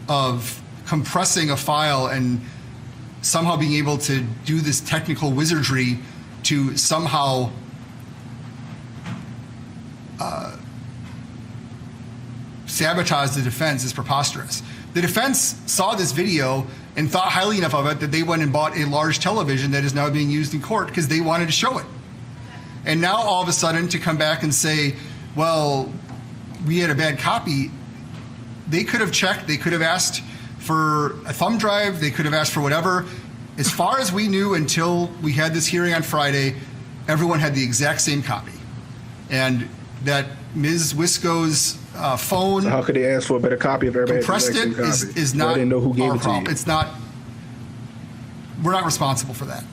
of compressing a file and somehow being able to do this technical wizardry to somehow sabotage the defense is preposterous. The defense saw this video and thought highly enough of it that they went and bought a large television that is now being used in court because they wanted to show it. And now all of a sudden to come back and say, well, we had a bad copy, they could have checked, they could have asked for a thumb drive, they could have asked for whatever. As far as we knew until we had this hearing on Friday, everyone had the exact same copy. And that Ms. Wisco's phone. So how could they ask for a better copy if everybody compressed had the it exact copy? is not. I didn't know who gave our it to problem. you. It's not. We're not responsible for that.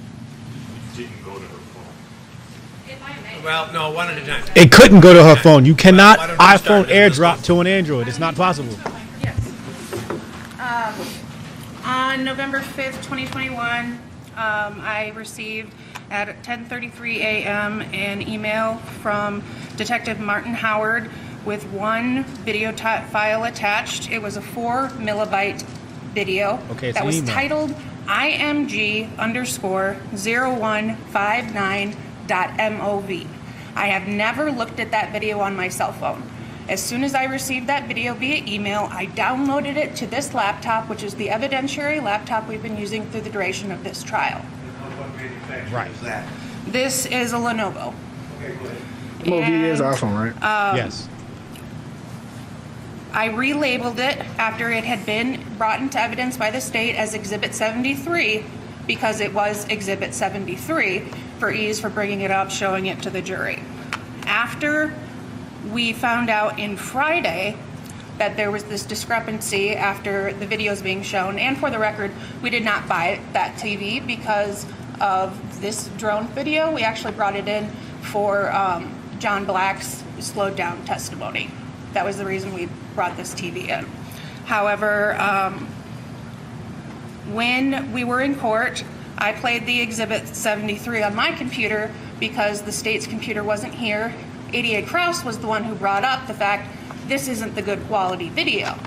Well, no, one at a time. It couldn't go to her phone. You cannot iPhone AirDrop to an Android. It's not possible. On November 5th, 2021, I received at 10:33 a.m. an email from Detective Martin Howard with one video file attached. It was a 4 millibyte video that was titled IMG_0159.mov. I have never looked at that video on my cell phone. As soon as I received that video via email, I downloaded it to this laptop, which is the evidentiary laptop we've been using through the duration of this trial. Right. This is a Lenovo. Lenovo is iPhone, right? Yes. I relabeled it after it had been brought into evidence by the state as Exhibit 73 because it was Exhibit 73 for ease for bringing it up, showing it to the jury. After we found out in Friday that there was this discrepancy after the videos being shown, and for the record, we did not buy that TV because of this drone video. We actually brought it in for John Black's slowed down testimony. That was the reason we brought this TV in. However, when we were in court, I played the Exhibit 73 on my computer because the state's computer wasn't here. ADA Krause was the one who brought up the fact this isn't the good quality video.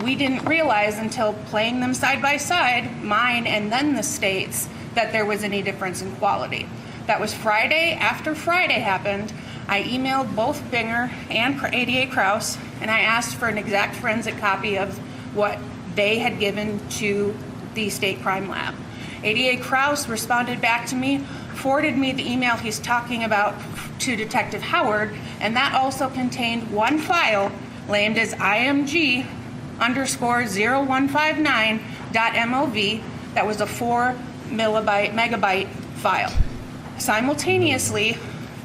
We didn't realize until playing them side by side, mine and then the state's, that there was any difference in quality. That was Friday. After Friday happened, I emailed both Binger and ADA Krause, and I asked for an exact forensic copy of what they had given to the state crime lab. ADA Krause responded back to me, forwarded me the email he's talking about to Detective Howard, and that also contained one file named as IMG_0159.mov that was a 4 megabyte file. Simultaneously,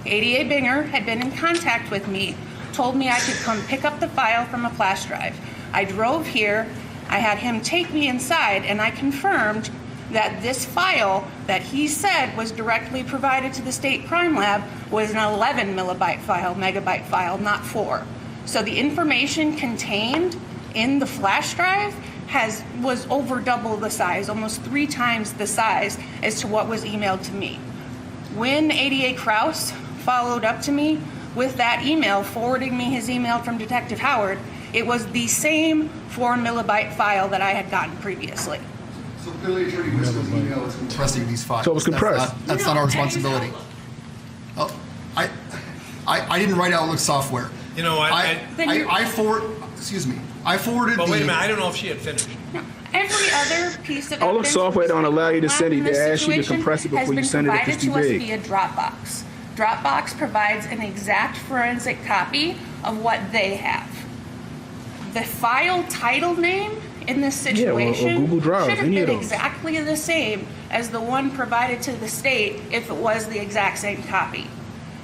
ADA Binger had been in contact with me, told me I could come pick up the file from a flash drive. I drove here, I had him take me inside, and I confirmed that this file that he said was directly provided to the state crime lab was an 11 megabyte file, not 4. So the information contained in the flash drive was over double the size, almost 3 times the size as to what was emailed to me. When ADA Krause followed up to me with that email, forwarding me his email from Detective Howard, it was the same 4 megabyte file that I had gotten previously. So clearly, Attorney Wisco's email is compressing these files. So it was compressed. That's not our responsibility. I didn't write Outlook software. You know what? I forwarded. Well, wait a minute. I don't know if she had finished. No. Every other piece of Outlook software don't allow you to send it. They ask you to compress it before you send it if it's too big. Via Dropbox. Dropbox provides an exact forensic copy of what they have. The file title name in this situation or Google Drive, should have been exactly the same as the one provided to the state if it was the exact same copy.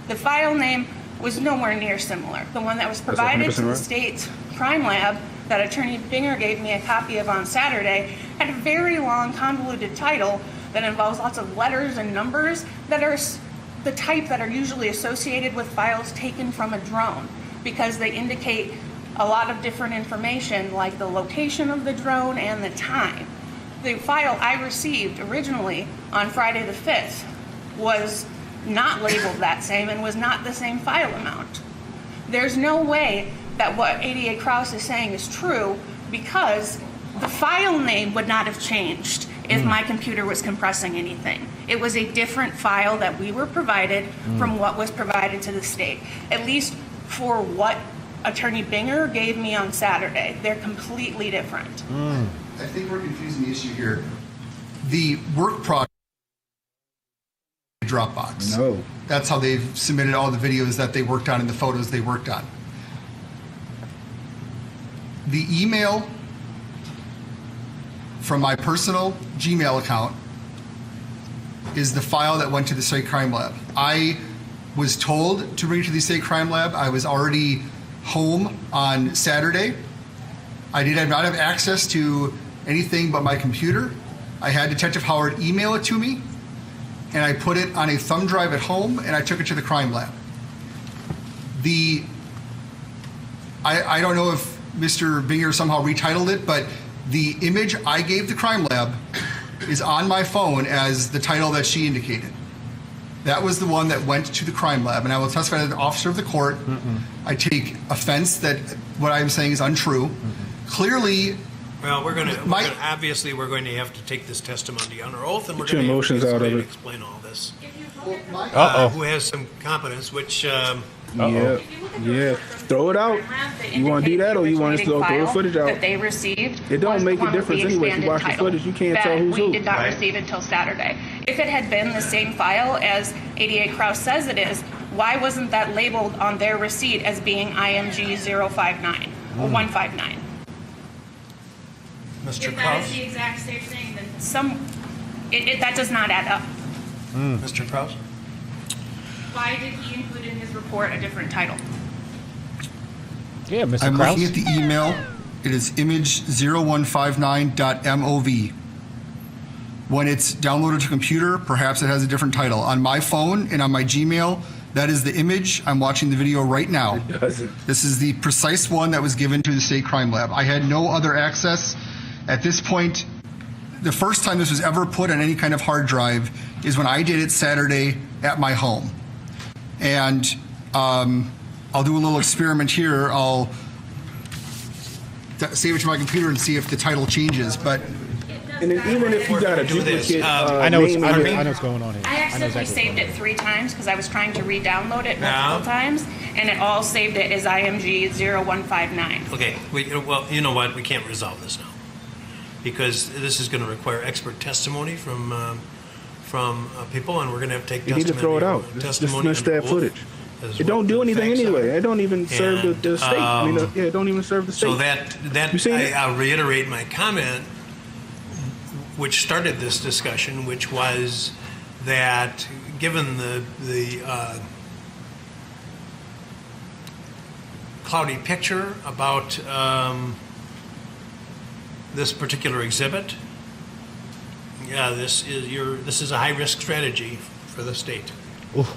The file name was nowhere near similar. The one that was provided to the state's crime lab that Attorney Binger gave me a copy of on Saturday had a very long, convoluted title that involves lots of letters and numbers that are the type that are usually associated with files taken from a drone because they indicate a lot of different information like the location of the drone and the time. The file I received originally on Friday the 5th was not labeled that same and was not the same file amount. There's no way that what 88 Krause is saying is true because the file name would not have changed if my computer was compressing anything. It was a different file that we were provided from what was provided to the state, at least for what Attorney Binger gave me on Saturday. They're completely different. I think we're confusing the issue here. The work product Dropbox. No. That's how they've submitted all the videos that they worked on and the photos they worked on. The email from my personal Gmail account is the file that went to the state crime lab. I was told to bring it to the state crime lab. I was already home on Saturday. I did not have access to anything but my computer. I had Detective Howard email it to me, and I put it on a thumb drive at home, and I took it to the crime lab. I don't know if Mr. Binger somehow retitled it, but the image I gave the crime lab is on my phone as the title that she indicated. That was the one that went to the crime lab, and I will testify as an officer of the court. I take offense that what I'm saying is untrue. Clearly, well, we're going to obviously we're going to have to take this testimony under oath, and we're Get your going to emotions have out of to it. explain all this. Uh-oh. Who has some competence? Which yeah, throw it out. You want to do that, or you want us to throw the footage out? That they received. It don't make a difference anyway. If you watch the footage, you can't tell who's who. We did not receive until Saturday. If it had been the same file as 88 Krause says it is, why wasn't that labeled on their receipt as being IMG 059 or 159? Mr. If that is the exact same thing, then that does not add up. Mr. Krause? Why did he include in his report a different title? Yeah, Mr. I'm Krause. looking at the email. It is image0159.mov. When it's downloaded to computer, perhaps it has a different title. On my phone and on my Gmail, that is the image. I'm watching the video right now. It doesn't. This is the precise one that was given to the state crime lab. I had no other access. At this point, the first time this was ever put on any kind of hard drive is when I did it Saturday at my home. And I'll do a little experiment here. I'll save it to my computer and see if the title changes. But and then even if you got a duplicate, I know what's going on here. I accidentally saved it 3 times because I was trying to re-download it multiple times, and it all saved it as IMG 0159. Okay, well, you know what? We can't resolve this now because this is going to require expert testimony from people, and we're going to have to take you need to throw it out. Just dismiss that footage. It don't do anything anyway. It don't even serve the state. I mean, it don't even serve the state. So I'll reiterate my comment, which started this discussion, which was that given the cloudy picture about this particular exhibit, this is a high risk strategy for the state. Oof.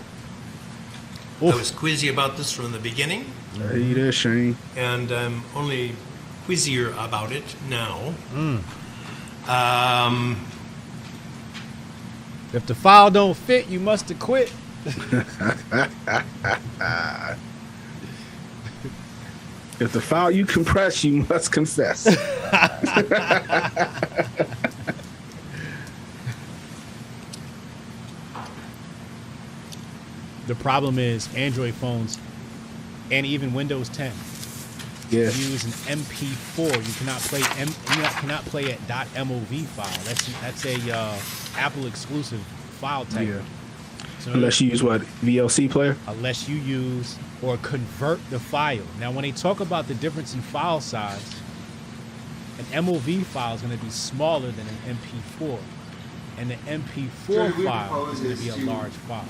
I was queasy about this from the beginning. Hey there, Shane. And I'm only queasier about it now. If the file don't fit, you must have quit. If the file you compress, you must confess. The problem is Android phones and even Windows 10. Yeah. Use an MP4. You cannot play a .mov file. That's a Apple exclusive file type. Yeah. So unless you use what, VLC player? Unless you use or convert the file. Now, when they talk about the difference in file size, an MOV file is going to be smaller than an MP4, and the MP4 file is going to be a large file,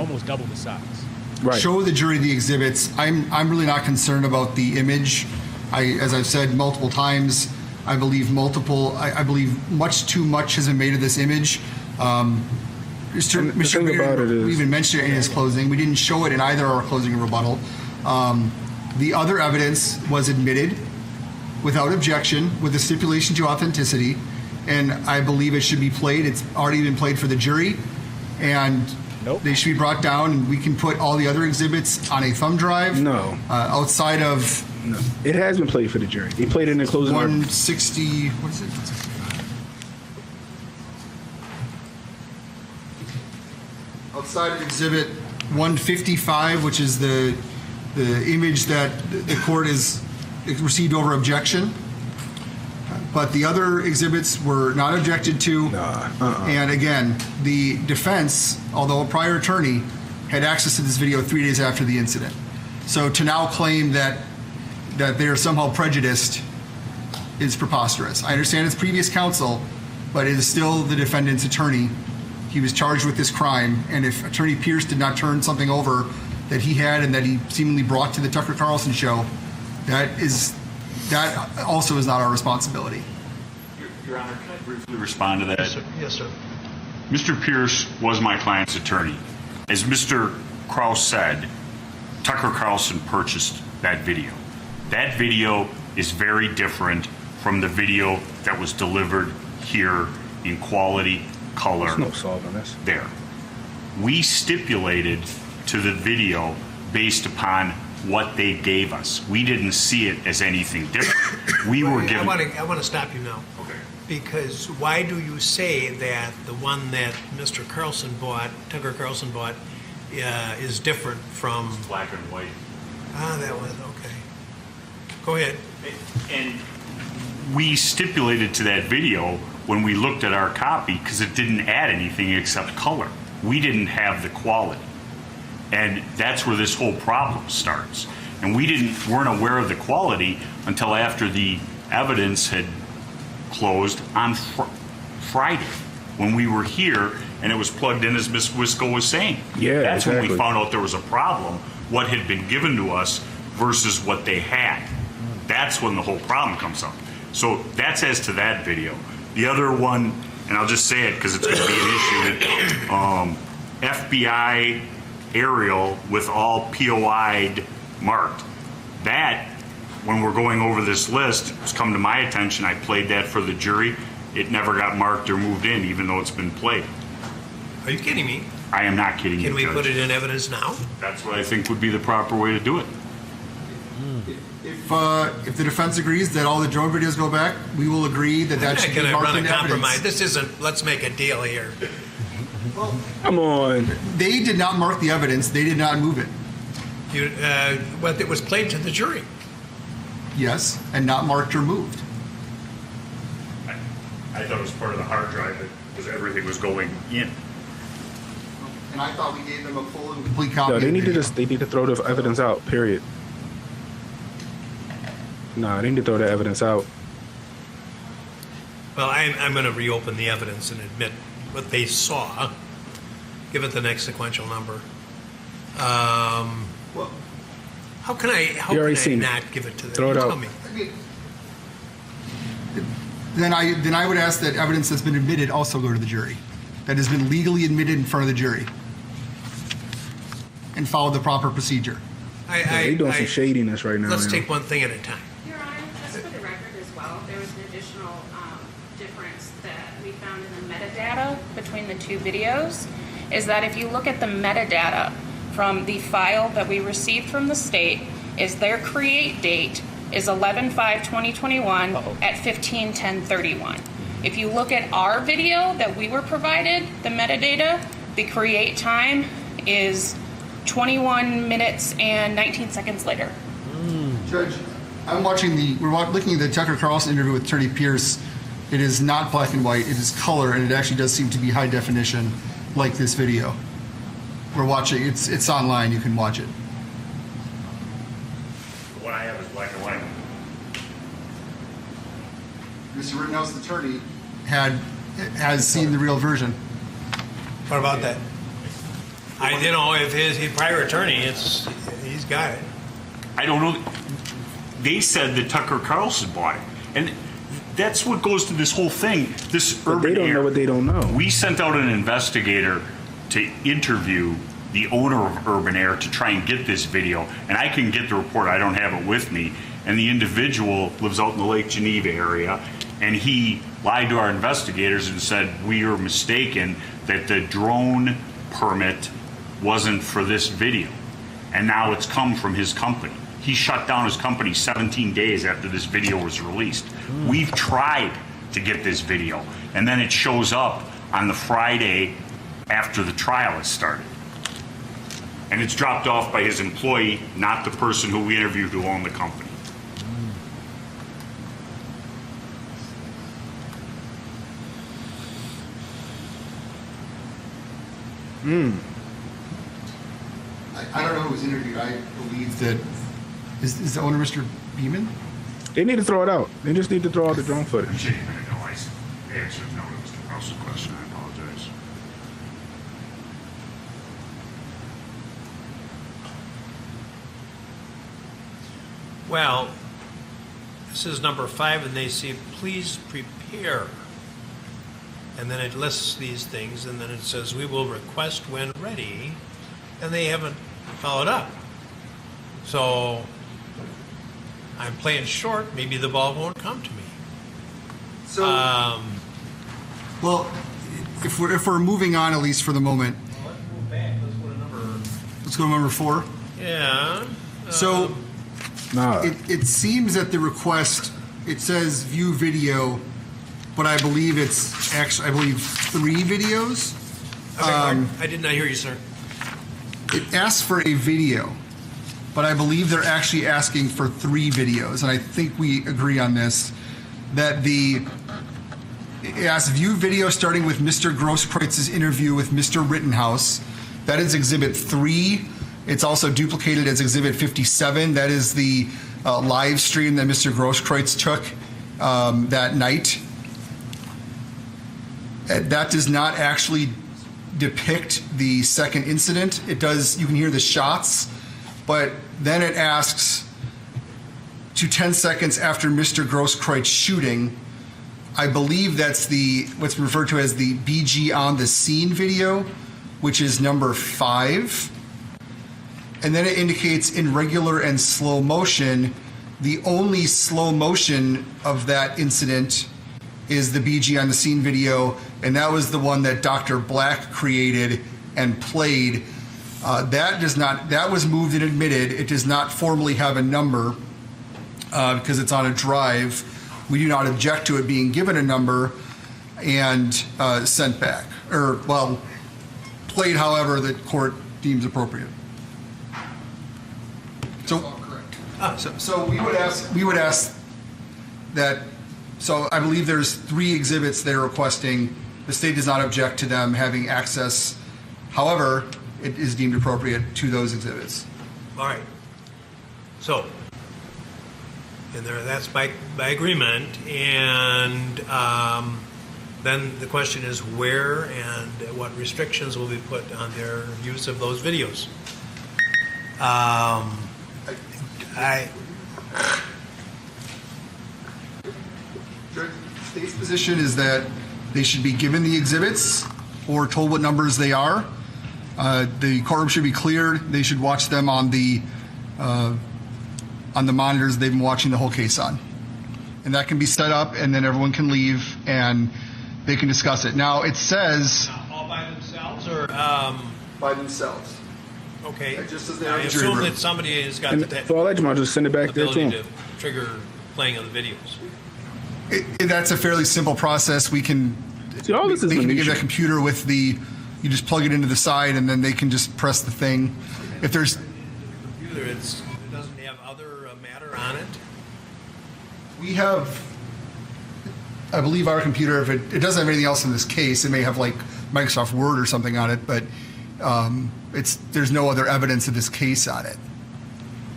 almost double the size. Right. Show the jury the exhibits. I'm really not concerned about the image. As I've said multiple times, I believe much too much has been made of this image. Mr. Greer even mentioned it in his closing. We didn't show it in either our closing or rebuttal. The other evidence was admitted without objection with a stipulation to authenticity, and I believe it should be played. It's already been played for the jury, and they should be brought down, and we can put all the other exhibits on a thumb drive. No. Outside of... No. It has been played for the jury. They played it in the closing 160... What is it? 165. Outside of exhibit 155, which is the image that the court has received over objection. But the other exhibits were not objected to. And again, the defense, although a prior attorney, had access to this video 3 days after the incident. So to now claim that they are somehow prejudiced is preposterous. I understand it's previous counsel, but it is still the defendant's attorney. He was charged with this crime, and if Attorney Pierce did not turn something over that he had and that he seemingly brought to the Tucker Carlson show, that also is not our responsibility. Your Honor, can I briefly respond to that? Yes, sir. Yes, sir. Mr. Pierce was my client's attorney. As Mr. Krause said, Tucker Carlson purchased that video. That video is very different from the video that was delivered here in quality, color. There's no solving this. There. We stipulated to the video based upon what they gave us. We didn't see it as anything different. We were given... I want to stop you now. Okay. Because why do you say that the one that Mr. Carlson bought, Tucker Carlson bought, is different from... It's black and white. That was, okay. Go ahead. And we stipulated to that video when we looked at our copy because it didn't add anything except color. We didn't have the quality. And that's where this whole problem starts. And we weren't aware of the quality until after the evidence had closed on Friday when we were here and it was plugged in as Ms. Wisco was saying. Yeah, that's exactly. when we found out there was a problem, what had been given to us versus what they had. That's when the whole problem comes up. So that's as to that video. The other one, and I'll just say it because it's going to be an issue, FBI aerial with all POI'd marked. That, when we're going over this list, it's come to my attention. I played that for the jury. It never got marked or moved in, even though it's been played. Are you kidding me? I am not kidding you, Can we Judge. put it in evidence now? That's what I think would be the proper way to do it. If the defense agrees that all the drone videos go back, we will agree that should be marked run in a compromise. evidence. This isn't, let's make a deal here. Come on. They did not mark the evidence. They did not move it. But it was played to the jury. Yes, and not marked or moved. I thought it was part of the hard drive because everything was going in. And I thought we gave them a full and complete copy. No, they of need the to they need to throw the evidence out, period. Nah, they need to throw the evidence out. Well, I'm going to reopen the evidence and admit what they saw. Give it the next sequential number. Well, how can I not give it to them? Throw it out. Tell me. Then I would ask that evidence that's been admitted also go to the jury, that has been legally admitted in front of the jury, and follow the proper procedure. They're doing some shadiness right now. Let's take one thing at a time. Your Honor, just for the record as well, there was an additional difference that we found in the metadata between the two videos, is that if you look at the metadata from the file that we received from the state, is their create date is 11/5/2021 at 15/10/31. If you look at our video that we were provided, the metadata, the create time is 21 minutes and 19 seconds later. Judge, we're looking at the Tucker Carlson interview with Attorney Pierce. It is not black and white, it is color, and it actually does seem to be high definition, like this video. We're watching, it's online, you can watch it. What I have is black and white. Mr. Rittenhouse's attorney has seen the real version. What about that? If his prior attorney, he's got it. I don't know. They said that Tucker Carlson bought it, and that's what goes to this whole thing. This but they don't know what they don't know. We sent out an investigator to interview the owner of Urban Air to try and get this video, and I can get the report. I don't have it with me. And the individual lives out in the Lake Geneva area, and he lied to our investigators and said we are mistaken that the drone permit wasn't for this video, and now it's come from his company. He shut down his company 17 days after this video was released. We've tried to get this video, and then it shows up on the Friday after the trial has started. And it's dropped off by his employee, not the person who we interviewed who owned the company. I don't know who was interviewed. I believe that is the owner Mr. Beeman? They need to throw it out. They just need to throw out the drone footage. The answer is no to Mr. Carlson's question. I apologize. Well, this is number 5, and they say, please prepare. And then it lists these things, and then it says, we will request when ready, and they haven't followed up. So I'm playing short. Maybe the ball won't come to me. So, well, if we're moving on, at least for the moment. Well, let's move back. Let's go to number 4. Yeah. So it seems that the request, it says view video, but I believe it's actually 3 videos. I did not hear you, sir. It asks for a video, but I believe they're actually asking for 3 videos, and I think we agree on this, that it asks view video starting with Mr. Grosskreuz's interview with Mr. Rittenhouse. That is Exhibit 3. It's also duplicated as Exhibit 57. That is the live stream that Mr. Grosskreutz took that night. That does not actually depict the second incident. It does, you can hear the shots, but then it asks to 10 seconds after Mr. Grosskreutz shooting. I believe that's what's referred to as the BG on the scene video, which is number 5. And then it indicates in regular and slow motion. The only slow motion of that incident is the BG on the scene video, and that was the one that Dr. Black created and played. That was moved and admitted. It does not formally have a number because it's on a drive. We do not object to it being given a number and sent back, or well, played however the court deems appropriate. So we would ask that. So I believe there's 3 exhibits they're requesting. The state does not object to them having access. However, it is deemed appropriate to those exhibits. All right. So, and that's by agreement. And then the question is where and what restrictions will be put on their use of those videos. The state's position is that they should be given the exhibits or told what numbers they are. The courtroom should be cleared. They should watch them on the monitors they've been watching the whole case on. And that can be set up, and then everyone can leave and they can discuss it. Now, it says... all by themselves or... by themselves. Okay. Just as they I assume that somebody has got the for all that, I'll just send it back there to ability them. to trigger playing of the videos. That's a fairly simple process. We can... See, all this is they can give minutia. that computer with the... You just plug it into the side, and then they can just press the thing. if there's computer, it doesn't have other matter on it. We have, I believe our computer, if it doesn't have anything else in this case, it may have like Microsoft Word or something on it, but there's no other evidence of this case on it.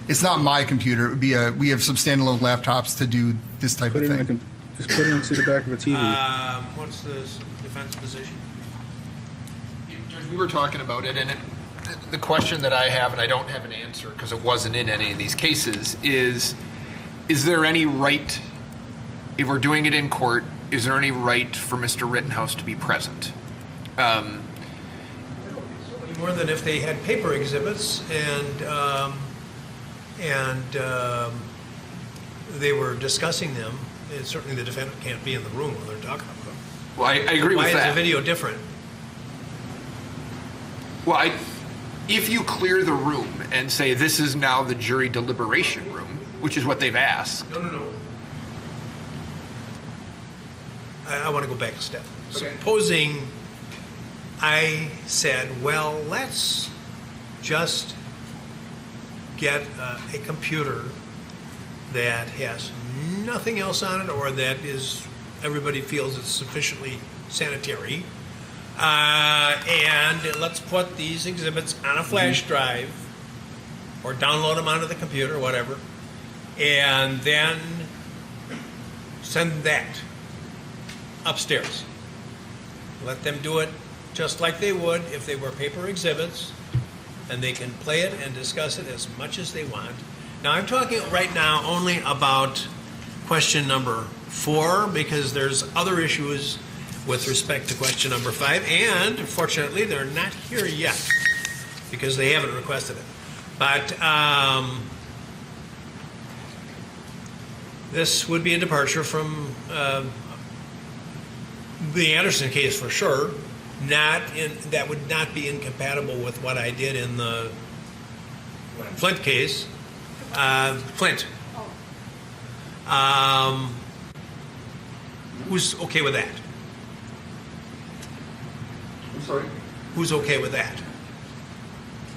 It's not my computer. It would be we have some standalone laptops to do this type of thing. Just put it into the back of a TV. What's the defense position? We were talking about it, and the question that I have, and I don't have an answer because it wasn't in any of these cases, is there any right, if we're doing it in court, is there any right for Mr. Rittenhouse to be present? More than if they had paper exhibits and they were discussing them. And certainly the defendant can't be in the room when they're talking about them. Well, I agree with that. Why is the video different? Well, if you clear the room and say this is now the jury deliberation room, which is what they've asked. No. I want to go back a step. Okay. Supposing I said, well, let's just get a computer that has nothing else on it, or that everybody feels it's sufficiently sanitary, and let's put these exhibits on a flash drive or download them onto the computer, whatever, and then send that upstairs. Let them do it just like they would if they were paper exhibits, and they can play it and discuss it as much as they want. Now, I'm talking right now only about question number 4, because there's other issues with respect to question number 5, and fortunately, they're not here yet because they haven't requested it. But this would be a departure from the Anderson case for sure. That would not be incompatible with what I did in the Flint case. Flint. Who's okay with that? I'm sorry? Who's okay with that?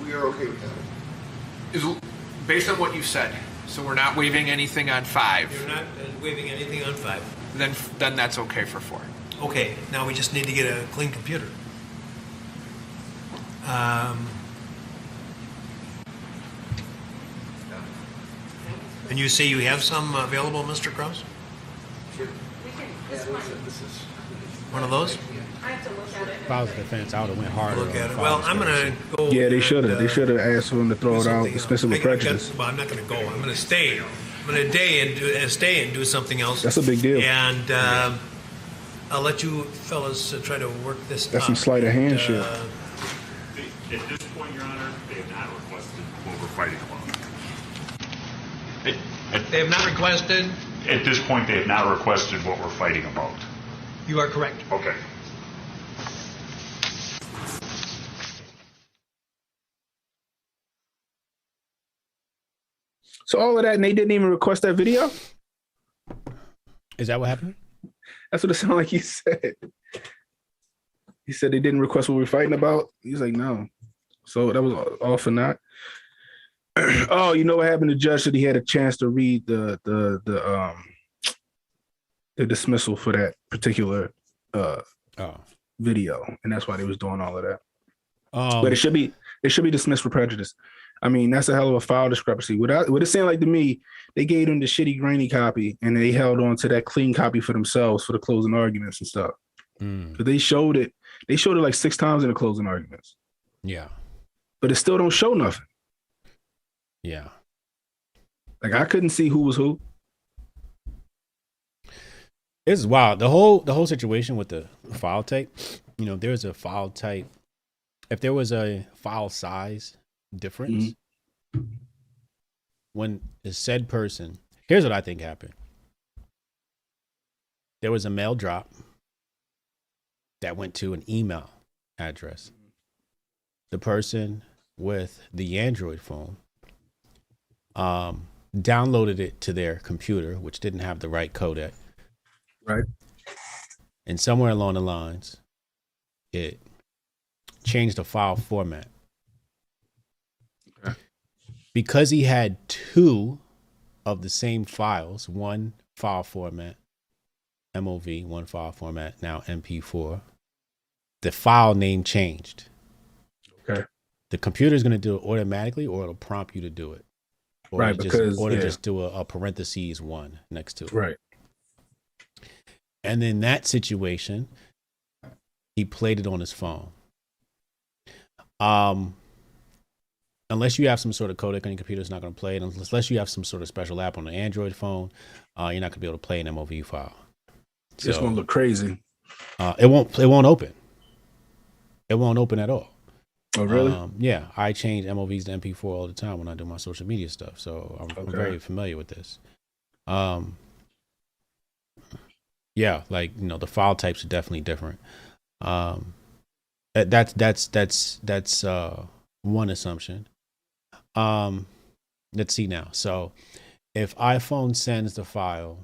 We are okay with that. Based on what you said, so we're not waiving anything on 5. You're not waiving anything on 5. Then that's okay for 4. Okay, now we just need to get a clean computer. And you say you have some available, Mr. Krause? We can, this one. One of those? I have to look at it. If I was the defense, I would have went harder. Look at it. Well, I'm going to go. Yeah, they should have. They should have asked for him to throw it out, dismissal with prejudice. Well, I'm not going to go. I'm going to stay. I'm going to stay and do something else. That's a big deal. And I'll let you fellas try to work this out. That's some sleight of hand shit. At this point, Your Honor, they have not requested what we're fighting about. They have not requested? At this point, they have not requested what we're fighting about. You are correct. Okay. So all of that, and they didn't even request that video? Is that what happened? That's what it sounded like he said. He said they didn't request what we're fighting about. He's like, no. So that was all for naught. Oh, you know what happened? The judge said he had a chance to read the dismissal for that particular video, and that's why they was doing all of that. But it should be dismissed for prejudice. I mean, that's a hell of a file discrepancy. What it seemed like to me, they gave them the shitty grainy copy, and they held on to that clean copy for themselves for the closing arguments and stuff. But they showed it like 6 times in the closing arguments. Yeah. But it still don't show nothing. Yeah. Like, I couldn't see who was who. This is wild. The whole situation with the file type, there's a file type. If there was a file size difference, when the said person, here's what I think happened. There was a mail drop that went to an email address. The person with the Android phone downloaded it to their computer, which didn't have the right codec. Right. And somewhere along the lines, it changed the file format. because he had two of the same files, one file format, MOV, one file format, now MP4, the file name changed. Okay. The computer is going to do it automatically, or it'll prompt you to do it. Or right, just do a parentheses one next to it. Right. And in that situation, he played it on his phone. Unless you have some sort of codec on your computer, it's not going to play it. Unless you have some sort of special app on an Android phone, you're not going to be able to play an MOV file. So, it's going to look crazy. It won't open. It won't open at all. Oh, really? Yeah, I change MOVs to MP4 all the time when I do my social media stuff, so I'm very familiar with this. Yeah, like, you know, the file types are definitely different. That's one assumption. Let's see now. So if iPhone sends the file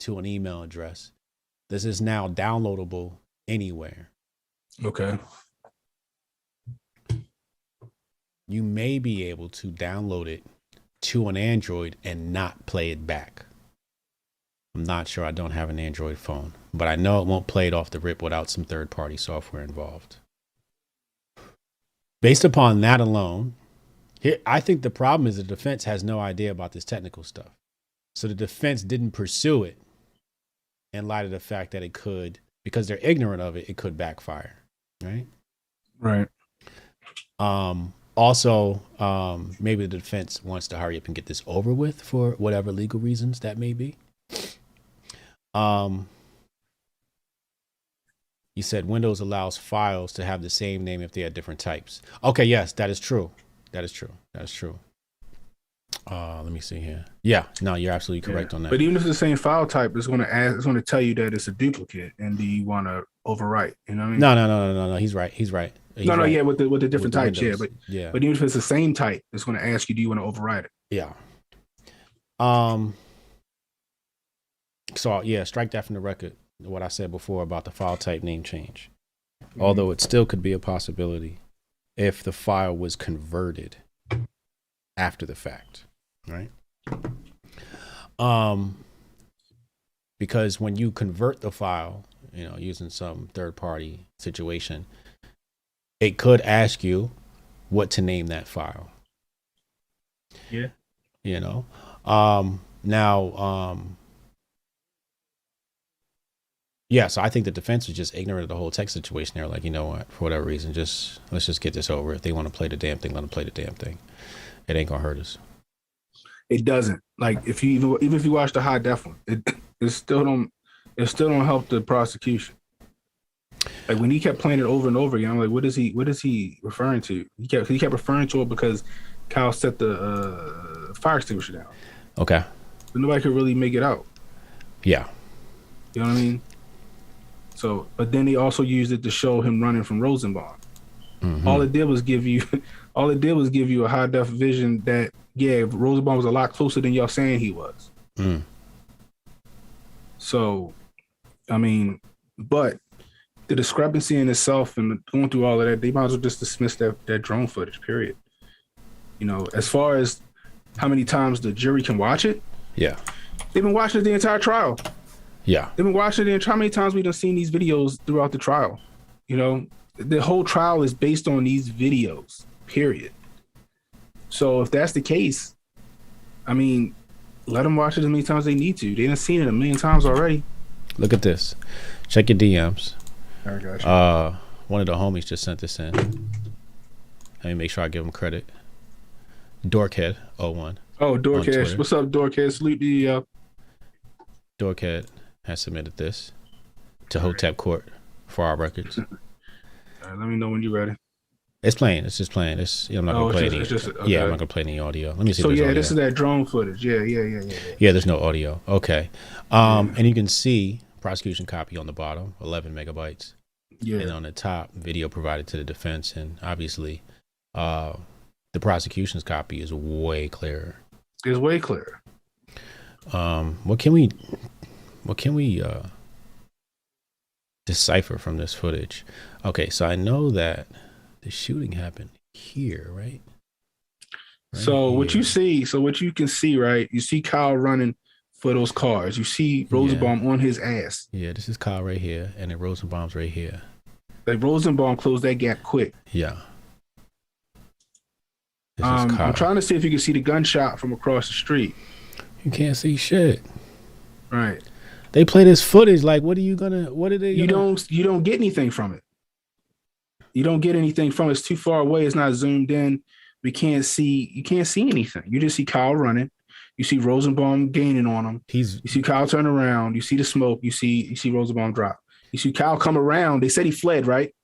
to an email address, this is now downloadable anywhere. Okay. You may be able to download it to an Android and not play it back. I'm not sure. I don't have an Android phone, but I know it won't play it off the rip without some third-party software involved. Based upon that alone, here, I think the problem is the defense has no idea about this technical stuff. So the defense didn't pursue it in light of the fact that it could, because they're ignorant of it, it could backfire, right? Right. Also, maybe the defense wants to hurry up and get this over with for whatever legal reasons that may be. You said Windows allows files to have the same name if they are different types. Okay, yes, that is true. That is true. Let me see here. Yeah, no, you're absolutely correct on that. But even if it's the same file type, it's going to tell you that it's a duplicate, and do you want to overwrite? You know what I mean? No. He's right. Yeah, with the different types, Windows. But even if it's the same type, it's going to ask you, do you want to overwrite it? Yeah. So yeah, strike that from the record. What I said before about the file type name change, although it still could be a possibility if the file was converted after the fact, right? Because when you convert the file, you know, using some third-party situation, it could ask you what to name that file. Yeah. You know, yeah, so I think the defense was just ignorant of the whole tech situation. They're like, you know what, for whatever reason, let's just get this over. If they want to play the damn thing, let them play the damn thing. It ain't gonna hurt us. It doesn't. Like if you even if you watch the high def one, it still don't help the prosecution. Like when he kept playing it over and over again, I'm like, what is he referring to? He kept referring to it because Kyle set the fire extinguisher down. Okay. But nobody could really make it out. Yeah. You know what I mean? So, but then they also used it to show him running from Rosenbaum. Mm-hmm. All it did was give you a high def vision that, yeah, Rosenbaum was a lot closer than y'all saying he was. Mm. So, I mean, but the discrepancy in itself and going through all of that, they might as well just dismiss that drone footage, period. You know, as far as how many times the jury can watch it, yeah, they've been watching it the entire trial. Yeah. They've been watching it. How many times we've seen these videos throughout the trial? You know, the whole trial is based on these videos, period. So if that's the case, I mean, let them watch it as many times as they need to. They done seen it a million times already. Look at this. Check your DMs. I got you. One of the homies just sent this in. Let me make sure I give him credit. Dorkhead01. Oh, Dorkhead. What's up, Dorkhead? Salute to you. Dorkhead has submitted this to Hotep Court for our records. All right, let me know when you're ready. It's playing. It's just playing. I'm not gonna play any. Yeah, I'm not gonna play any audio. Let me see. So yeah, this is that drone footage. Yeah. Yeah, there's no audio. Okay. And you can see prosecution copy on the bottom, 11 megabytes. Yeah. And on the top, video provided to the defense, and obviously, the prosecution's copy is way clearer. It's way clearer. What can we decipher from this footage? Okay, so I know that the shooting happened here, right? So what you can see, right? You see Kyle running for those cars. You see Rosenbaum on his ass. Yeah, this is Kyle right here, and then Rosenbaum's right here. Like Rosenbaum closed that gap quick. Yeah. I'm trying to see if you can see the gunshot from across the street. You can't see shit. Right. They play this footage. Like, what are they? You don't get anything from it. You don't get anything from it. It's too far away. It's not zoomed in. You can't see anything. You just see Kyle running. You see Rosenbaum gaining on him. You see Kyle turn around. You see the smoke. You see Rosenbaum drop. You see Kyle come around. They said he fled, right?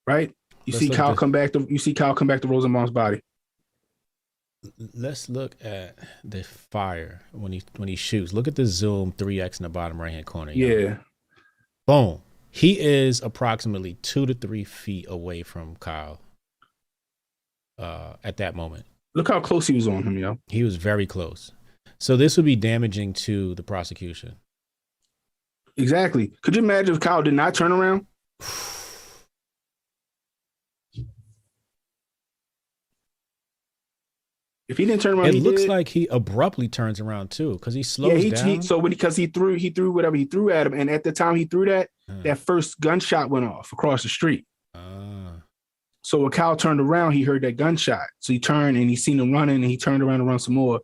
Right? You see Kyle come back to Rosenbaum's body. Let's look at the fire when he shoots. Look at the zoom 3x in the bottom right hand corner. Yeah. Boom. He is approximately 2 to 3 feet away from Kyle at that moment. Look how close he was on him, yo. He was very close. So this would be damaging to the prosecution. Exactly. Could you imagine if Kyle did not turn around? If he didn't turn around, it looks like he abruptly turns around too, because he slows down. He threw whatever he threw at him, and at the time he threw that first gunshot went off across the street. So when Kyle turned around, he heard that gunshot. So he turned and he seen him running, and he turned around and run some more.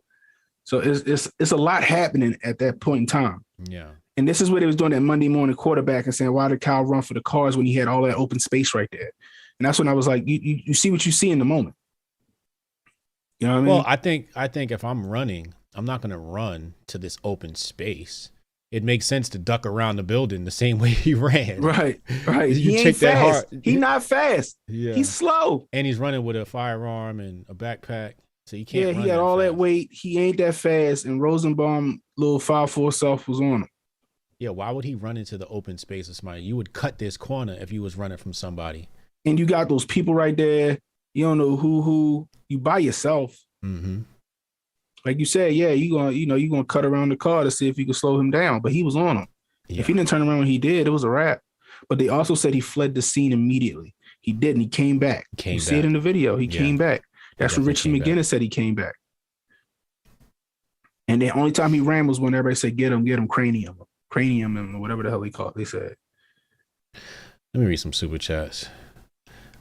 So it's a lot happening at that point in time. Yeah. And this is what they was doing that Monday morning quarterback and saying, why did Kyle run for the cars when he had all that open space right there? And that's when I was like, you see what you see in the moment. You know what I mean? Well, I think if I'm running, I'm not going to run to this open space. It makes sense to duck around the building the same way he ran. Right. He ain't fast. He's not fast. Yeah. He's slow. And he's running with a firearm and a backpack. So he can't run. He had all that weight. He ain't that fast. And Rosenbaum, little 5'4" self was on him. Yeah, why would he run into the open space of somebody? You would cut this corner if you was running from somebody. And you got those people right there. You don't know who. You by yourself. Mm-hmm. Like you said, yeah, you're gonna cut around the car to see if you can slow him down. But he was on him. Yeah. If he didn't turn around when he did, it was a wrap. But they also said he fled the scene immediately. He didn't. He came back. See it in the video. He came back. That's what Richie McGinnis said. He came back. And the only time he ran was when everybody said, get him, cranium, and whatever the hell they called. They said. Let me read some super chats.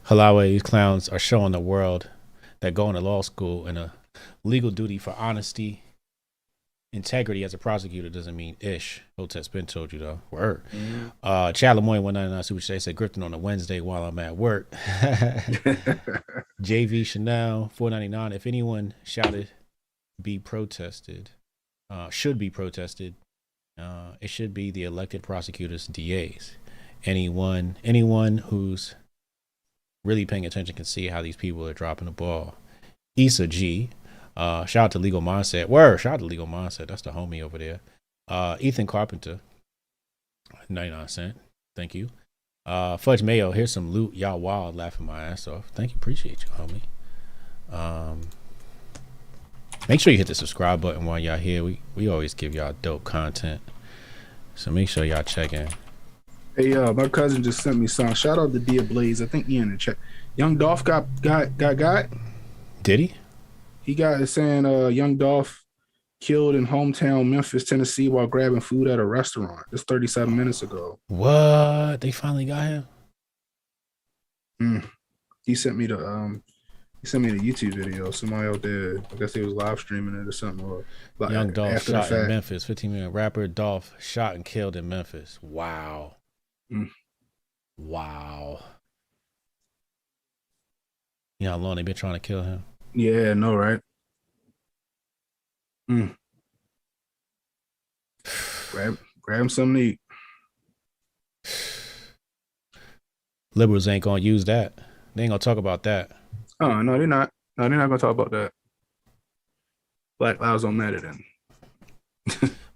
Halawe, these clowns are showing the world that going to law school and a legal duty for honesty, integrity as a prosecutor doesn't mean ish. Hotep been told you though. Word. Mm-hmm. Chad Lemoyne 199 super chat said Grifton on a Wednesday while I'm at work. JV Chanel 499. If anyone shouted be protested, should be protested, it should be the elected prosecutors, DAs. Anyone who's really paying attention can see how these people are dropping the ball. Issa G, shout out to Legal Mindset. Shout out to Legal Mindset. That's the homie over there. Ethan Carpenter, 99 cents. Thank you. Fudge Mayo, here's some loot. Y'all wild, laughing my ass off. Thank you. Appreciate you, homie. Make sure you hit the subscribe button while y'all here. We always give y'all dope content. So make sure y'all check in. Hey, my cousin just sent me some. Shout out to Dear Blaze. I think he in the chat. Young Dolph got. Did he? He got saying Young Dolph killed in hometown Memphis, Tennessee while grabbing food at a restaurant. It's 37 minutes ago. What? They finally got him? He sent me the YouTube video. Somebody out there, I guess he was live streaming it or something. Or like Young Dolph shot in Memphis. 15-minute rapper Dolph shot and killed in Memphis. Wow. Wow. You know how long they been trying to kill him? Yeah, I know, right? Grab him something to eat. Liberals ain't gonna use that. They ain't gonna talk about that. Oh, no, they're not. No, they're not gonna talk about that. Black lives don't matter then.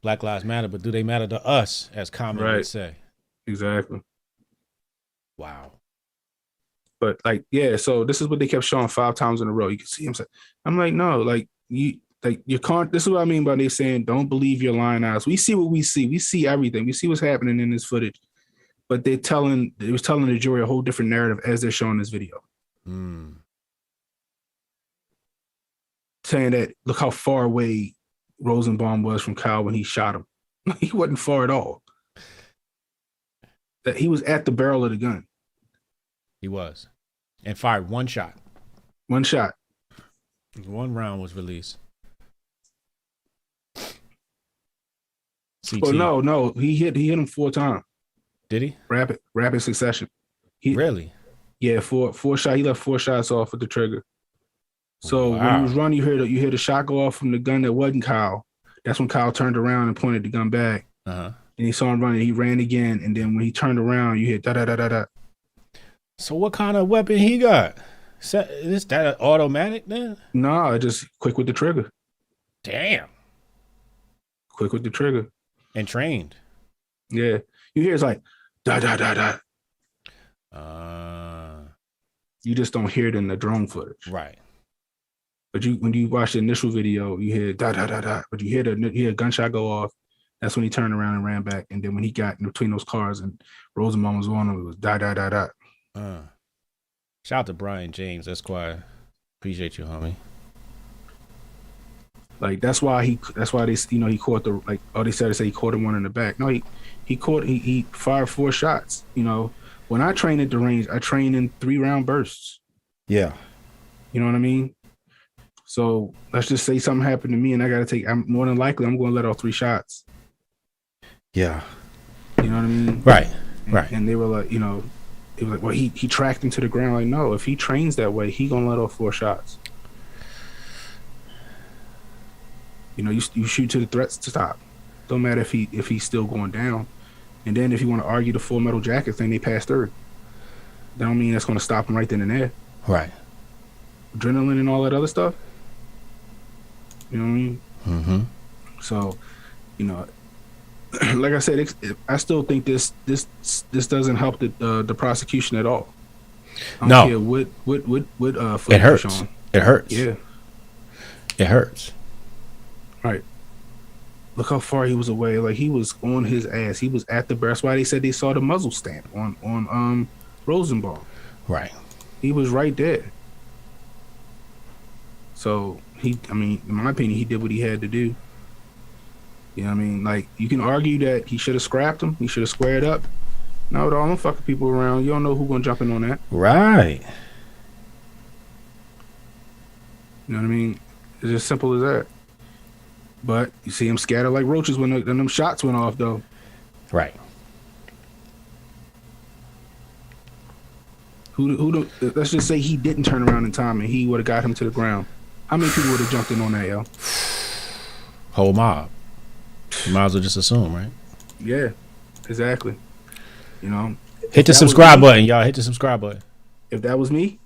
Black lives matter, but do they matter to us, as Common would say? Exactly. Wow. But like, yeah, so this is what they kept showing 5 times in a row. You can see him say, I'm like, no, like you can't. This is what I mean by they saying, don't believe your lying eyes. We see what we see. We see everything. We see what's happening in this footage. But they was telling the jury a whole different narrative as they're showing this video. saying that look how far away Rosenbaum was from Kyle when he shot him. He wasn't far at all. That he was at the barrel of the gun. He was, and fired one shot. One shot. One round was released. CT. Oh no, he hit him 4 times. Did he? Rapid succession. Really? Yeah, four shot. He left 4 shots off with the trigger. So when he was running, you hear the shot go off from the gun that wasn't Kyle. That's when Kyle turned around and pointed the gun back. And he saw him running. He ran again, and then when he turned around, you hear da da da da da. So what kind of weapon he got? Is that automatic then? No, just quick with the trigger. Damn. Quick with the trigger. And trained. Yeah. You hear it's like da da da da. You just don't hear it in the drone footage. Right. But when you watch the initial video, you hear da da da da. But you hear a gunshot go off. That's when he turned around and ran back. And then when he got in between those cars and Rosenbaum was on him, it was da da da da. Shout out to Brian James, Esquire. Appreciate you, homie. Like that's why they he caught they said he caught him one in the back. No, he fired 4 shots. When I train at the range, I train in 3-round bursts. Yeah. You know what I mean? So let's just say something happened to me and I got to I'm more than likely I'm going to let off 3 shots. Yeah. You know what I mean? Right. And they were like, it was like, well, he tracked him to the ground. Like, no, if he trains that way, he going to let off 4 shots. You shoot to the threats to stop. Don't matter if he's still going down. And then if you want to argue the Full Metal Jacket thing, they pass through. That don't mean that's going to stop him right then and there. Right. Adrenaline and all that other stuff. You know what I mean? Mm-hmm. So, like I said, I still think this doesn't help the prosecution at all. I don't care what it hurts. It hurts. Yeah. It hurts. Right. Look how far he was away. Like he was on his ass. He was at the barrel. That's why they said they saw the muzzle stamp on Rosenbaum. Right. He was right there. So in my opinion, he did what he had to do. You know what I mean? Like you can argue that he should have scrapped him. He should have squared up. No, don't fucking people around. You don't know who's gonna jump in on that. Right. You know what I mean? It's as simple as that. But you see him scatter like roaches when them shots went off, though. Right. Let's just say he didn't turn around in time and he would have got him to the ground. How many people would have jumped in on that, yo? Whole mob. You might as well just assume, right? Yeah, exactly. Hit the subscribe button, y'all. Hit the subscribe button. If that was me,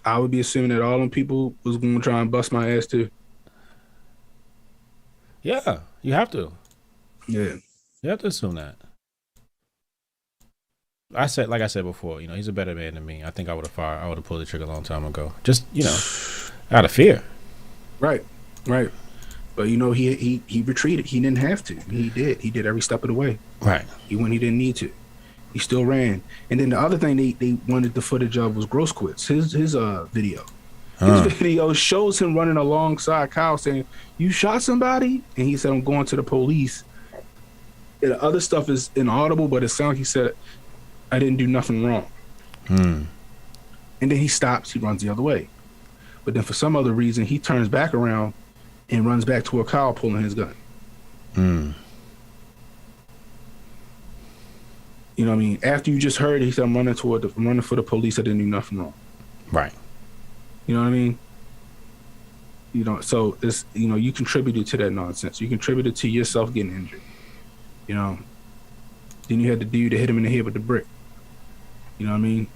I would be assuming that all them people was going to try and bust my ass too. Yeah, you have to. Yeah. You have to assume that. Like I said before, he's a better man than me. I think I would have pulled the trigger a long time ago. Just, out of fear. Right. But he retreated. He didn't have to. He did. He did every step of the way. Right. When he didn't need to. He still ran. And then the other thing they wanted the footage of was Grossquitz, his video. His video shows him running alongside Kyle saying, "You shot somebody?" And he said, "I'm going to the police." And the other stuff is inaudible, but it sounds like he said, "I didn't do nothing wrong." And then he stops. He runs the other way. But then for some other reason, he turns back around and runs back toward Kyle pulling his gun. You know what I mean? After you just heard it, he said, I'm running for the police. I didn't do nothing wrong. Right. You know what I mean? So it's, you contributed to that nonsense. You contributed to yourself getting injured. Then you had the dude that hit him in the head with the brick. You know what I mean?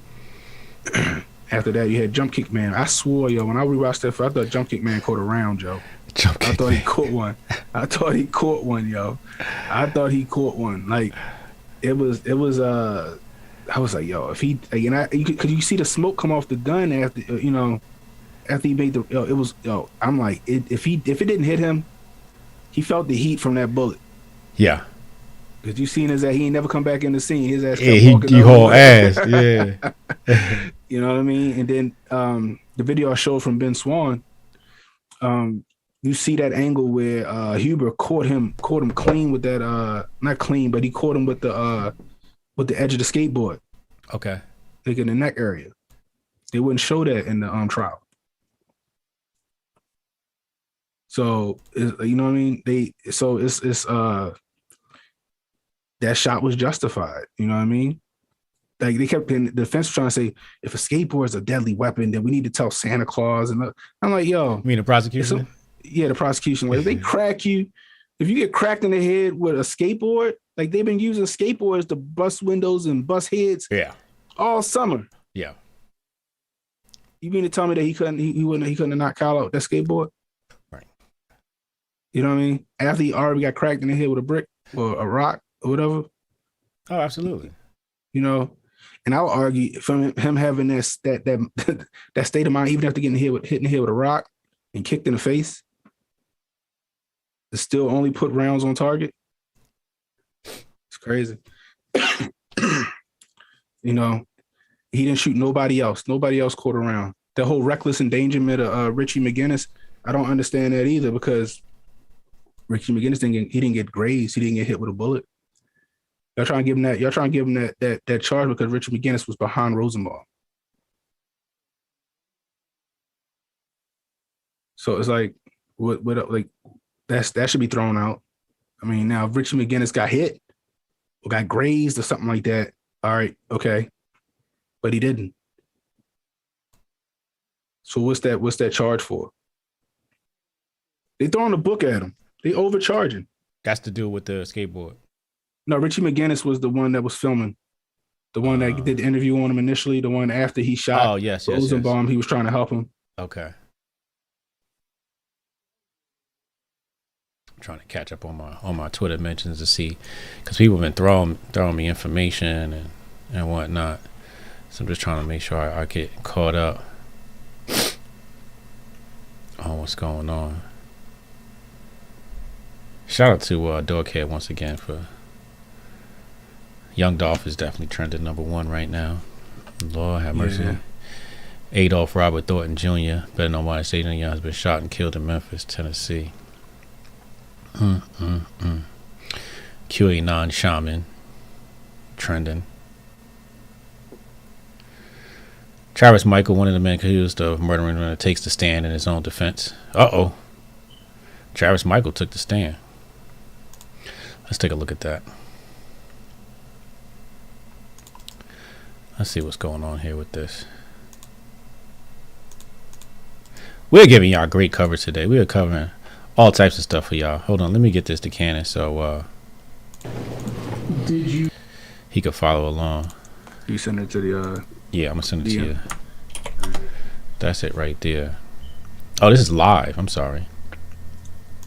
After that, you had Jump Kick Man. I swore, yo, when I rewatched that, I thought Jump Kick Man caught a round, yo. I thought he caught one. I thought he caught one, yo. I thought he caught one. Like, it was. I was like, yo, if he, could you see the smoke come off the gun after, after he made I'm like, if it didn't hit him, he felt the heat from that bullet. Yeah. Cause you seen his ass, he ain't never come back in the scene. His ass kept walking. You whole ass, yeah. You know what I mean? And then the video I showed from Ben Swan, you see that angle where Huber caught him clean with that not clean, but he caught him with the edge of the skateboard. Okay. Like in the neck area. They wouldn't show that in the trial. So you know what I mean? That shot was justified. You know what I mean? Like they kept the defense was trying to say, if a skateboard is a deadly weapon, then we need to tell Santa Claus. And I'm like, yo, you mean the prosecution? Yeah, the prosecution. Like if they crack you, if you get cracked in the head with a skateboard, like they've been using skateboards to bust windows and bust heads, all summer. Yeah. You mean to tell me that he couldn't have knocked Kyle out with that skateboard? Right. You know what I mean? After he already got cracked in the head with a brick or a rock or whatever. Oh, absolutely. You know, and I'll argue from him having that state of mind, even after getting hit in the head with a rock and kicked in the face, to still only put rounds on target. It's crazy. You know, he didn't shoot nobody else. Nobody else caught around. The whole reckless endangerment of Richie McGinnis, I don't understand that either, because Richie McGinnis didn't get grazed. He didn't get hit with a bullet. Y'all trying to give him that. Y'all trying to give him that charge because Richie McGinnis was behind Rosenbaum. So it's like, what like that should be thrown out. I mean, now if Richie McGinnis got hit or got grazed or something like that, all right, okay, but he didn't. So what's that charge for? They throwing the book at him. They overcharging. That's to do with the skateboard. No, Richie McGinnis was the one that was filming. The one that did the interview on him initially. The one after he shot Rosenbaum, he was trying to help him. Okay. I'm trying to catch up on my Twitter mentions to see, because people have been throwing me information and whatnot. So I'm just trying to make sure I get caught up on what's going on. Shout out to Doghead once again for Young Dolph is definitely trending #1 right now. Lord have mercy. Yeah. Adolph Robert Thornton Jr., better known by Stadium Young, has been shot and killed in Memphis, Tennessee. QAnon shaman trending. Travis Michael, one of the men accused of murdering him, takes the stand in his own defense. Travis Michael took the stand. Let's take a look at that. Let's see what's going on here with this. We're giving y'all great coverage today. We are covering all types of stuff for y'all. Hold on, let me get this to Cannon so he could follow along. You send it to the yeah, I'm gonna send it to you. That's it right there. Oh, this is live. I'm sorry.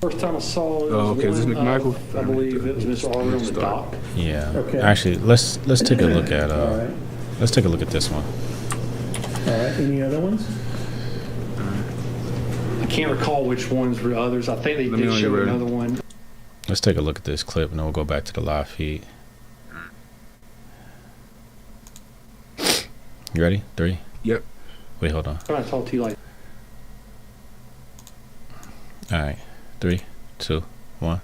First time I saw it. Oh, okay. Is this McMichael? I believe it was Mr. Arnold on the dock. Yeah. Okay. Actually, let's take a look at let's take a look at this one. All right. Any other ones? I can't recall which ones were others. I think they did show another one. Let's take a look at this clip and then we'll go back to the live feed. You ready? 3? Yep. Wait, hold on. I'm trying to talk to you like. All right. 3, 2, 1.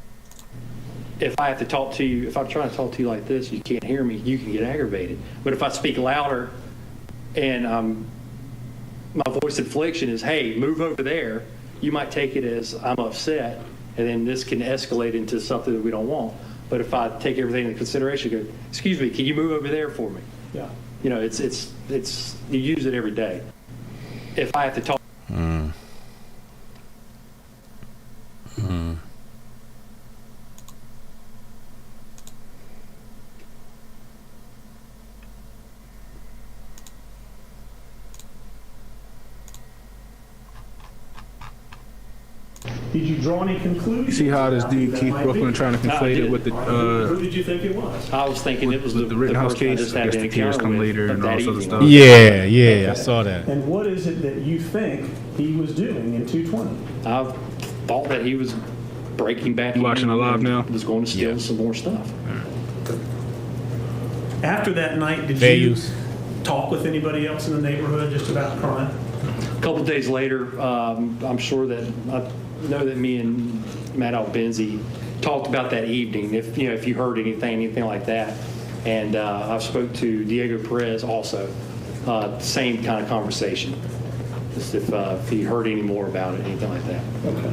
If I have to talk to you, if I'm trying to talk to you like this, you can't hear me, you can get aggravated. But if I speak louder and my voice inflection is, hey, move over there, you might take it as I'm upset, and then this can escalate into something that we don't want. But if I take everything into consideration, go, excuse me, can you move over there for me? Yeah. You know, it's you use it every day. If I have to talk. Did you draw any conclusions? You see how this dude Keith Brooklyn trying to conflate it with the who did you think it was? I was thinking it was the Rittenhouse case. I guess the tears come later and all sorts of stuff. Yeah, yeah, I saw that. And what is it that you think he was doing in 220? I thought that he was breaking back. You watching it live now? Was going to steal some more stuff. After that night, did you talk with anybody else in the neighborhood just about crime? couple of days later, I'm sure that I know that me and Matt Albenzi talked about that evening. If you heard anything like that, and I spoke to Diego Perez also, same kind of conversation. Just if he heard any more about it, anything like that. Okay.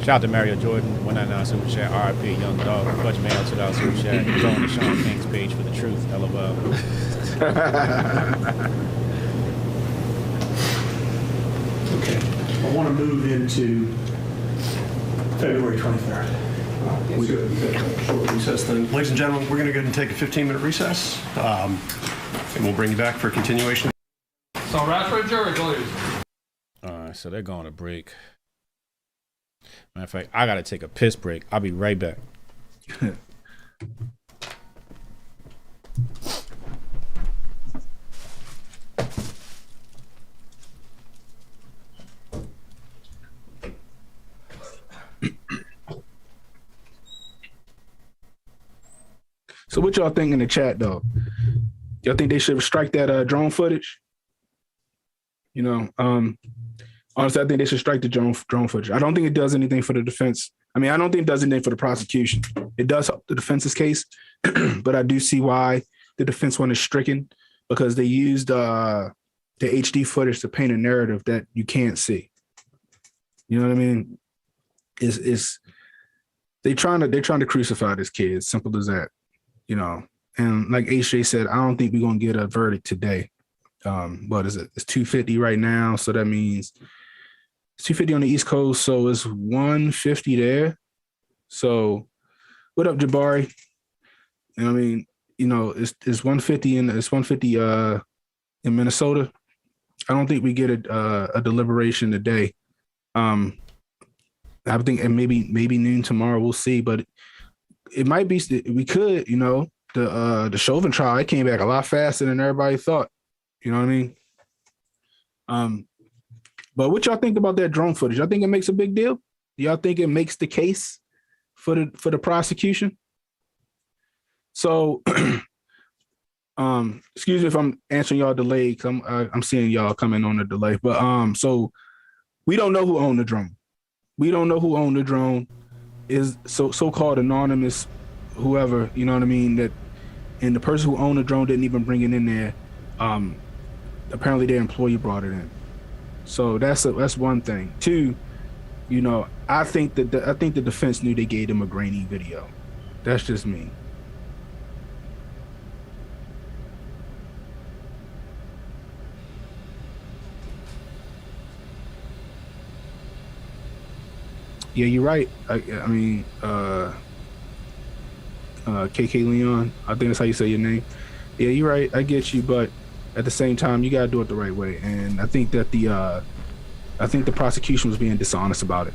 Shout out to Mario Jordan, $1.99 super chat. RIP Young Dog, Fudge Mail $2 super chat. Go on the Sean King's page for the truth. LOL. Okay. I want to move into February 23rd. We do a short recess then. Ladies and gentlemen, we're going to go ahead and take a 15-minute recess, and we'll bring you back for a continuation. So, Rashford, jury, please. All right, so they're going to break. Matter of fact, I got to take a piss break. I'll be right back. So what y'all think in the chat, though? Y'all think they should strike that drone footage? Honestly, I think they should strike the drone footage. I don't think it does anything for the defense. I mean, I don't think it does anything for the prosecution. It does help the defense's case, but I do see why the defense one is stricken, because they used the HD footage to paint a narrative that you can't see. You know what I mean? They're trying to crucify this kid. It's simple as that. And like HJ said, I don't think we're gonna get a verdict today. What is it? It's 250 right now, so that means it's 250 on the East Coast, so it's 150 there. So, what up, Jabari? I mean, it's 150 in Minnesota. I don't think we get a deliberation today. I think maybe noon tomorrow. We'll see, but it might be we could. The Chauvin trial, it came back a lot faster than everybody thought. You know what I mean? But what y'all think about that drone footage? Y'all think it makes a big deal? Do y'all think it makes the case for the prosecution? So, excuse me if I'm answering y'all delayed, because I'm seeing y'all coming on a delay. But so we don't know who owned the drone. We don't know who owned the drone. Is so-called anonymous, whoever, you know what I mean? And the person who owned the drone didn't even bring it in there. Apparently their employee brought it in. So that's one thing. Two, I think the defense knew they gave them a grainy video. That's just me. Yeah, you're right. I mean, KK Leon, I think that's how you say your name. Yeah, you're right. I get you, but at the same time, you gotta do it the right way. And I think that the prosecution was being dishonest about it.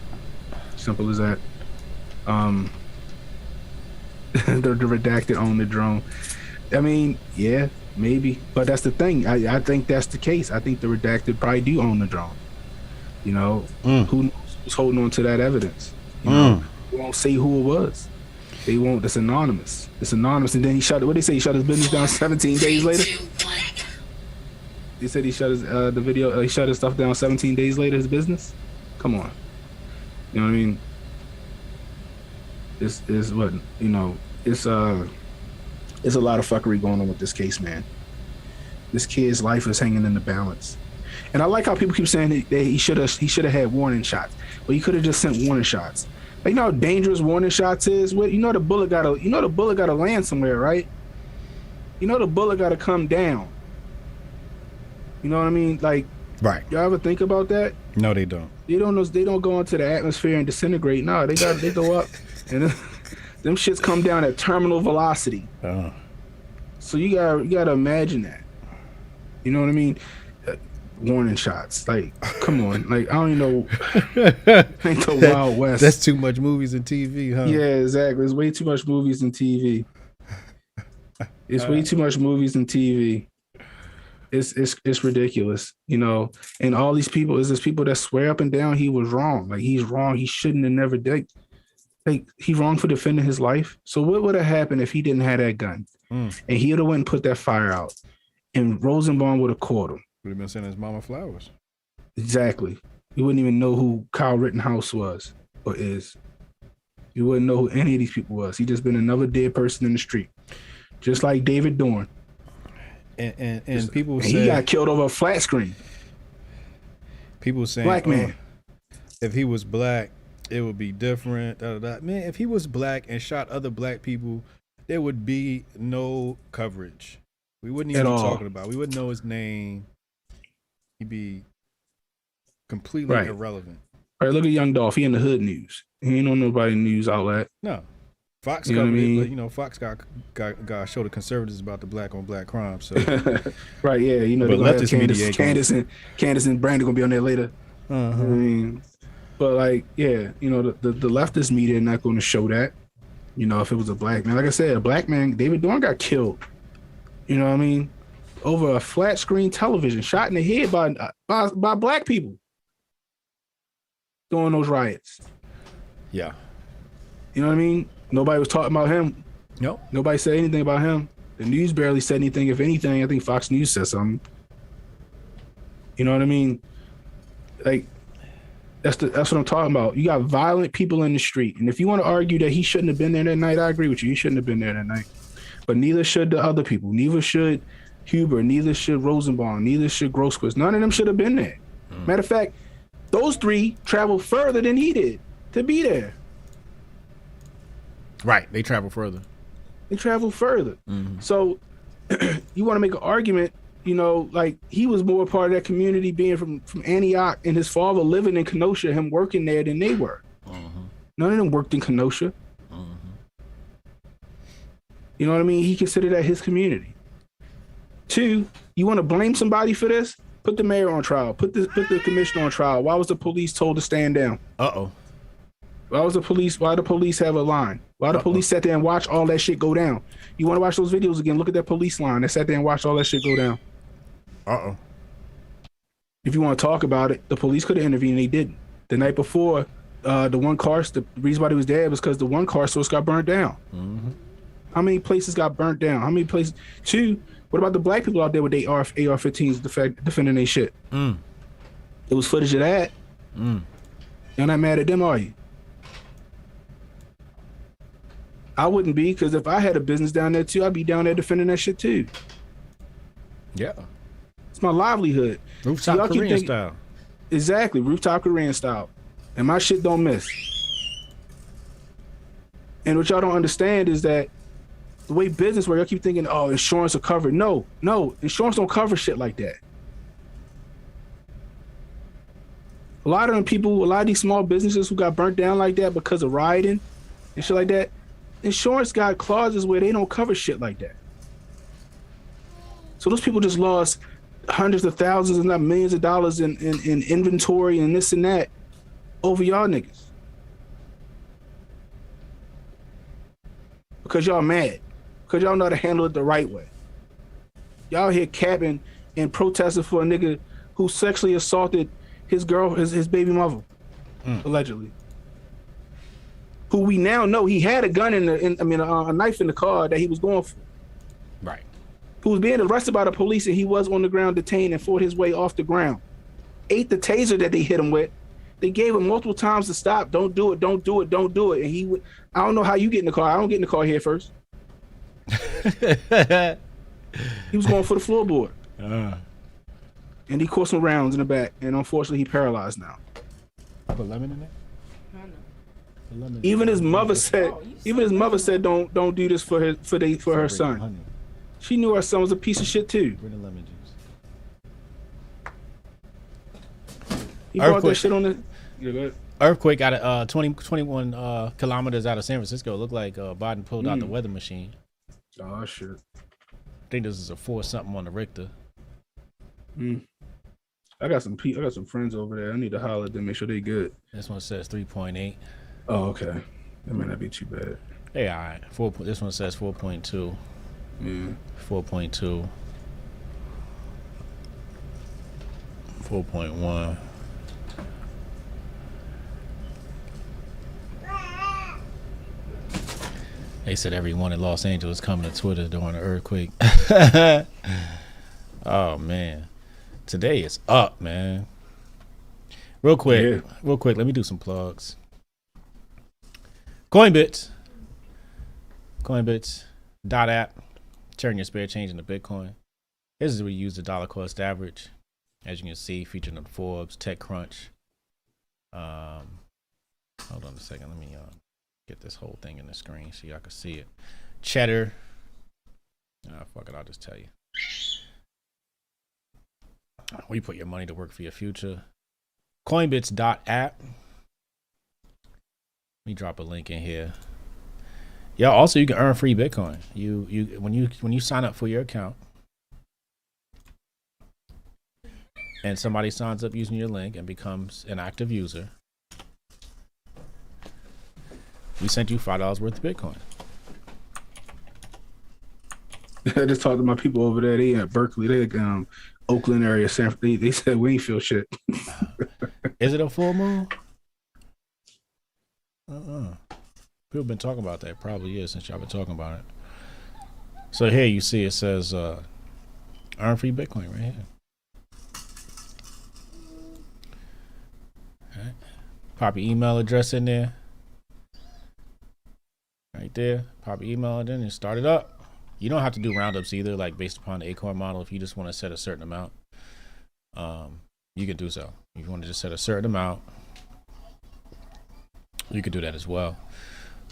Simple as that. The redacted own the drone. I mean, yeah, maybe, but that's the thing. I think that's the case. I think the redacted probably do own the drone. Who knows who's holding on to that evidence? They won't say who it was. They won't. It's anonymous. And then he shut. What they say? He shut his business down 17 days later. They said he shut his the video. He shut his stuff down 17 days later. His business. Come on. You know what I mean? It's what It's a lot of fuckery going on with this case, man. This kid's life is hanging in the balance. And I like how people keep saying that he should have had warning shots, but he could have just sent warning shots. Like, you know how dangerous warning shots is. The bullet gotta land somewhere, right? The bullet gotta come down. You know what I mean? Like, right? Y'all ever think about that? No, they don't. They don't go into the atmosphere and disintegrate. No, they go up, and them shits come down at terminal velocity. Oh. So you gotta imagine that. You know what I mean? Warning shots. Like, come on. Like, I don't even know. Ain't the Wild West. That's too much movies and TV, huh? Yeah, exactly. There's way too much movies and TV. It's way too much movies and TV. It's ridiculous, And all these people is people that swear up and down he was wrong. Like, he's wrong. He shouldn't have never did. Like, he's wrong for defending his life. So what would have happened if he didn't have that gun? And he would have went and put that fire out, and Rosenbaum would have caught him. Would have been sending his mama flowers. Exactly. You wouldn't even know who Kyle Rittenhouse was or is. You wouldn't know who any of these people was. He just been another dead person in the street, just like David Dorn. And people say he got killed over a flat screen. People saying, black man. If he was black, it would be different. Da, da, da. Man, if he was black and shot other black people, there would be no coverage. We wouldn't even be talking about it. We wouldn't know his name. He'd be completely irrelevant. All right, look at Young Dolph. He in the hood news. He ain't on nobody news outlet. No. Fox covered it, but, you know, Fox got to show the conservatives about the black on black crime. So right, yeah, you know, but leftist media, Candace and Brandon gonna be on there later. I mean, but like, yeah, you know, the leftist media not going to show that. You know, if it was a black man, like I said, a black man, David Dorn got killed. You know what I mean? Over a flat screen television, shot in the head by black people during those riots. Yeah. You know what I mean? Nobody was talking about him. Nope. Nobody said anything about him. The news barely said anything. If anything, I think Fox News said something. You know what I mean? Like, that's what I'm talking about. You got violent people in the street. And if you want to argue that he shouldn't have been there that night, I agree with you. He shouldn't have been there that night. But neither should the other people. Neither should Huber. Neither should Rosenbaum. Neither should Grosquist. None of them should have been there. Matter of fact, those three traveled further than he did to be there. Right. They travel further. They travel further. So you want to make an argument, you know, like he was more part of that community being from Antioch and his father living in Kenosha, him working there than they were. None of them worked in Kenosha. You know what I mean? He considered that his community. Two, you want to blame somebody for this? Put the mayor on trial. Put the commissioner on trial. Why was the police told to stand down? Why the police have a line? Why the police sat there and watch all that shit go down? You want to watch those videos again? Look at that police line that sat there and watched all that shit go down. If you want to talk about it, the police could have intervened and they didn't. The night before, the reason why they was there was because the one car source got burned down. How many places got burnt down? How many places? Two, what about the black people out there with their AR-15s defending their shit? There was footage of that. You're not mad at them, are you? I wouldn't be, because if I had a business down there too, I'd be down there defending that shit too. Yeah. It's my livelihood. Rooftop Korean style. Exactly, rooftop Korean style. And my shit don't miss. And what y'all don't understand is that the way business works, y'all keep thinking, oh, insurance will cover. No, insurance don't cover shit like that. A lot of these small businesses who got burnt down like that because of rioting and shit like that, insurance got clauses where they don't cover shit like that. So those people just lost hundreds of thousands, if not millions of dollars in inventory and this and that over y'all niggas. Because y'all mad. Because y'all know how to handle it the right way. Y'all here capping and protesting for a nigga who sexually assaulted his girl, his baby mother, allegedly. Who we now know he had a gun a knife in the car that he was going for. Right. Who was being arrested by the police and he was on the ground detained and fought his way off the ground. Ate the taser that they hit him with. They gave him multiple times to stop. Don't do it. Don't do it. Don't do it. And I don't know how you get in the car. I don't get in the car here first. He was going for the floorboard. And he caught some rounds in the back. And unfortunately, he paralyzed now. Put lemon in there? Even his mother said, don't do this for her son. Honey. She knew her son was a piece of shit too. Bring the lemon juice. He brought that shit on the. Yeah, go ahead. Earthquake out of 21 kilometers out of San Francisco. It looked like Biden pulled out the weather machine. Oh shit! I think this is a 4 something on the Richter. I got some friends over there. I need to holler at them, make sure they good. This one says 3.8. Oh, okay. That might not be too bad. Hey, all right. This one says 4.2. Yeah. 4.2. 4.1. They said everyone in Los Angeles coming to Twitter during the earthquake. Oh man, Today is up, man. Real quick. Let me do some plugs. Coinbits. Coinbits.app. Turn your spare change into Bitcoin. This is where you use the dollar cost average. As you can see, featured on Forbes, TechCrunch. Hold on a second. Let me get this whole thing in the screen so y'all can see it. Cheddar. Fuck it. I'll just tell you. Where you put your money to work for your future. Coinbits.app. Let me drop a link in here. Yeah, also you can earn free Bitcoin. When you sign up for your account and somebody signs up using your link and becomes an active user, we sent you $5 worth of Bitcoin. I just talked to my people over there. They at Berkeley. They Oakland area. They said we ain't feel shit. Is it a full moon? People been talking about that. Probably is since y'all been talking about it. So here you see it says earn free Bitcoin right here. All right. Pop your email address in there. Right there. Pop your email in and start it up. You don't have to do roundups either, like based upon the Acorn model. If you just want to set a certain amount, you can do so. If you want to just set a certain amount, you could do that as well.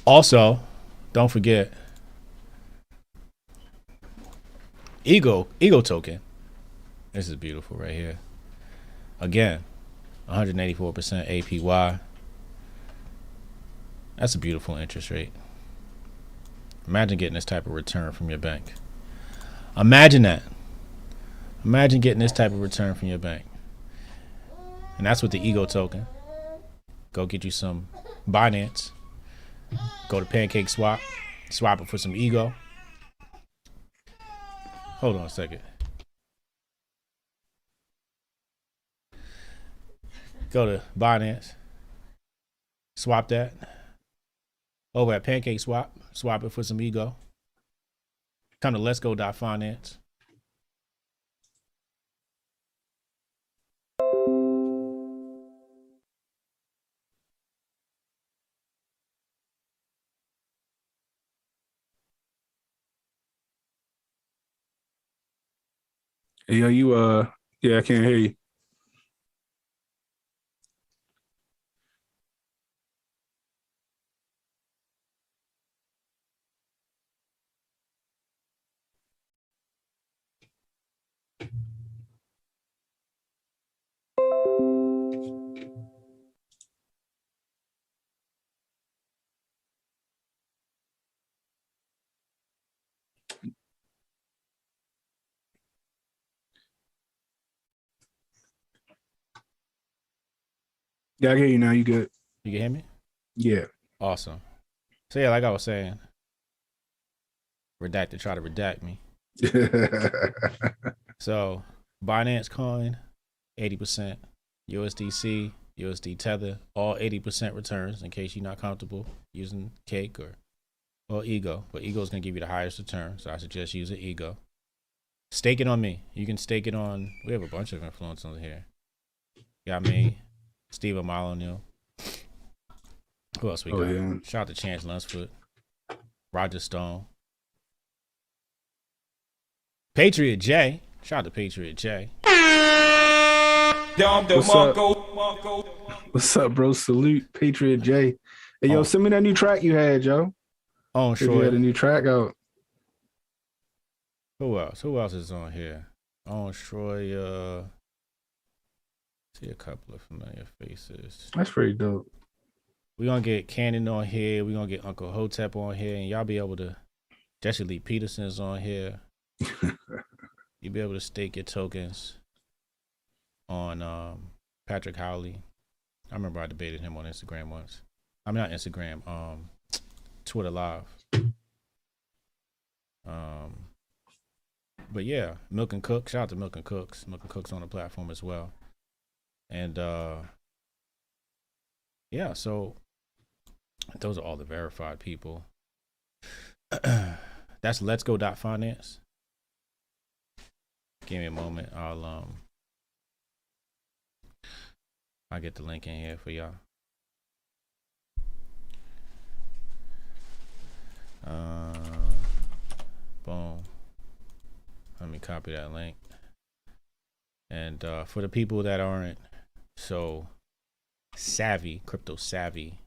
Also, don't forget Ego token. This is beautiful right here. Again, 184% APY. That's a beautiful interest rate. Imagine getting this type of return from your bank. Imagine that. Imagine getting this type of return from your bank. And that's with the Ego token. Go get you some Binance. Go to Pancake Swap. Swap it for some Ego. Hold on a second. Go to Binance. Swap that. Over at Pancake Swap. Swap it for some Ego. Come to Let's Go.finance. Hey, yo, I can't hear you. Yeah, I hear you now. You good? You can hear me? Yeah. Awesome. So yeah, like I was saying, Redacted try to redact me. So Binance Coin, 80%. USDC, USD Tether, all 80% returns in case you're not comfortable using Cake or Ego. But Ego is going to give you the highest return, so I suggest using Ego. Stake it on me. You can stake it on, we have a bunch of influencers here. Got me, Steve O'Malley. Who else we got? Yeah. Shout out to Chance Lunsford, Roger Stone, Patriot J. Shout out to Patriot J. What's up, bro? Salute, Patriot J. Hey, yo, send me that new track you had, yo. Oh, sure. You had a new track out. Who else? Who else is on here? On Troy. See a couple of familiar faces. That's pretty dope. We're gonna get Cannon on here. We're gonna get Uncle Hotep on here, and y'all be able to. Jesse Lee Peterson's on here. You'll be able to stake your tokens on Patrick Howley. I remember I debated him on Instagram once. I mean, not Instagram, Twitter Live. But yeah, Milk and Cook. Shout out to Milk and Cooks. Milk and Cooks on the platform as well. And yeah, so those are all the verified people. That's Let's Go.finance. Give me a moment. I'll I'll get the link in here for y'all. Boom. Let me copy that link. And for the people that aren't so savvy, crypto savvy,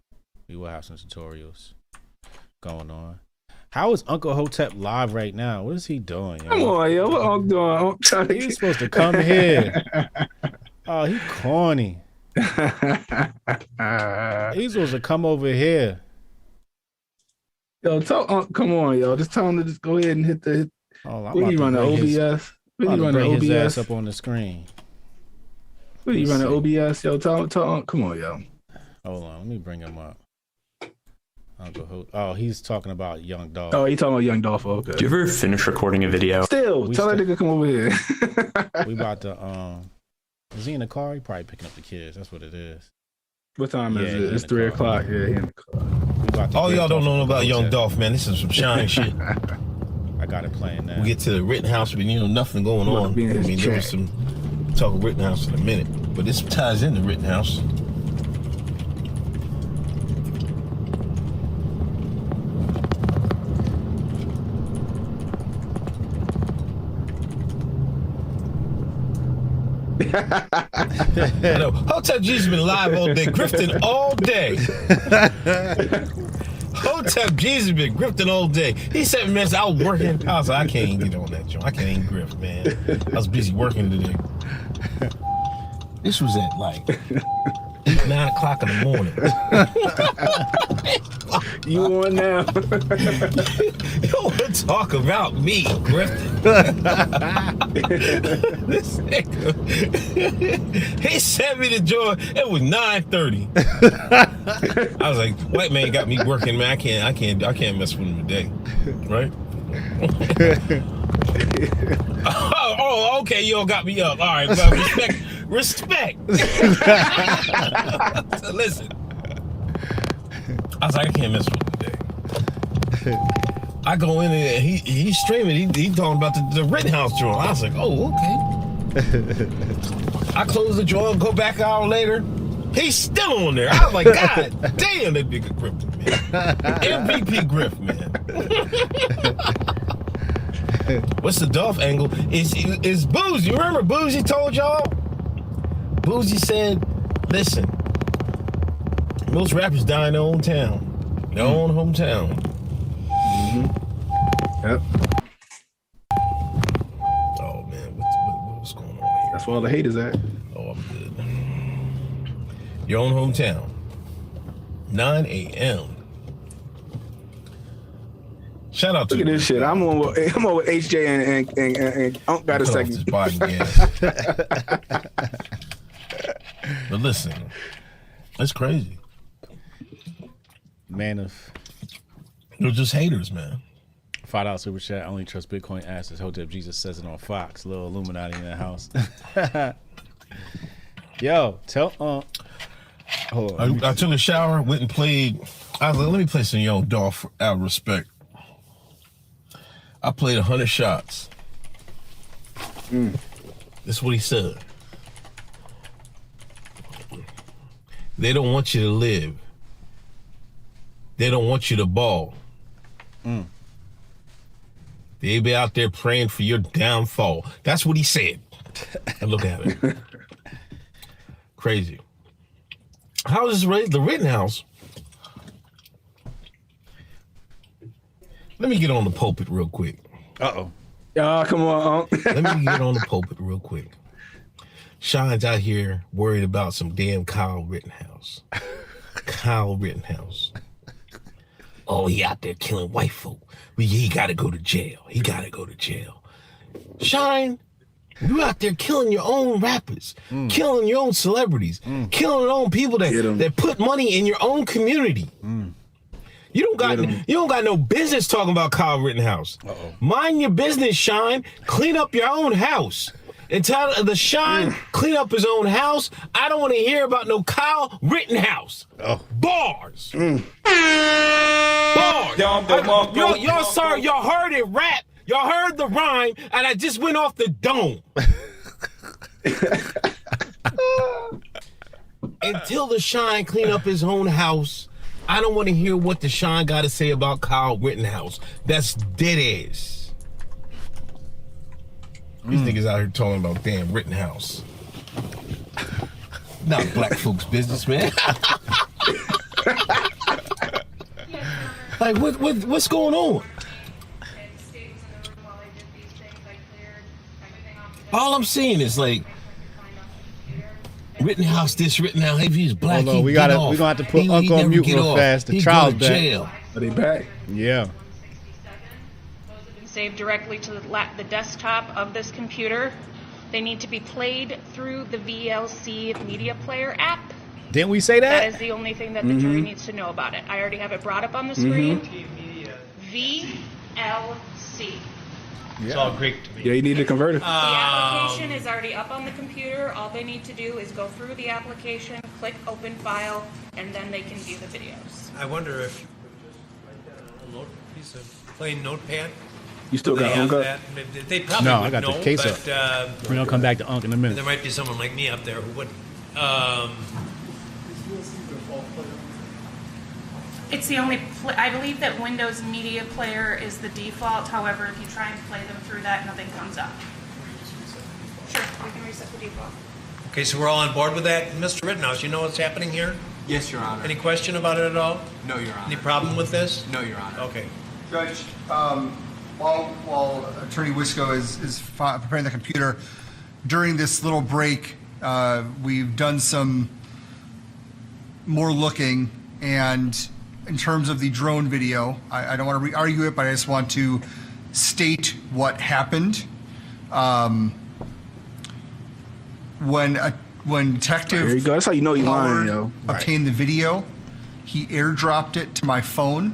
we will have some tutorials going on. How is Uncle Hotep live right now? What is he doing? Yo? Come on, yo. What Uncle doing? He's supposed to come here. Oh, he corny. He's supposed to come over here. Yo, come on, yo. Just tell him to just go ahead and hit the. What you running OBS? What you running OBS? His ass up on the screen. What you running OBS? Yo, tell come on, yo. Hold on, let me bring him up. Oh, he's talking about Young Dolph. Oh, he's talking about Young Dolph. Okay. Do you ever finish recording a video? Tell that nigga come over here. We about to is he in the car? He probably picking up the kids. That's what it is. What time is it? It's 3 o'clock. Yeah, he in the car. All y'all don't know about Young Dolph, man. This is some shine shit. I got it playing now. We get to the Rittenhouse, but nothing going on. I mean, there was some talk of Rittenhouse in a minute, but this ties into Rittenhouse. Hotep Jesus been live all day, grifting all day. Hotep Jesus been grifting all day. He said, man, I was working. I was like, I can't even get on that joint. I can't even grift, man. I was busy working today. This was at like 8, 9 o'clock in the morning. You on now? You want to talk about me grifting? This nigga, he sent me the joint. It was 9:30. I was like, white man got me working, man. I can't mess with him today, right? oh, okay, you all got me up. All right, well, respect. So listen, I was like, I can't mess with him today. I go in and he's streaming. He talking about the Rittenhouse joint. I was like, oh, okay. I close the joint and go back an hour later. He's still on there. I was like, God damn, that nigga grifted, man. MVP grift, man. What's the Dolph angle? Is Boozy. You remember Boozy told y'all? Boozy said, listen, most rappers die in their own town, their own hometown. Mm-hmm. Yep. Oh man, what's going on here? That's where all the haters at. Oh, I'm good. Your own hometown. 9 a.m. Shout out to Look at this shit. I'm on with HJ and Unc got a second. But listen, it's crazy. They're just haters, man. $5 super chat. Only trust Bitcoin asses. Hotep Jesus says it on Fox. Little Illuminati in that house. Yo, tell hold on. I took a shower, went and played. I was like, let me play some Young Dolph out of respect. I played 100 shots. This is what he said. They don't want you to live. They don't want you to ball. They be out there praying for your downfall. That's what he said. And look at it. Crazy. How is the Rittenhouse? Let me get on the pulpit real quick. Oh, come on. Let me get on the pulpit real quick. Shine's out here worried about some damn Kyle Rittenhouse. Kyle Rittenhouse. Oh, he out there killing white folk. He got to go to jail. He got to go to jail. Shine, you out there killing your own rappers, killing your own celebrities, killing your own people that put money in your own community. You don't got no business talking about Kyle Rittenhouse. Mind your business, Shine. Clean up your own house. And tell the Shine clean up his own house. I don't want to hear about no Kyle Rittenhouse. Bars. Bars. Y'all sorry, y'all heard it rap. Y'all heard the rhyme, and I just went off the dome. until the Shine clean up his own house, I don't want to hear what the Shine got to say about Kyle Rittenhouse. That's dead ass. These niggas out here talking about damn Rittenhouse. Not black folks' business, man. Like, what's going on? All I'm seeing is like Rittenhouse this, Rittenhouse. If he's black, hold on, we're gonna have to put Unc on mute real fast. The trial's back. Jail. Are they back? Yeah. Saved directly to the desktop of this computer. They need to be played through the VLC media player app. Didn't we say that? That is the only thing that the jury needs to know about it. I already have it brought up on the screen. VLC. It's all Greek to me. Yeah, you need to convert it. The application is already up on the computer. All they need to do is go through the application, click open file, and then they can view the videos. I wonder if you could just write down a piece of plain notepad. You still got Unc up? They probably No, would I got know, the case but, up. We're gonna come back to Unc in a minute. There might be someone like me up there who wouldn't. It's the only, I believe that Windows Media Player is the default. However, if you try and play them through that, nothing comes up. Sure, we can reset the default. Okay, so we're all on board with that. Mr. Rittenhouse, you know what's happening here? Yes, Your Honor. Any question about it at all? No, Your Honor. Any problem with this? No, Your Honor. Okay. Judge, while Attorney Wisco is preparing the computer, during this little break, we've done some more looking, and in terms of the drone video, I don't want to re-argue it, but I just want to state what happened. When Detective there you go. That's how you know you're lying, yo. Obtained the video, he airdropped it to my phone,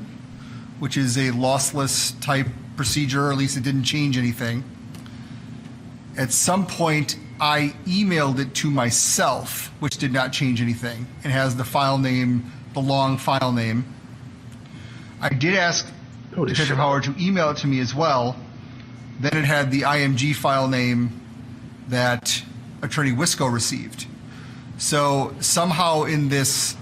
which is a lossless type procedure, or at least it didn't change anything. At some point, I emailed it to myself, which did not change anything. It has the file name, the long file name. I did ask Detective Howard to email it to me as well. Then it had the IMG file name that Attorney Wisco received. So somehow in this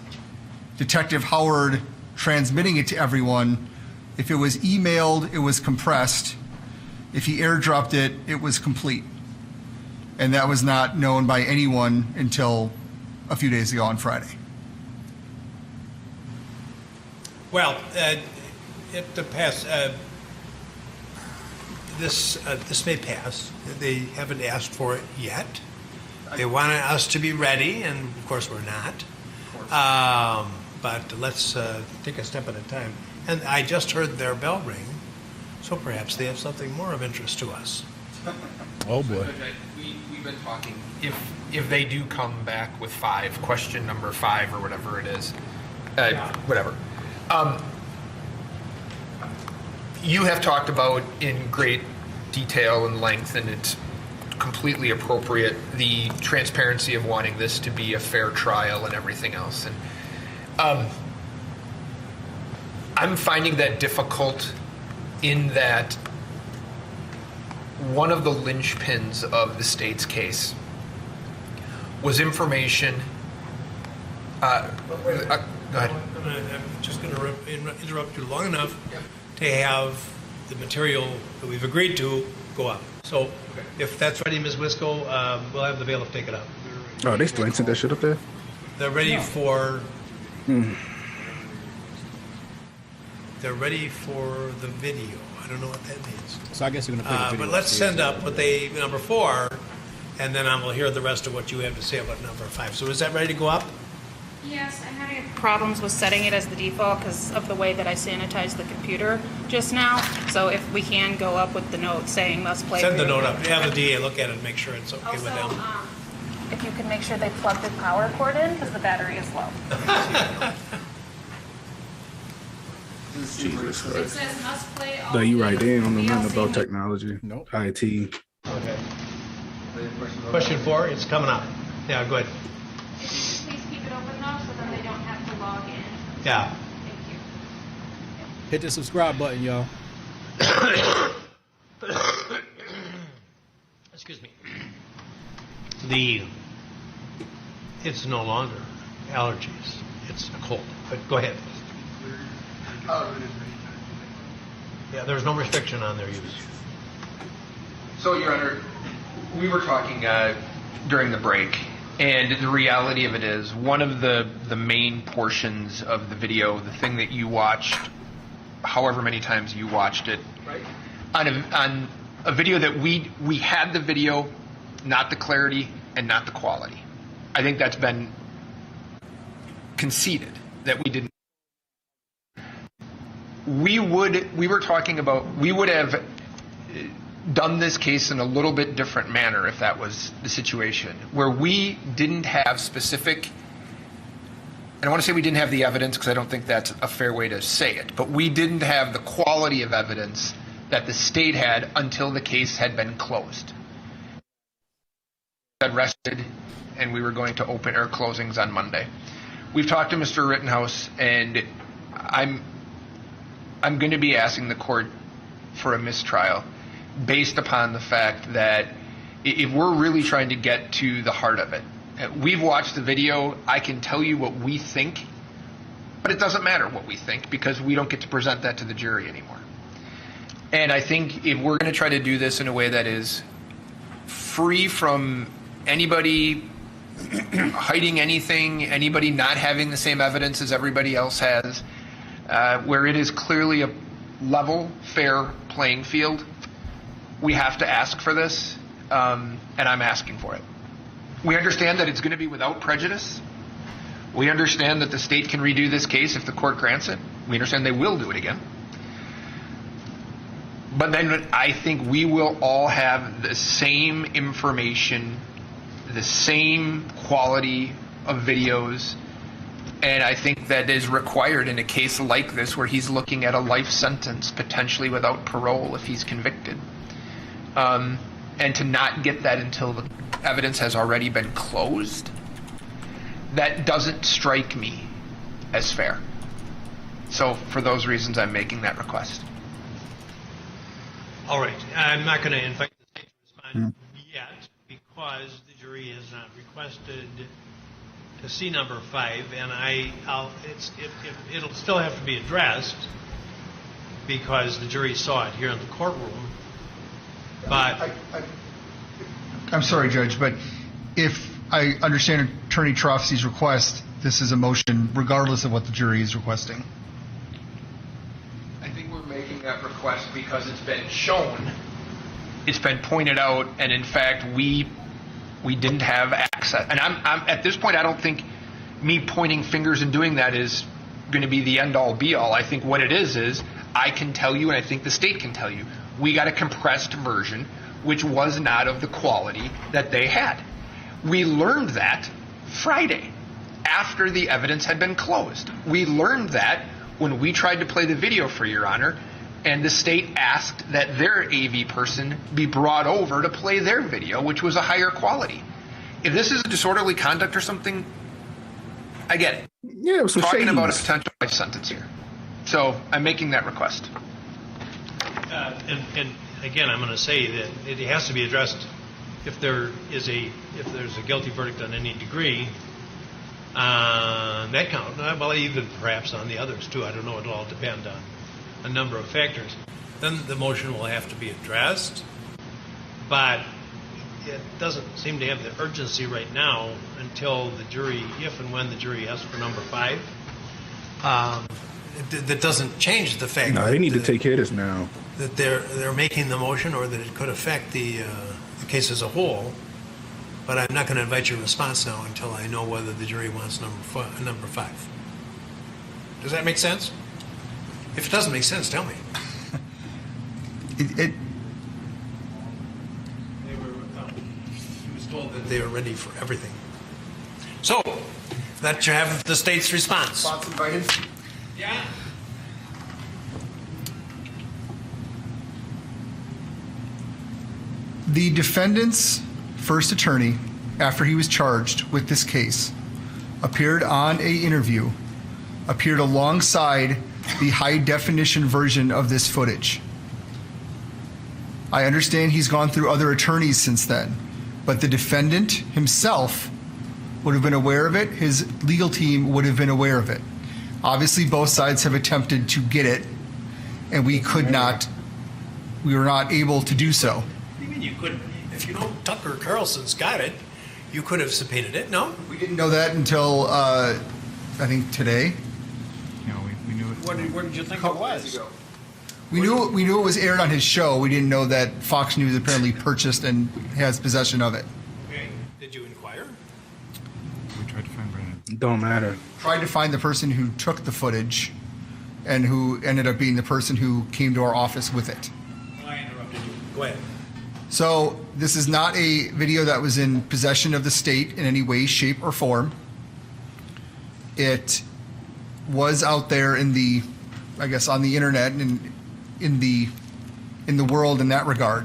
Detective Howard transmitting it to everyone, if it was emailed, it was compressed. If he airdropped it, it was complete. And that was not known by anyone until a few days ago on Friday. Well, it pass. This may pass. They haven't asked for it yet. They wanted us to be ready, and of course we're not. But let's take a step at a time. And I just heard their bell ring, so perhaps they have something more of interest to us. Oh boy. We've been talking. If they do come back with question number 5 or whatever it is, whatever. You have talked about in great detail and length, and it's completely appropriate, the transparency of wanting this to be a fair trial and everything else. And I'm finding that difficult in that one of the linchpins of the state's case was information. Go ahead. I'm just going to interrupt you long enough to have the material that we've agreed to go up. So if that's ready, Ms. Wisco, we'll have the bailiff take it up. Oh, they still ain't sent that shit up there? They're ready for... They're ready for the video. I don't know what that means. So I guess you're going to play the video. But let's send up what number 4, and then I will hear the rest of what you have to say about number 5. So is that ready to go up? Yes, I'm having problems with setting it as the default because of the way that I sanitized the computer just now. So if we can go up with the note saying must play. Send the note up. Have the DA look at it and make sure it's okay with them. If you could make sure they plug the power cord in because the battery is low. Jesus Christ. It says must play all No, you right. They ain't on the VLC nothing about technology. Nope. IT. Okay. Question 4, it's coming up. Yeah, go ahead. Please keep it open though, so then they don't have to log in. Yeah. Thank you. Hit the subscribe button, y'all. Excuse me. It's no longer allergies. It's a cold. But go ahead. Yeah, there's no restriction on their use. So, Your Honor, we were talking during the break, and the reality of it is one of the main portions of the video, the thing that you watched, however many times you watched it, right, on a video that we had the video, not the clarity and not the quality. I think that's been conceded that we didn't. We were talking about, we would have done this case in a little bit different manner if that was the situation, where we didn't have specific, and I want to say we didn't have the evidence because I don't think that's a fair way to say it, but we didn't have the quality of evidence that the state had until the case had been closed. Had rested, and we were going to open our closings on Monday. We've talked to Mr. Rittenhouse, and I'm going to be asking the court for a mistrial based upon the fact that if we're really trying to get to the heart of it, we've watched the video, I can tell you what we think, but it doesn't matter what we think because we don't get to present that to the jury anymore. And I think if we're going to try to do this in a way that is free from anybody hiding anything, anybody not having the same evidence as everybody else has, where it is clearly a level, fair playing field, we have to ask for this, and I'm asking for it. We understand that it's going to be without prejudice. We understand that the state can redo this case if the court grants it. We understand they will do it again. But then I think we will all have the same information, the same quality of videos, and I think that is required in a case like this where he's looking at a life sentence, potentially without parole if he's convicted. And to not get that until the evidence has already been closed, that doesn't strike me as fair. So for those reasons, I'm making that request. All right. I'm not going to invite the state to respond yet because the jury has not requested to see number 5, and it'll still have to be addressed because the jury saw it here in the courtroom. But I'm sorry, Judge, but if I understand Attorney Trofsky's request, this is a motion regardless of what the jury is requesting. I think we're making that request because it's been shown, it's been pointed out, and in fact we didn't have access. And I'm at this point, I don't think me pointing fingers and doing that is going to be the end-all be-all. I think what it is I can tell you, and I think the state can tell you, we got a compressed version which was not of the quality that they had. We learned that Friday after the evidence had been closed. We learned that when we tried to play the video, for Your Honor, and the state asked that their AV person be brought over to play their video, which was a higher quality. If this is a disorderly conduct or something, I get it. Yeah, it was some talking shadiness about a potential life sentence here. So I'm making that request. And again, I'm going to say that it has to be addressed if there's a guilty verdict on any degree on that count. Well, even perhaps on the others too. I don't know. It'll all depend on a number of factors. Then the motion will have to be addressed, but it doesn't seem to have the urgency right now until the jury, if and when the jury asks for number 5. That doesn't change the fact. No, they need to take care of this now. That they're making the motion, or that it could affect the case as a whole. But I'm not going to invite your response now until I know whether the jury wants number 5. Does that make sense? If it doesn't make sense, tell me. He was told that they were ready for everything. So, that you have the state's response. Response invited? Yeah. The defendant's first attorney, after he was charged with this case, appeared on an interview, appeared alongside the high-definition version of this footage. I understand he's gone through other attorneys since then, but the defendant himself would have been aware of it. His legal team would have been aware of it. Obviously, both sides have attempted to get it, and we were not able to do so. What do you mean you couldn't? If you know Tucker Carlson's got it, you could have subpoenaed it, no? We didn't know that until, I think, today. We knew it. What did you think it was? We knew it was aired on his show. We didn't know that Fox News apparently purchased and has possession of it. Okay. Did you inquire? We tried to find Brandon. Don't matter. Tried to find the person who took the footage and who ended up being the person who came to our office with it. I interrupted you. Go ahead. So this is not a video that was in possession of the state in any way, shape, or form. It was out there in the, I guess, on the internet and in the world in that regard.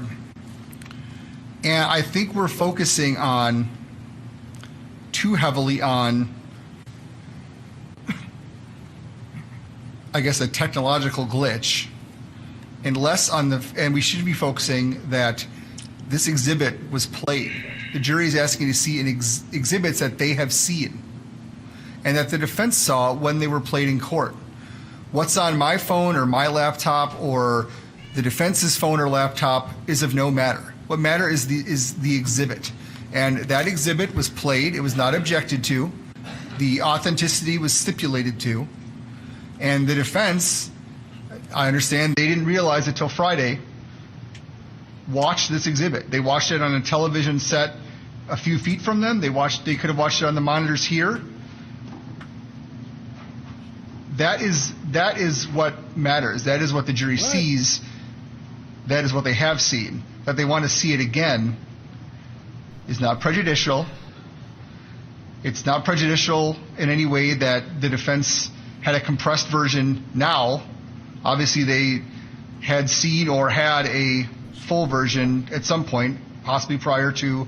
And I think we're focusing on too heavily on, I guess, a technological glitch, and less on and we should be focusing that this exhibit was played. The jury is asking to see exhibits that they have seen and that the defense saw when they were played in court. What's on my phone or my laptop or the defense's phone or laptop is of no matter. What matters is the exhibit. And that exhibit was played. It was not objected to. The authenticity was stipulated to. And the defense, I understand they didn't realize it till Friday, watched this exhibit. They watched it on a television set a few feet from them. They could have watched it on the monitors here. That is what matters. That is what the jury sees. That is what they have seen. That they want to see it again is not prejudicial. It's not prejudicial in any way that the defense had a compressed version now. Obviously, they had seen or had a full version at some point, possibly prior to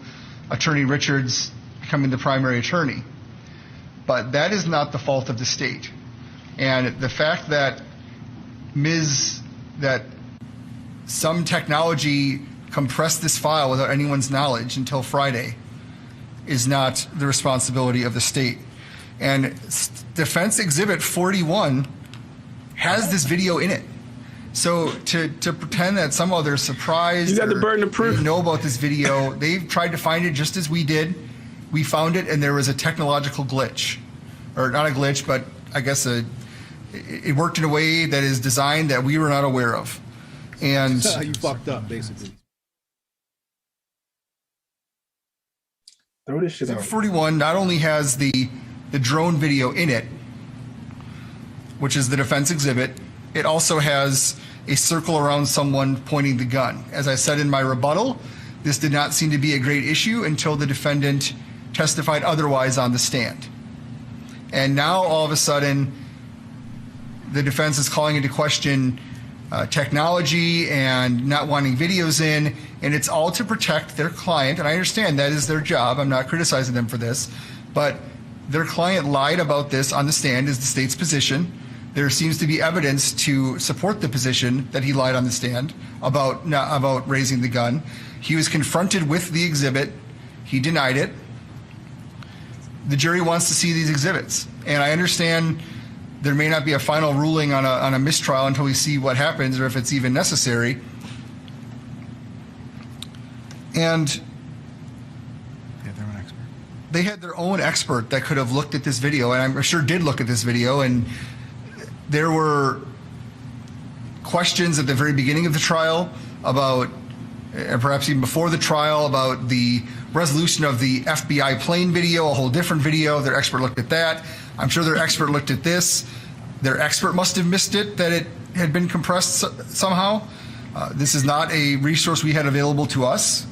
Attorney Richards becoming the primary attorney. But that is not the fault of the state. And the fact that that some technology compressed this file without anyone's knowledge until Friday is not the responsibility of the state. And Defense Exhibit 41 has this video in it. So to pretend that somehow they're surprised, you got the burden of proof, know about this video, they've tried to find it just as we did. We found it, and there was a technological glitch, or not a glitch, but I guess it worked in a way that is designed that we were not aware of. And you fucked up, basically. Throw this shit out. 41 not only has the drone video in it, which is the defense exhibit, it also has a circle around someone pointing the gun. As I said in my rebuttal, this did not seem to be a great issue until the defendant testified otherwise on the stand. And now all of a sudden, the defense is calling into question technology and not wanting videos in, and it's all to protect their client. And I understand that is their job. I'm not criticizing them for this, but their client lied about this on the stand is the state's position. There seems to be evidence to support the position that he lied on the stand about raising the gun. He was confronted with the exhibit. He denied it. The jury wants to see these exhibits, and I understand there may not be a final ruling on a mistrial until we see what happens or if it's even necessary. And they had their own expert that could have looked at this video, and I'm sure did look at this video, and there were questions at the very beginning of the trial about, and perhaps even before the trial, about the resolution of the FBI plane video, a whole different video. Their expert looked at that. I'm sure their expert looked at this. Their expert must have missed it, that it had been compressed somehow. This is not a resource we had available to us.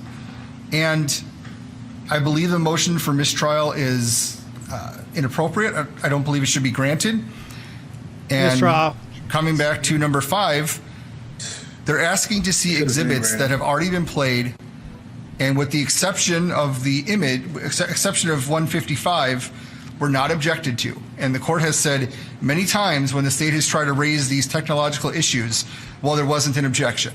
And I believe the motion for mistrial is inappropriate. I don't believe it should be granted. And mistrial. Coming back to number 5, they're asking to see exhibits that have already been played, and with the exception of the image, exception of 155, were not objected to. And the court has said many times when the state has tried to raise these technological issues, well, there wasn't an objection.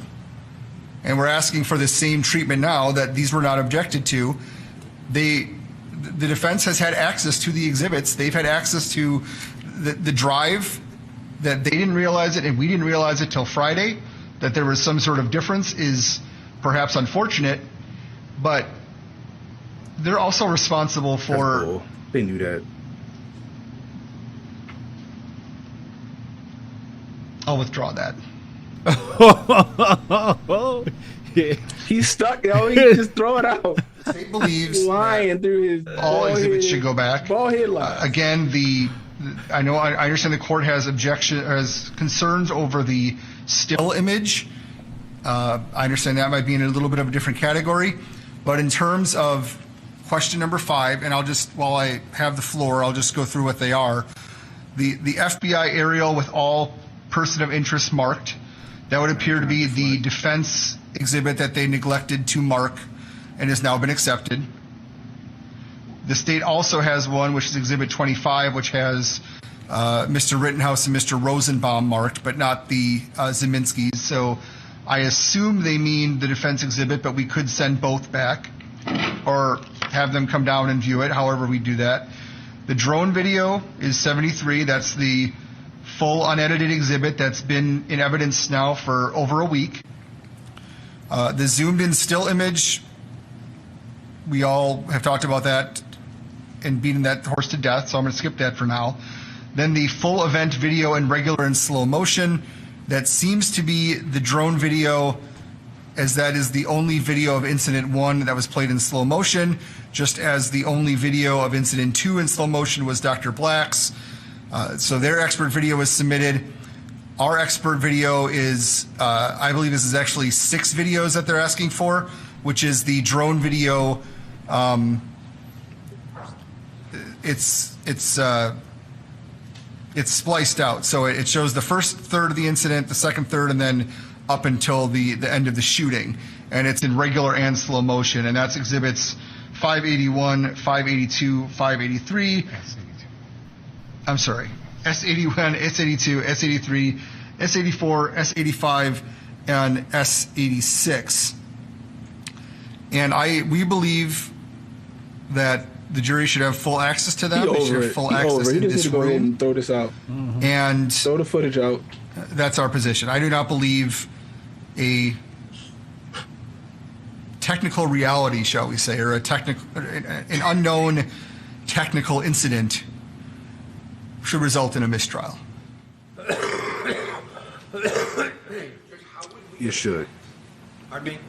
And we're asking for the same treatment now that these were not objected to. The the defense has had access to the exhibits. They've had access to the drive. That they didn't realize it and we didn't realize it till Friday, that there was some sort of difference is perhaps unfortunate, but they're also responsible for... Cool. They knew that. I'll withdraw that. He's stuck, yo. He just throw it out. The state believes lying through his all exhibits should go back. Ballhead lies. Again, I understand the court has concerns over the still image. I understand that might be in a little bit of a different category, but in terms of question number 5, and while I have the floor, I'll just go through what they are. The FBI aerial with all person of interest marked, that would appear to be the defense exhibit that they neglected to mark and has now been accepted. The state also has one, which is Exhibit 25, which has Mr. Rittenhouse and Mr. Rosenbaum marked, but not the Zeminskis. So I assume they mean the defense exhibit, but we could send both back or have them come down and view it, however we do that. The drone video is 73. That's the full unedited exhibit that's been in evidence now for over a week. The zoomed in still image, we all have talked about that and beaten that horse to death, so I'm going to skip that for now. Then the full event video in regular and slow motion, that seems to be the drone video, as that is the only video of incident 1 that was played in slow motion, just as the only video of incident 2 in slow motion was Dr. Black's. So their expert video was submitted. Our expert video is, I believe this is actually 6 videos that they're asking for, which is the drone video. It's spliced out, so it shows the first third of the incident, the second third, and then up until the end of the shooting, and it's in regular and slow motion, and that's exhibits 581, 582, 583. I'm sorry, S81, S82, S83, S84, S85, and S86. And we believe that the jury should have full access to them. They should have full access in this room. Go ahead and throw this out. Mm-hmm. And throw the footage out. That's our position. I do not believe a technical reality, shall we say, or an unknown technical incident should result in a mistrial. You should.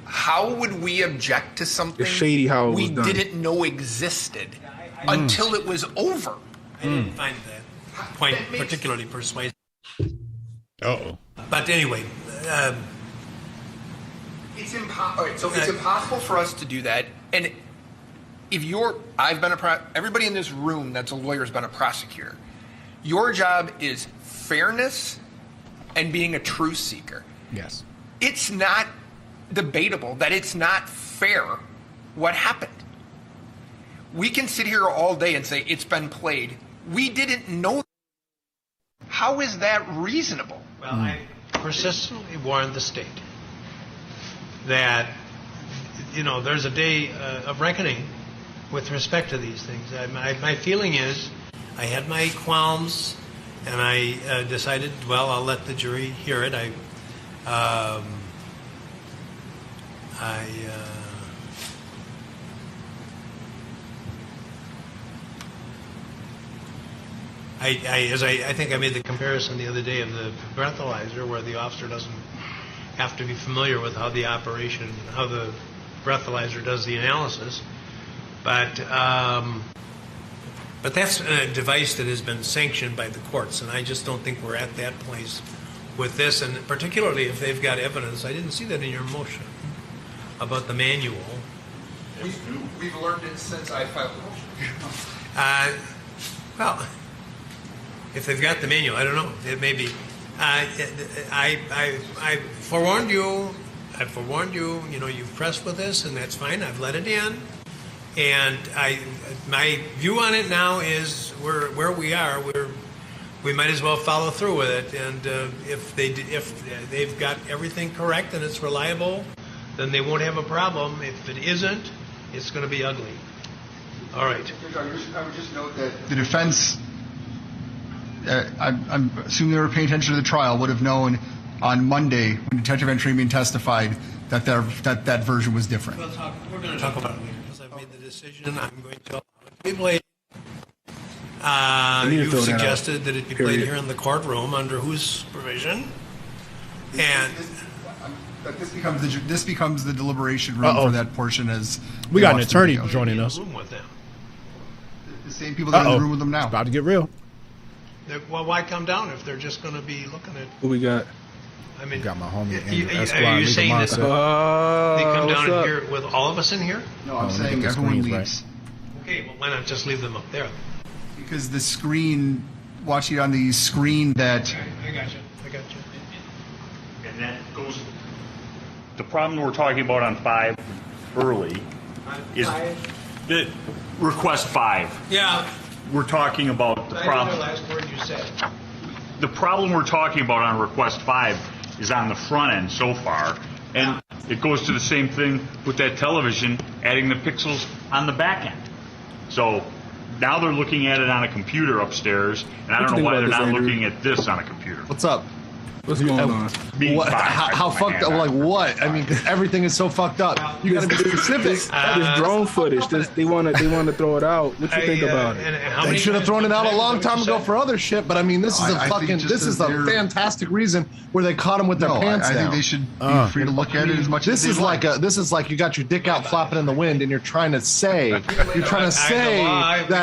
How would we object to something shady how it we was done. didn't know existed until it was over? I didn't find that point particularly persuasive. Uh-oh. But anyway, it's impossible for us to do that. And if everybody in this room that's a lawyer has been a prosecutor. Your job is fairness and being a truth seeker. Yes. It's not debatable that it's not fair what happened. We can sit here all day and say it's been played. We didn't know. How is that reasonable? Well, I persistently warned the state that, there's a day of reckoning with respect to these things. My feeling is I had my qualms, and I decided, well, I'll let the jury hear it. I think I made the comparison the other day of the breathalyzer, where the officer doesn't have to be familiar with how the breathalyzer does the analysis, but that's a device that has been sanctioned by the courts, and I just don't think we're at that place with this, and particularly if they've got evidence. I didn't see that in your motion about the manual. We've learned it since I filed the motion. Well, if they've got the manual, I don't know. It may be. I forewarned you. You've pressed with this, and that's fine. I've let it in. And my view on it now is where we are. We might as well follow through with it. And if they've got everything correct and it's reliable, then they won't have a problem. If it isn't, it's going to be ugly. All right. I would just note that the defense, I'm assuming they were paying attention to the trial, would have known on Monday when Detective Entramian testified that that version was different. We're going to talk about it later because I've made the decision. I'm going to allow it to be played. You've suggested that it be played here in the courtroom under whose supervision? And this becomes the deliberation room for that portion. As we got an attorney joining us. The same people that are in the room with them now. It's about to get real. Well, why come down if they're just going to be looking at? Who we got? I mean, got my homie. Are you saying that they come down in here with all of us in here? No, I'm saying everyone leaves. Right. Okay, well, why not just leave them up there? Because the screen, watching it on the screen that. I got you. And that goes. The problem we're talking about on 5 early is the request 5. Yeah. We're talking about the problem. The last word you said. The problem we're talking about on request 5 is on the front end so far, and it goes to the same thing with that television, adding the pixels on the back end. So now they're looking at it on a computer upstairs, and I don't know why they're not looking at this on a computer. What's up? What's going on? How fucked up? Like what? I mean, because everything is so fucked up. You got to be specific. This drone footage. They want to throw it out. What you think about it? They should have thrown it out a long time ago for other shit. But I mean, this is a fantastic reason where they caught him with their pants down. I think they should be free to look at it as much as they like. This is like you got your dick out flapping in the wind, and you're trying to say that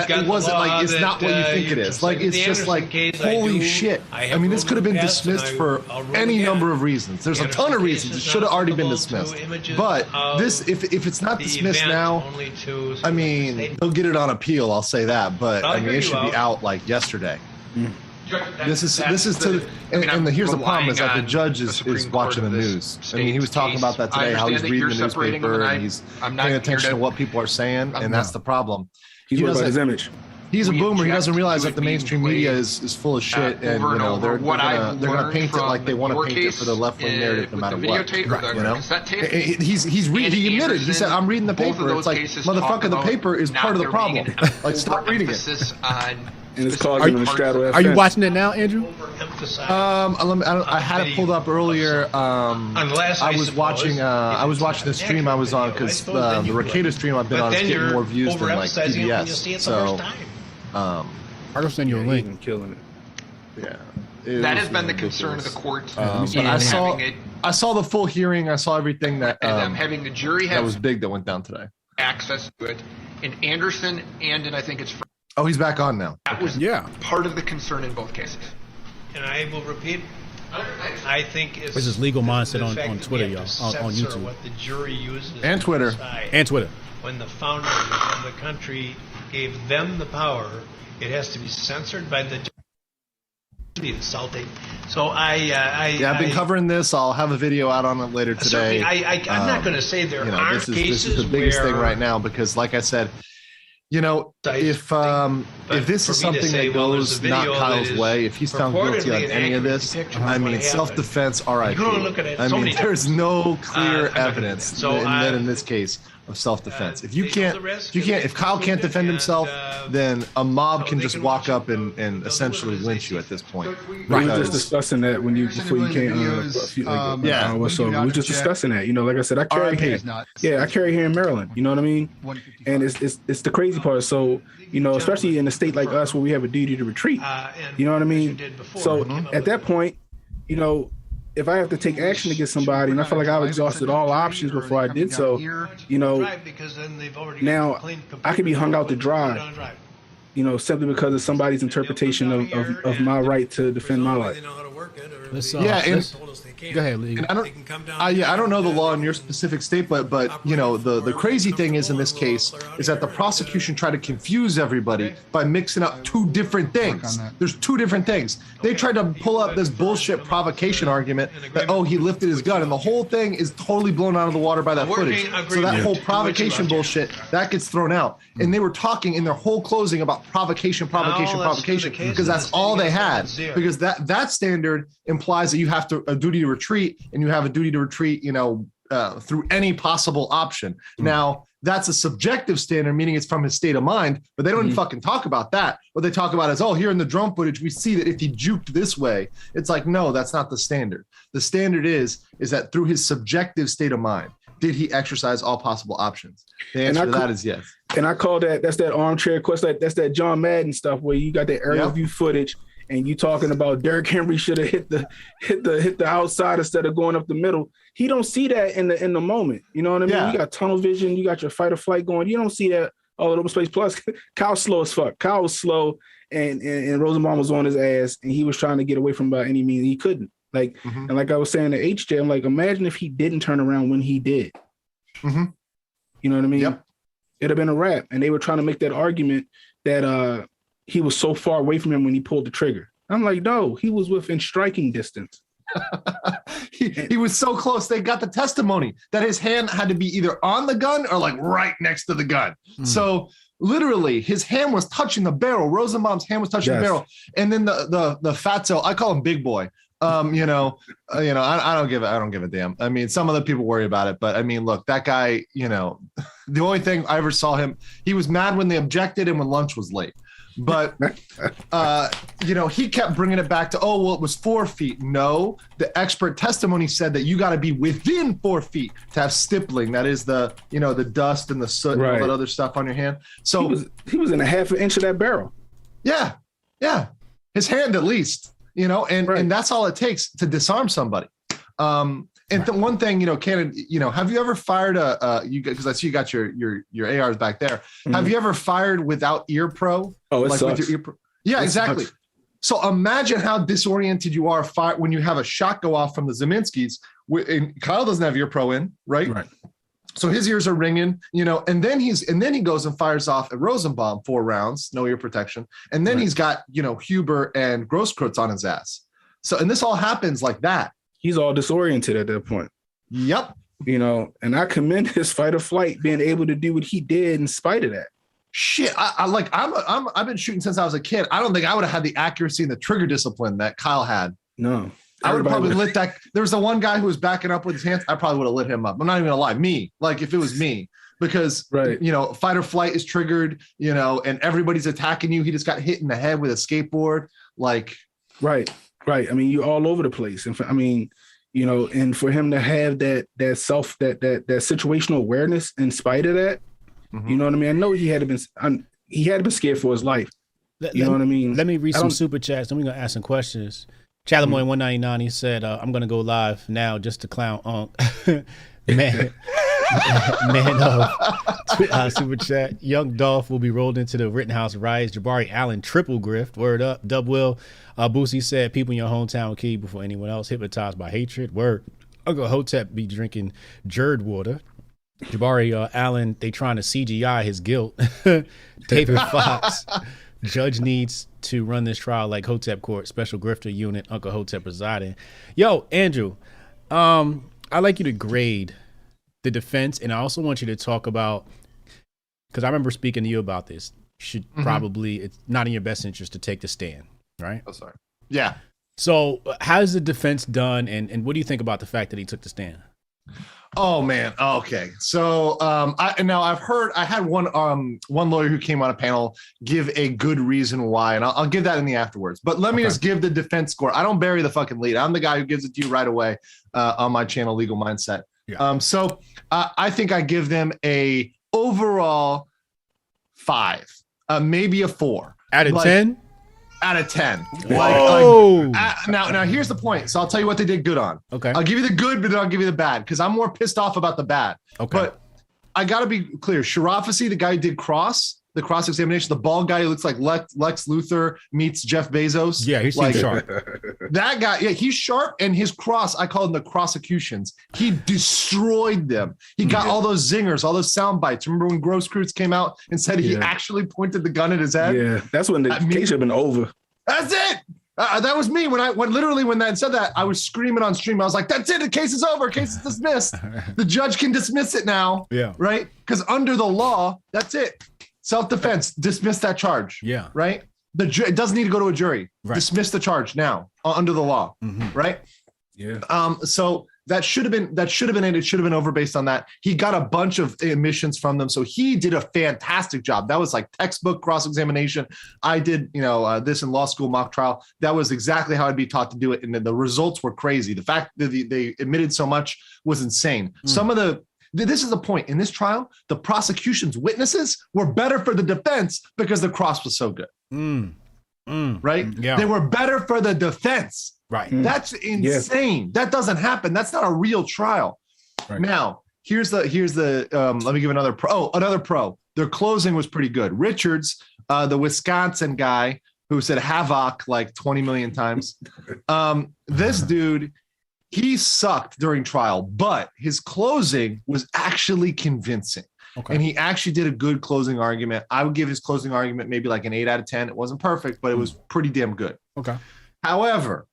it wasn't like it's not what you think it is. Like it's just like holy shit. I mean, this could have been dismissed for any number of reasons. There's a ton of reasons it should have already been dismissed. But this, if it's not dismissed now, I mean, they'll get it on appeal. I'll say that. But I mean, it should be out like yesterday. This is to, and here's the problem is that the judge is watching the news. I mean, he was talking about that today, how he's reading the newspaper and he's paying attention to what people are saying, and that's the problem. He's worried about his image. He's a boomer. He doesn't realize that the mainstream media is full of shit, and you know they're gonna paint it like they want to paint it for the left wing narrative, no matter what. You know, he admitted. He said, "I'm reading the paper." It's like, motherfucker, the paper is part of the problem. Like, stop reading it. And it's causing him to straddle that Are you fence. watching it now, Andrew? I had it pulled up earlier. I was watching the stream I was on because the Ricada stream I've been on is getting more views than like PBS. So. I'll just send you a link. I'm killing it. Yeah, that has been the concern of the court. But I saw the full hearing. I saw everything that having the jury that was big that went down today. Access to it, and Anderson and I think it's. Oh, he's back on now. That was part of the concern in both cases. And I will repeat. I think it's this is Legal Mindset on Twitter, y'all, on YouTube, what the jury uses and Twitter, When the founders of the country gave them the power, it has to be censored by the judge. Insulting. So I've been covering this. I'll have a video out on it later today. I'm not going to say there aren't cases this is the biggest thing right now because, like I said, you know, if this is something that goes not Kyle's way, if he's found guilty on any of this, I mean, self-defense, RIP. I mean, there's no clear evidence in this case of self-defense. If Kyle can't defend himself, then a mob can just walk up and essentially lynch you at this point. Right. We were just discussing that before you came. We were just discussing that. You know, like I said, I carry here in Maryland. You know what I mean? And it's the crazy part. So, you know, especially in a state like us where we have a duty to retreat. You know what I mean? So at that point, you know, if I have to take action against somebody, and I feel like I've exhausted all options before I did so, you know, now I could be hung out to dry, you know, simply because of somebody's interpretation of my right to defend my life. Go ahead, Lee. I don't know the law in your specific state, but you know the crazy thing is in this case is that the prosecution tried to confuse everybody by mixing up two different things. There's two different things. They tried to pull up this bullshit provocation argument that he lifted his gun, and the whole thing is totally blown out of the water by that footage. So that whole provocation bullshit that gets thrown out, and they were talking in their whole closing about provocation, because that's all they had. Because that standard implies that you have a duty to retreat, and you have a duty to retreat, you know, through any possible option. Now, that's a subjective standard, meaning it's from his state of mind, but they don't even fucking talk about that. What they talk about is, oh, here in the drone footage, we see that if he juked this way, it's like, no, that's not the standard. The standard is that through his subjective state of mind, did he exercise all possible options? The answer to that is yes. And I call that's that armchair question. That's that John Madden stuff where you got that aerial view footage and you talking about Derrick Henry should have hit the outside instead of going up the middle. He don't see that in the moment. You know what I mean? You got tunnel vision. You got your fight or flight going. You don't see that all over space. Plus, Kyle's slow as fuck. Kyle was slow, and Rosenbaum was on his ass, and he was trying to get away from by any means he couldn't. Like, and like I was saying to HJ, I'm like, imagine if he didn't turn around when he did. You know what I mean? Yep. It'd have been a wrap. And they were trying to make that argument that he was so far away from him when he pulled the trigger. I'm like, no, he was within striking distance. he was so close. They got the testimony that his hand had to be either on the gun or like right next to the gun. So literally his hand was touching the barrel. Rosenbaum's hand was touching the barrel. And then the fatso, I call him Big Boy. I don't give a damn. I mean, some other people worry about it, but I mean, look, that guy, the only thing I ever saw him, he was mad when they objected and when lunch was late. But, he kept bringing it back to, it was 4 feet. No, the expert testimony said that you got to be within 4 feet to have stippling. That is the dust and the soot and all that other stuff on your hand. So he was in a half an inch of that barrel. Yeah. Yeah. His hand at least, and that's all it takes to disarm somebody. And the one thing, Cannon, have you ever fired because I see you got your ARs back there. Have you ever fired without ear pro? Oh, it sucks. With your ear pro? Yeah, exactly. Sucks. So imagine how disoriented you are when you have a shot go off from the Zeminskis. And Kyle doesn't have ear pro in, right? Right. So his ears are ringing, and then he goes and fires off at Rosenbaum 4 rounds, no ear protection. And then he's got, Huber and Grosskreutz on his ass. So, and this all happens like that. He's all disoriented at that point. Yep. And I commend his fight or flight being able to do what he did in spite of that. Shit, I've been shooting since I was a kid. I don't think I would have had the accuracy and the trigger discipline that Kyle had. No. I would have probably lit that. There was the one guy who was backing up with his hands. I probably would have lit him up. I'm not even gonna lie. Me, like if it was me, because fight or flight is triggered, and everybody's attacking you. He just got hit in the head with a skateboard. Like, right. I mean, you're all over the place. And and for him to have that situational awareness in spite of that, you know what I mean? I know he had been scared for his life. You know what I mean? Let me read some super chats, then we're gonna ask some questions. Chalamoy 199, he said, I'm gonna go live now just to clown Unc. Man of super chat. Young Dolph will be rolled into the Rittenhouse riots. Jabari Allen triple grift. Word up. Dub Will. Boosie said people in your hometown will kill you before anyone else. Hypnotized by hatred. Word. Uncle Hotep be drinking Jerd water. Jabari Allen, they trying to CGI his guilt. David Fox. Judge needs to run this trial like Hotep Court. Special grifter unit. Uncle Hotep presiding. Yo, Andrew. I'd like you to grade the defense, and I also want you to talk about, because I remember speaking to you about this. You should probably, it's not in your best interest to take the stand, right? Oh, sorry. Yeah. So how's the defense done, and what do you think about the fact that he took the stand? Oh man. Okay. So I had one lawyer who came on a panel give a good reason why, and I'll give that in the afterwards. But let me just give the defense score. I don't bury the fucking lead. I'm the guy who gives it to you right away on my channel, Legal Mindset. Yeah. So I think I give them a overall 5, maybe a 4 out of 10. Out of 10. Whoa. Now here's the point. So I'll tell you what they did good on. Okay. I'll give you the good, but then I'll give you the bad because I'm more pissed off about the bad. Okay. But I got to be clear. Sharafazi, the guy who did the cross-examination, the bald guy who looks like Lex Luthor meets Jeff Bezos. Yeah, he's sharp. That guy, yeah, he's sharp. And his cross, I call them the prosecutions. He destroyed them. He got all those zingers, all those sound bites. Remember when Grosskreutz came out and said he actually pointed the gun at his head? Yeah, that's when the case should have been over. That's it. That was me when that said that, I was screaming on stream. I was like, that's it. The case is over. Case is dismissed. The judge can dismiss it now. Yeah. Right. Because under the law, that's it. Self-defense, dismiss that charge. Yeah. Right. It doesn't need to go to a jury. Right. Dismiss the charge now under the law. Right. Yeah. So that should have been it. It should have been over based on that. He got a bunch of admissions from them, so he did a fantastic job. That was like textbook cross-examination. I did, this in law school mock trial. That was exactly how I'd be taught to do it, and the results were crazy. The fact that they admitted so much was insane. This is the point in this trial. The prosecution's witnesses were better for the defense because the cross was so good. Right? Yeah. They were better for the defense. Right. That's insane. Yeah. That doesn't happen. That's not a real trial. Right. Now, here's the let me give another pro. Oh, another pro. Their closing was pretty good. Richards, the Wisconsin guy who said havoc like 20 million times. This dude, he sucked during trial, but his closing was actually convincing. Okay. And he actually did a good closing argument. I would give his closing argument maybe like an 8 out of 10. It wasn't perfect, but it was pretty damn good. Okay. However,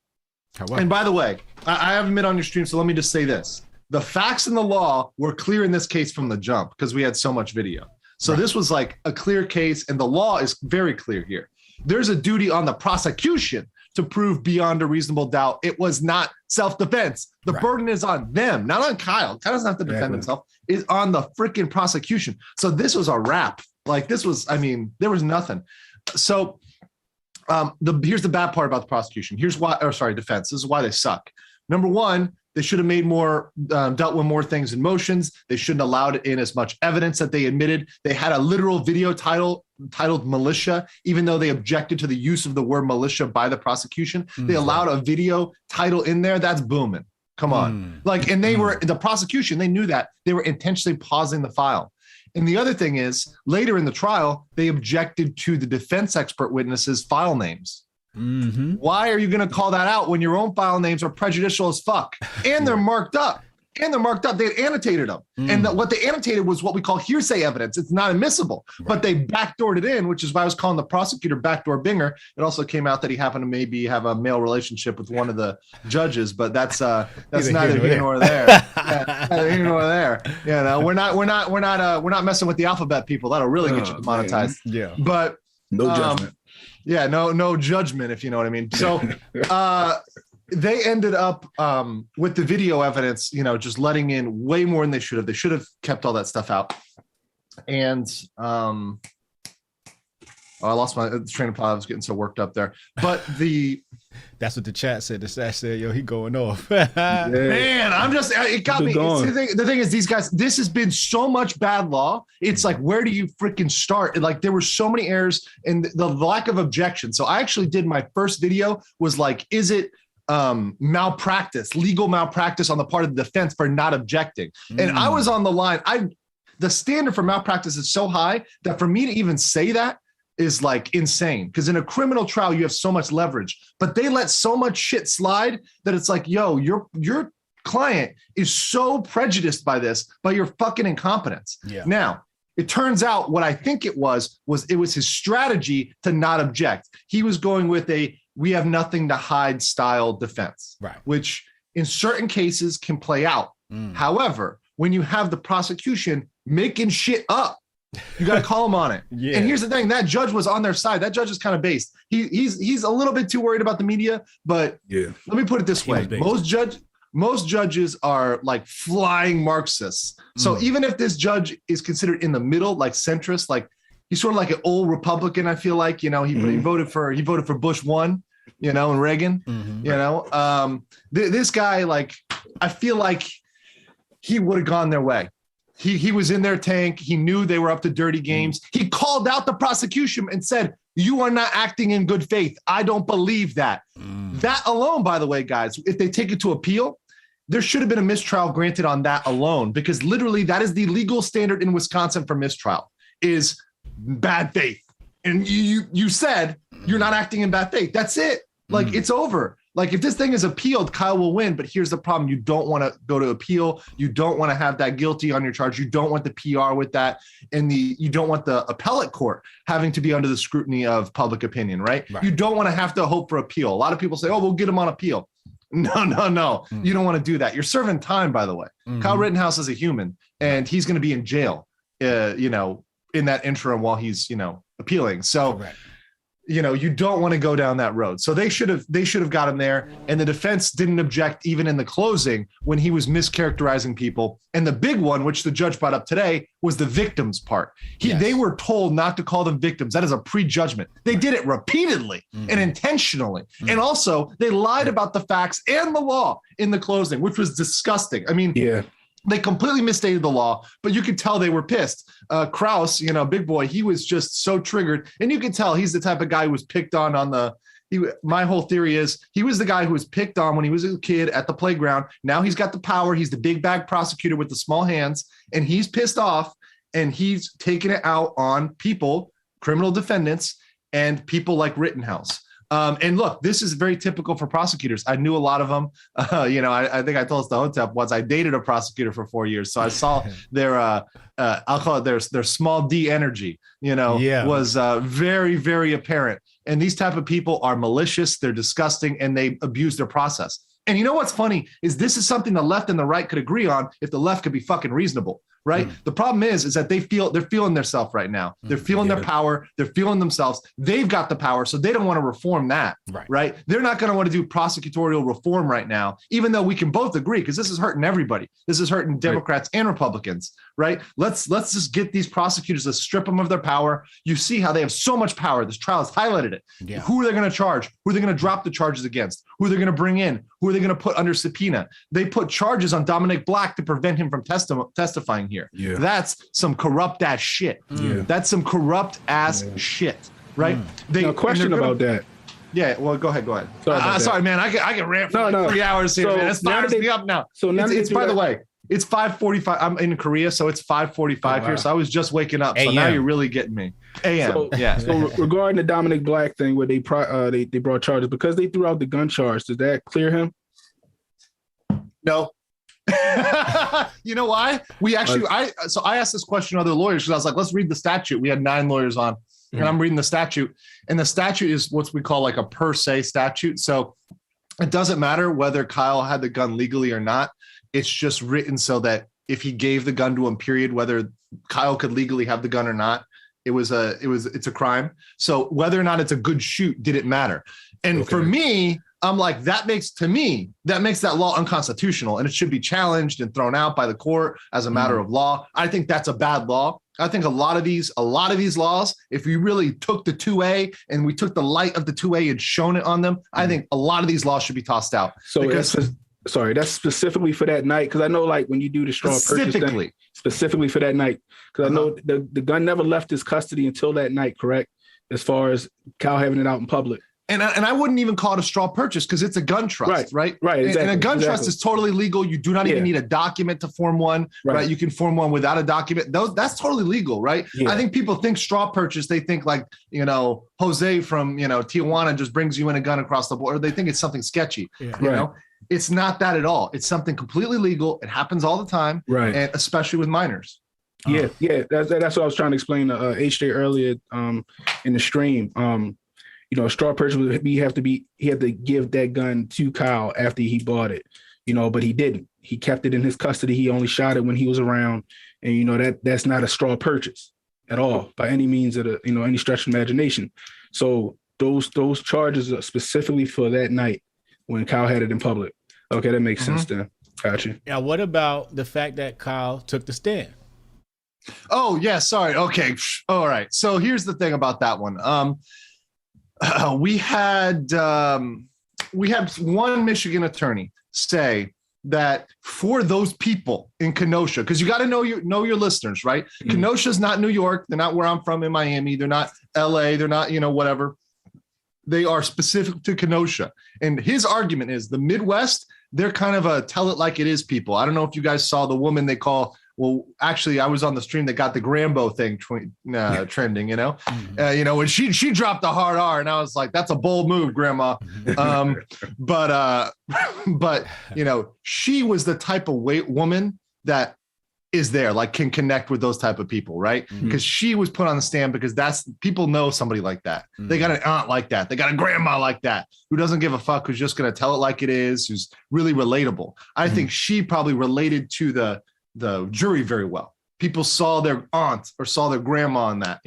and by the way, I haven't been on your stream, so let me just say this. The facts and the law were clear in this case from the jump because we had so much video. So this was like a clear case, and the law is very clear here. There's a duty on the prosecution to prove beyond a reasonable doubt it was not self-defense. The burden is on them, not on Kyle. Kyle doesn't have to defend himself. It's on the freaking prosecution. So this was a wrap. Like there was nothing. So here's the bad part about the prosecution. Defense. This is why they suck. Number one, they should have made more, dealt with more things and motions. They shouldn't have allowed in as much evidence that they admitted. They had a literal video titled militia, even though they objected to the use of the word militia by the prosecution. They allowed a video title in there. That's booming. Come on. And they were, the prosecution, they knew that. They were intentionally pausing the file. And the other thing is, later in the trial, they objected to the defense expert witnesses' file names. Mm-hmm. Why are you going to call that out when your own file names are prejudicial as fuck? And they're marked up. They had annotated them. And what they annotated was what we call hearsay evidence. It's not admissible, but they backdoored it in, which is why I was calling the prosecutor backdoor binger. It also came out that he happened to maybe have a male relationship with one of the judges, but that's neither here nor there. Neither here nor there. We're not messing with the alphabet people. That'll really get you demonetized. Yeah. But no judgment. Yeah, no judgment, if you know what I mean. So they ended up with the video evidence, just letting in way more than they should have. They should have kept all that stuff out. And I lost my train of thought. I was getting so worked up there. But that's what the chat said. The chat said, "Yo, he going off." Man, it got me. The thing is, these guys, this has been so much bad law. It's like, where do you freaking start? Like, there were so many errors and the lack of objection. So I actually did my first video was like, is it malpractice, legal malpractice on the part of the defense for not objecting? And I was on the line. The standard for malpractice is so high that for me to even say that is like insane, because in a criminal trial you have so much leverage, but they let so much shit slide that it's like, yo, your client is so prejudiced by this, by your fucking incompetence. Yeah. Now, it turns out what I think it was his strategy to not object. He was going with we have nothing to hide style defense, right? Which in certain cases can play out. However, when you have the prosecution making shit up, you got to call him on it. Yeah. And here's the thing: that judge was on their side. That judge is kind of based. He's a little bit too worried about the media, but let me put it this way: most judges are like flying Marxists. So even if this judge is considered in the middle, like centrist, like he's sort of like an old Republican, I feel like, he voted for Bush 1, and Reagan, this guy, like, I feel like he would have gone their way. He was in their tank. He knew they were up to dirty games. He called out the prosecution and said, "You are not acting in good faith. I don't believe that." That alone, by the way, guys, if they take it to appeal, there should have been a mistrial granted on that alone, because literally that is the legal standard in Wisconsin for mistrial, is bad faith. And you said you're not acting in bad faith. That's it. Like, it's over. Like, if this thing is appealed, Kyle will win. But here's the problem. You don't want to go to appeal. You don't want to have that guilty on your charge. You don't want the PR with that. And you don't want the appellate court having to be under the scrutiny of public opinion, right? You don't want to have to hope for appeal. A lot of people say, oh, we'll get him on appeal. No. You don't want to do that. You're serving time, by the way. Kyle Rittenhouse is a human, and he's going to be in jail, in that interim while he's, appealing. So you don't want to go down that road. So they should have got him there. And the defense didn't object even in the closing when he was mischaracterizing people. And the big one, which the judge brought up today, was the victims part. They were told not to call them victims. That is a prejudgment. They did it repeatedly and intentionally. And also they lied about the facts and the law in the closing, which was disgusting. I mean, they completely misstated the law, but you could tell they were pissed. Krause, big boy, he was just so triggered. And you could tell he's the type of guy who was picked on my whole theory is he was the guy who was picked on when he was a kid at the playground. Now he's got the power. He's the big bag prosecutor with the small hands, and he's pissed off, and he's taking it out on people, criminal defendants, and people like Rittenhouse. And look, this is very typical for prosecutors. I knew a lot of them. I think I told us the Hotep once. I dated a prosecutor for 4 years, so I saw their I'll call it their small D energy. Was very, very apparent. And these type of people are malicious. They're disgusting, and they abuse their process. And you know what's funny is this is something the left and the right could agree on if the left could be fucking reasonable. Right. The problem is that they're feeling themselves right now. They're feeling their power. They're feeling themselves. They've got the power. So they don't want to reform that. Right. They're not going to want to do prosecutorial reform right now, even though we can both agree, because this is hurting everybody. This is hurting Democrats and Republicans. Right. Let's just get these prosecutors to strip them of their power. You see how they have so much power. This trial has highlighted it. Yeah. Who are they going to charge? Who are they going to drop the charges against? Who are they going to bring in? Who are they going to put under subpoena? They put charges on Dominic Black to prevent him from testifying here. Yeah. That's some corrupt ass shit. Yeah. That's some corrupt ass shit, right? Question about that. Yeah, well, go ahead. Sorry, man. I can rant for 3 hours here, man. It's fires me up now. So now it's by the way, it's 5:45. I'm in Korea, so it's 5:45 here. So I was just waking up. So now you're really getting me. AM. So regarding the Dominic Black thing, where they brought charges because they threw out the gun charge, does that clear him? No. You know why? I asked this question to other lawyers because I was like, let's read the statute. We had 9 lawyers on, and I'm reading the statute, and the statute is what we call like a per se statute. So it doesn't matter whether Kyle had the gun legally or not. It's just written so that if he gave the gun to him, period, whether Kyle could legally have the gun or not, it's a crime. So whether or not it's a good shoot didn't matter. And for me, I'm like, that makes that law unconstitutional, and it should be challenged and thrown out by the court as a matter of law. I think that's a bad law. I think a lot of these laws, if we really took the 2A and we took the light of the 2A and shown it on them, I think a lot of these laws should be tossed out. So that's specifically for that night, because I know like when you do the straw purchase thing, specifically for that night, because I know the gun never left his custody until that night, correct? As far as Kyle having it out in public. And I wouldn't even call it a straw purchase because it's a gun trust, right? Right. Exactly, and a gun trust is totally legal. You do not even need a document to form one, right? You can form one without a document. That's totally legal, right? Yeah. I think people think straw purchase. They think like, Jose from, Tijuana just brings you in a gun across the border. They think it's something sketchy, you know? It's not that at all. It's something completely legal. It happens all the time, right? And especially with minors. Yeah. That's what I was trying to explain to HJ earlier in the stream. A straw purchase he had to give that gun to Kyle after he bought it, but he didn't. He kept it in his custody. He only shot it when he was around, and that's not a straw purchase at all by any means of any stretch of imagination. So those charges are specifically for that night when Kyle had it in public. Okay, that makes sense then. Gotcha. Now, what about the fact that Kyle took the stand? Oh yeah, sorry. Okay, all right. So here's the thing about that one. We had one Michigan attorney say that for those people in Kenosha, because you got to know your listeners, right? Mm-hmm. Kenosha's not New York. They're not where I'm from in Miami. They're not LA. They're not, whatever. They are specific to Kenosha. And his argument is the Midwest, they're kind of a tell it like it is people. I don't know if you guys saw the woman they call, well, actually, I was on the stream that got the Grambo thing trending, when she dropped the hard R, and I was like, that's a bold move, Grandma. But she was the type of woman that is there, like can connect with those type of people, right? Because she was put on the stand because people know somebody like that. They got an aunt like that. They got a grandma like that who doesn't give a fuck, who's just going to tell it like it is, who's really relatable. I think she probably related to the jury very well. People saw their aunt or saw their grandma in that,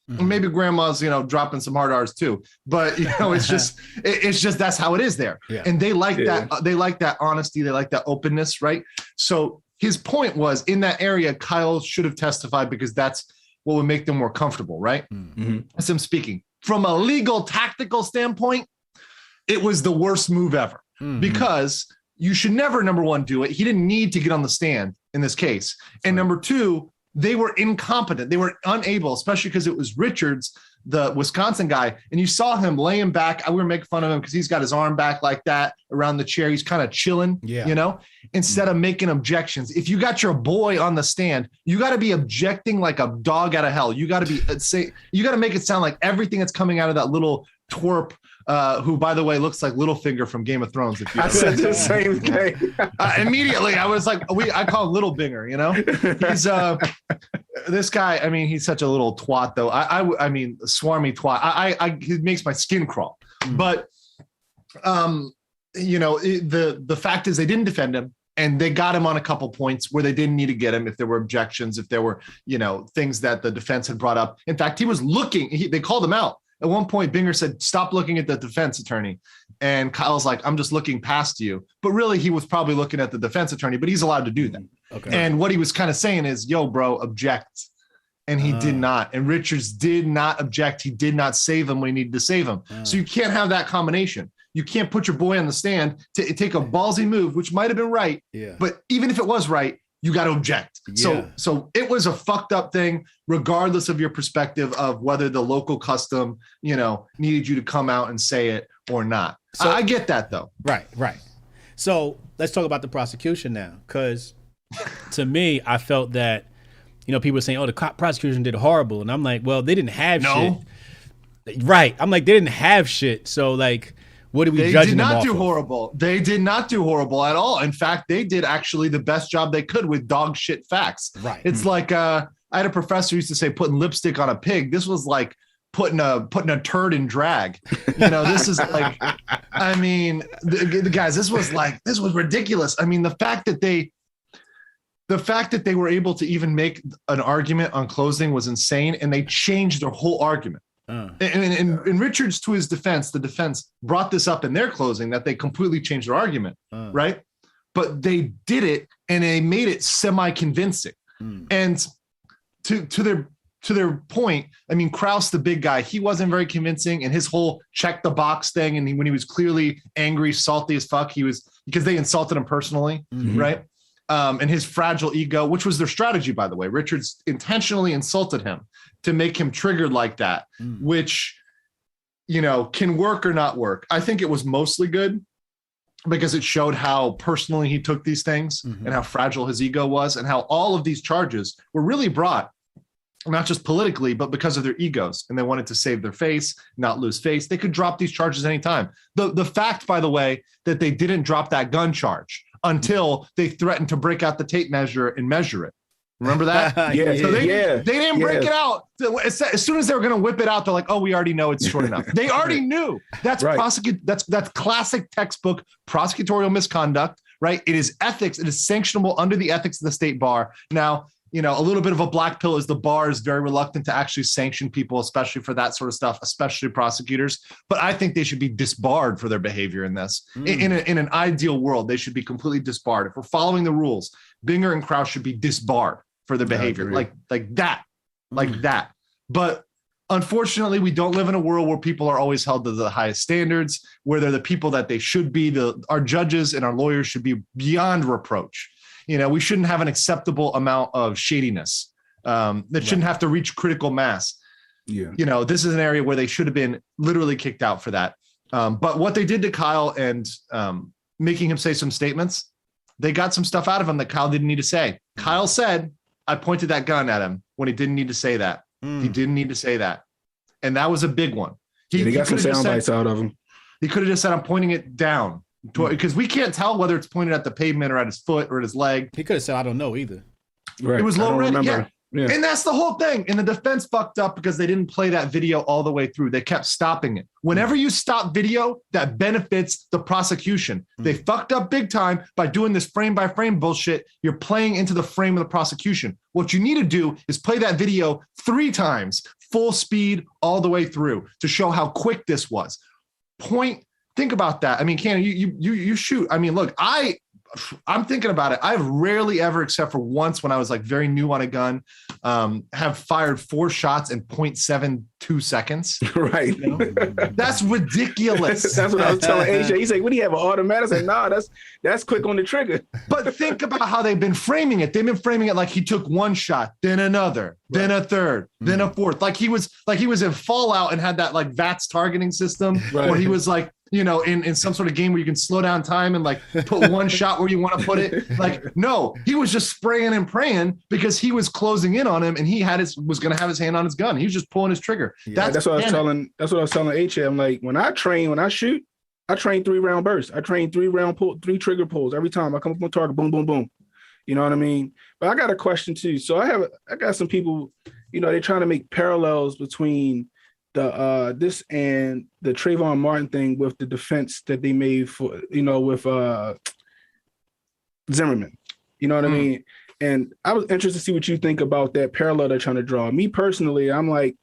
Maybe grandma's, dropping some hard R's too, but it's just that's how it is there. Yeah. And they like that. They like that honesty. They like that openness. Right. So his point was, in that area, Kyle should have testified because that's what would make them more comfortable. Right. That's him speaking. From a legal tactical standpoint, it was the worst move ever because you should never, number one, do it. He didn't need to get on the stand in this case. And number two, they were incompetent. They were unable, especially because it was Richards, the Wisconsin guy. And you saw him laying back. We were making fun of him because he's got his arm back like that around the chair. He's kind of chilling, instead of making objections. If you got your boy on the stand, you got to be objecting like a dog out of hell. You got to you got to make it sound like everything that's coming out of that little twerp, who, by the way, looks like Littlefinger from Game of Thrones. If you I said the same thing. Immediately, I was like, I call him Littlefinger, He's this guy, I mean, he's such a little twat, though. I mean, swarmy twat. It makes my skin crawl. But, the fact is they didn't defend him. And they got him on a couple points where they didn't need to get him if there were objections, if there were, things that the defense had brought up. In fact, he was looking, they called him out. At one point, Binger said, "Stop looking at the defense attorney." And Kyle's like, "I'm just looking past you." But really, he was probably looking at the defense attorney, but he's allowed to do that. Okay. And what he was kind of saying is, "Yo, bro, object." And he did not. And Richards did not object. He did not save him when he needed to save him. So you can't have that combination. You can't put your boy on the stand to take a ballsy move, which might have been right. Yeah. But even if it was right, you got to object. Yeah. So it was a fucked up thing, regardless of your perspective of whether the local custom, needed you to come out and say it or not. So I get that, though. Right. So let's talk about the prosecution now, because to me, I felt that, people were saying, "Oh, the prosecution did horrible," and I'm like, well, they didn't have shit. Right. I'm like, they didn't have shit. So like, what are we judging them off of? They did not do horrible at all. In fact, they did actually the best job they could with dog shit facts. Right. It's like I had a professor who used to say putting lipstick on a pig. This was like putting a turd in drag. This is like, I mean, the guys, this was ridiculous. I mean, the fact that they were able to even make an argument on closing was insane, and they changed their whole argument. And Richards, to his defense, the defense brought this up in their closing that they completely changed their argument, right? But they did it, and they made it semi-convincing. And to their point, I mean, Krause, the big guy, he wasn't very convincing, and his whole check the box thing, and when he was clearly angry, salty as fuck, because they insulted him personally, right? And his fragile ego, which was their strategy, by the way. Richards intentionally insulted him to make him triggered like that, which, can work or not work. I think it was mostly good because it showed how personally he took these things and how fragile his ego was, and how all of these charges were really brought not just politically, but because of their egos, and they wanted to save their face, not lose face. They could drop these charges anytime. The fact, by the way, that they didn't drop that gun charge until they threatened to break out the tape measure and measure it. Remember that? They didn't break it out. As soon as they were going to whip it out, they're like, "Oh, we already know it's short enough." They already knew. That's that's classic textbook prosecutorial misconduct, right? It is ethics. It is sanctionable under the ethics of the state bar. Now, a little bit of a black pill is the bar is very reluctant to actually sanction people, especially for that sort of stuff, especially prosecutors. But I think they should be disbarred for their behavior in this. In an ideal world, they should be completely disbarred. If we're following the rules, Binger and Krause should be disbarred for their behavior, like that. But unfortunately, we don't live in a world where people are always held to the highest standards, where they're the people that they should be. Our judges and our lawyers should be beyond reproach. We shouldn't have an acceptable amount of shadiness that shouldn't have to reach critical mass. Yeah. This is an area where they should have been literally kicked out for that. But what they did to Kyle and making him say some statements, they got some stuff out of him that Kyle didn't need to say. Kyle said, "I pointed that gun at him," when he didn't need to say that. He didn't need to say that. And that was a big one. He got some sound bites out of him. He could have just said, "I'm pointing it down." Because we can't tell whether it's pointed at the pavement or at his foot or at his leg. He could have said, "I don't know either." Right. It was low red. Yeah. And that's the whole thing. And the defense fucked up because they didn't play that video all the way through. They kept stopping it. Whenever you stop video, that benefits the prosecution. They fucked up big time by doing this frame by frame bullshit. You're playing into the frame of the prosecution. What you need to do is play that video 3 times, full speed all the way through to show how quick this was. Think about that. I mean, Cannon, you shoot. I mean, look, I'm thinking about it. I've rarely ever, except for once when I was like very new on a gun, have fired 4 shots in 0.72 seconds. Right. You know? That's ridiculous. That's what I was telling AJ. He's like, what do you have, an automatic? I said, nah, that's quick on the trigger. But think about how they've been framing it. They've been framing it like he took 1 shot, then another, then a third, then a fourth. Like he was in Fallout and had that like VATS targeting system where he was like, you know, in some sort of game where you can slow down time and like put 1 shot where you want to put it. Like, no, he was just spraying and praying because he was closing in on him and he was going to have his hand on his gun. He was just pulling his trigger. Yeah, that's what I was telling HA. I'm like, when I shoot, I train 3-round bursts. I train 3 trigger pulls every time I come up on target. Boom, boom, boom. You know what I mean? But I got a question too. So I got some people, you know, they're trying to make parallels between this and the Trayvon Martin thing with the defense that they made for, you know, with Zimmerman. You know what I mean? And I was interested to see what you think about that parallel they're trying to draw. Me personally, I'm like,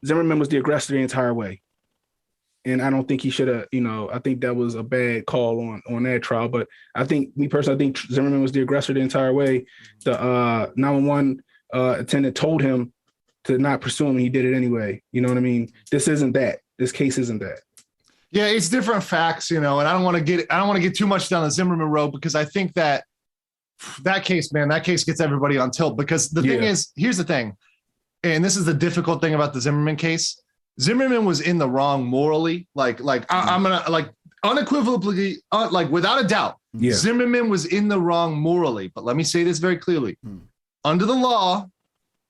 Zimmerman was the aggressor the entire way. And I don't think he should have, you know, I think that was a bad call on that trial. But I think Zimmerman was the aggressor the entire way. The 911 attendant told him to not pursue him, and he did it anyway. You know what I mean? This isn't that. This case isn't that. Yeah, it's different facts, you know, and I don't want to get too much down the Zimmerman road because I think that case gets everybody on tilt because the thing is, here's the thing, and this is the difficult thing about the Zimmerman case. Zimmerman was in the wrong morally, I'm gonna like unequivocally, like without a doubt, Zimmerman was in the wrong morally. But let me say this very clearly: under the law,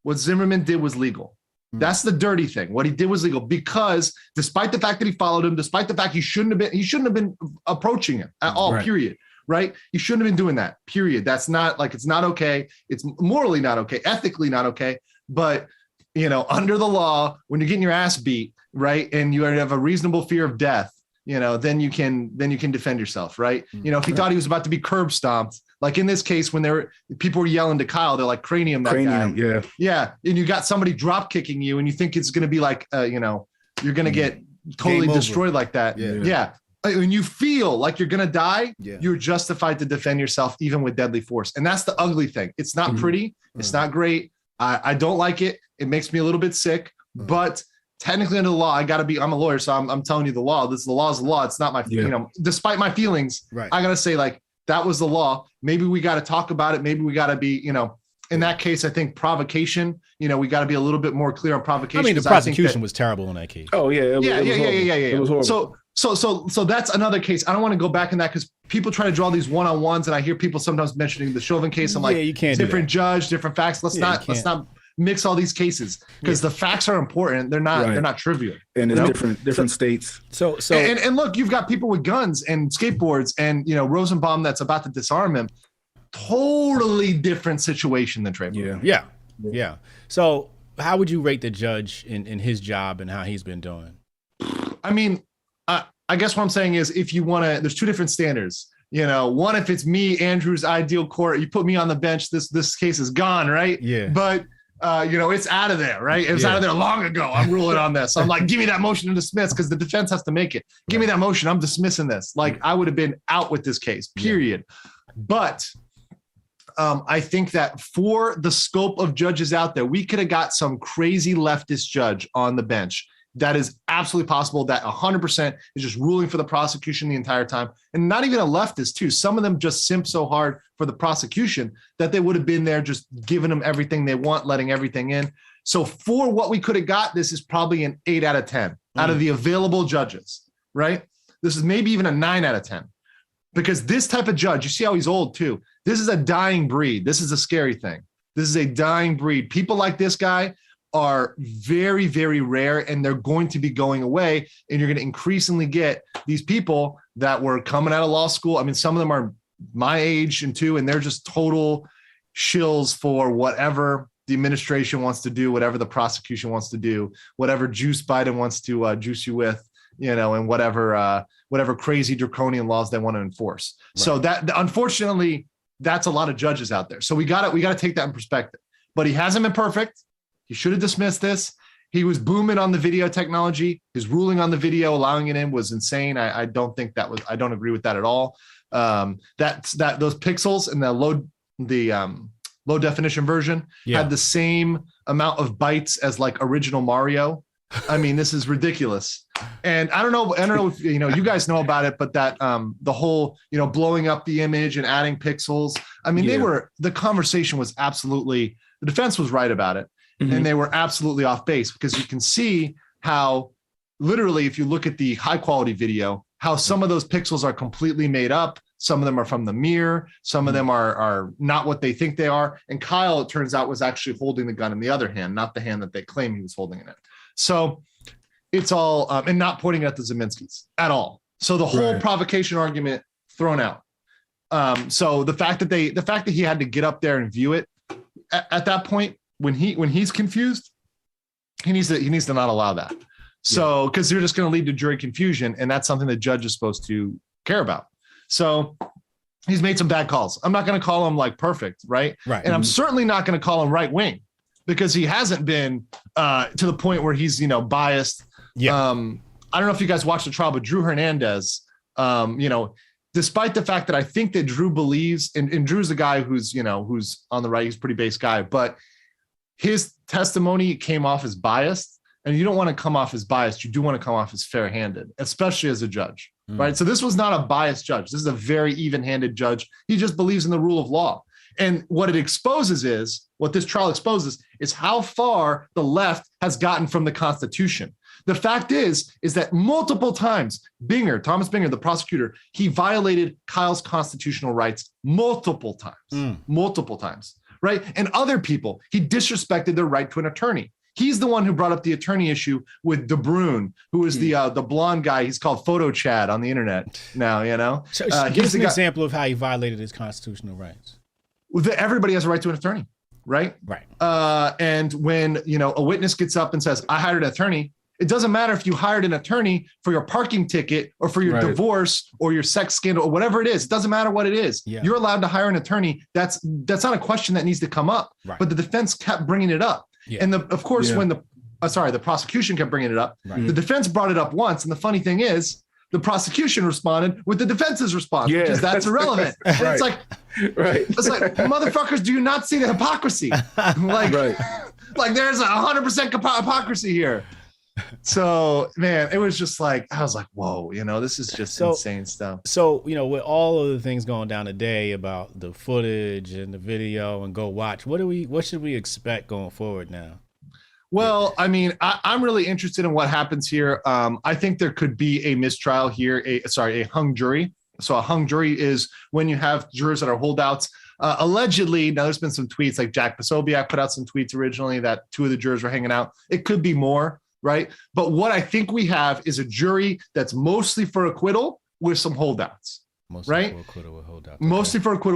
what Zimmerman did was legal. That's the dirty thing. What he did was legal because despite the fact that he followed him, despite the fact he shouldn't have been approaching him at all, period. Right? He shouldn't have been doing that, period. That's not like, it's not okay. It's morally not okay, ethically not okay. But, you know, under the law, when you're getting your ass beat, right, and you have a reasonable fear of death, you know, then you can defend yourself, right? You know, if he thought he was about to be curb stomped, like in this case, when people were yelling to Kyle, they're like cranium that guy. Yeah. And you got somebody drop kicking you and you think it's going to be like, you know, you're going to get totally destroyed like that. Yeah. When you feel like you're going to die, you're justified to defend yourself, even with deadly force. And that's the ugly thing. It's not pretty. It's not great. I don't like it. It makes me a little bit sick, but technically under the law, I'm a lawyer. So I'm telling you the law, the law is the law. It's not my, you know, despite my feelings, I got to say like, that was the law. Maybe we got to talk about it. Maybe we got to be, you know, in that case, I think provocation, you know, we got to be a little bit more clear on provocation. I mean, the prosecution was terrible in that case. Oh yeah. It was horrible. So that's another case. I don't want to go back in that because people try to draw these one-on-ones and I hear people sometimes mentioning the Chauvin case. I'm like, you can't different judge, different facts. Let's not mix all these cases because the facts are important. They're not trivial. And it's different states. So and look, you've got people with guns and skateboards and, you know, Rosenbaum that's about to disarm him. Totally different situation than Trayvon. Yeah. So how would you rate the judge in his job and how he's been doing? I mean, I guess what I'm saying is if you want to, there's 2 different standards. You know, one, if it's me, Andrew's ideal court, you put me on the bench, this case is gone, right? Yeah. But you know, it's out of there, right? It was out of there long ago. I'm ruling on this. I'm like, give me that motion to dismiss because the defense has to make it. Give me that motion. I'm dismissing this. Like I would have been out with this case, period. But I think that for the scope of judges out there, we could have got some crazy leftist judge on the bench. That is absolutely possible. That 100% is just ruling for the prosecution the entire time. And not even a leftist too. Some of them just simp so hard for the prosecution that they would have been there just giving them everything they want, letting everything in. So for what we could have got, this is probably an 8 out of 10 out of the available judges, right? This is maybe even a 9 out of 10 because this type of judge, you see how he's old too. This is a dying breed. This is a scary thing. This is a dying breed. People like this guy are very, very rare and they're going to be going away. And you're going to increasingly get these people that were coming out of law school. I mean, some of them are my age and they're just total shills for whatever the administration wants to do, whatever the prosecution wants to do, whatever juice Biden wants to juice you with, you know, and whatever crazy draconian laws they want to enforce. Right. So that unfortunately, that's a lot of judges out there. So we got to take that in perspective, but he hasn't been perfect. He should have dismissed this. He was booming on the video technology. His ruling on the video, allowing it in, was insane. I don't think that was. I don't agree with that at all. That those pixels and the low definition version had the same amount of bytes as like original Mario. I mean, this is ridiculous. And I don't know if you guys know about it, but that the whole blowing up the image and adding pixels. I mean, the conversation was absolutely, the defense was right about it. And they were absolutely off base, because you can see how literally, if you look at the high quality video, how some of those pixels are completely made up. Some of them are from the mirror. Some of them are not what they think they are. And Kyle, it turns out, was actually holding the gun in the other hand, not the hand that they claim he was holding in it. So it's all, and not pointing at the Zeminskis at all. So the whole provocation argument thrown out. So the fact that he had to get up there and view it at that point, when he's confused, he needs to not allow that. So, because you're just going to lead to jury confusion, and that's something the judge is supposed to care about. So he's made some bad calls. I'm not going to call him like perfect, right? And I'm certainly not going to call him right wing, because he hasn't been to the point where he's I don't know if you guys watched the trial, but Drew Hernandez, despite the fact that I think that Drew believes, and Drew's the guy who's on the right, he's a pretty base guy, but his testimony came off as biased, and you don't want to come off as biased. You do want to come off as fair-handed, especially as a judge, right? So this was not a biased judge. This is a very even-handed judge. He just believes in the rule of law. And what this trial exposes is how far the left has gotten from the Constitution. The fact is that multiple times, Thomas Binger, the prosecutor, he violated Kyle's constitutional rights multiple times. Right? And other people, he disrespected their right to an attorney. He's the one who brought up the attorney issue with DeBrune, who is the blonde guy. He's called Photo Chad on the internet now, So give us an example of how he violated his constitutional rights. Everybody has a right to an attorney, right? Right. And when, a witness gets up and says, I hired an attorney, it doesn't matter if you hired an attorney for your parking ticket or for your divorce or your sex scandal or whatever it is. It doesn't matter what it is. You're allowed to hire an attorney. That's not a question that needs to come up. But the defense kept bringing it up. And of course, when the prosecution kept bringing it up, the defense brought it up once. And the funny thing is, the prosecution responded with the defense's response, which is that's irrelevant. And it's like, motherfuckers, do you not see the hypocrisy? Like there's 100% hypocrisy here. So, man, it was just like, I was like, whoa, this is just insane stuff. So, with all of the things going down today about the footage and the video and go watch, what should we expect going forward now? Well, I mean, I'm really interested in what happens here. I think there could be a mistrial here, a hung jury. So a hung jury is when you have jurors that are holdouts. Allegedly, now there's been some tweets, like Jack Posobiec put out some tweets originally that 2 of the jurors were hanging out. It could be more. Right. But what I think we have is a jury that's mostly for acquittal with some holdouts. Mostly for acquittal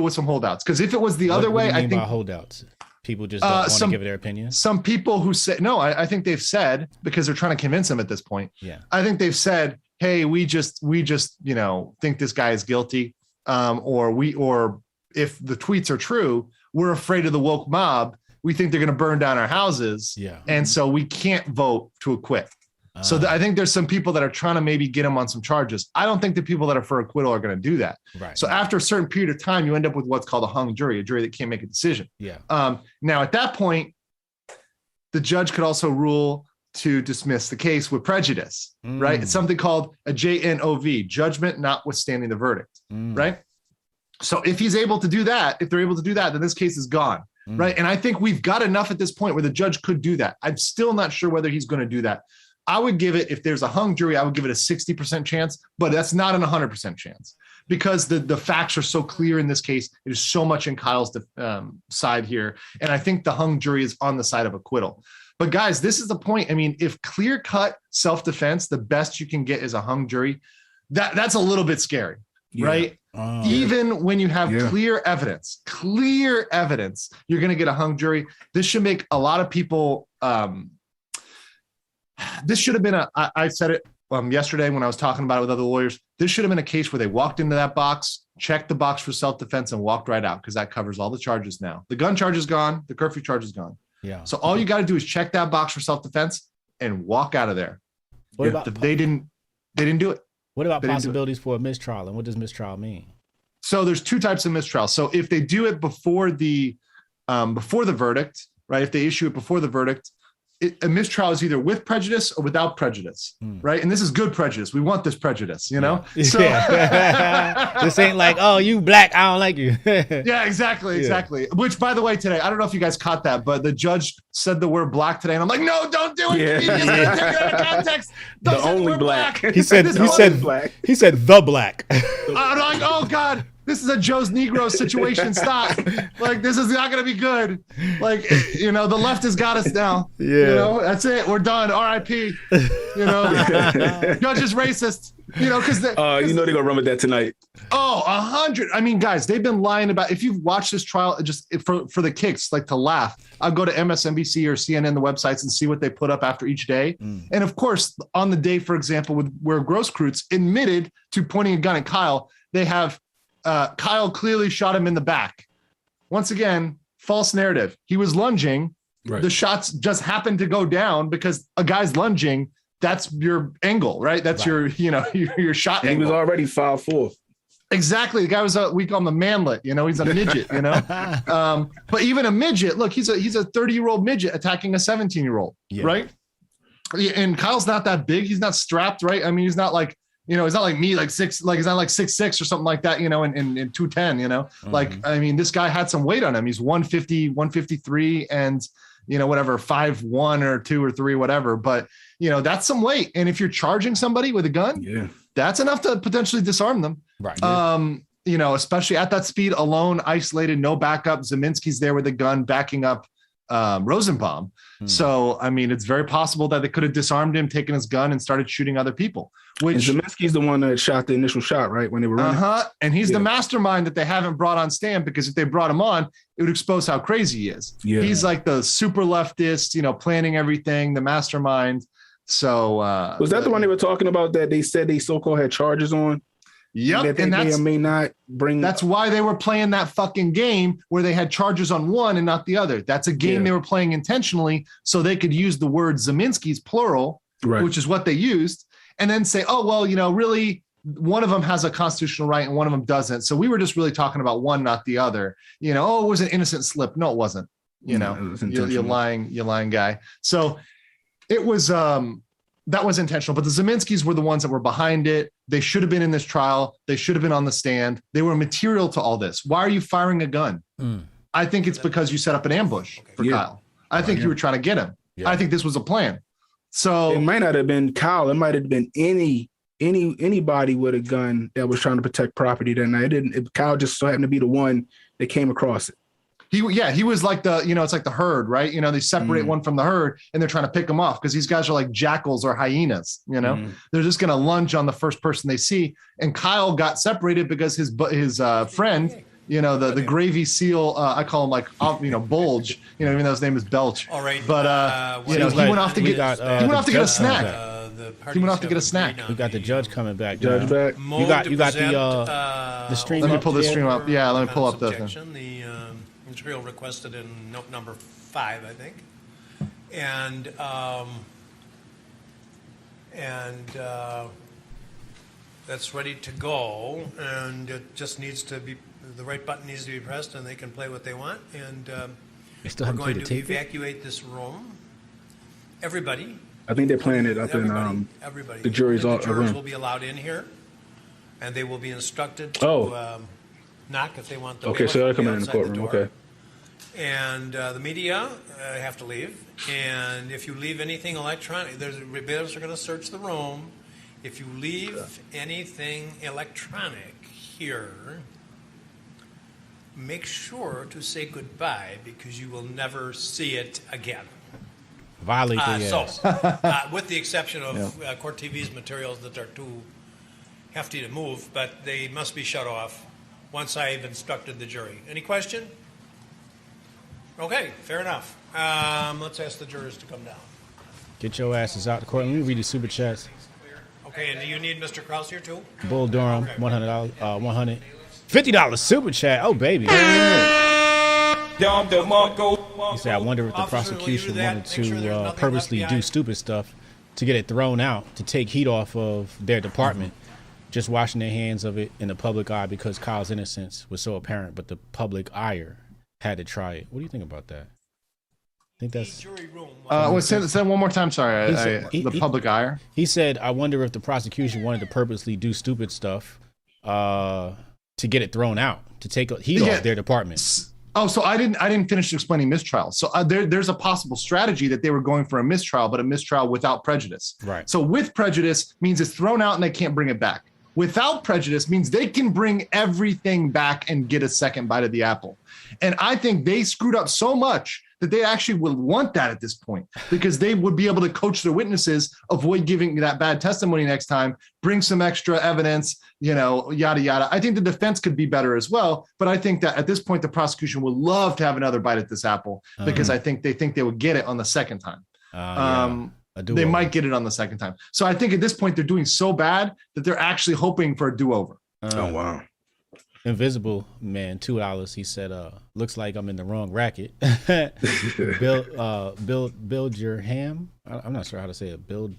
with some holdouts. Because if it was the other way, I think holdouts. People just don't want to give their opinion. Some people who say no, I think they've said, because they're trying to convince them at this point. Yeah. I think they've said, hey, we just think this guy is guilty. Or if the tweets are true, we're afraid of the woke mob. We think they're going to burn down our houses. Yeah. And so we can't vote to acquit. So I think there's some people that are trying to maybe get them on some charges. I don't think the people that are for acquittal are going to do that. Right. So after a certain period of time, you end up with what's called a hung jury, a jury that can't make a decision. Yeah. Now, at that point, the judge could also rule to dismiss the case with prejudice, right? It's something called a JNOV, judgment notwithstanding the verdict, right? So if he's able to do that, if they're able to do that, then this case is gone. Right. And I think we've got enough at this point where the judge could do that. I'm still not sure whether he's going to do that. I would give it, if there's a hung jury, I would give it a 60% chance, but that's not an 100% chance, because the facts are so clear in this case. There's so much in Kyle's side here. And I think the hung jury is on the side of acquittal. But guys, this is the point. I mean, if clear cut self-defense, the best you can get is a hung jury, that's a little bit scary, right? Even when you have clear evidence, you're going to get a hung jury. This should make a lot of people, this should have been I said it yesterday when I was talking about it with other lawyers, this should have been a case where they walked into that box, checked the box for self-defense and walked right out, because that covers all the charges now. The gun charge is gone. The curfew charge is gone. Yeah. So all you got to do is check that box for self-defense. and walk out of there. What about they didn't do it? What about possibilities for a mistrial, and what does mistrial mean? So there's two types of mistrial. So if they do it before the verdict, right? If they issue it before the verdict, a mistrial is either with prejudice or without prejudice, right? And this is good prejudice. We want this prejudice, you know? Yeah. So this ain't like, oh, you black, I don't like you. Yeah, exactly. Which, by the way, today, I don't know if you guys caught that, but the judge said the word black today, and I'm like, no, don't do it. Yeah. Take it out of context. Don't The say only word black. He said the black. I'm like, oh God, this is a Joe's Negro situation. Stop. Like, this is not going to be good. Like, you know, the left has got us now. Yeah. You know, that's it. We're done. RIP. You know, judge is racist. You know, because you know they're gonna run with that tonight. Oh, 100. I mean, guys, they've been lying about. If you've watched this trial, just for the kicks, like to laugh, I'll go to MSNBC or CNN, the websites, and see what they put up after each day. And of course, on the day, for example, where Grosskreutz admitted to pointing a gun at Kyle, they have Kyle clearly shot him in the back. Once again, false narrative. He was lunging. Right. The shots just happened to go down because a guy's lunging. That's your angle, right? That's your shot angle. He was already 5'4". Exactly. The guy was we call him a manlet, you know, he's a midget, you know. But even a midget, look, he's a 30-year-old midget attacking a 17-year-old, right? And Kyle's not that big. He's not strapped, right? I mean, he's not like, you know, he's not like me, like he's not like 6'6" or something like that, you know, in 210, you know. Like, I mean, this guy had some weight on him. He's 150, 153, and you know, whatever, 5'1" or 2 or 3, whatever. But you know, that's some weight. And if you're charging somebody with a gun, that's enough to potentially disarm them. Right. You know, especially at that speed, alone, isolated, no backup. Zeminski's there with a gun backing up Rosenbaum. So, I mean, it's very possible that they could have disarmed him, taken his gun, and started shooting other people. Which and Zeminski's the one that shot the initial shot, right? When they were running. And he's the mastermind that they haven't brought on stand, because if they brought him on, it would expose how crazy he is. Yeah. He's like the super leftist, you know, planning everything, the mastermind. So was that the one they were talking about that they said they so-called had charges on? Yep. That they may or may not bring. That's why they were playing that fucking game where they had charges on one and not the other. That's a game they were playing intentionally so they could use the word Zeminski's plural, which is what they used, and then say, oh, well, you know, really one of them has a constitutional right and one of them doesn't. So we were just really talking about one, not the other. You know, oh, it was an innocent slip. No, it wasn't. You know, you're lying guy. So it was that was intentional, but the Zeminskis were the ones that were behind it. They should have been in this trial. They should have been on the stand. They were material to all this. Why are you firing a gun? I think it's because you set up an ambush for Kyle. I think you were trying to get him. I think this was a plan. So it might not have been Kyle. It might have been anybody with a gun that was trying to protect property that night. Kyle just so happened to be the one that came across it. He was like the, you know, it's like the herd, right? You know, they separate one from the herd and they're trying to pick them off because these guys are like jackals or hyenas, you know, they're just going to lunge on the first person they see. And Kyle got separated because his friend, you know, the gravy seal, I call him like, you know, Bulge, you know, even though his name is Belch. All right. But, you know, he went off to get a snack. He went off to get a snack. We got the judge coming back. Judge back. You got the stream. Let me pull the stream up. Yeah, let me pull up the thing. The material requested in note number 5, I think, and that's ready to go, and it just needs to be, the right button needs to be pressed, and they can play what they want. And we're going to evacuate this room. Everybody. I think they're playing it up in everybody. The jury's all the jurors will be allowed in here, and they will be instructed to knock if they want the okay, so they're coming in the courtroom. Okay. And the media have to leave. And if you leave anything electronic, bailiffs are going to search the room. If you leave anything electronic here, make sure to say goodbye because you will never see it again. Violate the with the exception of Court TV's materials that are too hefty to move, but they must be shut off once I've instructed the jury. Any question? Okay, fair enough. Let's ask the jurors to come down. Get your asses out the court. Let me read the super chats. Okay, and do you need Mr. Krause here too? Bull Durham, $100, $150 super chat. Oh baby. He said, I wonder if the prosecution wanted to purposely do stupid stuff to get it thrown out, to take heat off of their department, just washing their hands of it in the public eye because Kyle's innocence was so apparent, but the public ire had to try it. What do you think about that? I think that's... Say one more time, sorry. The public ire? He said, I wonder if the prosecution wanted to purposely do stupid stuff to get it thrown out, to take heat off their department. Oh, so I didn't finish explaining mistrial. So there's a possible strategy that they were going for a mistrial, but a mistrial without prejudice. Right. So with prejudice means it's thrown out and they can't bring it back. Without prejudice means they can bring everything back and get a second bite of the apple. And I think they screwed up so much that they actually would want that at this point, because they would be able to coach their witnesses, avoid giving that bad testimony next time, bring some extra evidence, yada, yada. I think the defense could be better as well. But I think that at this point, the prosecution would love to have another bite at this apple, because I think they would get it on the second time. They might get it on the second time. So I think at this point, they're doing so bad that they're actually hoping for a do-over. Oh, wow. Invisible Man, $2. He said, looks like I'm in the wrong racket. Build your ham. I'm not sure how to say it. Bull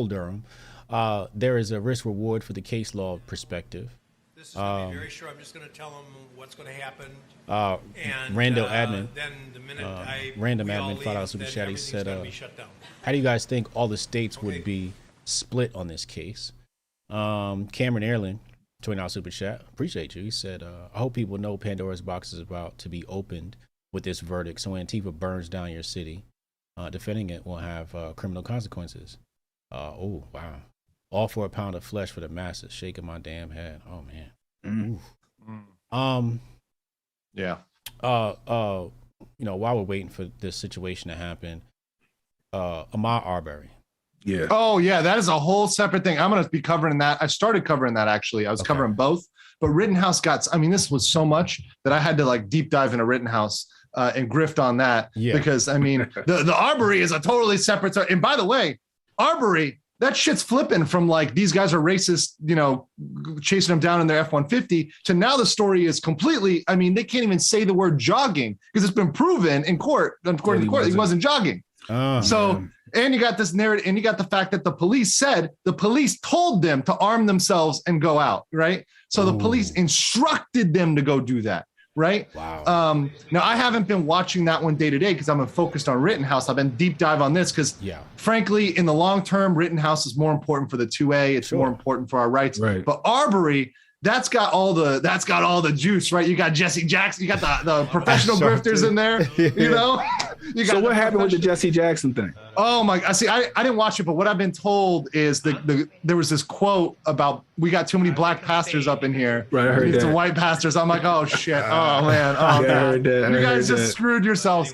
Durham. There is a risk reward for the case law perspective. This is going to be very short. I'm just going to tell them what's going to happen. And Rando admin. Then the minute random admin $5 super chat. He said, how do you guys think all the states would be split on this case? Cameron Erlin, $20 super chat. Appreciate you. He said, I hope people know Pandora's box is about to be opened with this verdict. So when Antifa burns down your city, defending it will have criminal consequences. Oh, wow. All for a pound of flesh for the masses. Shaking my damn head. Oh, man. Yeah. While we're waiting for this situation to happen, Ahmaud Arbery. Yeah. Oh, yeah. That is a whole separate thing. I'm going to be covering that. I started covering that, actually. I was covering both. But Rittenhouse this was so much that I had to deep dive into Rittenhouse and grift on that. Yeah. Because, the Arbery is a totally separate. And by the way, Arbery, that shit's flipping from these guys are racist, chasing them down in their F-150 to now the story is completely, they can't even say the word jogging because it's been proven in court, according to the court, he wasn't jogging. Man. And you got this narrative, and you got the fact that the police told them to arm themselves and go out, right? So the police instructed them to go do that, right? Wow. Now, I haven't been watching that one day to day because I'm focused on Rittenhouse. I've been deep dive on this because, frankly, in the long term, Rittenhouse is more important for the 2A. It's more important for our rights. Right. But Arbery, that's got all the juice, right? You got Jesse Jackson, you got the professional grifters in there, So what happened with the Jesse Jackson thing? Oh my! See, I didn't watch it, but what I've been told is there was this quote about we got too many black pastors up in here. Right, I heard that. Some white pastors. I'm like, oh shit, oh man, oh man, you guys just screwed yourselves.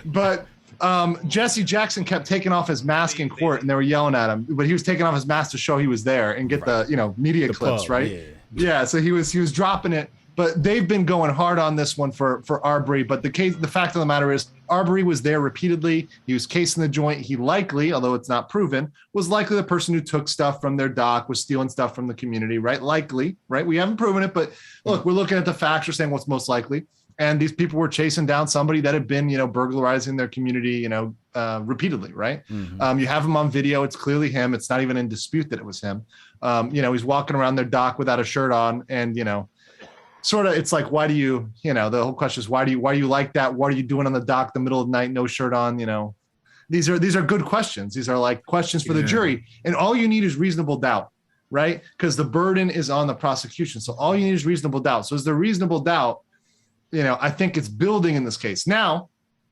But Jesse Jackson kept taking off his mask in court, and they were yelling at him, but he was taking off his mask to show he was there and get the media clips, right? Yeah. So he was dropping it. But they've been going hard on this one for Arbery. But the fact of the matter is, Arbery was there repeatedly. He was casing the joint. He likely, although it's not proven, was likely the person who took stuff from their dock, was stealing stuff from the community, right? Likely, right? We haven't proven it, but look, we're looking at the facts. We're saying what's most likely. And these people were chasing down somebody that had been, burglarizing their community, repeatedly, right? Mm-hmm. You have him on video. It's clearly him. It's not even in dispute that it was him. He's walking around their dock without a shirt on, and sort of, it's like, why do you, the whole question is, why do you like that? What are you doing on the dock the middle of the night, no shirt on? These are good questions. These are questions for the jury, and all you need is reasonable doubt, right? Because the burden is on the prosecution. So all you need is reasonable doubt. So is there reasonable doubt? I think it's building in this case. Now,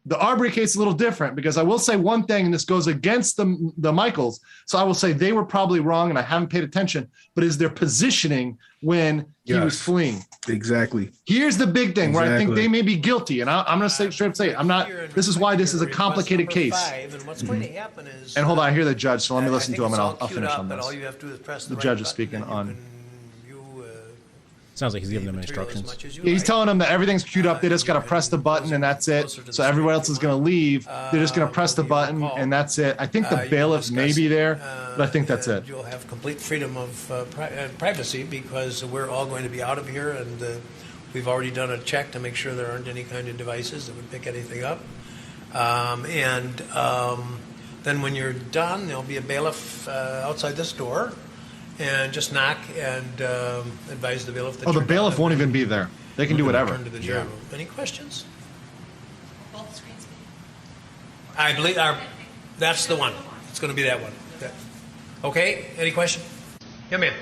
the Arbery case is a little different because I will say one thing, and this goes against the Michaels. So I will say they were probably wrong, and I haven't paid attention, but is their positioning when he was fleeing. Exactly. Here's the big thing where I think they may be guilty, and I'm going to straight up say, I'm not. This is why this is a complicated case. And what's going to happen is, and hold on, I hear the judge, so let me listen to him, and I'll finish on this. all you have to do is press the judge is speaking on. Sounds like he's giving them instructions. He's telling them that everything's queued up. They just got to press the button and that's it. So everyone else is going to leave. They're just going to press the button and that's it. I think the bailiffs may be there, but I think that's it. You'll have complete freedom of privacy because we're all going to be out of here, and We've already done a check to make sure there aren't any kind of devices that would pick anything up. Then when you're done, there'll be a bailiff outside this door, and just knock and advise the bailiff that the bailiff won't even be there. They can do whatever. Return to the jury room. Any questions? Both screens. I believe that's the one. It's going to be that one. Okay. Any question? Yeah, ma'am.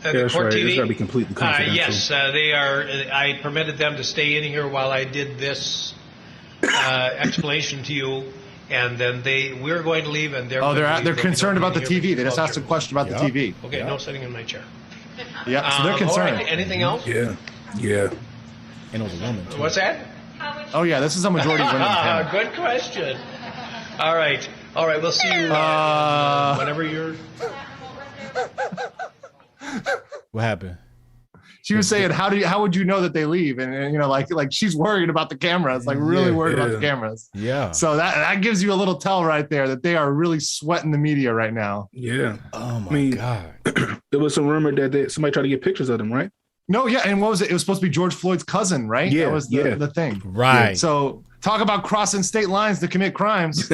That's Court right. TV? It's got to be completely confidential. Yes, they are. I permitted them to stay in here while I did this explanation to you, and then we're going to leave, and they're concerned about the TV. They just asked a question about the TV. Okay, no sitting in my chair. Yeah, so they're concerned. All right, anything else? Yeah. And it was a woman, too. What's that? Oh, yeah, this is a majority women panel. Good question. All right. We'll see you whenever you're. What happened? She was saying, how would you know that they leave? And you know, like she's worried about the cameras, like really worried about the cameras. Yeah. So that gives you a little tell right there that they are really sweating the media right now. Yeah. Oh my God. There was some rumor that somebody tried to get pictures of them, right? No, yeah. And what was it? It was supposed to be George Floyd's cousin, right? Yeah. That was the thing. Right. Yeah. So talk about crossing state lines to commit crimes.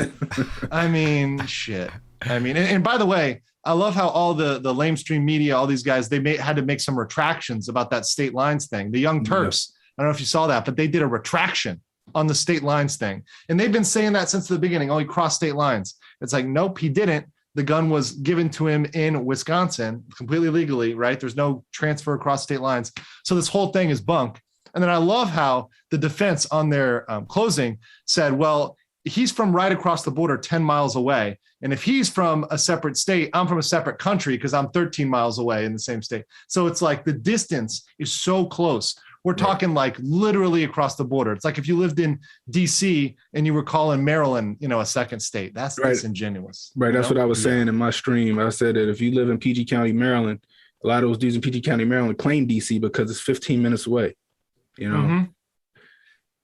I mean, shit. I mean, and by the way, I love how all the lamestream media, all these guys, had to make some retractions about that state lines thing. The Young Turks, I don't know if you saw that, but they did a retraction on the state lines thing. And they've been saying that since the beginning. Oh, he crossed state lines. It's like, nope, he didn't. The gun was given to him in Wisconsin, completely legally, right? There's no transfer across state lines. So this whole thing is bunk. And then I love how the defense on their closing said, well, he's from right across the border, 10 miles away. And if he's from a separate state, I'm from a separate country because I'm 13 miles away in the same state. So it's like the distance is so close. We're talking like literally across the border. It's like if you lived in DC and you were calling Maryland, a second state. That's disingenuous. Right. That's what I was saying in my stream. I said that if you live in PG County, Maryland, a lot of those dudes in PG County, Maryland claim DC because it's 15 minutes away.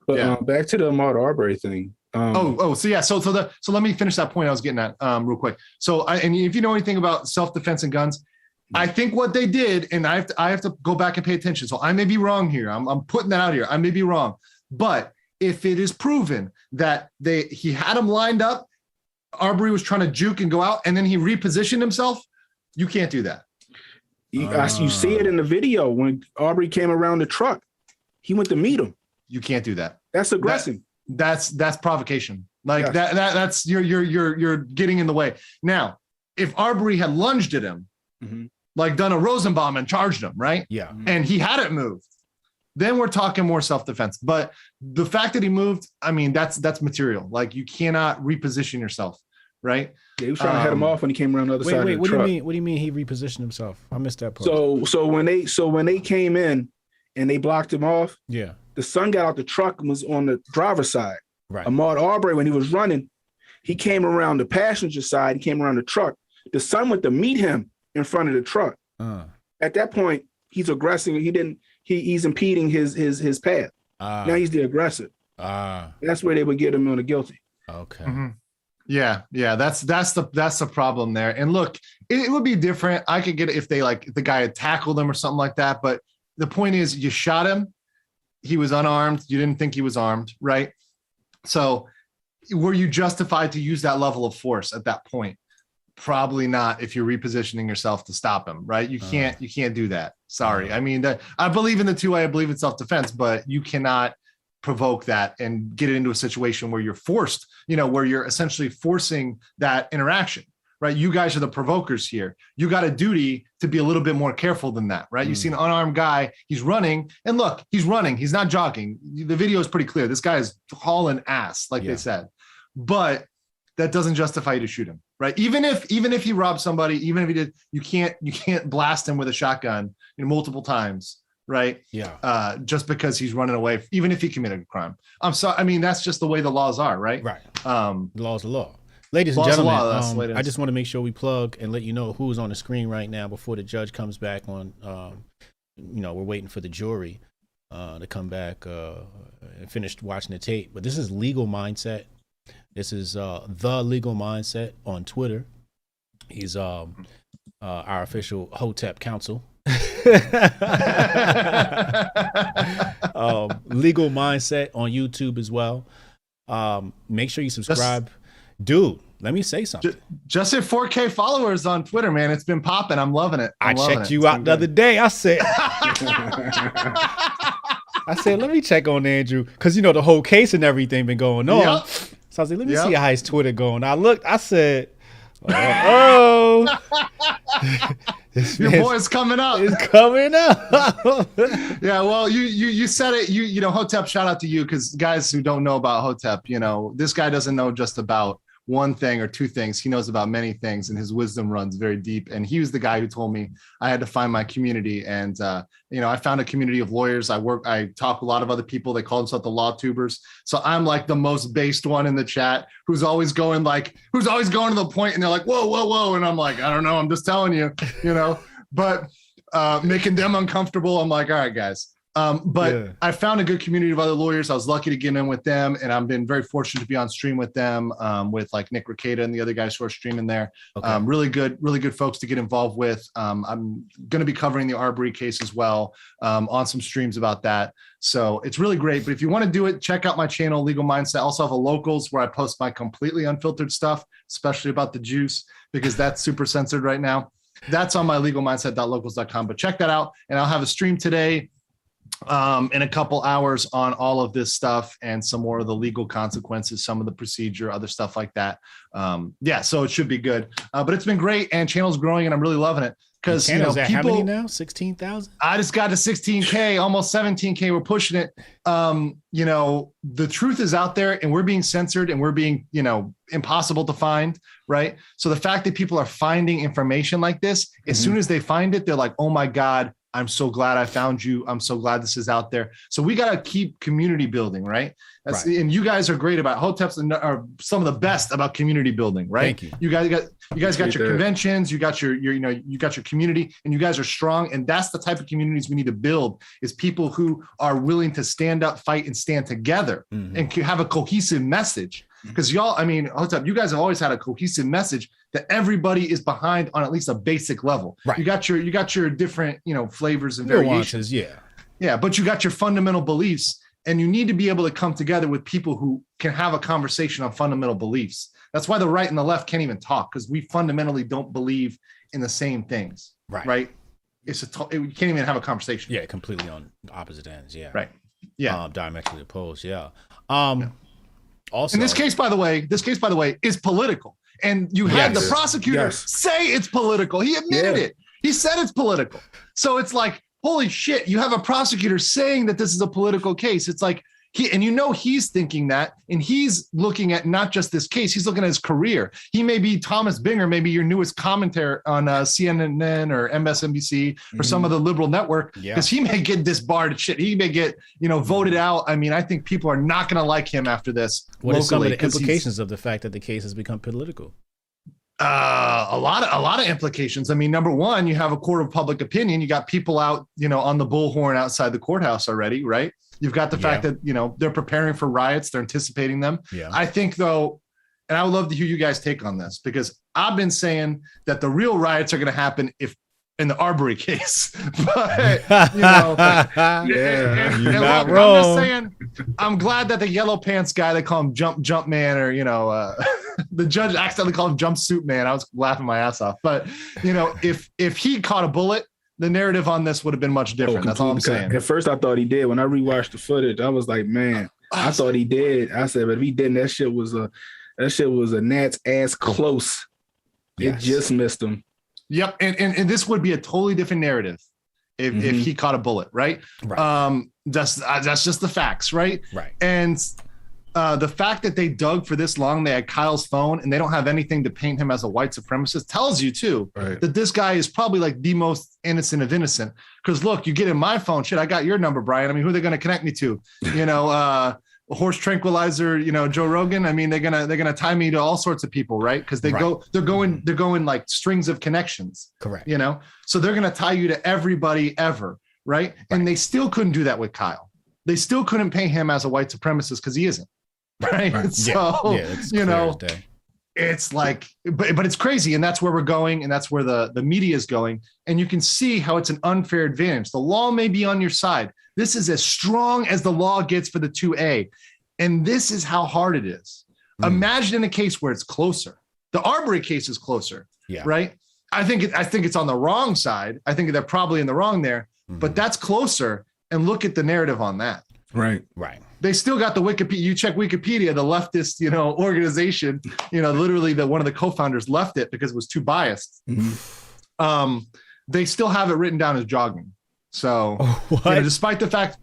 But back to the Ahmaud Arbery thing. So let me finish that point I was getting at real quick. So and if you know anything about self-defense and guns, I think what they did, and I have to go back and pay attention. So I may be wrong here. I'm putting that out here. I may be wrong, but if it is proven that he had him lined up, Arbery was trying to juke and go out, and then he repositioned himself, you can't do that. You see it in the video when Arbery came around the truck. He went to meet him. You can't do that. That's aggressive. That's provocation. Like that's you're getting in the way. Now, if Arbery had lunged at him, like done a Rosenbaum and charged him, right? Yeah. And he hadn't moved, then we're talking more self-defense. But the fact that he moved, I mean, that's material. Like you cannot reposition yourself, right? Yeah, he was trying to head him off when he came around the other side of the what truck. do you mean he repositioned himself? I missed that part. So when they came in and they blocked him off, yeah, the son got out the truck and was on the driver's side. Right. Ahmaud Arbery, when he was running, he came around the passenger side. He came around the truck. The son went to meet him in front of the truck. At that point, he's aggressing. He's impeding his path. Now he's the aggressor. That's where they would get him on the guilty. Okay. Yeah, that's the problem there. And look, it would be different. I could get it if the guy had tackled him or something like that. But the point is, you shot him. He was unarmed. You didn't think he was armed, right? So, were you justified to use that level of force at that point? Probably not. If you're repositioning yourself to stop him, right? You can't do that. Sorry. I mean, I believe in the 2A. I believe in self-defense, but you cannot provoke that and get it into a situation where you're forced, where you're essentially forcing that interaction, right? You guys are the provokers here. You got a duty to be a little bit more careful than that, right? You see an unarmed guy, he's running, and look, he's running. He's not jogging. The video is pretty clear. This guy is hauling ass, like they said, but that doesn't justify you to shoot him, right? Even if he robbed somebody, even if he did, you can't blast him with a shotgun multiple times, right? Yeah. Just because he's running away, even if he committed a crime. I'm sorry. I mean, that's just the way the laws are, right? Right. The law's the law. Ladies and gentlemen, I just want to make sure we plug and let you know who's on the screen right now before the judge comes back on. We're waiting for the jury to come back and finish watching the tape. But this is Legal Mindset. This is The Legal Mindset on Twitter. He's our official Hotep counsel. Legal Mindset on YouTube as well. Make sure you subscribe. Dude, let me say something. Just hit 4K followers on Twitter, man. It's been popping. I'm loving it. I checked you out the other day. I said, let me check on Andrew. Because, you know, the whole case and everything been going on. Yep. So I was like, let me see how his Twitter going. I looked, I said, oh. Your boy's coming up. It's coming up. Yeah, well, you said it. You know, Hotep, shout out to you, because guys who don't know about Hotep, you know, this guy doesn't know just about one thing or two things. He knows about many things, and his wisdom runs very deep. And he was the guy who told me I had to find my community. And you know, I found a community of lawyers. I talk to a lot of other people. They call themselves the law tubers. So I'm like the most based one in the chat, who's always going to the point, and they're like, whoa. And I'm like, I don't know. I'm just telling you, you know, but making them uncomfortable. I'm like, all right, guys. I found a good community of other lawyers. I was lucky to get in with them, and I've been very fortunate to be on stream with them, with like Nick Ricada and the other guys who are streaming there. Okay. Really good folks to get involved with. I'm going to be covering the Arbery case as well, on some streams about that. So it's really great. But if you want to do it, check out my channel, Legal Mindset. I also have a Locals, where I post my completely unfiltered stuff, especially about the juice, because that's super censored right now. That's on my legalmindset.locals.com. But check that out, and I'll have a stream today in a couple hours on all of this stuff and some more of the legal consequences, some of the procedure, other stuff like that. So it should be good. But it's been great, and channel's growing, and I'm really loving it. Because, you know, people, how many now? 16,000? I just got to 16K, almost 17K. We're pushing it. You know, the truth is out there, and we're being censored, and we're being, you know, impossible to find, right? So the fact that people are finding information like this, as soon as they find it, they're like, oh my God, I'm so glad I found you. I'm so glad this is out there. So we got to keep community building, right? And you guys are great about Hoteps, and are some of the best about community building, right? Thank you. You guys got your conventions, you got your you got your community, and you guys are strong. And that's the type of communities we need to build, is people who are willing to stand up, fight, and stand together, and have a cohesive message. Because y'all, I mean, Hotep, you guys have always had a cohesive message that everybody is behind on at least a basic level. Right. You got your different, you know, flavors and variations. Yeah, but you got your fundamental beliefs, and you need to be able to come together with people who can have a conversation on fundamental beliefs. That's why the right and the left can't even talk, because we fundamentally don't believe in the same things. Right. We can't even have a conversation. Yeah, completely on opposite ends. Yeah. Right. Yeah. Diametrically opposed. Yeah. Also, in this case, by the way, is political. And you had the prosecutor say it's political. He admitted it. He said it's political. So it's like, holy shit, you have a prosecutor saying that this is a political case. It's like, he's thinking that, and he's looking at not just this case, he's looking at his career. He may be Thomas Binger, maybe your newest commentator on CNN or MSNBC or some of the liberal network, because he may get disbarred shit. He may get, voted out. I mean, I think people are not going to like him after this. What are some of the implications of the fact that the case has become political? A lot of implications. I mean, number one, you have a court of public opinion. You got people out, on the bullhorn outside the courthouse already, right? You've got the fact that, they're preparing for riots. They're anticipating them. Yeah. I think, though, and I would love to hear you guys' take on this, because I've been saying that the real riots are going to happen in the Arbery case. But, you're not wrong. I'm just saying, I'm glad that the yellow pants guy, they call him Jump Man, or, the judge accidentally called him Jumpsuit Man. I was laughing my ass off. But, if he caught a bullet, the narrative on this would have been much different. That's all I'm saying. At first, I thought he did. When I rewatched the footage, I was like, man, I thought he did. I said, but if he didn't, that shit was a gnat's ass close. It just missed him. Yep. And this would be a totally different narrative if he caught a bullet, right? That's just the facts, right? Right. And the fact that they dug for this long, they had Kyle's phone, and they don't have anything to paint him as a white supremacist, tells you too that this guy is probably like the most innocent of innocent. Because look, you get in my phone, shit, I got your number, Brian. I mean, who are they going to connect me to? Horse tranquilizer, Joe Rogan. I mean, they're gonna tie me to all sorts of people, right? Because they're going like strings of connections. Correct. So they're gonna tie you to everybody ever, right? And they still couldn't do that with Kyle. They still couldn't paint him as a white supremacist because he isn't. Right. So, it's like, but it's crazy. And that's where we're going. And that's where the media is going. And you can see how it's an unfair advantage. The law may be on your side. This is as strong as the law gets for the 2A. And this is how hard it is. Imagine in a case where it's closer. The Arbery case is closer, right? I think it's on the wrong side. I think they're probably in the wrong there, but that's closer. And look at the narrative on that. Right. They still got the Wikipedia. You check Wikipedia, the leftist, organization, literally one of the co-founders left it because it was too biased. They still have it written down as jogging. So despite the fact.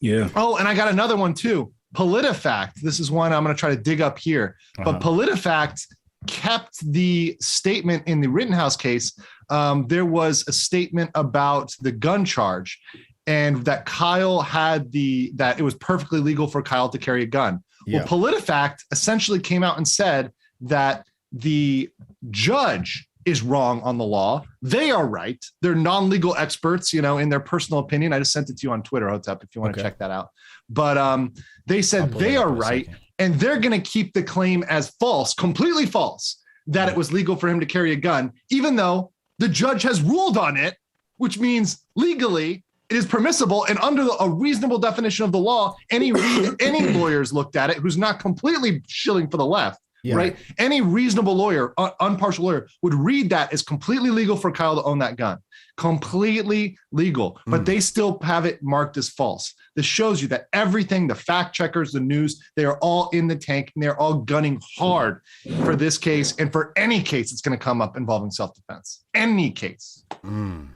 Yeah. Oh, and I got another one too. PolitiFact. This is one I'm going to try to dig up here, but PolitiFact kept the statement in the Rittenhouse case. There was a statement about the gun charge, and that Kyle had that it was perfectly legal for Kyle to carry a gun. Well, PolitiFact essentially came out and said that the judge is wrong on the law. They are right. They're non-legal experts, in their personal opinion. I just sent it to you on Twitter, Hotep, if you want to check that out. But they said they are right, and they're going to keep the claim as false, completely false, that it was legal for him to carry a gun, even though the judge has ruled on it, which means legally it is permissible. And under a reasonable definition of the law, any lawyers looked at it who's not completely shilling for the left, right? Any reasonable lawyer, unpartial lawyer, would read that as completely legal for Kyle to own that gun. Completely legal, but they still have it marked as false. This shows you that everything, the fact checkers, the news, they are all in the tank, and they're all gunning hard for this case and for any case that's going to come up involving self-defense. Any case. I'm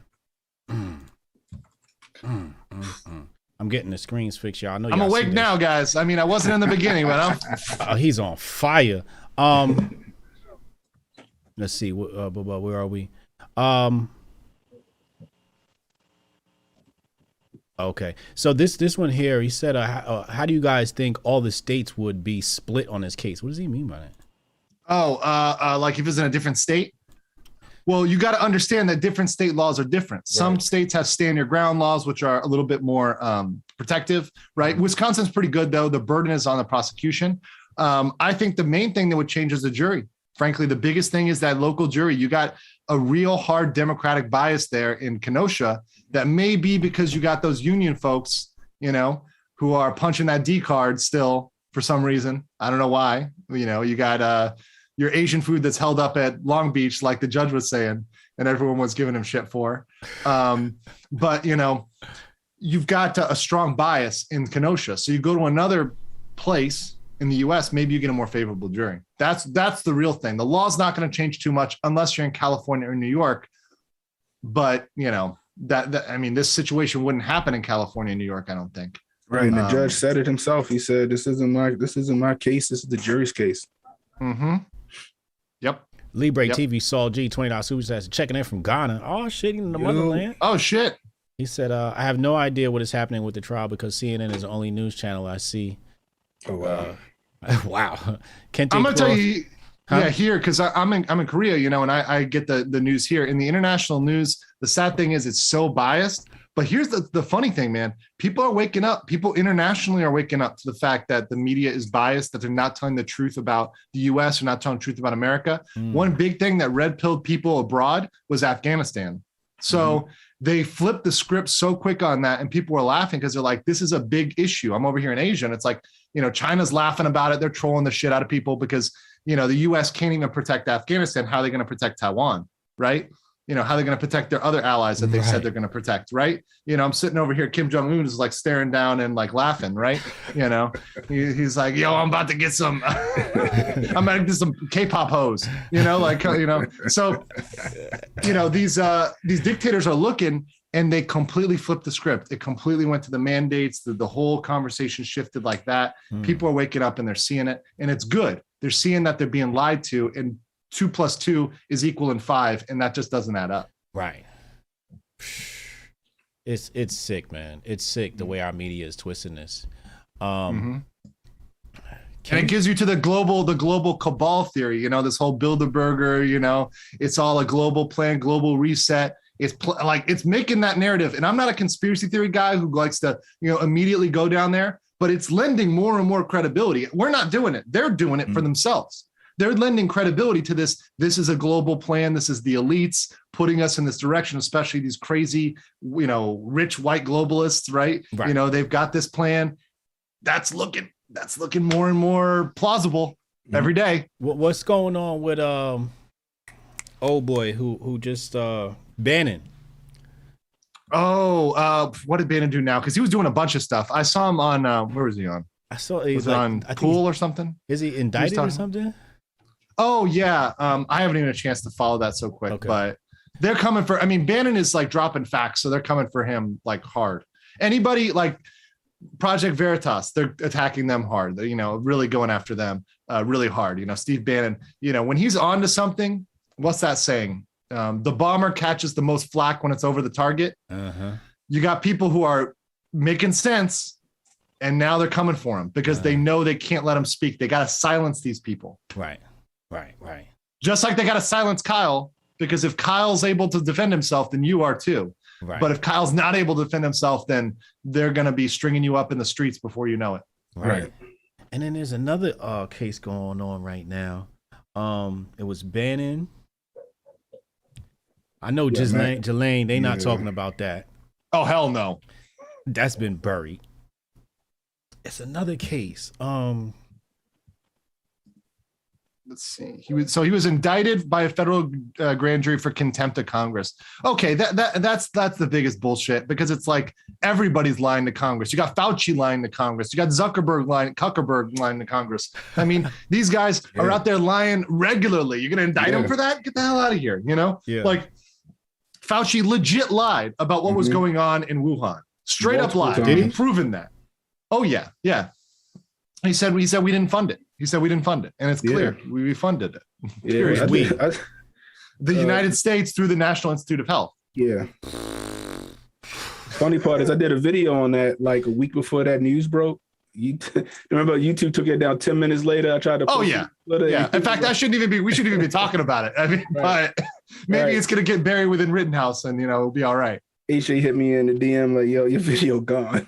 getting the screens fixed, y'all. I know I'm awake now, guys. I mean, I wasn't in the beginning, but I'm. He's on fire. Let's see. Where are we? Okay. So this one here, he said, how do you guys think all the states would be split on this case? What does he mean by that? Oh, like if it's in a different state? Well, you got to understand that different state laws are different. Some states have stand your ground laws, which are a little bit more protective, right? Wisconsin's pretty good, though. The burden is on the prosecution. I think the main thing that would change is the jury. Frankly, the biggest thing is that local jury. You got a real hard Democratic bias there in Kenosha. That may be because you got those union folks, who are punching that D card still for some reason. I don't know why. You got your Asian food that's held up at Long Beach, like the judge was saying, and everyone was giving him shit for. But you've got a strong bias in Kenosha. So you go to another place in the U.S., maybe you get a more favorable jury. That's the real thing. The law's not going to change too much unless you're in California or New York. But this situation wouldn't happen in California and New York, I don't think. Right. And the judge said it himself. He said, this isn't my case. This is the jury's case. Mm-hmm. Yep. Libre TV Saul G $20 super chats checking in from Ghana. Oh shit, in the motherland. Oh shit. He said, I have no idea what is happening with the trial because CNN is the only news channel I see. Oh wow. Wow. I'm gonna tell you here, because I'm in Korea, and I get the news here. In the international news, the sad thing is it's so biased. But here's the funny thing, man. People are waking up. People internationally are waking up to the fact that the media is biased, that they're not telling the truth about the U.S. or not telling the truth about America. One big thing that red-pilled people abroad was Afghanistan. So they flipped the script so quick on that, and people were laughing because they're like, this is a big issue. I'm over here in Asia, and it's like, China's laughing about it. They're trolling the shit out of people because, the U.S. can't even protect Afghanistan. How are they going to protect Taiwan, right? How they're going to protect their other allies that they said they're going to protect, right? I'm sitting over here. Kim Jong-un is like staring down and like laughing, right? He's like, yo, I'm about to get some, I'm about to get some K-pop hoes, So, these dictators are looking and they completely flipped the script. It completely went to the mandates. The whole conversation shifted like that. People are waking up and they're seeing it, and it's good. They're seeing that they're being lied to, and 2 + 2 is equal in 5, and that just doesn't add up. Right. It's sick, man. It's sick the way our media is twisting this. And it gives you to the global cabal theory, this whole Bilderberger, it's all a global plan, global reset. It's making that narrative. And I'm not a conspiracy theory guy who likes to, immediately go down there, but it's lending more and more credibility. We're not doing it. They're doing it for themselves. they're lending credibility to this. This is a global plan. This is the elites putting us in this direction, especially these crazy, rich white globalists, right? They've got this plan. That's looking more and more plausible every day. What's going on with old boy who just Bannon? What did Bannon do now? Because he was doing a bunch of stuff. I saw him on where was he on? I saw he's on Pool or something. Is he indicted or something? Oh yeah. I haven't even had a chance to follow that so quick, but they're coming for. I mean, Bannon is like dropping facts, so they're coming for him like hard. Anybody like Project Veritas, they're attacking them hard. They're, really going after them really hard. Steve Bannon. When he's on to something, what's that saying? The bomber catches the most flack when it's over the target. You got people who are making sense. And now they're coming for him because they know they can't let him speak. They got to silence these people. Right. Just like they got to silence Kyle, because if Kyle's able to defend himself, then you are too. Right. But if Kyle's not able to defend himself, then they're going to be stringing you up in the streets before you know it. Right. And then there's another case going on right now. It was Bannon. I know Jelaine, they not talking about that. Oh, hell no. That's been buried. It's another case. Let's see. He was indicted by a federal grand jury for contempt of Congress. Okay, that's the biggest bullshit because it's like everybody's lying to Congress. You got Fauci lying to Congress. You got Zuckerberg lying to Congress. I mean, these guys are out there lying regularly. You're gonna indict them for that? Get the hell out of here. Like Fauci legit lied about what was going on in Wuhan. Straight up lied. Did he? Proven that. Oh yeah. He said we didn't fund it. And it's clear we funded it. The United States through the National Institute of Health. Yeah. Funny part is I did a video on that like a week before that news broke. Remember YouTube took it down 10 minutes later. I tried to post it. In fact, we shouldn't even be talking about it. I mean, but maybe it's gonna get buried within Rittenhouse and it'll be all right. H.A. hit me in the DM like, yo, your video gone.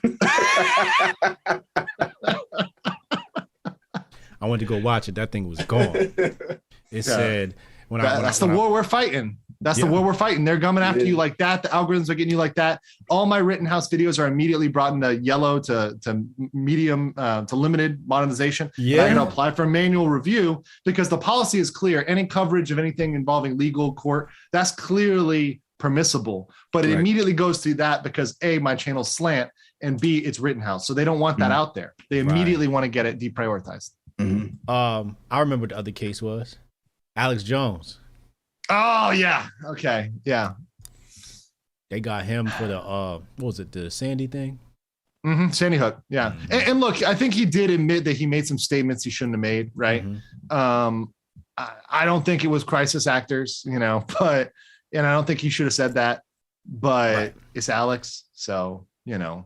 I went to go watch it. That thing was gone. It said that's the war we're fighting. That's the war we're fighting. They're coming after you like that. The algorithms are getting you like that. All my Rittenhouse videos are immediately brought into yellow to medium to limited monetization. Yeah. I'm going to apply for manual review because the policy is clear. Any coverage of anything involving legal court, that's clearly permissible, but it immediately goes through that because A, my channel's slant, and B, it's Rittenhouse. So they don't want that out there. They immediately want to get it deprioritized. I remember what the other case was. Alex Jones. Oh yeah. Okay. Yeah. They got him for the what was it, the Sandy thing? Sandy Hook. Yeah. And look, I think he did admit that he made some statements he shouldn't have made, right? I don't think it was crisis actors, but and I don't think he should have said that, but it's Alex. So, yeah.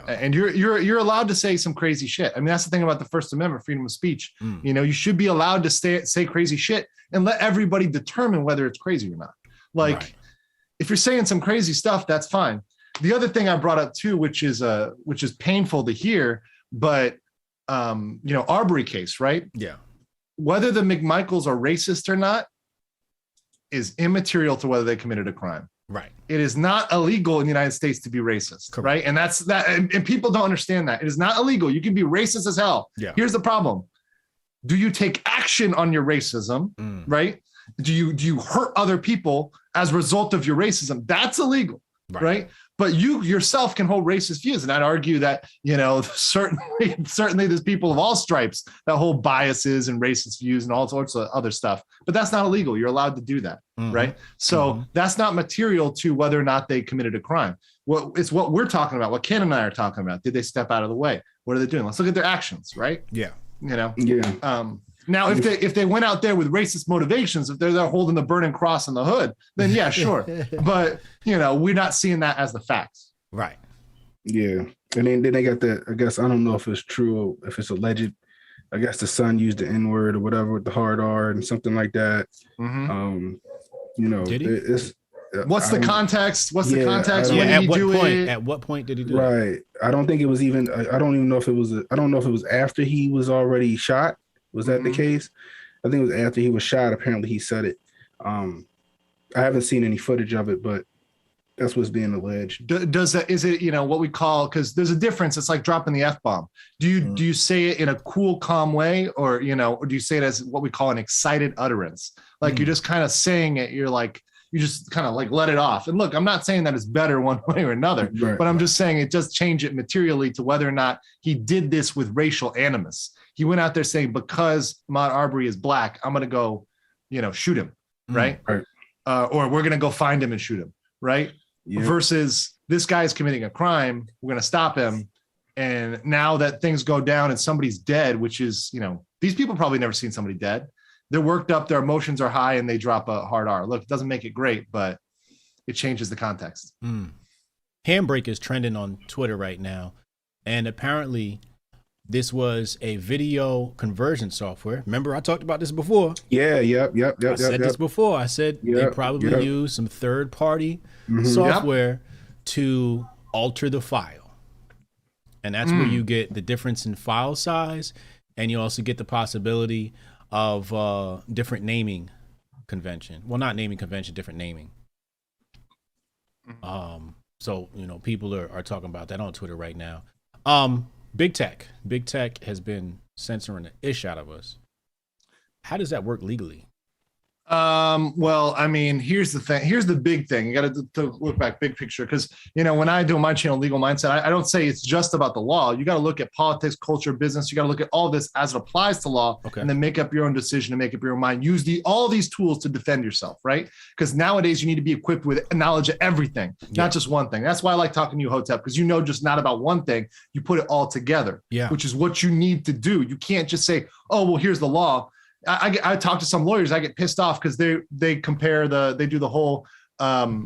And you're allowed to say some crazy shit. I mean, that's the thing about the First Amendment, freedom of speech. You should be allowed to say crazy shit and let everybody determine whether it's crazy or not. Like if you're saying some crazy stuff, that's fine. The other thing I brought up too, which is painful to hear, but Arbery case, right? Yeah. Whether the McMichaels are racist or not is immaterial to whether they committed a crime. Right. It is not illegal in the United States to be racist. Correct. Right. And that's that. And people don't understand that. It is not illegal. You can be racist as hell. Yeah. Here's the problem. Do you take action on your racism? Right. Do you hurt other people as a result of your racism? That's illegal. Right. But you yourself can hold racist views. And I'd argue that, certainly there's people of all stripes that hold biases and racist views and all sorts of other stuff. But that's not illegal. You're allowed to do that. Right. So that's not material to whether or not they committed a crime. It's what we're talking about, what Ken and I are talking about. Did they step out of the way? What are they doing? Let's look at their actions. Right. Yeah. Now, if they went out there with racist motivations, if they're holding the burning cross in the hood, then yeah, sure. But we're not seeing that as the facts. Right. Yeah. And then they got that. I guess I don't know if it's true or if it's alleged. I guess the son used the N-word or whatever with the hard R and something like that. Did he? What's the context? When did he do it? At what point did he do it? Right. I don't think it was even. I don't even know if it was. I don't know if it was after he was already shot. Was that the case? I think it was after he was shot. Apparently, he said it. I haven't seen any footage of it, but that's what's being alleged. Does that, is it, what we call, because there's a difference. It's like dropping the F-bomb. Do you say it in a cool, calm way, or do you say it as what we call an excited utterance? Like you're just kind of saying it. You're like, you just kind of like let it off. And look, I'm not saying that it's better one way or another, but I'm just saying it does change it materially to whether or not he did this with racial animus. He went out there saying, because Ahmaud Arbery is black, I'm going to go, shoot him. Right. Or we're going to go find him and shoot him. Right. Yeah. Versus this guy is committing a crime. We're going to stop him. And now that things go down and somebody's dead, which is, these people probably never seen somebody dead. They're worked up. Their emotions are high and they drop a hard R. Look, it doesn't make it great, but it changes the context. Handbrake is trending on Twitter right now. And apparently this was a video conversion software. Remember, I talked about this before. Yeah, I said this before. I said they probably use some third-party software to alter the file. And that's where you get the difference in file size, and you also get the possibility of different naming convention. Well, not naming convention, different naming. So, people are talking about that on Twitter right now. Big Tech has been censoring the ish out of us. How does that work legally? Well, I mean, here's the thing. Here's the big thing. You got to look back big picture. Because, when I do my channel, Legal Mindset, I don't say it's just about the law. You got to look at politics, culture, business. You got to look at all this as it applies to law, and then make up your own decision and make up your own mind. Use all these tools to defend yourself, right? Because nowadays you need to be equipped with knowledge of everything, not just one thing. That's why I like talking to you, Hotep, because just not about one thing. You put it all together, which is what you need to do. You can't just say, oh, well, here's the law. I talk to some lawyers. I get pissed off because they compare they do the whole, bad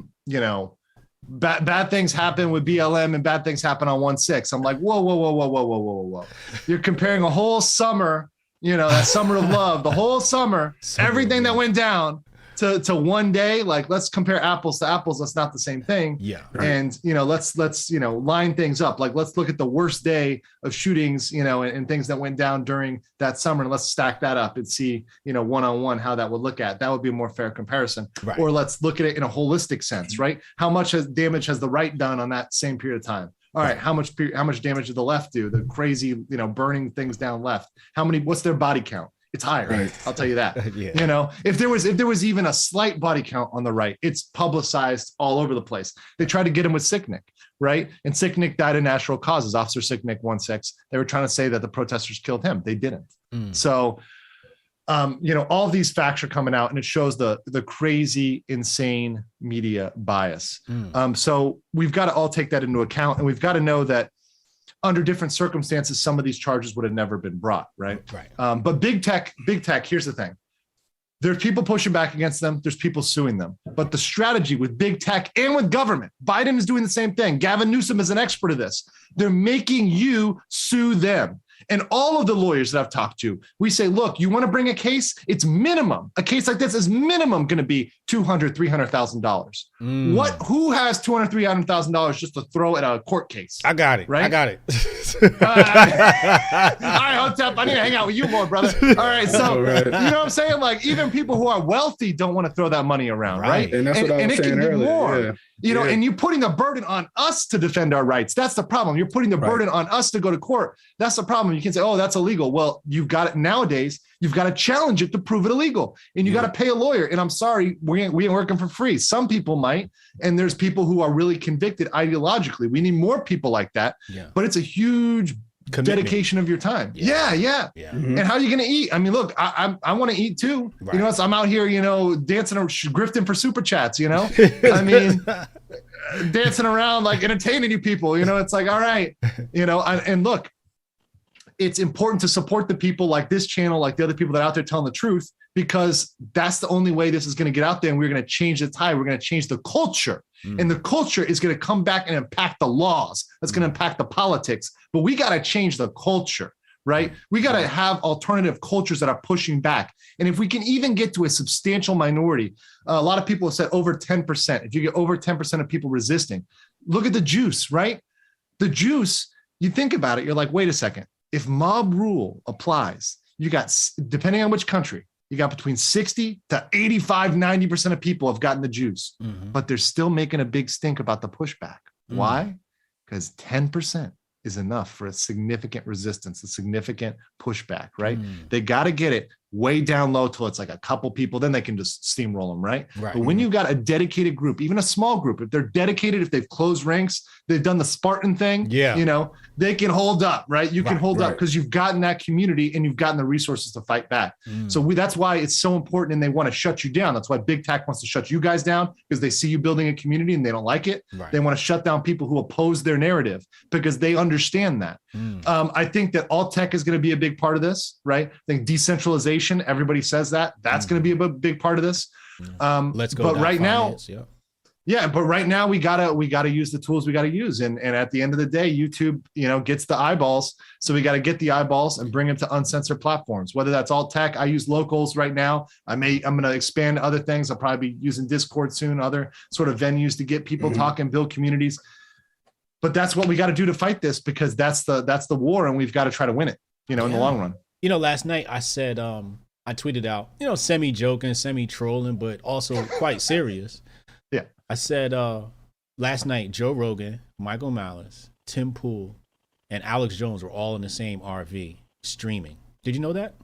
things happen with BLM and bad things happen on 1/6. I'm like, whoa. You're comparing a whole summer, that summer of love, the whole summer, everything that went down to one day. Like, let's compare apples to apples. That's not the same thing. Yeah. And, let's line things up. Like, let's look at the worst day of shootings, and things that went down during that summer. And let's stack that up and see, one-on-one how that would look at. That would be a more fair comparison. Right. Or let's look at it in a holistic sense, right? How much damage has the right done on that same period of time? All right, how much damage did the left do? The crazy, burning things down left. What's their body count? It's higher. Right. I'll tell you that. If there was even a slight body count on the right, it's publicized all over the place. They tried to get him with Sicknick, right? And Sicknick died of natural causes. Officer Sicknick 1/6. They were trying to say that the protesters killed him. They didn't. So, all these facts are coming out, and it shows the crazy, insane media bias. So we've got to all take that into account, and we've got to know that under different circumstances, some of these charges would have never been brought, right? But big tech, here's the thing. There's people pushing back against them. There's people suing them. But the strategy with big tech and with government, Biden is doing the same thing. Gavin Newsom is an expert of this. They're making you sue them. And all of the lawyers that I've talked to, we say, look, you want to bring a case? It's minimum. A case like this is minimum going to be $200,000, $300,000. Who has $200,000, $300,000 just to throw at a court case? I got it. Right? I got it. All right, Hotep, I need to hang out with you more, brother. All right, so you know what I'm saying? Like, even people who are wealthy don't want to throw that money around, right? And that's what I was saying earlier. More. And you're putting the burden on us to defend our rights. That's the problem. You're putting the burden on us to go to court. That's the problem. You can say, oh, that's illegal. Well, you've got it nowadays. You've got to challenge it to prove it illegal. And you got to pay a lawyer. And I'm sorry, we ain't working for free. Some people might. And there's people who are really convicted ideologically. We need more people like that. But it's a huge dedication of your time. Yeah. And how are you going to eat? I mean, look, I want to eat too. I'm out here, dancing or grifting for super chats, I mean, dancing around, like entertaining you people, it's like, all right, and look, it's important to support the people like this channel, like the other people that are out there telling the truth, because that's the only way this is going to get out there. And we're going to change the tide. We're going to change the culture. And the culture is going to come back and impact the laws. That's going to impact the politics. But we got to change the culture, right? We got to have alternative cultures that are pushing back. And if we can even get to a substantial minority, a lot of people have said over 10%. If you get over 10% of people resisting, look at the juice, right? The juice, you think about it, you're like, wait a second. If mob rule applies, you got, depending on which country, You got between 60 to 85, 90% of people have gotten the juice, but they're still making a big stink about the pushback. Why? Because 10% is enough for a significant resistance, a significant pushback, right? They got to get it way down low till it's like a couple people, then they can just steamroll them, right? But when you've got a dedicated group, even a small group, if they're dedicated, if they've closed ranks, they've done the Spartan thing, you know, they can hold up, right? You can hold up because you've gotten that community and you've gotten the resources to fight back. So that's why it's so important, and they want to shut you down. That's why Big Tech wants to shut you guys down, because they see you building a community and they don't like it. They want to shut down people who oppose their narrative because they understand that. I think that alt tech is going to be a big part of this, right? I think decentralization, everybody says that. That's going to be a big part of this. Let's go. But right now, but right now we gotta use the tools we gotta use, and at the end of the day, YouTube, you know, gets the eyeballs. So we got to get the eyeballs and bring them to uncensored platforms. Whether that's alt tech, I use locals right now. I'm going to expand other things. I'll probably be using Discord soon, other sort of venues to get people talking, build communities. But that's what we got to do to fight this, because that's the war, and we've got to try to win it, you know, in the long run. You know, last night I said, I tweeted out, you know, semi-joking, semi-trolling, but also quite serious. I said last night, Joe Rogan, Michael Mallis, Tim Pool, and Alex Jones were all in the same RV streaming. Did you know that?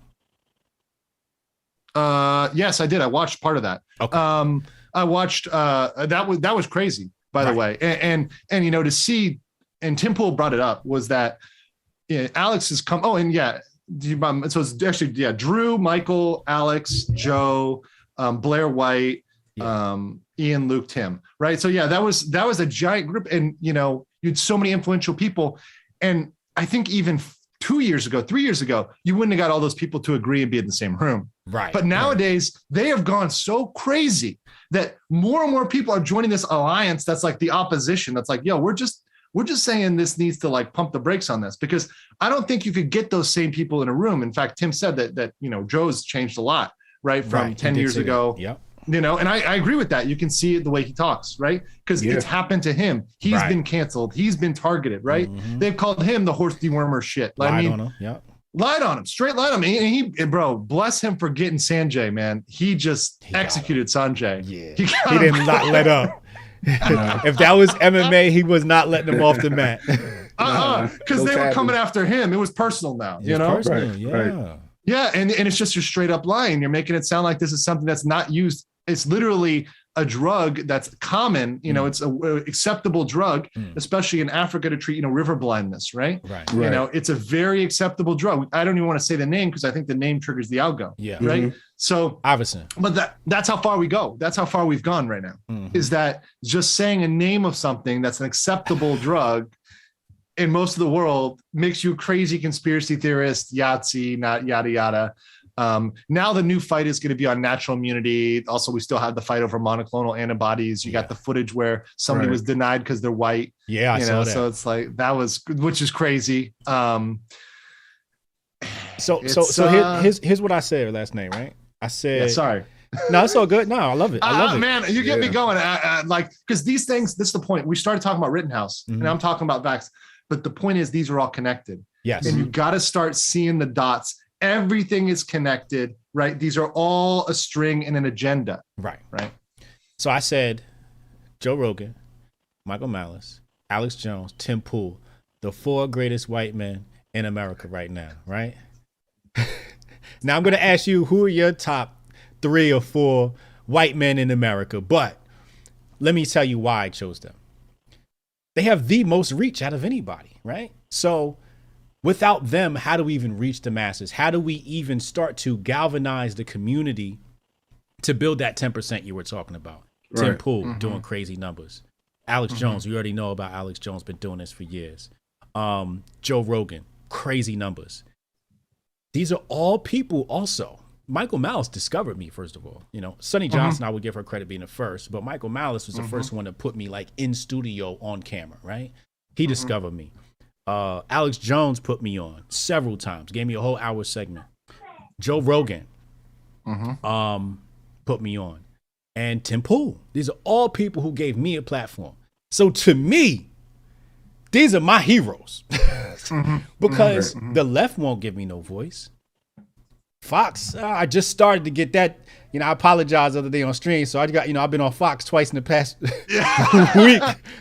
Yes, I did. I watched part of that. Okay. I watched that was crazy, by the way. And you know, to see, and Tim Pool brought it up, was that Alex has come. Oh, and so it's actually Drew, Michael, Alex, Joe, Blair White, Ian, Luke, Tim, right? So that was a giant group, and you know, you had so many influential people, and I think even 3 years ago, you wouldn't have got all those people to agree and be in the same room, right? But nowadays they have gone so crazy that more and more people are joining this alliance. That's like the opposition. That's like, yo, we're just saying this needs to like pump the brakes on this, because I don't think you could get those same people in a room. In fact, Tim said that you know, Joe's changed a lot, right, from 10 years ago. Yeah. You know, and I agree with that. You can see it the way he talks, right? Because it's happened to him. He's been canceled. He's been targeted, right? They've called him the horse dewormer shit. Lied on him, straight lied on him. And bro, bless him for getting Sanjay, man. He just executed Sanjay. Yeah. He did not let up. If that was MMA, he was not letting him off the mat. Because they were coming after him. It was personal now, you know? Personal, Yeah, and it's just you're straight up lying. You're making it sound like this is something that's not used. It's literally a drug that's common. You know, it's a acceptable drug, especially in Africa, to treat, you know, river blindness, right? You know, it's a very acceptable drug. I don't even want to say the name because I think the name triggers the algo. Right. So obviously, but that's how far we go. That's how far we've gone right now. Is that just saying a name of something that's an acceptable drug in most of the world makes you a crazy conspiracy theorist, Yahtzee, not yada yada. Now the new fight is going to be on natural immunity. Also, we still have the fight over monoclonal antibodies. You got the footage where somebody was denied because they're white. Yeah, I saw that. So it's like which is crazy. So here's what I said last night, right? I said, sorry. No, it's all good. No, I love it. I love it. Man, you get me going. Like, because these things, this is the point. We started talking about Rittenhouse, and I'm talking about Vax. But the point is, these are all connected. Yes. And you got to start seeing the dots. Everything is connected, right? These are all a string and an agenda. Right. Right. So I said, Joe Rogan, Michael Mallis, Alex Jones, Tim Pool, the 4 greatest white men in America right now, right? Now I'm going to ask you, who are your top 3 or 4 white men in America? But let me tell you why I chose them. They have the most reach out of anybody, right? So without them, how do we even reach the masses? How do we even start to galvanize the community to build that 10% you were talking about? Right. Tim Pool doing crazy numbers. Alex Jones, we already know about Alex Jones, been doing this for years. Joe Rogan, crazy numbers. These are all people also. Michael Mallis discovered me, first of all. You know, Sonny Johnson, I would give her credit being the first, but Michael Mallis was the first one to put me like in studio on camera, right? He discovered me. Alex Jones put me on several times, gave me a whole hour segment. Joe Rogan put me on. And Tim Pool. These are all people who gave me a platform. So to me, these are my heroes. Because the left won't give me no voice. Fox, I just started to get that. I apologize the other day on stream. So I got, I've been on Fox twice in the past week.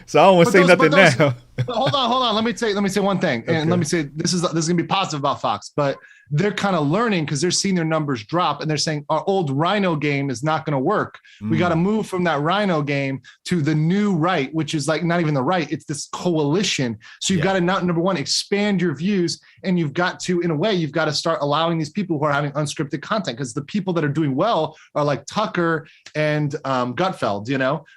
So I don't want to say nothing now. Hold on. Let me say one thing. Okay. And let me say, this is going to be positive about Fox, but they're kind of learning because they're seeing their numbers drop and they're saying our old Rhino game is not going to work. We got to move from that Rhino game to the new right, which is like not even the right. It's this coalition. So you've got to number one, expand your views. And you've got to, in a way, you've got to start allowing these people who are having unscripted content, because the people that are doing well are like Tucker and Gutfeld,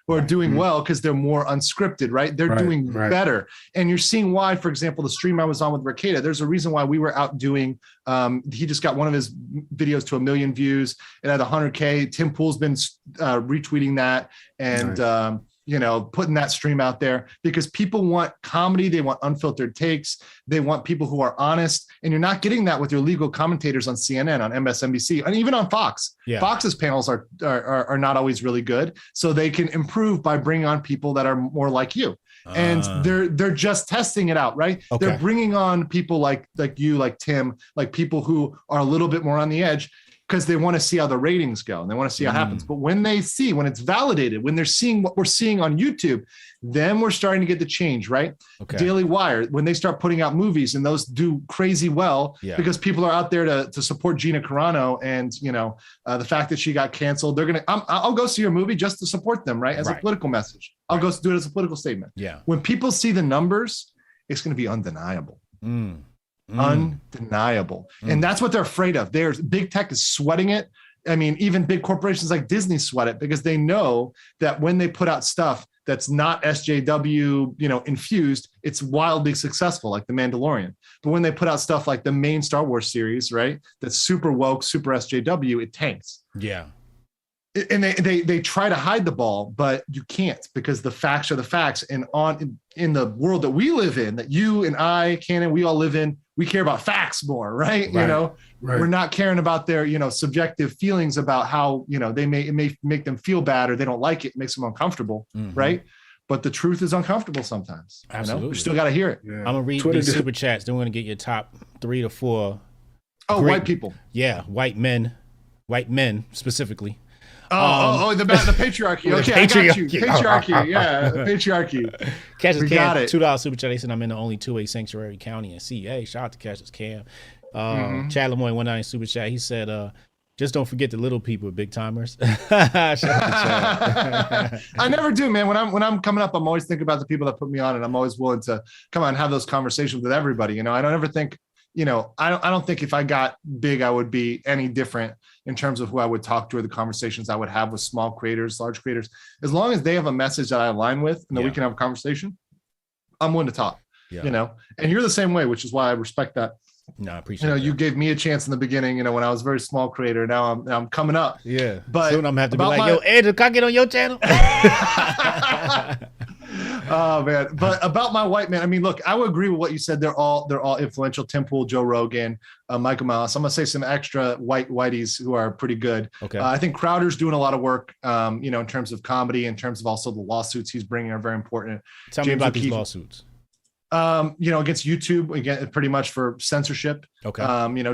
who are doing well because they're more unscripted, right? They're doing better. And you're seeing why, for example, the stream I was on with Rakeda, there's a reason why we were out doing, he just got one of his videos to 1 million views. It had 100K. Tim Pool's been retweeting that and, putting that stream out there, because people want comedy. They want unfiltered takes. They want people who are honest. And you're not getting that with your legal commentators on CNN, on MSNBC, and even on Fox. Yeah. Fox's panels are not always really good. So they can improve by bringing on people that are more like you. And they're just testing it out, right? Okay. They're bringing on people like you, like Tim, like people who are a little bit more on the edge, because they want to see how the ratings go and they want to see how it happens. But when it's validated, when they're seeing what we're seeing on YouTube, then we're starting to get the change, right? Okay. Daily Wire, when they start putting out movies and those do crazy well, because people are out there to support Gina Carano, and the fact that she got canceled, I'll go see your movie just to support them, right? As a political message. I'll go do it as a political statement. Yeah. When people see the numbers, it's going to be undeniable. Undeniable. And that's what they're afraid of. Big tech is sweating it. I mean, even big corporations like Disney sweat it, because they know that when they put out stuff that's not SJW, infused, it's wildly successful, like The Mandalorian. But when they put out stuff like the main Star Wars series, right, that's super woke, super SJW, it tanks. Yeah. And they try to hide the ball, but you can't, because the facts are the facts. And in the world that we live in, that you and I, Cannon, we all live in, we care about facts more, right? We're not caring about their, subjective feelings about how, it may make them feel bad, or they don't like it makes them uncomfortable, right? But the truth is uncomfortable sometimes. Absolutely. You still got to hear it. Yeah. I'm going to read these super chats. Then we're going to get your top 3 to 4. White people. Yeah, white men specifically. The patriarchy. Okay, I got you. Patriarchy. Yeah, the patriarchy. Cassius Cam, $2 super chat. He said, I'm in the only 2A sanctuary county in CA. Shout out to Cassius Cam. Chad Lemoyne, $1 super chat. He said, just don't forget the little people, big timers. Shout out to Chad. I never do, man. When I'm coming up, I'm always thinking about the people that put me on, and I'm always willing to come on and have those conversations with everybody. I don't ever think, I don't think if I got big, I would be any different in terms of who I would talk to, or the conversations I would have with small creators, large creators. As long as they have a message that I align with and that we can have a conversation, I'm willing to talk, and you're the same way, which is why I respect that. No, I appreciate that. You gave me a chance in the beginning, when I was a very small creator. Now I'm coming up. Yeah. But soon I'm going to have to be like, yo, Andrew, can I get on your channel? Oh man. But about my white man, I mean, look, I would agree with what you said. They're all influential. Tim Pool, Joe Rogan, Michael Mallis. I'm gonna say some extra whiteys who are pretty good. Okay. I think Crowder's doing a lot of work, in terms of comedy, in terms of also the lawsuits he's bringing are very important. Tell me about these lawsuits. Against YouTube, again, pretty much for censorship. Okay.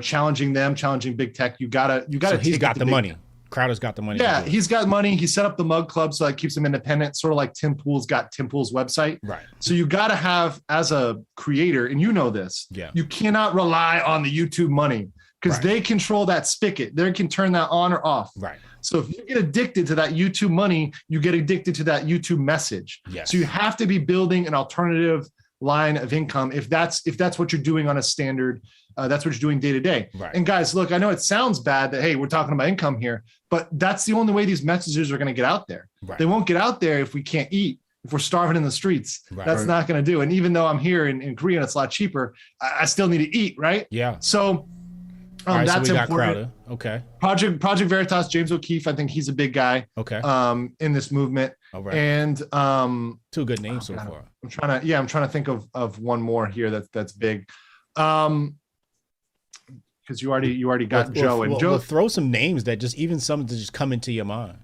Challenging them, challenging big tech. You gotta. So he's got the money. Crowder's got the money. Yeah, he's got money. He set up the Mug Club, so that keeps him independent. Sort of like Tim Pool's got Tim Pool's website. Right. So you got to have, as a creator, and this. Yeah. You cannot rely on the YouTube money, because they control that spigot. They can turn that on or off. Right. So if you get addicted to that YouTube money, you get addicted to that YouTube message. Yes. So you have to be building an alternative line of income if that's what you're doing on a standard. That's what you're doing day to day. Right. And guys, look, I know it sounds bad that, hey, we're talking about income here, but that's the only way these messages are going to get out there. Right. They won't get out there if we can't eat, if we're starving in the streets. Right. That's not going to do. And even though I'm here in Korea and it's a lot cheaper, I still need to eat, right? Yeah. So that's so we important. Got Crowder. Okay. Project Veritas, James O'Keefe, I think he's a big guy. Okay. In this movement. All right. And 2 good names so far. I'm trying to think of one more here that's big. Because you already got Joe, and Joe. Throw some names that just even some that just come into your mind.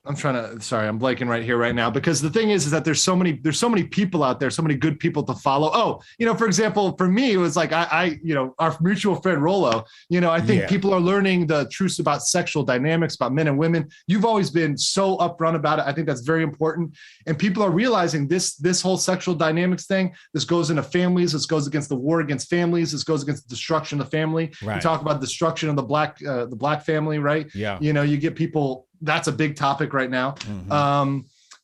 I'm blanking right here right now, because the thing is that there's so many people out there, so many good people to follow. Oh, for example, for me, it was like, I our mutual friend Rolo, I think people are learning the truths about sexual dynamics, about men and women. You've always been so upfront about it. I think that's very important. And people are realizing this whole sexual dynamics thing, this goes into families. This goes against the war against families. This goes against the destruction of the family. Right. You talk about destruction of the black family, right? Yeah. You get people, that's a big topic right now. Mm-hmm.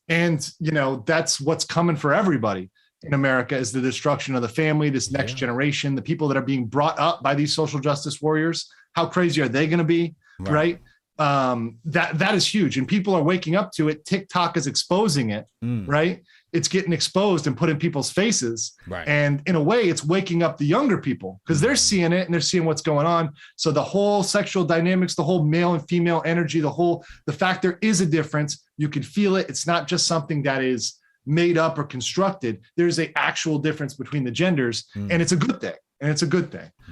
And that's what's coming for everybody in America, is the destruction of the family, this next generation, the people that are being brought up by these social justice warriors. How crazy are they going to be? Right. That is huge. And people are waking up to it. TikTok is exposing it, right? It's getting exposed and put in people's faces. Right. And in a way, it's waking up the younger people, because they're seeing it and they're seeing what's going on. So the whole sexual dynamics, the whole male and female energy, the fact there is a difference, you can feel it. It's not just something that is made up or constructed. There's an actual difference between the genders, and it's a good thing.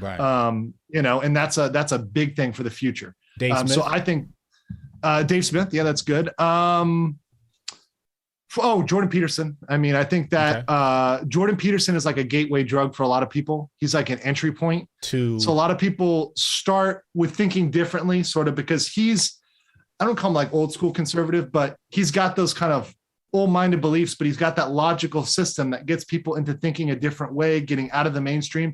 Right. And that's a big thing for the future. Dave Smith. So I think Dave Smith, yeah, that's good. Jordan Peterson. I mean, I think that Jordan Peterson is like a gateway drug for a lot of people. He's like an entry point so a lot of people start with thinking differently, sort of, because I don't call him like old school conservative, but he's got those kind of old-minded beliefs, but he's got that logical system that gets people into thinking a different way, getting out of the mainstream.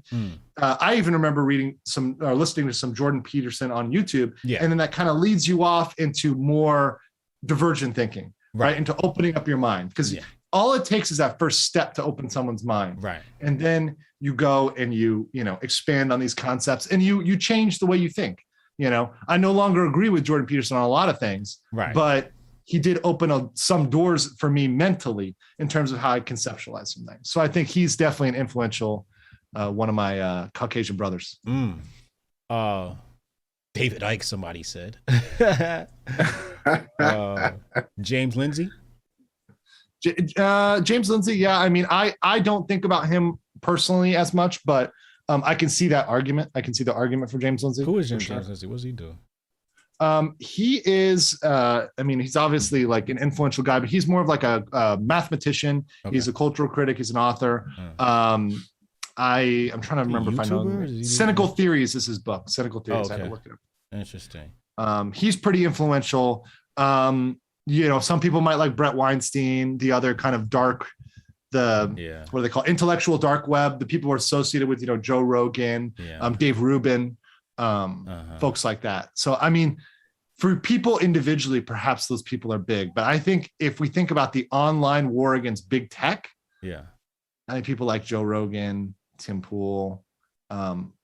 I even remember listening to some Jordan Peterson on YouTube, and then that kind of leads you off into more divergent thinking. Right. Into opening up your mind, because all it takes is that first step to open someone's mind. Right. And then you go and you expand on these concepts, and you change the way you think. I no longer agree with Jordan Peterson on a lot of things, right, but he did open some doors for me mentally in terms of how I conceptualize some things. So I think he's definitely an influential, one of my Caucasian brothers. David Icke, somebody said. James Lindsay. James Lindsay, yeah. I mean, I don't think about him personally as much, but I can see that argument. I can see the argument for James Lindsay. Who is James Lindsay? What does he do? He is, he's obviously like an influential guy, but he's more of like a mathematician. Okay. He's a cultural critic. He's an author. I'm trying to remember if I know. Cynical Theories is his book. Cynical Theories. I had to look it up. Interesting. He's pretty influential. Some people might like Brett Weinstein, the other kind of dark, what do they call it? Intellectual dark web. The people who are associated with, Joe Rogan, Dave Rubin, folks like that. So, I mean, for people individually, perhaps those people are big. But I think if we think about the online war against big tech, I think people like Joe Rogan, Tim Pool,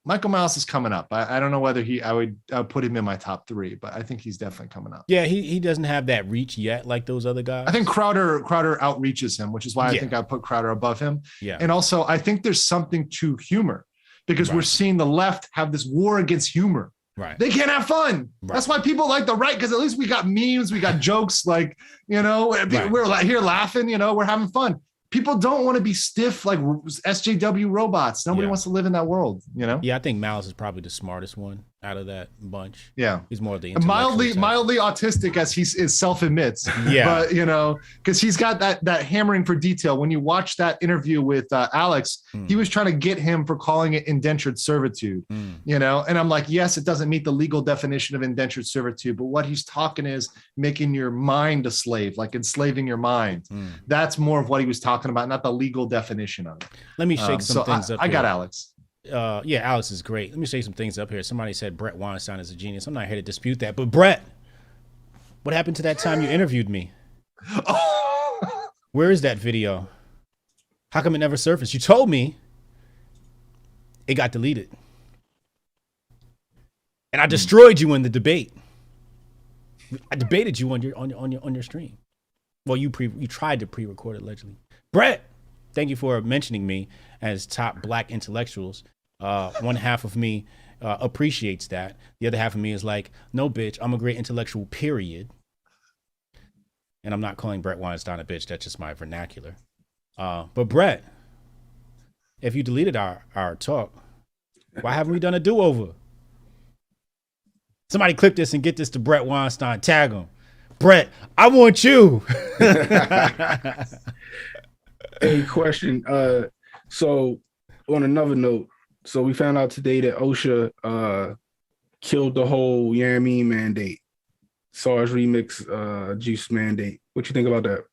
Michael Mallis is coming up. I don't know whether I would put him in my top 3, but I think he's definitely coming up. Yeah, he doesn't have that reach yet like those other guys. I think Crowder outreaches him, which is why I think I put Crowder above him. Yeah. And also, I think there's something to humor, because we're seeing the left have this war against humor. Right. They can't have fun. Right. That's why people like the right, because at least we got memes, we got jokes, like, we're here laughing, we're having fun. People don't want to be stiff like SJW robots. Nobody wants to live in that world, Yeah, I think Mallis is probably the smartest one out of that bunch. Yeah, he's more of the mildly autistic, as he is self-admits. Yeah, but because he's got that hammering for detail. When you watch that interview with Alex, he was trying to get him for calling it indentured servitude. And I'm like, yes, it doesn't meet the legal definition of indentured servitude, but what he's talking is making your mind a slave, like enslaving your mind. That's more of what he was talking about, not the legal definition of it. Let me shake some things up. I got Alex. Alex is great. Let me say some things up here. Somebody said Brett Weinstein is a genius. I'm not here to dispute that, but Brett, what happened to that time you interviewed me? Where is that video? How come it never surfaced? You told me it got deleted, and I destroyed you in the debate. I debated you on your stream. Well, you tried to pre-record it allegedly. Brett, thank you for mentioning me as top black intellectuals. One half of me appreciates that. The other half of me is like, no, bitch, I'm a great intellectual, period. And I'm not calling Brett Weinstein a bitch. That's just my vernacular. But Brett, if you deleted our talk, why haven't we done a do-over? Somebody clip this and get this to Brett Weinstein. Tag him. Brett, I want you. Hey, question. So on another note, so we found out today that OSHA killed the whole Yami mandate, SARS remix juice mandate. What you think about that?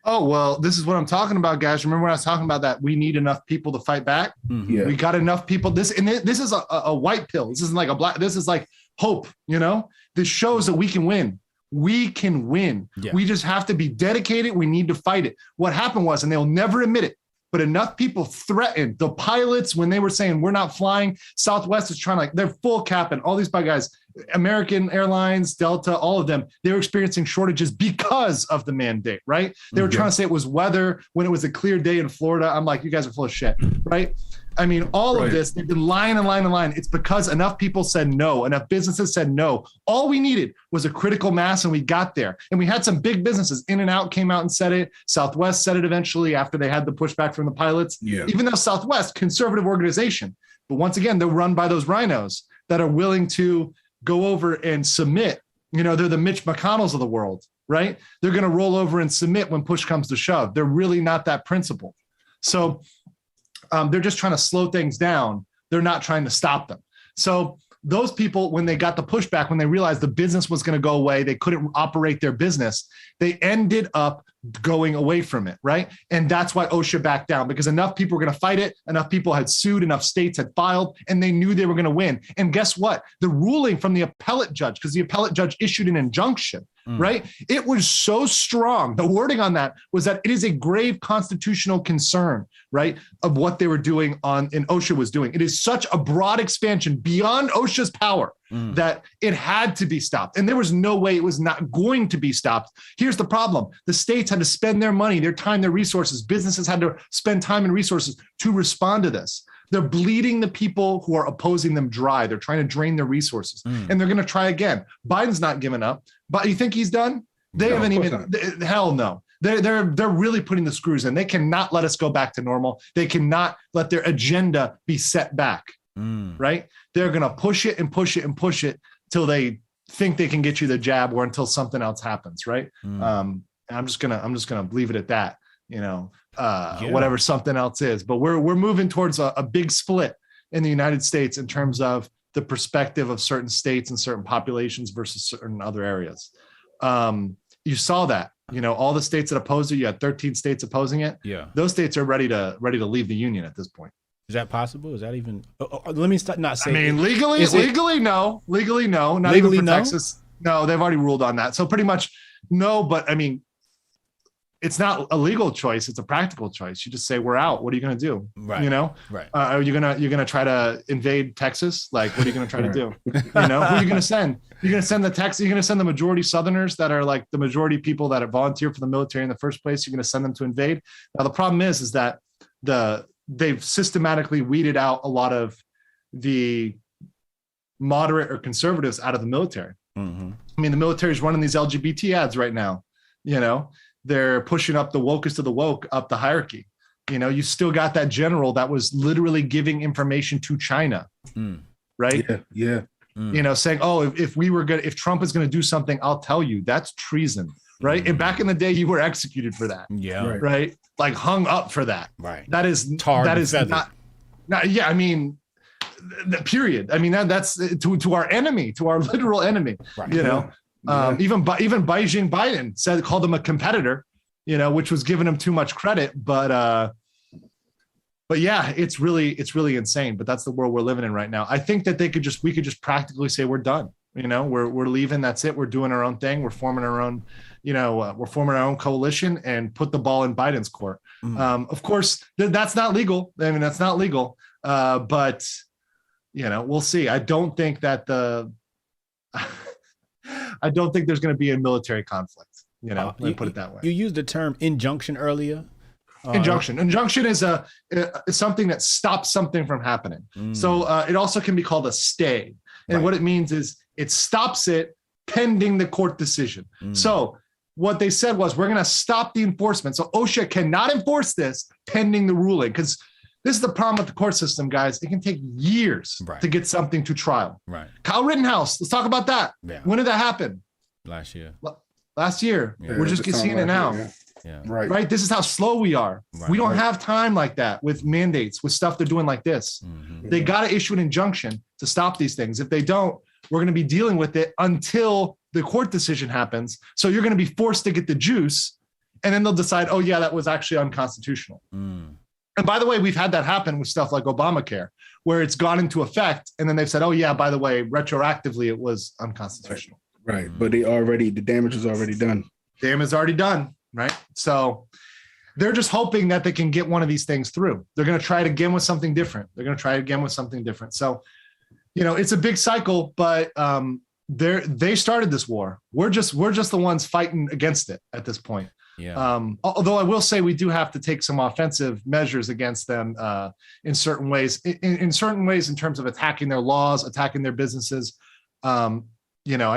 Oh, well, this is what I'm talking about, guys. Remember when I was talking about that we need enough people to fight back? Mm-hmm. Yeah. We got enough people. This is a white pill. This isn't like a black. This is like hope, you know? This shows that we can win. We can win. Yeah. We just have to be dedicated. We need to fight it. What happened was, and they'll never admit it, but enough people threatened the pilots when they were saying, we're not flying. Southwest is trying to, they're full capping. All these bad guys, American Airlines, Delta, all of them, they were experiencing shortages because of the mandate, right? They were trying to say it was weather when it was a clear day in Florida. I'm like, you guys are full of shit, right? I mean, all of this, they've been lying and lying and lying. It's because enough people said no, enough businesses said no. All we needed was a critical mass, and we got there. And we had some big businesses. In-N-Out came out and said it. Southwest said it eventually after they had the pushback from the pilots. Yeah. Even though Southwest, conservative organization, but once again, they're run by those rhinos that are willing to go over and submit. You know, they're the Mitch McConnells of the world, right? They're going to roll over and submit when push comes to shove. They're really not that principled. So they're just trying to slow things down. They're not trying to stop them. So those people, when they got the pushback, when they realized the business was going to go away, they couldn't operate their business, they ended up going away from it, right? And that's why OSHA backed down, because enough people were going to fight it, enough people had sued, enough states had filed, and they knew they were going to win. And guess what? The ruling from the appellate judge, because the appellate judge issued an injunction, right? It was so strong. The wording on that was that it is a grave constitutional concern, right, of what they were doing and OSHA was doing. It is such a broad expansion beyond OSHA's power that it had to be stopped. And there was no way it was not going to be stopped. Here's the problem. The states had to spend their money, their time, their resources. Businesses had to spend time and resources to respond to this. They're bleeding the people who are opposing them dry. They're trying to drain their resources, and they're going to try again. Biden's not giving up, but you think he's done? They haven't even. Hell no. They're really putting the screws in. They cannot let us go back to normal. They cannot let their agenda be set back. Right? They're going to push it and push it and push it till they think they can get you the jab, or until something else happens. Right? I'm just gonna leave it at that. You know. Whatever something else is, but we're moving towards a big split in the United States in terms of the perspective of certain states and certain populations versus certain other areas. You saw that, you know, all the states that opposed it, you had 13 states opposing it. Yeah. Those states are ready to leave the union at this point. Is that possible? Is that even, let me not say. I mean, legally no, not legally even for Texas. No, they've already ruled on that. So pretty much no, but I mean, it's not a legal choice. It's a practical choice. You just say, we're out. What are you going to do? Right. You know, right. Are you going to try to invade Texas? Like, what are you going to try to do? You know, who are you going to send? You're going to send you're going to send the majority Southerners that are like the majority people that have volunteered for the military in the first place. You're going to send them to invade. Now, the problem is that they've systematically weeded out a lot of the moderate or conservatives out of the military. I mean, the military is running these LGBT ads right now, you know. They're pushing up the wokest of the woke up the hierarchy. You know, you still got that general that was literally giving information to China, right? Yeah. You know, saying, oh, if Trump is going to do something, I'll tell you. That's treason, right? And back in the day, you were executed for that. Yeah. Right. Like hung up for that. Right. That is not. Yeah. I mean, period. I mean, that's to our enemy, to our literal enemy. Right. You know. Even Beijing Biden called him a competitor, you know, which was giving him too much credit. But yeah, it's really insane. But that's the world we're living in right now. I think that we could just practically say we're done. You know, we're leaving. That's it. We're doing our own thing. We're forming our own, you know, we're forming our own coalition and put the ball in Biden's court. Of course, that's not legal. I mean, that's not legal. But you know, we'll see. I don't think there's going to be a military conflict. You know, let me put it that way. You used the term injunction earlier. Injunction is something that stops something from happening. So it also can be called a stay. And what it means is it stops it pending the court decision. So what they said was, we're going to stop the enforcement. So OSHA cannot enforce this pending the ruling, because this is the problem with the court system, guys. It can take years to get something to trial. Right. Kyle Rittenhouse, let's talk about that. Yeah. When did that happen? Last year. last year. Yeah, We're just seeing it now. Yeah. Right. This is how slow we are. Right. We don't have time like that with mandates, with stuff they're doing like this. They got to issue an injunction to stop these things. If they don't, we're going to be dealing with it until the court decision happens. So you're going to be forced to get the juice, and then they'll decide, oh yeah, that was actually unconstitutional. And by the way, we've had that happen with stuff like Obamacare, where it's gone into effect, and then they've said, oh yeah, by the way, retroactively it was unconstitutional. Right. But the damage is already done. Damage is already done. Right. So they're just hoping that they can get one of these things through. They're going to try it again with something different. So, it's a big cycle, but they started this war. We're just the ones fighting against it at this point. Yeah. Although I will say we do have to take some offensive measures against them in certain ways, in certain ways in terms of attacking their laws, attacking their businesses. I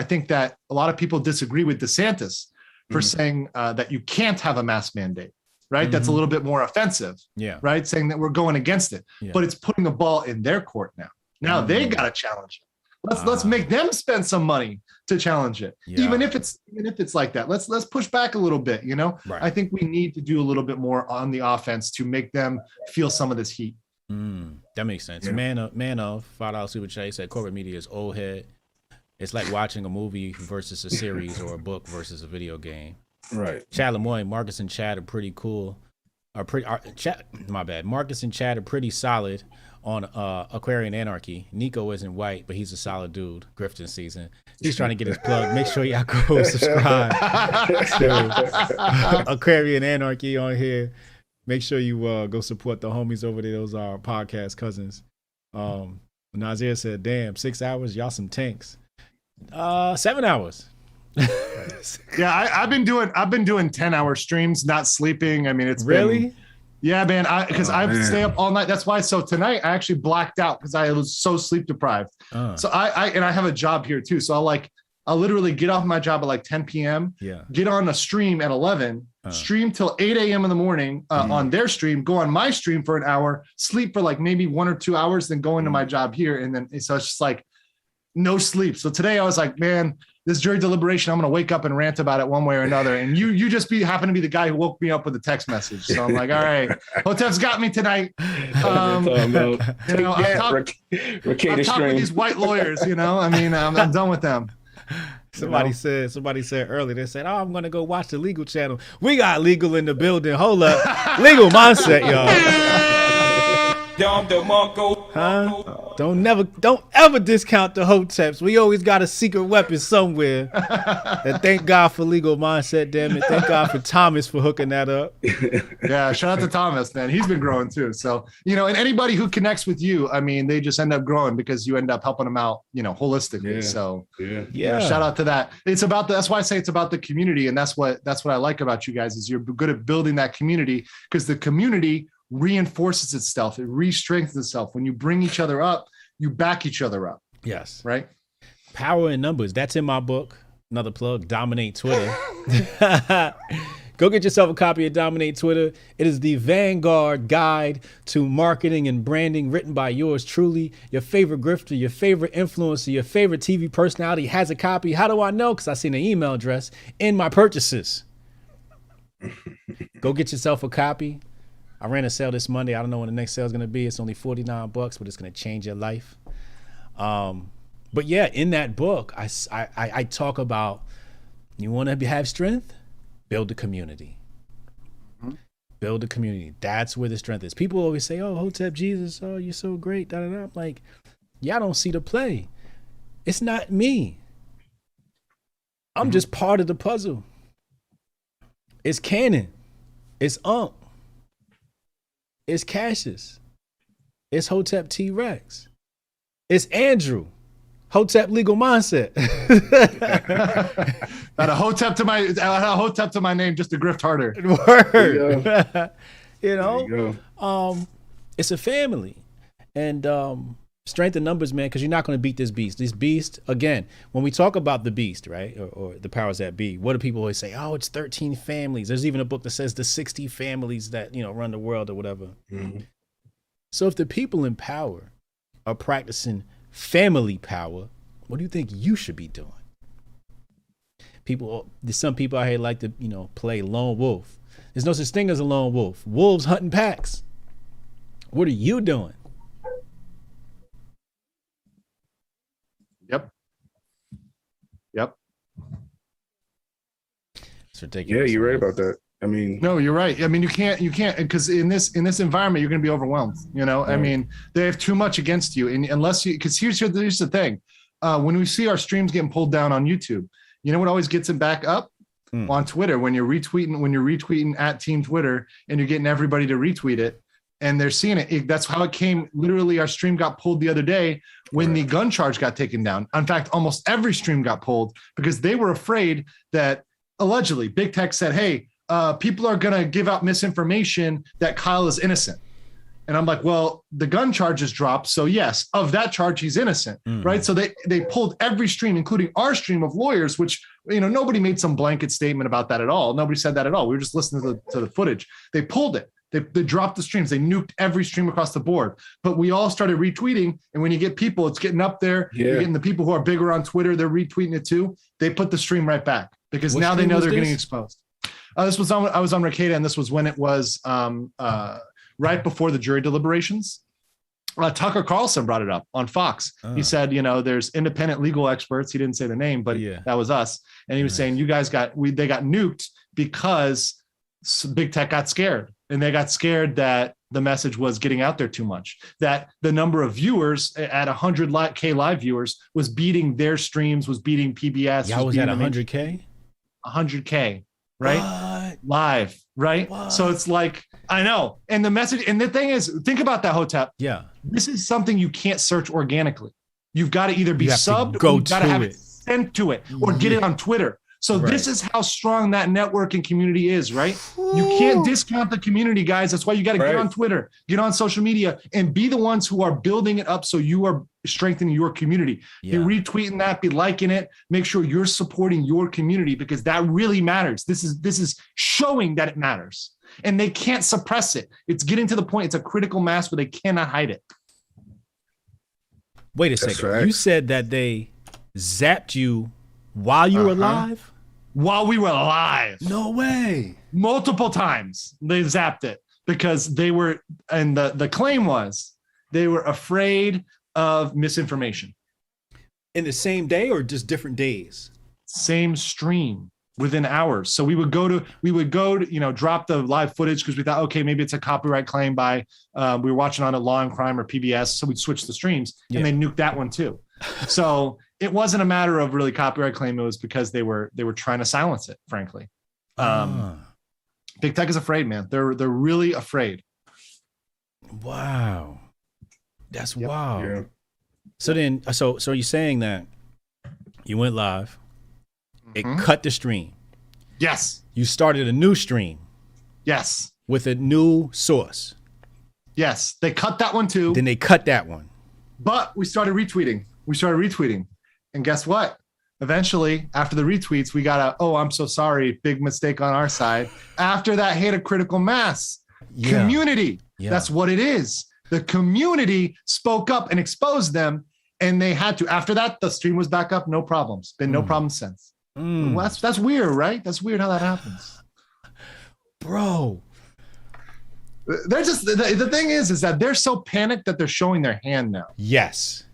think that a lot of people disagree with DeSantis for saying that you can't have a mask mandate, right? That's a little bit more offensive, right? Saying that we're going against it, but it's putting the ball in their court now. Now they got to challenge it. Let's make them spend some money to challenge it, even if it's like that. Let's push back a little bit. I think we need to do a little bit more on the offense to make them feel some of this heat. That makes sense. Yeah. Man of $5 super chat said corporate media is old head. It's like watching a movie versus a series or a book versus a video game. Right. Chad Lemoyne, Marcus and Chad are pretty cool. Marcus and Chad are pretty solid on Aquarian Anarchy. Nico isn't white, but he's a solid dude. Grifton season. He's trying to get his plug. Make sure y'all go subscribe to Aquarian Anarchy on here. Make sure you go support the homies over there. Those are our podcast cousins. Nazir said, damn, 6 hours, y'all some tanks. 7 hours. Yeah, I've been doing 10-hour streams, not sleeping. I mean, it's really yeah, man. Because I stay up all night. That's why. So tonight I actually blacked out because I was so sleep deprived. So I have a job here too. So I'll literally get off my job at like 10 p.m. Yeah. Get on a stream at 11. Stream till 8 a.m. in the morning on their stream. Go on my stream for an hour. Sleep for like maybe 1 or 2 hours. Then go into my job here. And then so it's just like no sleep. So today I was like, man, this jury deliberation, I'm going to wake up and rant about it one way or another. And you just happen to be the guy who woke me up with a text message. So I'm like, all right, Hotep's got me tonight. I'm talking with these white lawyers, I mean, I'm done with them. Somebody said earlier, they said, oh, I'm going to go watch the legal channel. We got legal in the building. Hold up. Legal mindset, y'all. Huh? Don't ever discount the Hoteps. We always got a secret weapon somewhere. And thank God for legal mindset, damn it. Thank God for Thomas for hooking that up. Yeah, shout out to Thomas, man. He's been growing too. So, and anybody who connects with you, I mean, they just end up growing because you end up helping them out, holistically. Yeah. So yeah. Shout out to that. That's why I say it's about the community. And that's what I like about you guys is you're good at building that community because the community reinforces itself. It re-strengthens itself. When you bring each other up, you back each other up. Yes. Right? Power in numbers. That's in my book. Another plug, Dominate Twitter. Go get yourself a copy of Dominate Twitter. It is the vanguard guide to marketing and branding written by yours truly. Your favorite grifter, your favorite influencer, your favorite TV personality has a copy. How do I know? Because I seen an email address in my purchases. Go get yourself a copy. I ran a sale this Monday. I don't know when the next sale is going to be. It's only $49, but it's going to change your life. But yeah, in that book, I talk about you want to have strength, build a community. Build a community. That's where the strength is. People always say, oh, Hotep Jesus, oh, you're so great. Da, da, da. I'm like, y'all don't see the play. It's not me. I'm just part of the puzzle. It's Cannon. It's Ump. It's Cassius. It's Hotep T-Rex. It's Andrew. Hotep Legal Mindset. Add a Hotep to my name just to grift harder. Word. It's a family. And strength in numbers, man, because you're not going to beat this beast. This beast, again, when we talk about the beast, right, or the powers that be, what do people always say? Oh, it's 13 families. There's even a book that says the 60 families that, run the world or whatever. Mm-hmm. So if the people in power are practicing family power, what do you think you should be doing? There's some people out here like to, play lone wolf. There's no such thing as a lone wolf. Wolves hunting packs. What are you doing? Yep. It's ridiculous. Yeah, you're right about that. I mean, no, you're right. I mean, you can't because in this environment, you're going to be overwhelmed. Right. I mean, they have too much against you, and unless you, because here's the thing, when we see our streams getting pulled down on YouTube, you know what always gets them back up? On Twitter, when you're retweeting at Team Twitter, and you're getting everybody to retweet it, and they're seeing it. That's how it came. Literally, our stream got pulled the other day when the gun charge got taken down. In fact, almost every stream got pulled because they were afraid that allegedly Big Tech said, "Hey, people are going to give out misinformation that Kyle is innocent." And I'm like, well, the gun charges dropped. So yes, of that charge, he's innocent, right? So they pulled every stream, including our stream of lawyers, which, nobody made some blanket statement about that at all. Nobody said that at all. We were just listening to the footage. They pulled it. They dropped the streams. They nuked every stream across the board. But we all started retweeting. And when you get people, it's getting up there. Yeah. You're getting the people who are bigger on Twitter. They're retweeting it too. They put the stream right back because now they know they're getting exposed. I was on Ricada, and this was when it was right before the jury deliberations. Tucker Carlson brought it up on Fox. He said, there's independent legal experts. He didn't say the name, but that was us. And he was saying, you guys they got nuked because Big Tech got scared. And they got scared that the message was getting out there too much, that the number of viewers at 100K live viewers was beating their streams, was beating PBS. Y'all was at 100K? 100K, right? What? Live, right? What? So it's like, I know. And the message, and the thing is, think about that, Hotep. Yeah. This is something you can't search organically. You've got to either be subbed or you've got to have it sent to it or get it on Twitter. So this is how strong that network and community is, right? Ooh. You can't discount the community, guys. That's why you got to get on Twitter, get on social media, and be the ones who are building it up so you are strengthening your community. Yeah. Be retweeting that, be liking it. Make sure you're supporting your community because that really matters. This is showing that it matters. And they can't suppress it. It's getting to the point, it's a critical mass where they cannot hide it. Wait a second. Right. You said that they zapped you while you were live? While we were live. No way. Multiple times they zapped it because they were, and the claim was they were afraid of misinformation. In the same day or just different days? Same stream within hours. So we would go to, drop the live footage because we thought, okay, maybe it's a copyright claim by, we were watching on a Law and Crime or PBS. So we'd switch the streams and they nuked that one too. So it wasn't a matter of really copyright claim. It was because they were trying to silence it, frankly. Big Tech is afraid, man. They're really afraid. Wow. That's wild. Yeah. So then, so are you saying that you went live, it cut the stream? Yes. You started a new stream? Yes. With a new source? Yes. They cut that one too. Then they cut that one. But we started retweeting. And guess what? Eventually, after the retweets, we got I'm so sorry, big mistake on our side. After that hit a critical mass. Community. Yeah. That's what it is. The community spoke up and exposed them, and they had to. After that, the stream was back up, no problems. Been no problems since. Well, that's weird, right? That's weird how that happens. Bro. They're just, the thing is that they're so panicked that they're showing their hand now. Yes.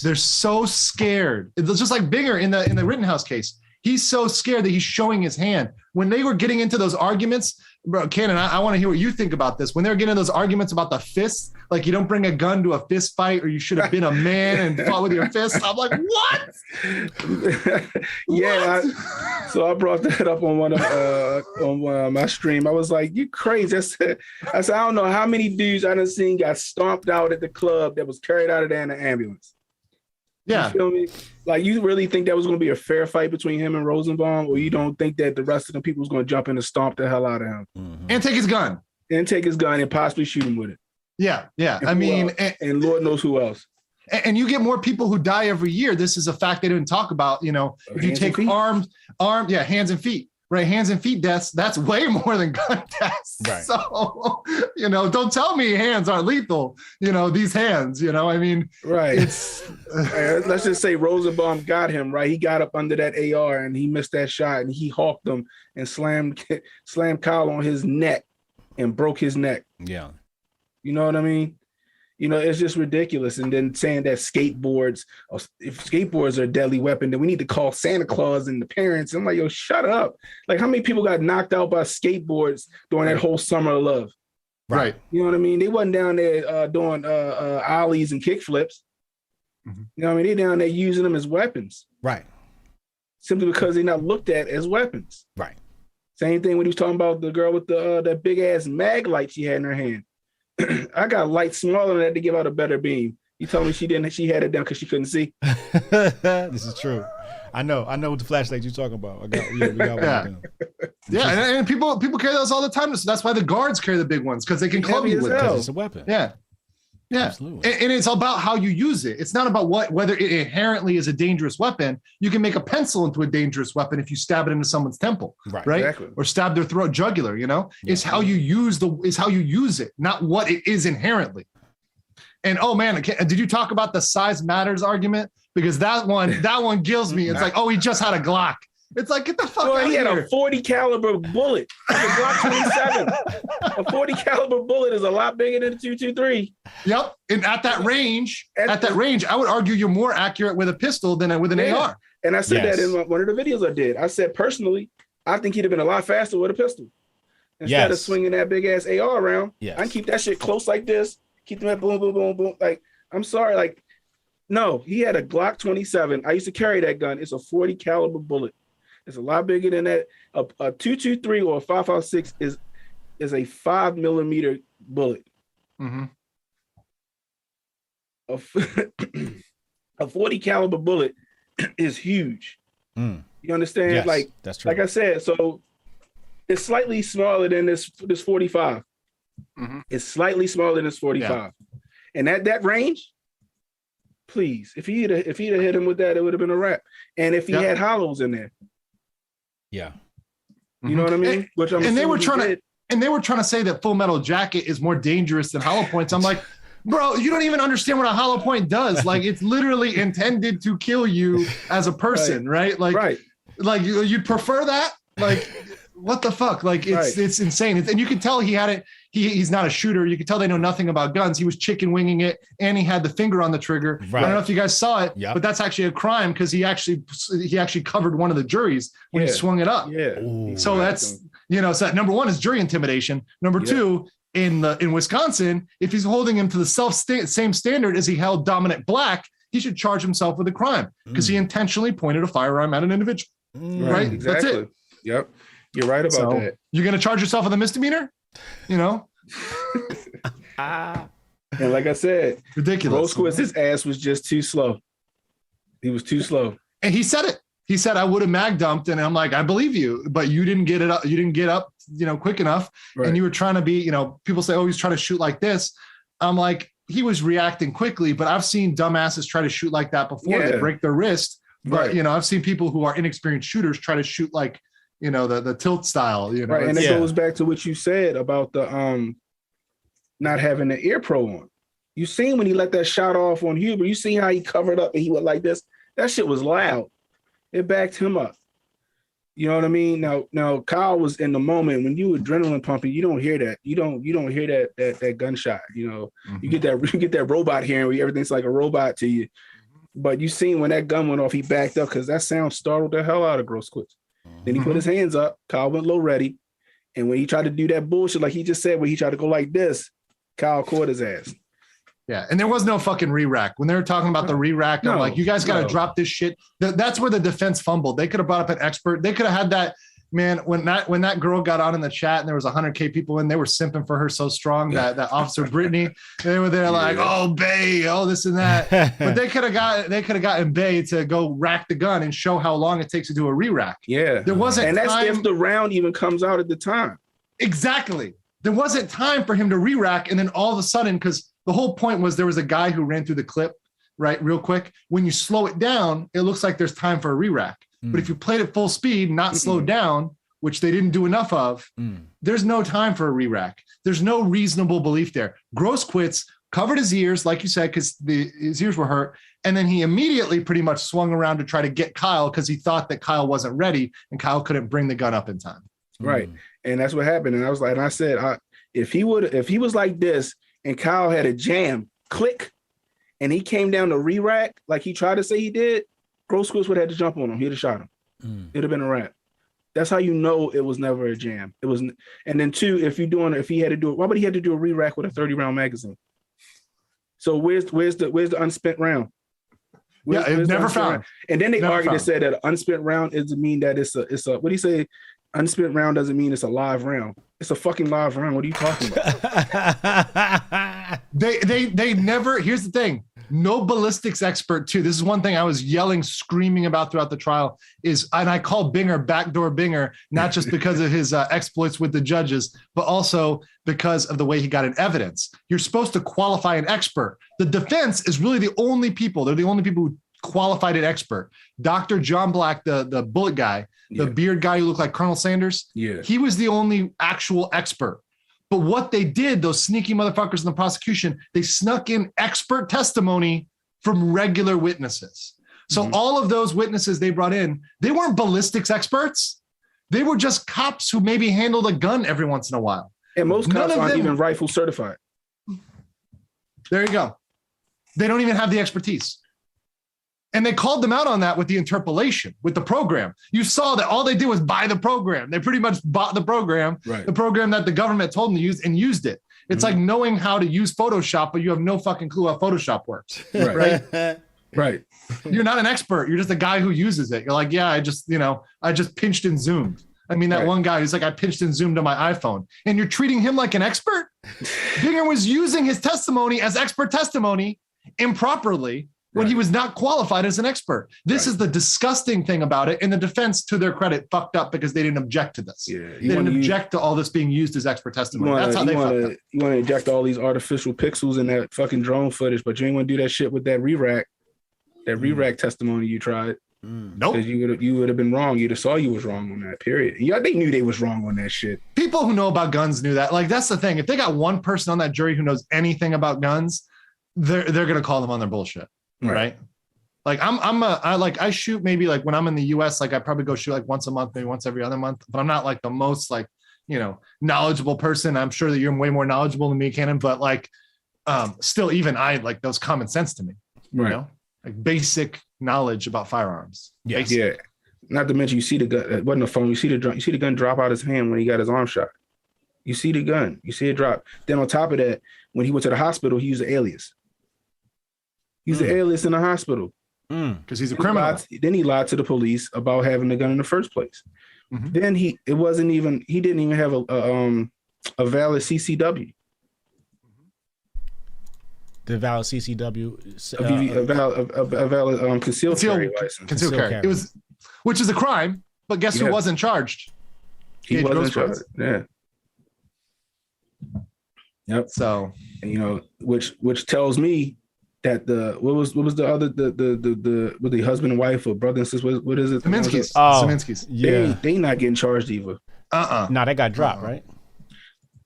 They're so scared. It's just like Binger in the Rittenhouse case. He's so scared that he's showing his hand. When they were getting into those arguments, bro, Cannon, I want to hear what you think about this. When they were getting into those arguments about the fists, like you don't bring a gun to a fist fight, or you should have been a man and fought with your fist. I'm like, what? So I brought that up on one of my stream. I was like, you crazy. I said, I don't know how many dudes I done seen got stomped out at the club that was carried out of there in an ambulance. Yeah. You feel me? Like, you really think that was going to be a fair fight between him and Rosenbaum, or you don't think that the rest of the people was going to jump in and stomp the hell out of him? And take his gun. And possibly shoot him with it. Yeah. And Lord knows who else. And you get more people who die every year. This is a fact they didn't talk about. If you take armed, hands and feet. right? Hands and feet deaths, that's way more than gun deaths. Right. So, don't tell me hands aren't lethal. These hands, I mean, right. It's let's just say Rosenbaum got him, right? He got up under that AR and he missed that shot and he hawked him and slammed Kyle on his neck and broke his neck. Yeah. You know what I mean? It's just ridiculous. And then saying that if skateboards are a deadly weapon, then we need to call Santa Claus and the parents. I'm like, yo, shut up. Like, how many people got knocked out by skateboards during that whole summer of love? Right. You know what I mean? They wasn't down there doing ollies and kick flips. Mm-hmm. You know what I mean? They down there using them as weapons. Right. Simply because they're not looked at as weapons. Right. Same thing when he was talking about the girl with that big ass mag light she had in her hand. I got lights smaller than that to give out a better beam. You told me she had it down because she couldn't see. This is true. I know what the flashlight you're talking about. We got one down. Yeah, and people carry those all the time. So that's why the guards carry the big ones, because they can club you with it. Because it's a weapon. Yeah. Yeah, absolutely. And it's about how you use it. It's not about whether it inherently is a dangerous weapon. You can make a pencil into a dangerous weapon if you stab it into someone's temple, right? Exactly. Or stab their throat jugular. It's how you use it, not what it is inherently. And oh man, did you talk about the size matters argument? Because that one kills me. It's like, oh, he just had a Glock. It's like, get the fuck out of here. He had a 40 caliber bullet. It's a Glock 27. A 40 caliber bullet is a lot bigger than a 223. Yep. And at that range, I would argue you're more accurate with a pistol than with an AR. And I said that in one of the videos I did. I said, personally, I think he'd have been a lot faster with a pistol. Instead of swinging that big ass AR around, I can keep that shit close like this. Keep them at boom, boom, boom, boom. Like, I'm sorry. Like, no, he had a Glock 27. I used to carry that gun. It's a 40 caliber bullet. It's a lot bigger than that. A 223 or a 5.56 is a 5 millimeter bullet. Mm-hmm. A 40 caliber bullet is huge. You understand? Yes, like that's true. Like I said, so it's slightly smaller than this 45. Mm-hmm. It's slightly smaller than this 45. Yeah. And at that range, please, if he'd have hit him with that, it would have been a wrap. And if he had hollows in there. Yeah. You know what I mean? And they were trying to say that Full Metal Jacket is more dangerous than hollow points. I'm like, bro, you don't even understand what a hollow point does. Like, it's literally intended to kill you as a person, right? Like, like you'd prefer that? Like, what the fuck? Like, it's insane. And you can tell he had it. He's not a shooter. You can tell they know nothing about guns. He was chicken winging it, and he had the finger on the trigger. Right. I don't know if you guys saw it, but that's actually a crime because he actually covered one of the juries when he swung it up. Yeah. Ooh, so that's so number one is jury intimidation. Number two, in Wisconsin, if he's holding him to the same standard as he held Dominant Black, he should charge himself with a crime because he intentionally pointed a firearm at an individual. Right. Exactly. That's it. Yep. You're right about that. You're going to charge yourself with a misdemeanor? And like I said, ridiculous. His ass was just too slow. He was too slow. And he said it. He said, I would have mag dumped. And I'm like, I believe you, but you didn't get it up. You didn't get up, quick enough. Right. And you were trying to be, people say, oh, he's trying to shoot like this. I'm like, he was reacting quickly, but I've seen dumbasses try to shoot like that before. They break their wrist. But, I've seen people who are inexperienced shooters try to shoot like, the tilt style, Right. And it goes back to what you said about the not having the ear pro on. You seen when he let that shot off on Huber, you seen how he covered up and he went like this. That shit was loud. It backed him up. You know what I mean? Now Kyle was in the moment when you adrenaline pumping, you don't hear that. You don't hear that gunshot. You get that robot hearing where everything's like a robot to you. But you seen when that gun went off, he backed up because that sound startled the hell out of Grossquist. Then he put his hands up. Kyle went low ready. And when he tried to do that bullshit, like he just said, when he tried to go like this, Kyle caught his ass. Yeah. And there was no fucking re-rack. When they were talking about the re-rack, I'm like, you guys got to drop this shit. That's where the defense fumbled. They could have brought up an expert. They could have had that, man, when that girl got on in the chat and there was 100K people in, they were simping for her so strong that Officer Brittany, they were there like, oh, Bay, oh, this and that. But they could have gotten Bay to go rack the gun and show how long it takes to do a re-rack. Yeah. There wasn't and that's time. if the round even comes out at the time. Exactly. There wasn't time for him to re-rack. And then all of a sudden, because the whole point was there was a guy who ran through the clip, right, real quick. When you slow it down, it looks like there's time for a re-rack. But if you played it full speed, not slowed down, which they didn't do enough of, there's no time for a re-rack. There's no reasonable belief there. Grosskreutz covered his ears, like you said, because his ears were hurt. And then he immediately pretty much swung around to try to get Kyle because he thought that Kyle wasn't ready and Kyle couldn't bring the gun up in time. Right. And that's what happened. And I was like, and I said, if he was like this and Kyle had a jam, click, and he came down to re-rack like he tried to say he did, Grosskreutz would have had to jump on him. He'd have shot him. It'd have been a wrap. That's how you know it was never a jam. It was, and then two, if he had to do it, why would he have to do a re-rack with a 30-round magazine? So where's the unspent round? Where's never found. Round? And then they argued and said that an unspent round doesn't mean that it's a what do you say? Unspent round doesn't mean it's a live round. It's a fucking live round. What are you talking about? They never, here's the thing. No ballistics expert too. This is one thing I was yelling, screaming about throughout the trial is, and I call Binger backdoor Binger, not just because of his exploits with the judges, but also because of the way he got in evidence. You're supposed to qualify an expert. The defense is really the only people. They're the only people who qualified an expert. Dr. John Black, the bullet guy, the beard guy who looked like Colonel Sanders. Yeah. He was the only actual expert. But what they did, those sneaky motherfuckers in the prosecution, they snuck in expert testimony from regular witnesses. So all of those witnesses they brought in, they weren't ballistics experts. They were just cops who maybe handled a gun every once in a while. And most cops aren't even rifle certified. There you go. They don't even have the expertise. And they called them out on that with the interpolation, with the program. You saw that all they did was buy the program. They pretty much bought the program, the program that the government told them to use, and used it. It's like knowing how to use Photoshop, but you have no fucking clue how Photoshop works. Right? Right. You're not an expert. You're just a guy who uses it. You're like, yeah, I just pinched and zoomed. I mean, that one guy who's like, I pinched and zoomed on my iPhone. And you're treating him like an expert? Binger was using his testimony as expert testimony improperly when he was not qualified as an expert. This is the disgusting thing about it. And the defense, to their credit, fucked up because they didn't object to this. They didn't object to all this being used as expert testimony. That's how they fucked up. You want to inject all these artificial pixels in that fucking drone footage, but you ain't want to do that shit with that re-rack. That re-rack testimony you tried. Nope. Because you would have been wrong. You'd have saw you was wrong on that, period. Yeah, they knew they was wrong on that shit. People who know about guns knew that. Like, that's the thing. If they got one person on that jury who knows anything about guns, they're gonna call them on their bullshit. Right? Like I shoot maybe like when I'm in the US, like I probably go shoot like once a month, maybe once every other month, but I'm not like the most like, knowledgeable person. I'm sure that you're way more knowledgeable than me, Cannon, but like still even I like those common sense to me. Right. Like basic knowledge about firearms. Yeah. Not to mention you see the gun, it wasn't a phone, you see the gun drop out his hand when he got his arm shot. You see the gun, you see it drop. Then on top of that, when he went to the hospital, he used an alias. He's an alias in the hospital. Because he's a criminal. Then he lied to the police about having the gun in the first place. Then he didn't even have a valid CCW. The valid CCW, a valid concealed carry license. Concealed carry. It was, which is a crime. But guess who wasn't charged? He wasn't charged. Yeah. Yep. So, and, which tells me that what was the other the husband and wife or brother and sister, what is it? Zeminski's. Zeminski's. Yeah. They not getting charged either. No, they got dropped, right?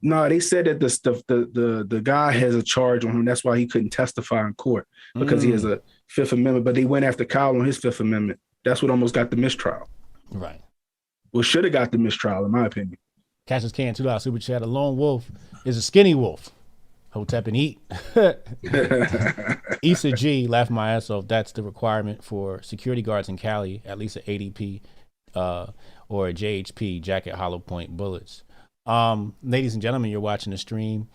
No, they said that the guy has a charge on him. That's why he couldn't testify in court, because he has a Fifth Amendment. But they went after Kyle on his Fifth Amendment. That's what almost got the mistrial. Right. Well, should have got the mistrial, in my opinion. Cassius Can $2 super chat. A lone wolf is a skinny wolf. Hotep and eat. Issa G, laughing my ass off. That's the requirement for security guards in Cali, at least an ADP or a JHP, jacket hollow point bullets. Ladies and gentlemen, you're watching the stream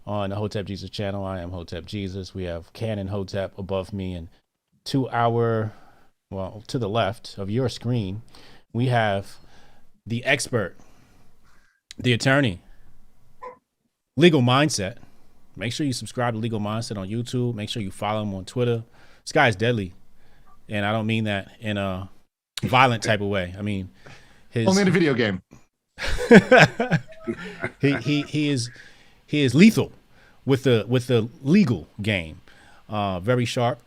on the Hotep Jesus channel. I am Hotep Jesus. We have Canon Hotep above me, and to the left of your screen, we have the expert, the attorney, Legal Mindset. Make sure you subscribe to Legal Mindset on YouTube. Make sure you follow him on Twitter. This guy's deadly, and I don't mean that in a violent type of way. I mean, only in a video game. he is lethal with the legal game. Very sharp.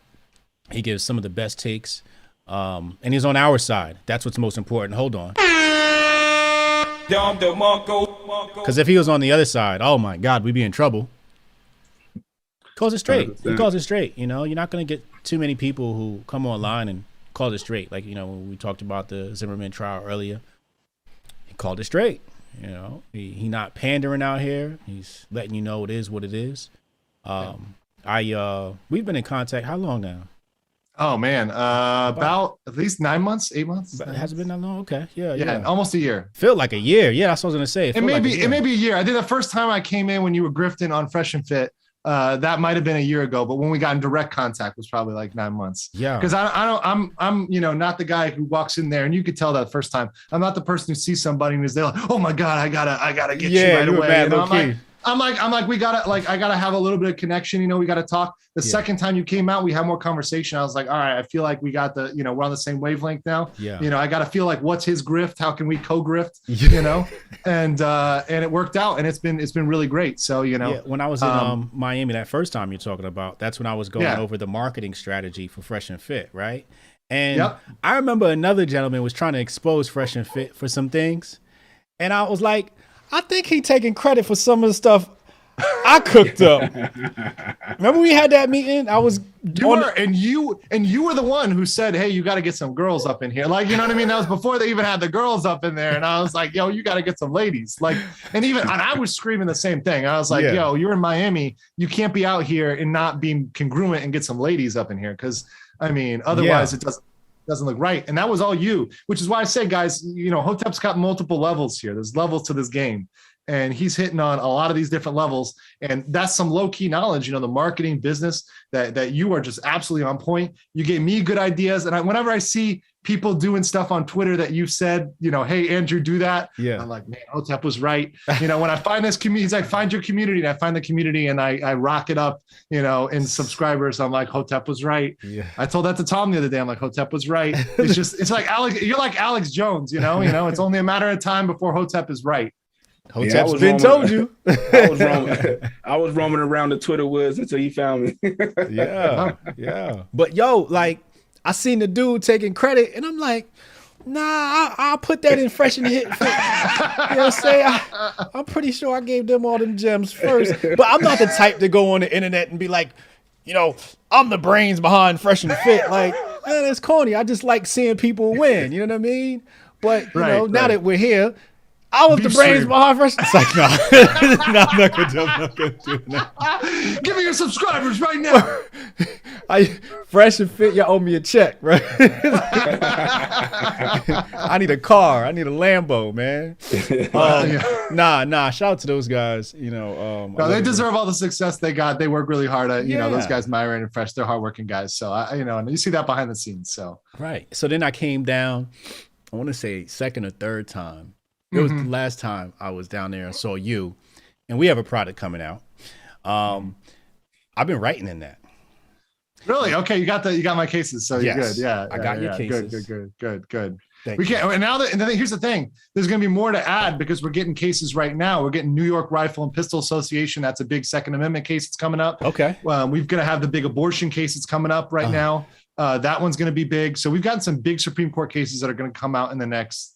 He gives some of the best takes, and he's on our side. That's what's most important. Hold on. Because if he was on the other side, oh my God, we'd be in trouble. Calls it straight. 100%. He calls it straight. You know, you're not going to get too many people who come online and call it straight. Like, you know, when we talked about the Zimmerman trial earlier, he called it straight. You know, he not pandering out here. He's letting you know it is what it is. We've been in contact. How long now? Oh man, about at least 9 months, 8 months. But it hasn't been that long. Okay, yeah, almost a year. Felt like a year. Yeah, that's what I was gonna say. It may be a year. I think the first time I came in when you were grifting on Fresh and Fit, that might have been a year ago. But when we got in direct contact was probably like 9 months. Yeah, because I'm you know, not the guy who walks in there and you could tell that first time. I'm not the person who sees somebody and is there like, oh my God, I gotta get you right away. I'm like, we gotta, like, I gotta have a little bit of connection. You know, we gotta talk. The second time you came out, we had more conversation. I was like, all right, I feel like we got the, you know, we're on the same wavelength now. Yeah. You know, I gotta feel like, what's his grift? How can we co-grift? You know, and it worked out, and it's been really great. So, you know, when I was in Miami that first time you're talking about, that's when I was going over the marketing strategy for Fresh and Fit, right? And I remember another gentleman was trying to expose Fresh and Fit for some things, and I was like, I think he taking credit for some of the stuff I cooked up. Remember we had that meeting? You were the one who said, hey, you got to get some girls up in here. Like, you know what I mean? That was before they even had the girls up in there. And I was like, yo, you got to get some ladies. Like, and I was screaming the same thing. I was like, yo, you're in Miami. You can't be out here and not being congruent and get some ladies up in here. Cause I mean, otherwise it doesn't look right. And that was all you, which is why I say, guys, you know, Hotep's got multiple levels here. There's levels to this game. And he's hitting on a lot of these different levels. And that's some low key knowledge, you know, the marketing business that you are just absolutely on point. You gave me good ideas. And whenever I see people doing stuff on Twitter that you've said, you know, hey, Andrew, do that. Yeah. I'm like, man, Hotep was right. You know, when I find this community, he's like, find your community. And I find the community and I rock it up, you know, in subscribers. I'm like, Hotep was right. Yeah. I told that to Tom the other day. I'm like, Hotep was right. It's like you're like Alex Jones, you know, it's only a matter of time before Hotep is right. Hotep's been told you. I was roaming around the Twitter woods until you found me. Yeah. But yo, like, I seen the dude taking credit, and I'm like, nah, I'll put that in Fresh and Hit. You know what I'm saying? I'm pretty sure I gave them all them gems first. But I'm not the type to go on the internet and be like, you know, I'm the brains behind Fresh and Fit. Like, man, it's corny. I just like seeing people win. You know what I mean? But, you know, now that we're here, I was the brains behind Fresh. It's like, no, I'm not gonna do that. Give me your subscribers right now. Fresh and Fit, you owe me a check, right? I need a car. I need a Lambo, man. Nah. Shout out to those guys. You know, no, they deserve all the success they got. They work really hard at, you know, those guys, Myron and Fresh. They're hardworking guys. So you know, and you see that behind the scenes. So right. So then I came down. I want to say second or third time. It was the last time I was down there and saw you, and we have a product coming out. I've been writing in that. Really? Okay, you got my cases, so you're good. Yeah, I got your cases. Good. Thank we you. can't. And now and then here's the thing: there's going to be more to add because we're getting cases right now. We're getting New York Rifle and Pistol Association. That's a big Second Amendment case that's coming up. Okay. We're going to have the big abortion case that's coming up right now. That one's going to be big. So we've gotten some big Supreme Court cases that are going to come out in the next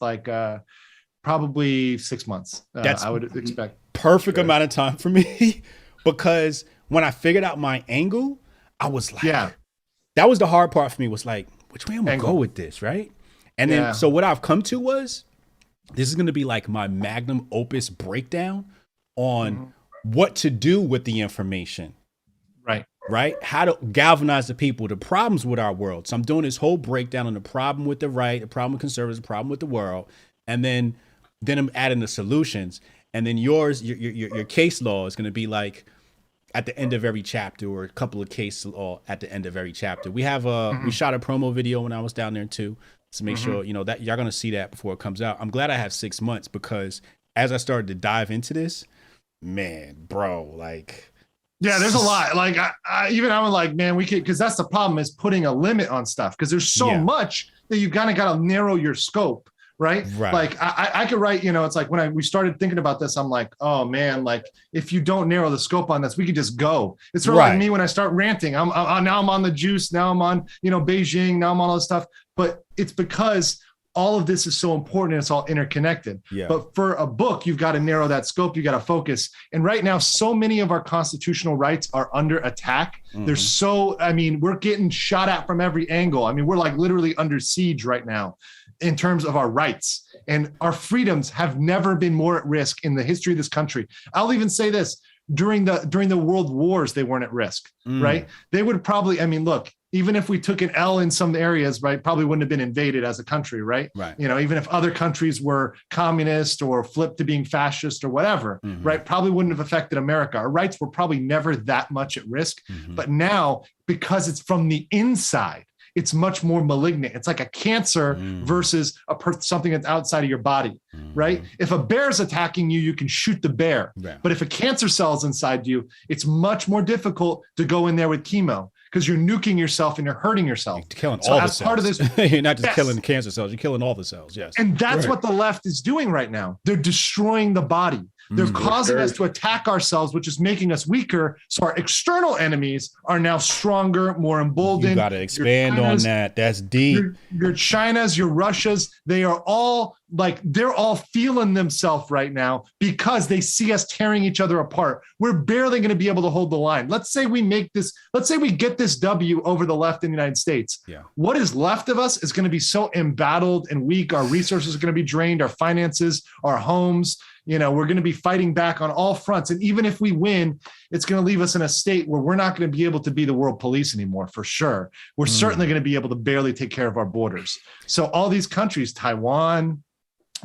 probably 6 months. That's I would expect. Perfect amount of time for me because when I figured out my angle, I was like, that was the hard part for me, was like, which way I'm going to go with this, right? And then, so what I've come to was, this is going to be like my magnum opus breakdown on what to do with the information. Right? How to galvanize the people, the problems with our world. So I'm doing this whole breakdown on the problem with the right, the problem with conservatives, the problem with the world. And then I'm adding the solutions. And then your case law is going to be like at the end of every chapter, or a couple of case law at the end of every chapter. We have we shot a promo video when I was down there too. So make sure, you know, that y'all going to see that before it comes out. I'm glad I have 6 months because as I started to dive into this, man, bro, like, yeah, there's a lot. Like I'm like, man, we could, because that's the problem, is putting a limit on stuff, because there's so much that you kind of got to narrow your scope, right? Like I could write, you know, it's like when we started thinking about this, I'm like, oh man, like if you don't narrow the scope on this, we could just go. It's sort of like me when I start ranting. Now I'm on the juice. Now I'm on, you know, Beijing. Now I'm on all this stuff. But it's because all of this is so important and it's all interconnected. Yeah. But for a book, you've got to narrow that scope. You got to focus. And right now, so many of our constitutional rights are under attack. There's we're getting shot at from every angle. I mean, we're like literally under siege right now in terms of our rights, and our freedoms have never been more at risk in the history of this country. I'll even say this, during the world wars, they weren't at risk, right? They would probably, look, even if we took an L in some areas, right, probably wouldn't have been invaded as a country, right? Even if other countries were communist or flipped to being fascist or whatever, right, probably wouldn't have affected America. Our rights were probably never that much at risk. But now, because it's from the inside, it's much more malignant. It's like a cancer versus something that's outside of your body, right? If a bear's attacking you, you can shoot the bear. But if a cancer cell is inside you, it's much more difficult to go in there with chemo because you're nuking yourself and you're hurting yourself. You're killing all the cells. Part of this, you're not just killing the cancer cells, you're killing all the cells, yes. And that's what the left is doing right now. They're destroying the body. They're causing us to attack ourselves, which is making us weaker. So our external enemies are now stronger, more emboldened. You got to expand on that. That's deep. Your Chinas, your Russias, they're all feeling themselves right now because they see us tearing each other apart. We're barely going to be able to hold the line. Let's say we get this W over the left in the United States. Yeah. What is left of us is going to be so embattled and weak. Our resources are going to be drained, our finances, our homes. We're going to be fighting back on all fronts. And even if we win, it's going to leave us in a state where we're not going to be able to be the world police anymore, for sure. We're certainly going to be able to barely take care of our borders. So all these countries, Taiwan,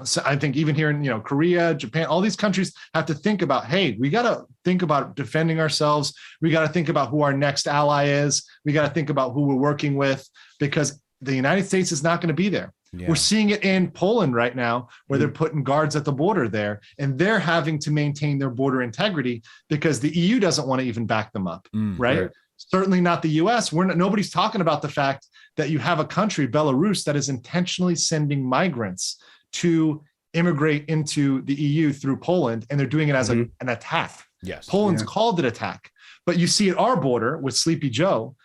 so I think even here in Korea, Japan, all these countries have to think about, hey, we got to think about defending ourselves. We got to think about who our next ally is. We got to think about who we're working with, because the United States is not going to be there. Yeah. We're seeing it in Poland right now, where they're putting guards at the border there, and they're having to maintain their border integrity because the EU doesn't want to even back them up, right? Certainly not the US. Nobody's talking about the fact that you have a country, Belarus, that is intentionally sending migrants to immigrate into the EU through Poland, and they're doing it as an attack. Yes, Poland's called it attack, but you see at our border with Sleepy Joe,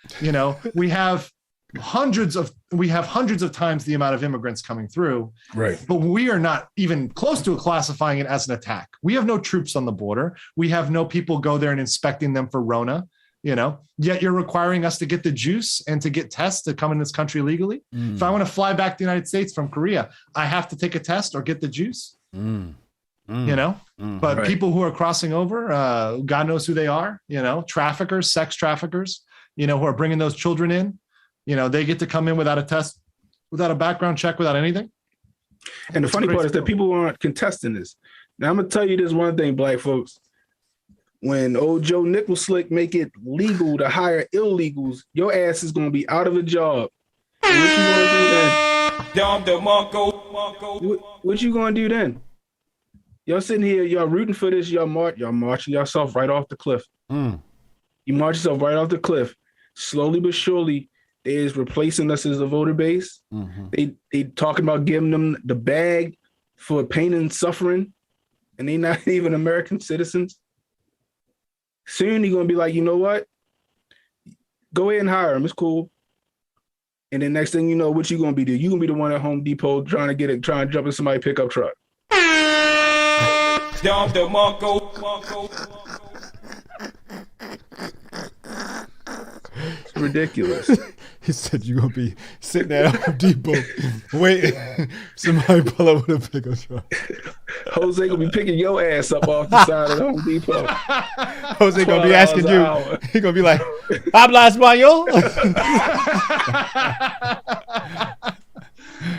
we have hundreds of times the amount of immigrants coming through, right? But we are not even close to classifying it as an attack. We have no troops on the border. We have no people go there and inspecting them for Rona, yet you're requiring us to get the juice and to get tests to come in this country legally. If I want to fly back to the United States from Korea, I have to take a test or get the juice. But people who are crossing over, God knows who they are, traffickers, sex traffickers, who are bringing those children in. They get to come in without a test, without a background check, without anything. And the funny part is that people aren't contesting this. Now, I'm going to tell you this one thing, black folks. When old Joe Nicholslick make it legal to hire illegals, your ass is going to be out of a job. What you going to do then? Y'all sitting here, y'all rooting for this, y'all marching yourself right off the cliff. You march yourself right off the cliff. Slowly but surely, they is replacing us as a voter base. They talking about giving them the bag for pain and suffering, and they not even American citizens. Soon you're gonna be like, you know what? Go ahead and hire them. It's cool. And then next thing you know, what you gonna be doing? You gonna be the one at Home Depot trying to jump in somebody's pickup truck. It's ridiculous. He said you're going to be sitting at Home Depot waiting somebody pull up with a pickup truck. Jose going to be picking your ass up off the side of the Home Depot. Jose going to be asking you. He's going to be like, ¿Habla español?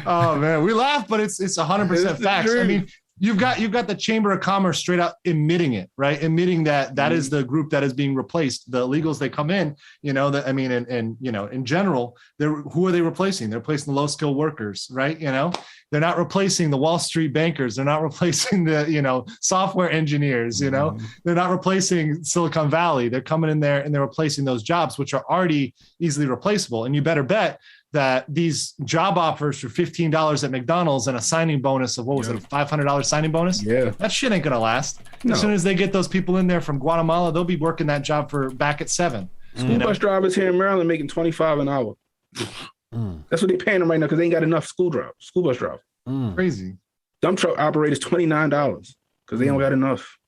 Oh, man. We laugh, but it's 100% facts. I mean, You've got the Chamber of Commerce straight out admitting it, right? Admitting that is the group that is being replaced. The illegals, they come in, in general, who are they replacing? They're replacing the low-skilled workers, right? They're not replacing the Wall Street bankers. They're not replacing the, software engineers, They're not replacing Silicon Valley. They're coming in there and they're replacing those jobs, which are already easily replaceable. And you better bet that these job offers for $15 at McDonald's and a signing bonus of, what was it, a $500 signing bonus? Yeah. That shit ain't going to last. No. As soon as they get those people in there from Guatemala, they'll be working that job for back at 7. School bus drivers here in Maryland making $25 an hour. That's what they paying them right now because they ain't got enough school bus drivers. Crazy. Dump truck operators $29 because they don't got enough.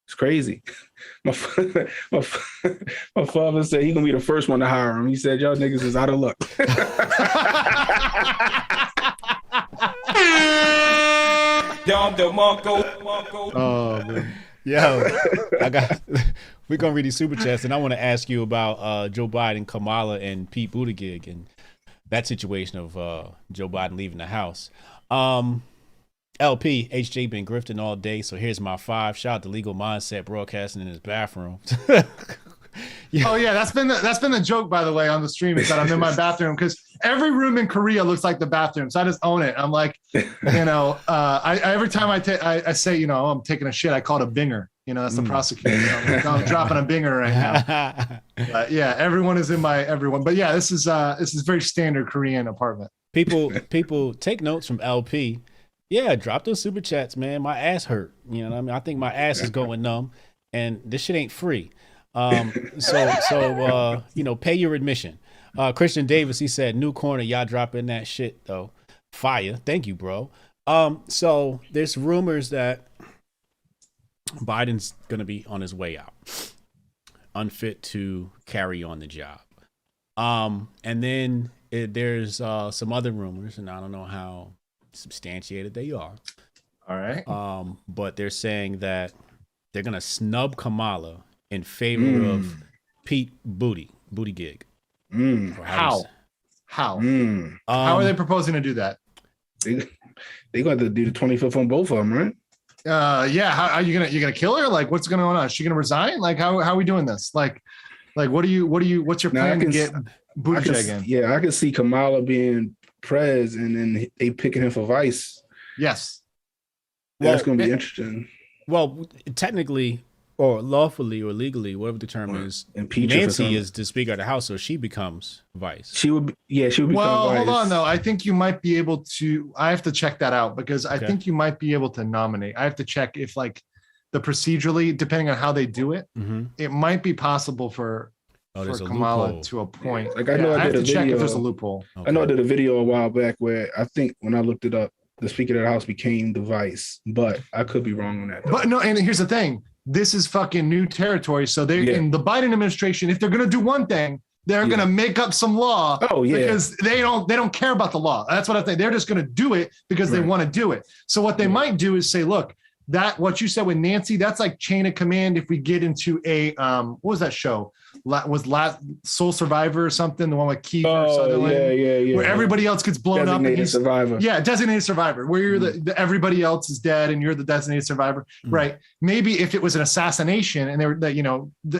It's crazy. My father said he gonna be the first one to hire him. He said, y'all niggas is out of luck. Oh man. Yo, we're gonna read these super chats, and I want to ask you about Joe Biden, Kamala, and Pete Buttigieg, and that situation of Joe Biden leaving the house. LP, HJ been grifting all day, so here's my 5. Shout out to Legal Mindset broadcasting in his bathroom. Oh yeah, that's been the joke, by the way, on the stream, is that I'm in my bathroom because every room in Korea looks like the bathroom, so I just own it. I'm like, I every time I say, I'm taking a shit, I call it a binger. That's the prosecutor. I'm dropping a binger right now. But yeah, everyone is in my everyone. But yeah, this is very standard Korean apartment. People take notes from LP. Yeah, drop those super chats, man. My ass hurt. You know what I mean? I think my ass is going numb, and this shit ain't free. So pay your admission. Christian Davis, he said, new corner, y'all dropping that shit though. Fire. Thank you, bro. So there's rumors that Biden's gonna be on his way out, unfit to carry on the job. And then there's some other rumors, and I don't know how substantiated they are. All right. But they're saying that they're gonna snub Kamala in favor of Pete Buttigieg. How? How are they proposing to do that? They got to do the 25th on both of them, right? Yeah. How are you gonna kill her? Like, what's going on? Is she gonna resign? Like, how are we doing this? Like, what's your plan to get Buttigieg in? Yeah, I can see Kamala being prez and then they picking him for vice. Yes. That's going to be interesting. Well, technically, or lawfully, or legally, whatever the term is, Nancy is the Speaker of the House, so she becomes vice. She would become vice. Hold on, though. I think you might be able to. I have to check that out because I think you might be able to nominate. I have to check if, like, the procedurally, depending on how they do it, it might be possible for Kamala to appoint. Like I know I have did to a check video, if there's a loophole. I know I did a video a while back where I think when I looked it up, the Speaker of the House became the vice, but I could be wrong on that. Though. But no, and here's the thing. This is fucking new territory. So in the Biden administration, if they're going to do one thing, they're going to make up some law. Oh yeah, because they don't care about the law. That's what I think. They're just going to do it because they want to do it. So what they might do is say, look, that what you said with Nancy, that's like chain of command. If we get into a what was that show? Soul Survivor or something, the one with Keith Sutherland, where everybody else gets blown up. And survivor. Yeah, designated survivor, where you're the everybody else is dead and you're the designated survivor, right? Maybe if it was an assassination and they were,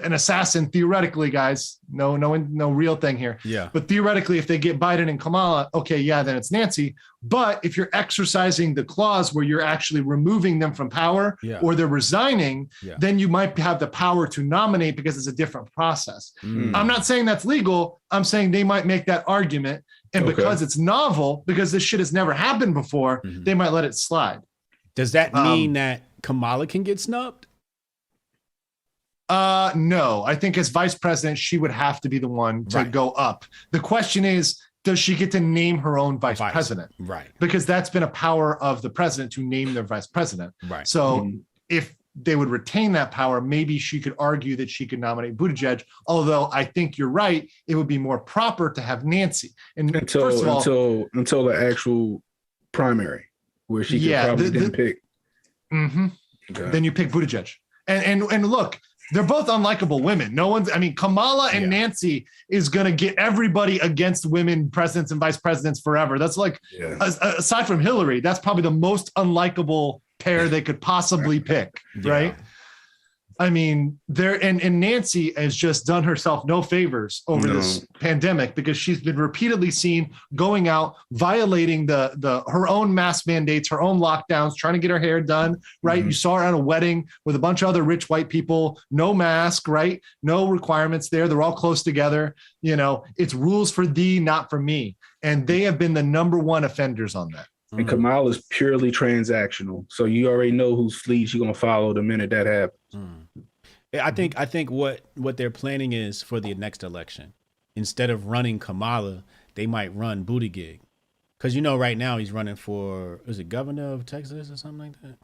an assassin theoretically, guys, no real thing here. Yeah. But theoretically, if they get Biden and Kamala, okay, yeah, then it's Nancy. But if you're exercising the clause where you're actually removing them from power or they're resigning, then you might have the power to nominate because it's a different process. I'm not saying that's legal. I'm saying they might make that argument. And because it's novel, because this shit has never happened before, they might let it slide. Does that mean that Kamala can get snubbed? No, I think as vice president, she would have to be the one to go up. The question is, does she get to name her own vice president? Right. Because that's been a power of the president to name their vice president. Right. So if they would retain that power, maybe she could argue that she could nominate Buttigieg. Although I think you're right, it would be more proper to have Nancy. And until the actual primary, where she could probably then pick. Okay. Then you pick Buttigieg. And look, they're both unlikable women. Kamala and Nancy is going to get everybody against women presidents and vice presidents forever. That's like, aside from Hillary, that's probably the most unlikable pair they could possibly pick, right? I mean, and Nancy has just done herself no favors over this pandemic because she's been repeatedly seen going out, violating her own mask mandates, her own lockdowns, trying to get her hair done, right? You saw her at a wedding with a bunch of other rich white people, no mask, right? No requirements there. They're all close together. It's rules for thee, not for me. And they have been the number one offenders on that. And Kamala is purely transactional. So you already know whose fleet you're going to follow the minute that happens. I think what they're planning is for the next election, instead of running Kamala, they might run Buttigieg. Because right now he's running for, is it governor of Texas or something like that?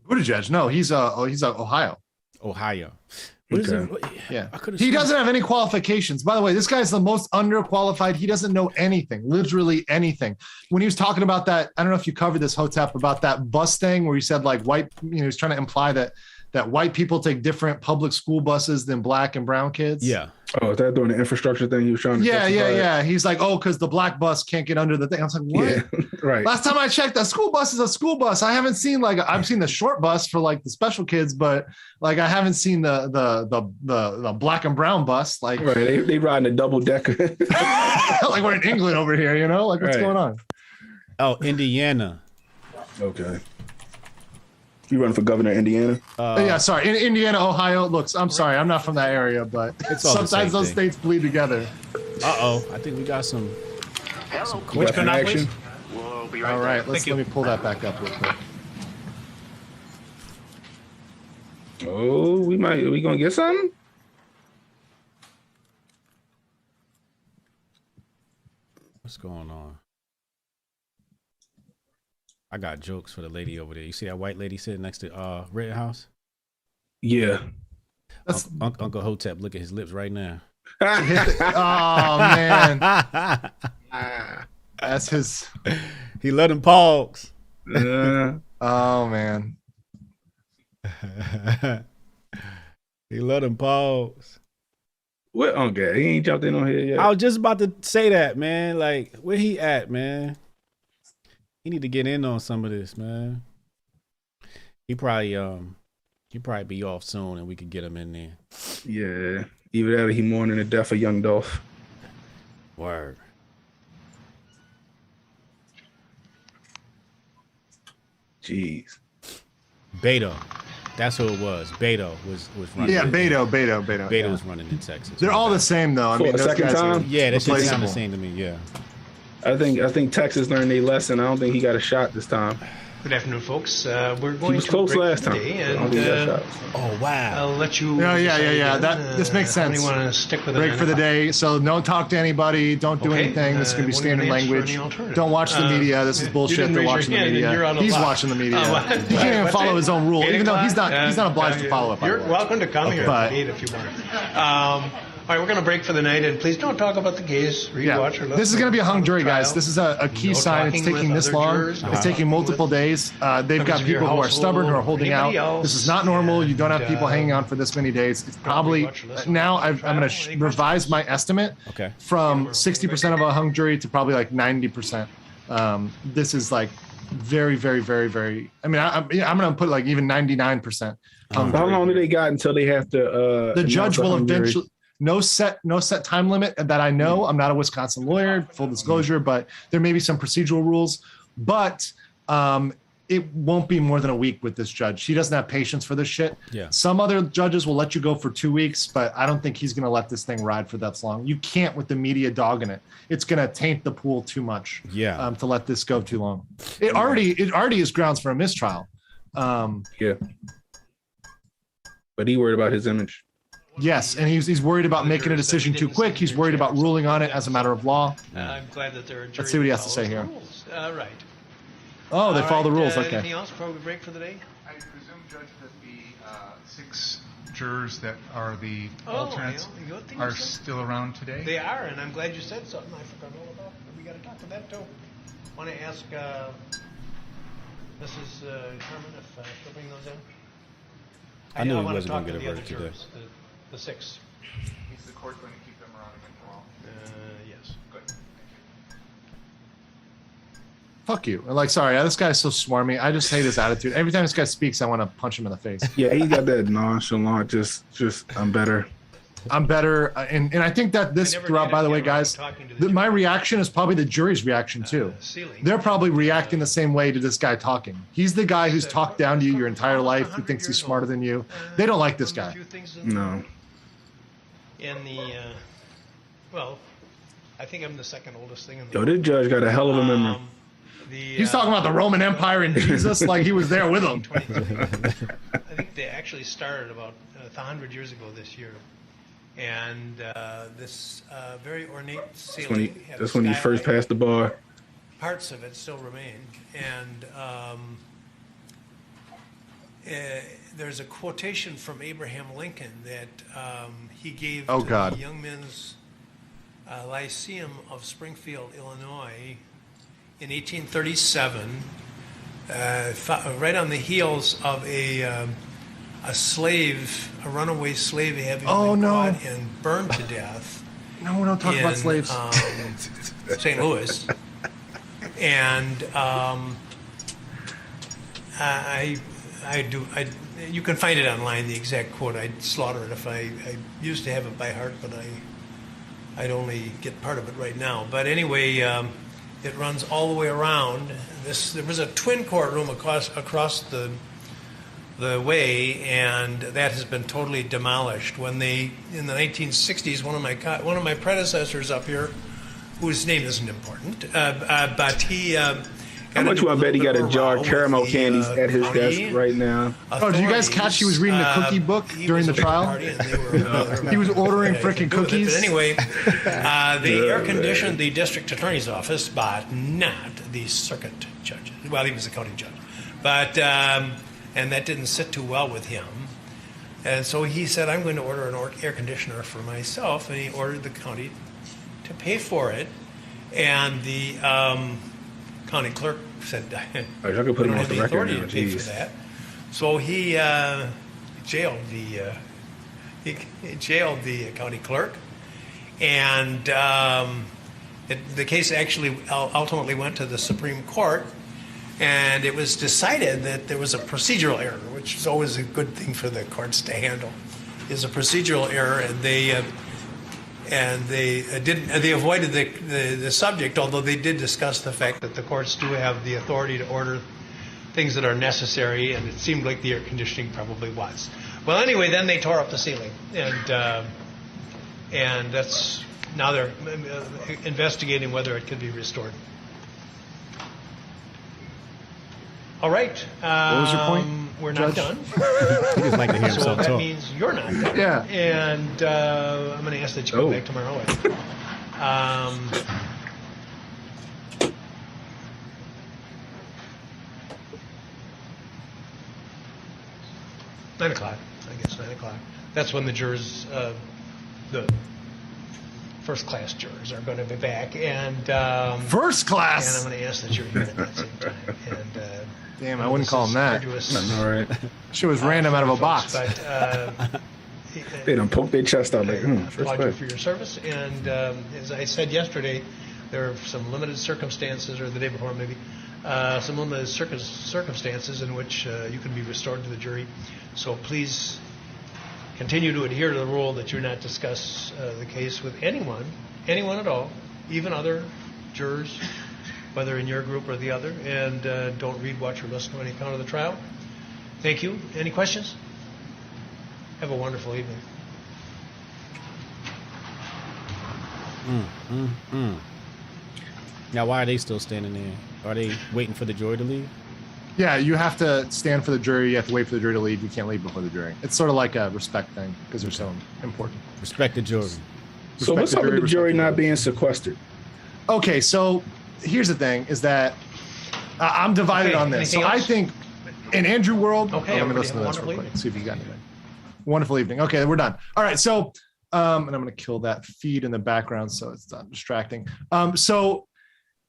Buttigieg, no, he's Ohio. Ohio. What is it? Yeah. He doesn't have any qualifications. By the way, this guy's the most underqualified. He doesn't know anything, literally anything. When he was talking about that, I don't know if you covered this, Hotep, about that bus thing where he said like white, he was trying to imply that white people take different public school buses than black and brown kids. Yeah. Oh, is that doing the infrastructure thing he was trying to Yeah. He's like, oh, because the black bus can't get under the thing. I was like, what? Yeah, right. Last time I checked, a school bus is a school bus. I haven't seen I've seen the short bus for like the special kids, but like I haven't seen the black and brown bus. Like right, they riding a double decker. Like we're in England over here, like what's going on? Oh, Indiana. Okay. You running for governor of Indiana? Yeah, sorry. In Indiana, Ohio. Look, I'm sorry. I'm not from that area, but sometimes those states bleed together. Uh-oh. I think we got some Which action. We'll be right All right. Let me pull that back up real quick. Oh, we going to get something? What's going on? I got jokes for the lady over there. You see that white lady sitting next to Rittenhouse? Yeah. Uncle Hotep, look at his lips right now. Oh man. That's his. He let him pause. Oh man. He let him pause. What? Okay, he ain't jumped in on here yet. I was just about to say that, man. Like, where he at, man? He need to get in on some of this, man. He probably be off soon, and we could get him in there. Yeah, either that or he mourning the death of young Dolph. Word. Jeez. Beto. That's who it was. Beto was running. Yeah, Beto. Beto was running in Texas. They're all the same, though. I mean, the second time? Yeah, that should sound the same to me. Yeah. I think Texas learned their lesson. I don't think he got a shot this time. Good afternoon, folks. We're going was to close break last time. today, I don't think he got shots. Oh wow! I'll let you. Yeah. This makes sense. Want to stick with break for the day, so don't talk to anybody. Don't do anything. This is gonna be standard language. Don't watch the media. This is bullshit. They're watching the media. He's watching the media. He can't even follow his own rule, even though he's not obliged to follow it. You're welcome to come here at 8 if you want. All right, we're going to break for the night, and please don't talk about the gays. Watch, or this is going to be a hung jury, guys. This is a key sign. It's taking this long. It's taking multiple days. They've got people who are stubborn, who are holding out. This is not normal. You don't have people hanging on for this many days. It's probably now. I'm going to revise my estimate from 60% of a hung jury to probably like 90%. This is like very, very, very, very. I mean, I'm going to put like even 99%. How long do they got until they have to? The judge will eventually. No set time limit that I know. I'm not a Wisconsin lawyer, full disclosure, but there may be some procedural rules. But it won't be more than a week with this judge. He doesn't have patience for this shit. Yeah. Some other judges will let you go for 2 weeks, but I don't think he's going to let this thing ride for that long. You can't with the media dogging it. It's going to taint the pool too much. Yeah. To let this go too long. It already is grounds for a mistrial. Yeah. But he worried about his image. Yes, and he's worried about making a decision too quick. He's worried about ruling on it as a matter of law. I'm glad that there are Let's see what he has to say here. Right. Oh, they follow the rules. Okay. Anything else before we break for the day? I presume, Judge, that the 6 jurors that are the alternates are still around today? They are, and I'm glad you said something. I forgot all about it. We got to talk to that, too. Want to ask Mrs. Herman if she'll bring those in? I knew he wasn't going to get a verdict today. The 6. Is the court going to keep them around again for long? Yes. Good. Fuck you. Like, sorry, this guy's so swarmy. I just hate his attitude. Every time this guy speaks, I want to punch him in the face. Yeah, he got that nonchalant, just I'm better. I'm better. And I think that this throughout, by the way, guys, my reaction is probably the jury's reaction too. They're probably reacting the same way to this guy talking. He's the guy who's talked down to you your entire life, who thinks he's smarter than you. They don't like this guy. No. In the, well, I think I'm the second oldest thing in the Yo, this judge got a hell of a memory. He's talking about the Roman Empire and Jesus like he was there with him. I think they actually started about 100 years ago this year. And this very ornate ceiling. That's when you first passed the bar. Parts of it still remain. And there's a quotation from Abraham Lincoln that he gave to the Young Men's Lyceum of Springfield, Illinois in 1837, right on the heels of a runaway slave having been caught and burned to death. No, we don't talk about slaves. St. Louis. And you can find it online, the exact quote. I'd slaughter it if I used to have it by heart, but I'd only get part of it right now. But anyway, it runs all the way around. There was a twin courtroom across the way, and that has been totally demolished. When in the 1960s, one of my predecessors up here, whose name isn't important, but he. How much do I bet he got a jar of caramel candies at his desk right now? Oh, did you guys catch he was reading the cookie book during the trial? He was ordering freaking cookies. But anyway, the air-conditioned the district attorney's office, but not the circuit judge. Well, he was a county judge. But, and that didn't sit too well with him. And so he said, I'm going to order an air conditioner for myself. And he ordered the county to pay for it. And the county clerk said, I could put him on the record authority now. to pay for that. So he jailed the county clerk, and the case actually ultimately went to the Supreme Court, and it was decided that there was a procedural error, which is always a good thing for the courts to handle, is a procedural error, and they avoided the subject, although they did discuss the fact that the courts do have the authority to order things that are necessary, and it seemed like the air conditioning probably was. Well, anyway, then they tore up the ceiling, and that's now they're investigating whether it could be restored. All right. What was your point? We're not done. He just like to hear himself that talk. means you're not done. Yeah. And I'm going to ask that you come back tomorrow. 9 o'clock. I guess 9 o'clock. That's when the jurors, the first-class jurors, are going to be back. And first class. And I'm going to ask that you're here at that same time. And damn, I wouldn't call him that. All right. Shit was random out of a box. But, they done poke their chest out like, applaud you for your service. And as I said yesterday, there are some limited circumstances, or the day before maybe, some limited circumstances in which you can be restored to the jury. So please continue to adhere to the rule that you not discuss the case with anyone at all, even other jurors, whether in your group or the other, and don't read, watch, or listen to any account of the trial. Thank you. Any questions? Have a wonderful evening. Now, why are they still standing there? Are they waiting for the jury to leave? Yeah, you have to stand for the jury. You have to wait for the jury to leave. You can't leave before the jury. It's sort of like a respect thing because they're so important. Respect the jury. So what's up with the jury not being sequestered? Okay, so here's the thing: is that I'm divided on this. So I think in Andrew world, let me listen to this real quick. See if you got anything. Wonderful evening. Okay, we're done. All right, so and I'm going to kill that feed in the background so it's not distracting. So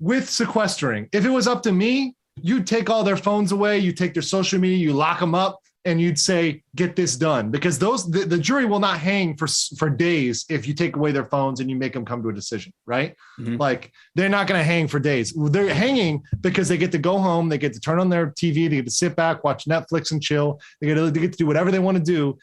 with sequestering, if it was up to me, you'd take all their phones away, you take their social media, you lock them up, and you'd say, get this done. Because the jury will not hang for days if you take away their phones and you make them come to a decision, right? Mm-hmm. Like, they're not going to hang for days. They're hanging because they get to go home, they get to turn on their TV, they get to sit back, watch Netflix and chill. They get to do whatever they want to do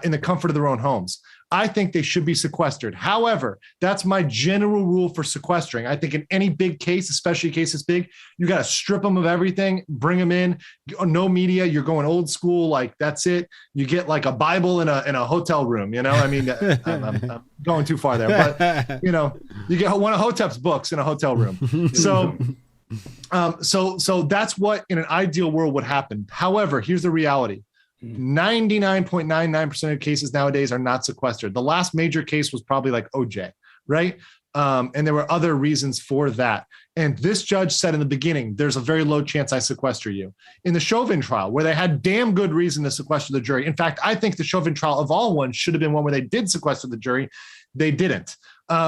in the comfort of their own homes. I think they should be sequestered. However, that's my general rule for sequestering. I think in any big case, especially a case this big, you got to strip them of everything, bring them in, no media. You're going old school. Like, that's it. You get like a Bible in a hotel room, you know? I mean, I'm going too far there, but you know, you get one of Hotep's books in a hotel room. So that's what in an ideal world would happen. However, here's the reality. 99.99% of cases nowadays are not sequestered. The last major case was probably like OJ, right? And there were other reasons for that. And this judge said in the beginning, there's a very low chance I sequester you. In the Chauvin trial, where they had damn good reason to sequester the jury. In fact, I think the Chauvin trial of all ones should have been one where they did sequester the jury. They didn't.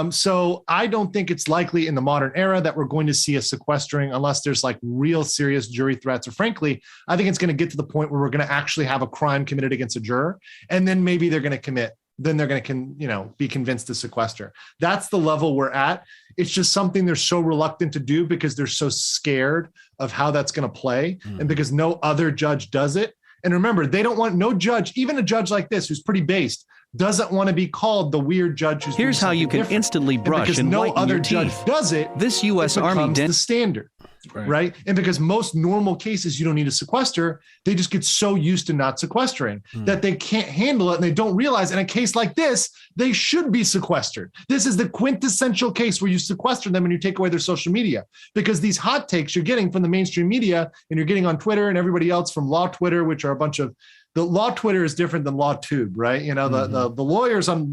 So I don't think it's likely in the modern era that we're going to see a sequestering unless there's like real serious jury threats. Or frankly, I think it's going to get to the point where we're going to actually have a crime committed against a juror. And then maybe they're going to commit. Then they're going to, be convinced to sequester. That's the level we're at. It's just something they're so reluctant to do because they're so scared of how that's going to play. And because no other judge does it. And remember, they don't want no judge, even a judge like this, who's pretty based, doesn't want to be called the weird judge. Who's Here's how you can instantly brush and no whiten other your judge teeth. does it. This U.S. it Army becomes the standard. Right. And because most normal cases you don't need to sequester, they just get so used to not sequestering that they can't handle it and they don't realize in a case like this, they should be sequestered. This is the quintessential case where you sequester them and you take away their social media, because these hot takes you're getting from the mainstream media and you're getting on Twitter and everybody else from Law Twitter, which are a bunch of the Law Twitter is different than Law Tube, right? The lawyers on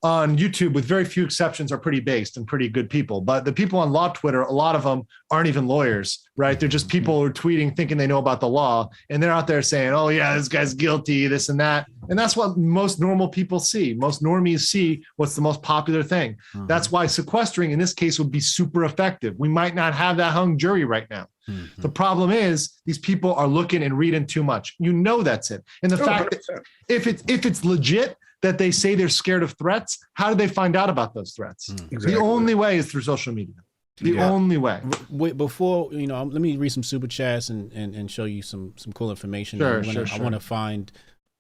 YouTube, with very few exceptions, are pretty based and pretty good people. But the people on Law Twitter, a lot of them aren't even lawyers, right? They're just people who are tweeting thinking they know about the law. And they're out there saying, oh yeah, this guy's guilty, this and that. And that's what most normal people see. Most normies see what's the most popular thing. That's why sequestering in this case would be super effective. We might not have that hung jury right now. The problem is these people are looking and reading too much. That's it. And the fact that if it's legit, that they say they're scared of threats, how do they find out about those threats? Exactly. The only way is through social media. The only way. Wait, before, let me read some super chats and show you some cool information. Sure. I want to find.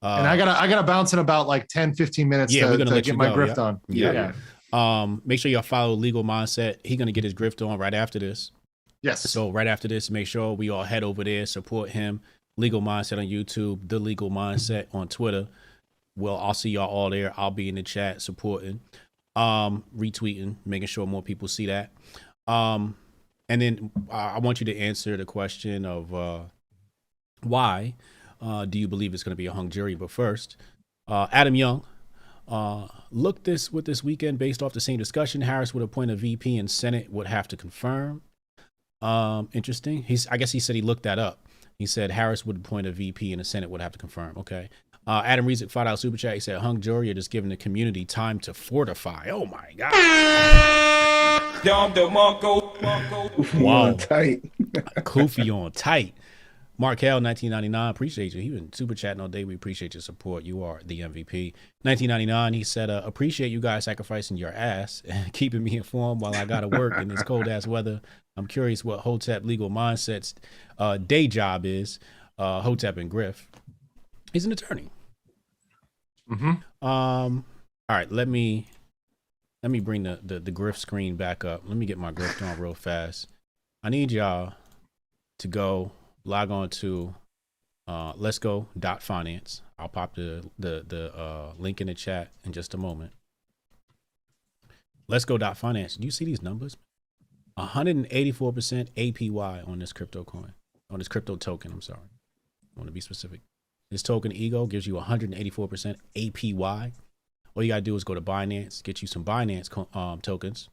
And I gotta bounce in about like 10, 15 minutes we're gonna to get my grift on. Yeah. Make sure y'all follow Legal Mindset. He's gonna get his grift on right after this. Yes. So right after this, make sure we all head over there, support him. Legal Mindset on YouTube, The Legal Mindset on Twitter. Well, I'll see y'all all there. I'll be in the chat supporting, retweeting, making sure more people see that. And then I want you to answer the question of why do you believe it's going to be a hung jury? But first, Adam Young, look this weekend based off the same discussion. Harris would appoint a VP and Senate would have to confirm. Interesting. I guess he said he looked that up. He said Harris would appoint a VP and the Senate would have to confirm. Okay. Adam Rezick, $5 super chat. He said, hung jury are just giving the community time to fortify. Oh my God. Koofy on tight. Koofy on tight. Markel, 1999. Appreciate you. He been super chatting all day. We appreciate your support. You are the MVP. 1999. He said, appreciate you guys sacrificing your ass and keeping me informed while I got to work in this cold ass weather. I'm curious what Hotep Legal Mindset's day job is. Hotep and Griff. He's an attorney. All right, let me bring the Griff screen back up. Let me get my Griff on real fast. I need y'all to go log on to let's go.finance. I'll pop the link in the chat in just a moment. Let's go.finance. Do you see these numbers? 184% APY on this crypto coin, on this crypto token. I'm sorry. I want to be specific. This token Ego gives you 184% APY. All you got to do is go to Binance, get you some Binance tokens,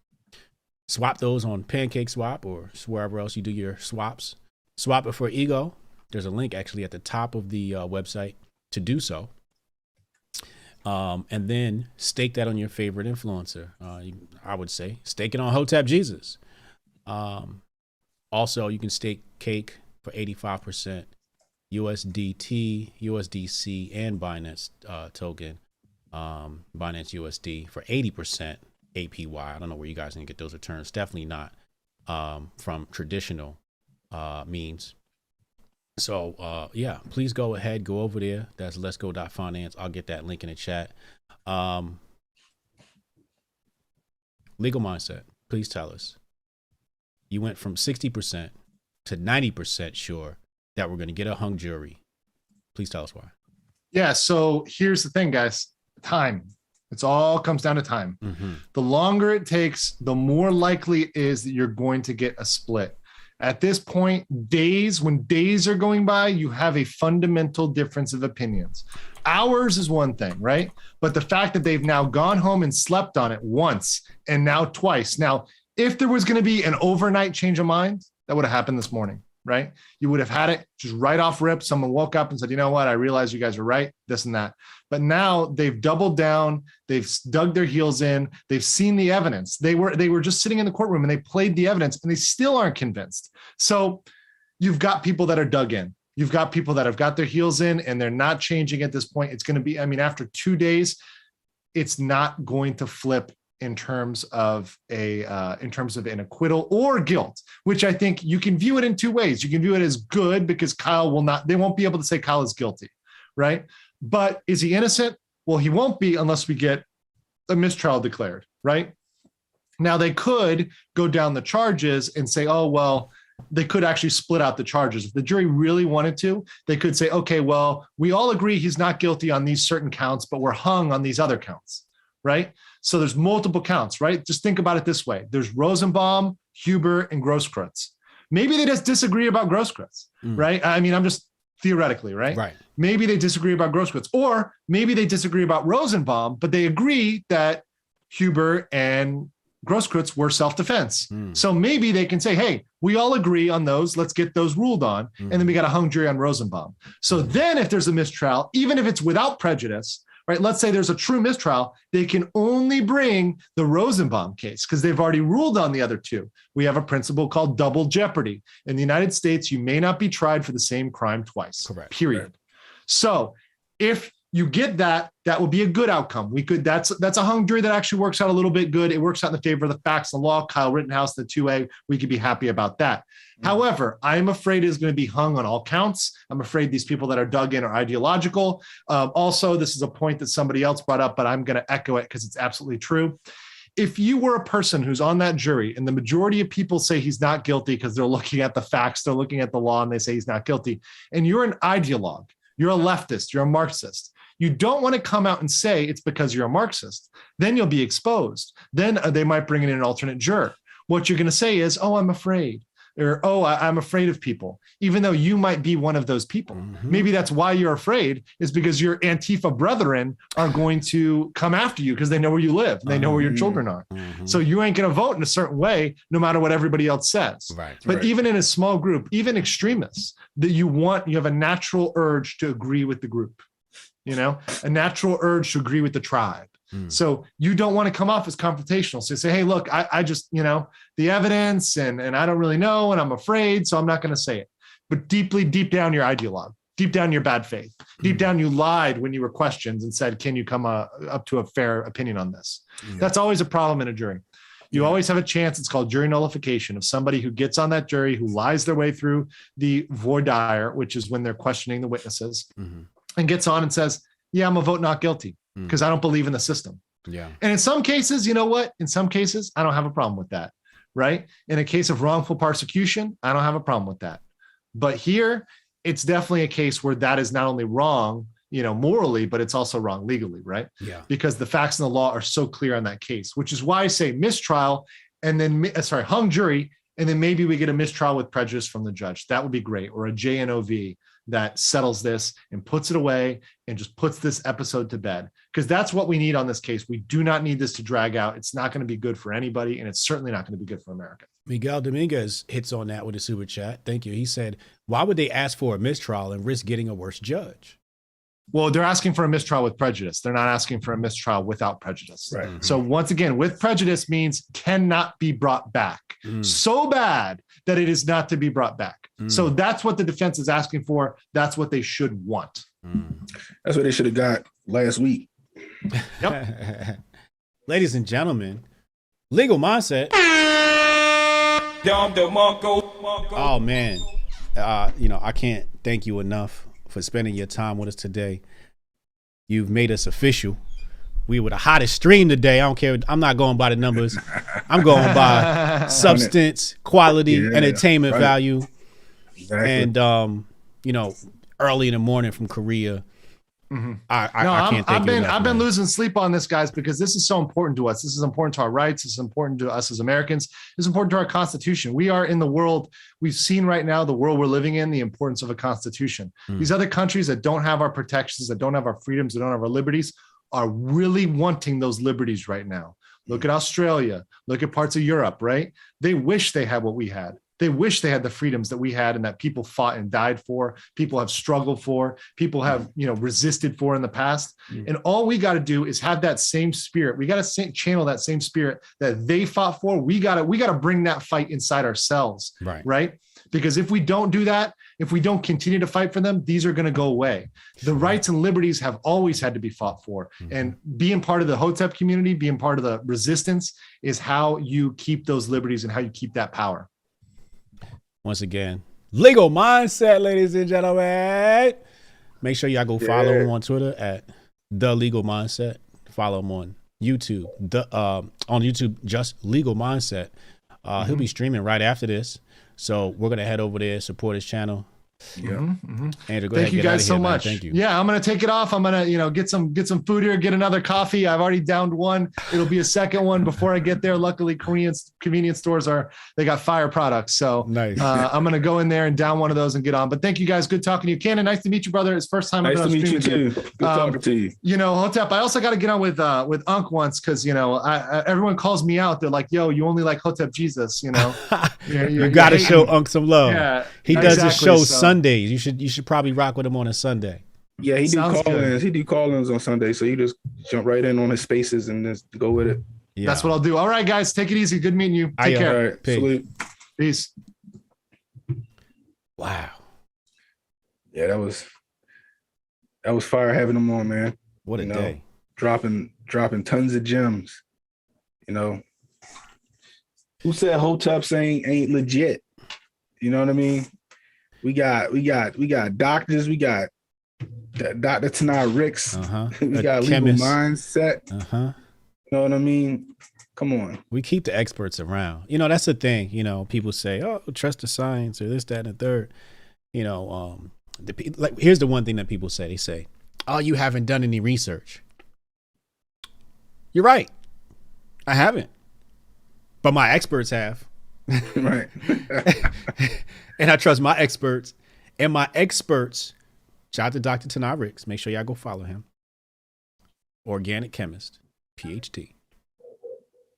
swap those on Pancake Swap or wherever else you do your swaps. Swap it for Ego. There's a link actually at the top of the website to do so. And then stake that on your favorite influencer. I would say stake it on Hotep Jesus. Also, you can stake Cake for 85%. USDT, USDC, and Binance token, Binance USD for 80% APY. I don't know where you guys can get those returns. Definitely not from traditional means. So yeah, please go ahead, go over there. That's let's go.finance. I'll get that link in the chat. Legal Mindset, please tell us. You went from 60% to 90% sure that we're going to get a hung jury. Please tell us why. Yeah. So here's the thing, guys. Time. It's all comes down to time. The longer it takes, the more likely it is that you're going to get a split. At this point, when days are going by, you have a fundamental difference of opinions. Hours is one thing, right? But the fact that they've now gone home and slept on it once and now twice. Now, if there was going to be an overnight change of mind, that would have happened this morning, right? You would have had it just right off rip. Someone woke up and said, you know what? I realize you guys are right, this and that. But now they've doubled down. They've dug their heels in. They've seen the evidence. They were just sitting in the courtroom and they played the evidence and they still aren't convinced. So you've got people that are dug in. You've got people that have got their heels in and they're not changing at this point. It's going to be, I mean, after 2 days, it's not going to flip in terms of an acquittal or guilt, which I think you can view it in two ways. You can view it as good because they won't be able to say Kyle is guilty, right? But is he innocent? Well, he won't be unless we get a mistrial declared, right? Now they could go down the charges and say, oh, well, they could actually split out the charges. If the jury really wanted to, they could say, okay, well, we all agree he's not guilty on these certain counts, but we're hung on these other counts, right? So there's multiple counts, right? Just think about it this way. There's Rosenbaum, Huber, and Grosskreutz. Maybe they just disagree about Grosskreutz, right? I mean, I'm just theoretically, right? Right. Maybe they disagree about Grosskreutz, or maybe they disagree about Rosenbaum, but they agree that Huber and Grosskreutz were self-defense. So maybe they can say, hey, we all agree on those. Let's get those ruled on. And then we got a hung jury on Rosenbaum. So then if there's a mistrial, even if it's without prejudice, right? Let's say there's a true mistrial, they can only bring the Rosenbaum case because they've already ruled on the other two. We have a principle called double jeopardy. In the United States, you may not be tried for the same crime twice. Correct. Period. Right. So if you get that, that will be a good outcome. That's a hung jury that actually works out a little bit good. It works out in the favor of the facts and law. Kyle Rittenhouse, the 2A, we could be happy about that. However, I'm afraid it's going to be hung on all counts. I'm afraid these people that are dug in are ideological. Also, this is a point that somebody else brought up, but I'm going to echo it because it's absolutely true. If you were a person who's on that jury and the majority of people say he's not guilty because they're looking at the facts, they're looking at the law and they say he's not guilty, and you're an ideologue, you're a leftist, you're a Marxist, you don't want to come out and say it's because you're a Marxist. Then you'll be exposed. Then they might bring in an alternate juror. What you're going to say is, oh, I'm afraid. Or, oh, I'm afraid of people, even though you might be one of those people. Maybe that's why you're afraid, is because your Antifa brethren are going to come after you because they know where you live. And they know where your children are. So you ain't going to vote in a certain way, no matter what everybody else says. Right. But even in a small group, even extremists, that you have a natural urge to agree with the group. A natural urge to agree with the tribe. So you don't want to come off as confrontational. So you say, hey, look, I just, the evidence and I don't really know, and I'm afraid, so I'm not going to say it. But deep down, your ideologue, deep down, your bad faith, deep down, you lied when you were questioned and said, can you come up to a fair opinion on this? That's always a problem in a jury. You always have a chance. It's called jury nullification, of somebody who gets on that jury, who lies their way through the voir dire, which is when they're questioning the witnesses, and gets on and says, yeah, I'm a vote not guilty because I don't believe in the system. Yeah. And in some cases, you know what? In some cases, I don't have a problem with that, right? In a case of wrongful persecution, I don't have a problem with that. But here, it's definitely a case where that is not only wrong, morally, but it's also wrong legally, right? Yeah. Because the facts and the law are so clear on that case, which is why I say mistrial and then, hung jury, and then maybe we get a mistrial with prejudice from the judge. That would be great. Or a JNOV that settles this and puts it away and just puts this episode to bed. Because that's what we need on this case. We do not need this to drag out. It's not going to be good for anybody, and it's certainly not going to be good for America. Miguel Dominguez hits on that with a super chat. Thank you. He said, why would they ask for a mistrial and risk getting a worse judge? Well, they're asking for a mistrial with prejudice. They're not asking for a mistrial without prejudice. Right. So once again, with prejudice means cannot be brought back. So bad that it is not to be brought back. So that's what the defense is asking for. That's what they should want. That's what they should have got last week. Yep. Ladies and gentlemen, Legal Mindset. Oh, man. I can't thank you enough for spending your time with us today. You've made us official. We were the hottest stream today. I don't care. I'm not going by the numbers. I'm going by substance, quality, entertainment value. Exactly. And, early in the morning from Korea. Mm-hmm. I can't thank you enough, I've been man. losing sleep on this, guys, because this is so important to us. This is important to our rights. This is important to us as Americans. It's important to our Constitution. We are in the world. We've seen right now the world we're living in, the importance of a Constitution. These other countries that don't have our protections, that don't have our freedoms, that don't have our liberties, are really wanting those liberties right now. Look at Australia. Look at parts of Europe, right? They wish they had what we had. They wish they had the freedoms that we had and that people fought and died for, people have struggled for, people have, resisted for in the past. And all we got to do is have that same spirit. We got to channel that same spirit that they fought for. We got to bring that fight inside ourselves, right? Because if we don't do that, if we don't continue to fight for them, these are going to go away. The rights and liberties have always had to be fought for. And being part of the Hotep community, being part of the resistance is how you keep those liberties and how you keep that power. Once again, Legal Mindset, ladies and gentlemen. Make sure y'all go follow him on Twitter at The Legal Mindset. Follow him on YouTube. On YouTube, just Legal Mindset. He'll be streaming right after this. So we're going to head over there, support his channel. Yeah. Andrew, go Thank ahead, you guys so man. much. Thank you. Yeah, I'm gonna take it off. I'm gonna, get some food here, get another coffee. I've already downed one. It'll be a second one before I get there. Luckily, Korean convenience stores they got fire products. So nice. I'm gonna go in there and down one of those and get on. But thank you guys. Good talking to you. Cannon, nice to meet you, brother. It's first time I've been on stream with you. Good talking to you. Hotep, I also got to get on with Unc once because everyone calls me out. They're like, "Yo, you only like Hotep Jesus." You got to show Unc some love. Yeah, he does his show Sundays. You should probably rock with him on a Sunday. Yeah, he do call-ins. He do call-ins on Sunday, so you just jump right in on his spaces and just go with it. Yeah. That's what I'll do. All right, guys, take it easy. Good meeting you. Take care. All right. Salute. Peace. Wow. Yeah, that was fire having him on, man. What a day. Dropping tons of gems. Who said Hotep ain't legit? You know what I mean? We got doctors. We got Dr. Tanai Ricks. We got Legal Mindset. You know what I mean? Come on. We keep the experts around. That's the thing. People say, "Oh, trust the science," or this, that, and the third. Here's the one thing that people say. They say, "Oh, you haven't done any research." You're right. I haven't, but my experts have. Right. And I trust my experts. And my experts, shout out to Dr. Tanai Ricks. Make sure y'all go follow him. Organic chemist, PhD.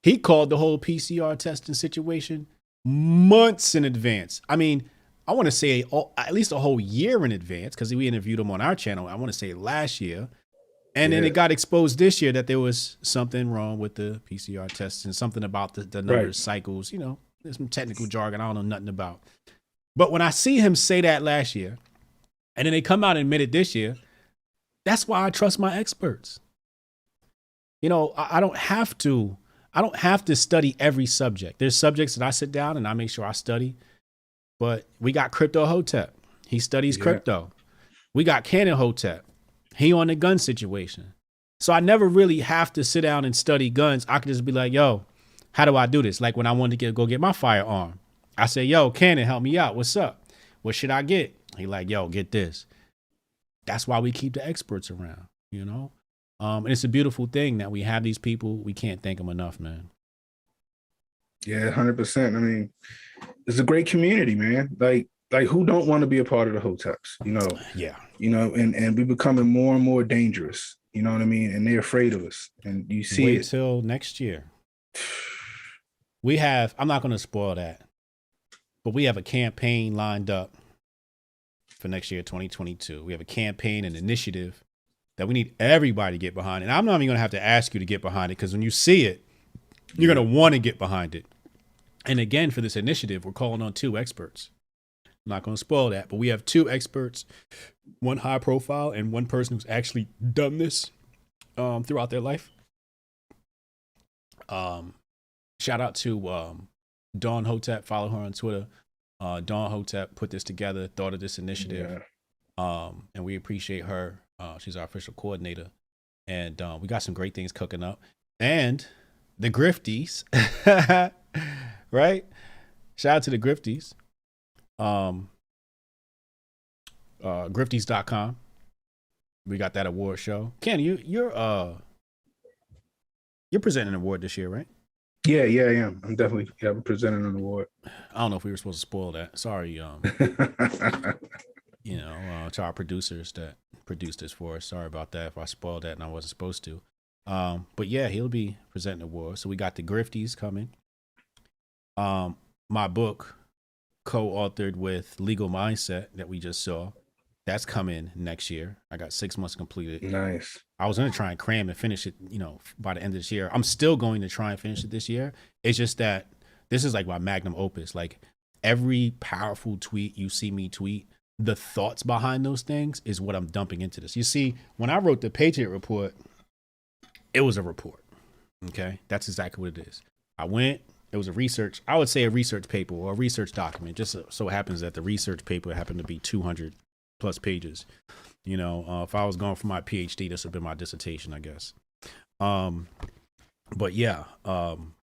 He called the whole PCR testing situation months in advance. I mean, I want to say at least a whole year in advance because we interviewed him on our channel. I want to say last year. And then it got exposed this year that there was something wrong with the PCR tests and something about the number of cycles. There's some technical jargon I don't know nothing about. But when I see him say that last year, and then they come out and admit it this year, that's why I trust my experts. I don't have to study every subject. There's subjects that I sit down and I make sure I study. But we got Crypto Hotep. He studies crypto. We got Cannon Hotep. He on the gun situation. So I never really have to sit down and study guns. I could just be like, yo, how do I do this? Like when I wanted to go get my firearm, I say, yo, Cannon, help me out. What's up? What should I get? He like, yo, get this. That's why we keep the experts around, and it's a beautiful thing that we have these people. We can't thank them enough, man. Yeah, 100%. I mean, it's a great community, man. Like who don't want to be a part of the Hoteps, Yeah. And we becoming more and more dangerous, you know what I mean? And they're afraid of us. And you see Wait till next year. I'm not going to spoil that, but we have a campaign lined up for next year, 2022. We have a campaign and initiative that we need everybody to get behind. And I'm not even going to have to ask you to get behind it because when you see it, you're going to want to get behind it. And again, for this initiative, we're calling on 2 experts. I'm not going to spoil that, but we have 2 experts, one high profile and one person who's actually done this throughout their life. Shout out to Dawn Hotep. Follow her on Twitter. Dawn Hotep put this together, thought of this initiative. And we appreciate her. She's our official coordinator. And we got some great things cooking up. And the Grifties, right? Shout out to the Grifties. Grifties.com. We got that award show. Ken, you're presenting an award this year, right? Yeah, I am. I'm definitely I'm presenting an award. I don't know if we were supposed to spoil that. Sorry, to our producers that produced this for us. Sorry about that if I spoiled that and I wasn't supposed to. But yeah, he'll be presenting an award. So we got the Grifties coming. My book, co-authored with Legal Mindset that we just saw, that's coming next year. I got 6 months completed. Nice. I was going to try and cram and finish it, by the end of this year. I'm still going to try and finish it this year. It's just that this is like my magnum opus. Like every powerful tweet you see me tweet, the thoughts behind those things is what I'm dumping into this. You see, when I wrote the Patriot Report, it was a report. Okay. That's exactly what it is. It was a research paper or a research document. Just so happens that the research paper happened to be 200 plus pages. If I was going for my PhD, this would have been my dissertation, I guess. But yeah,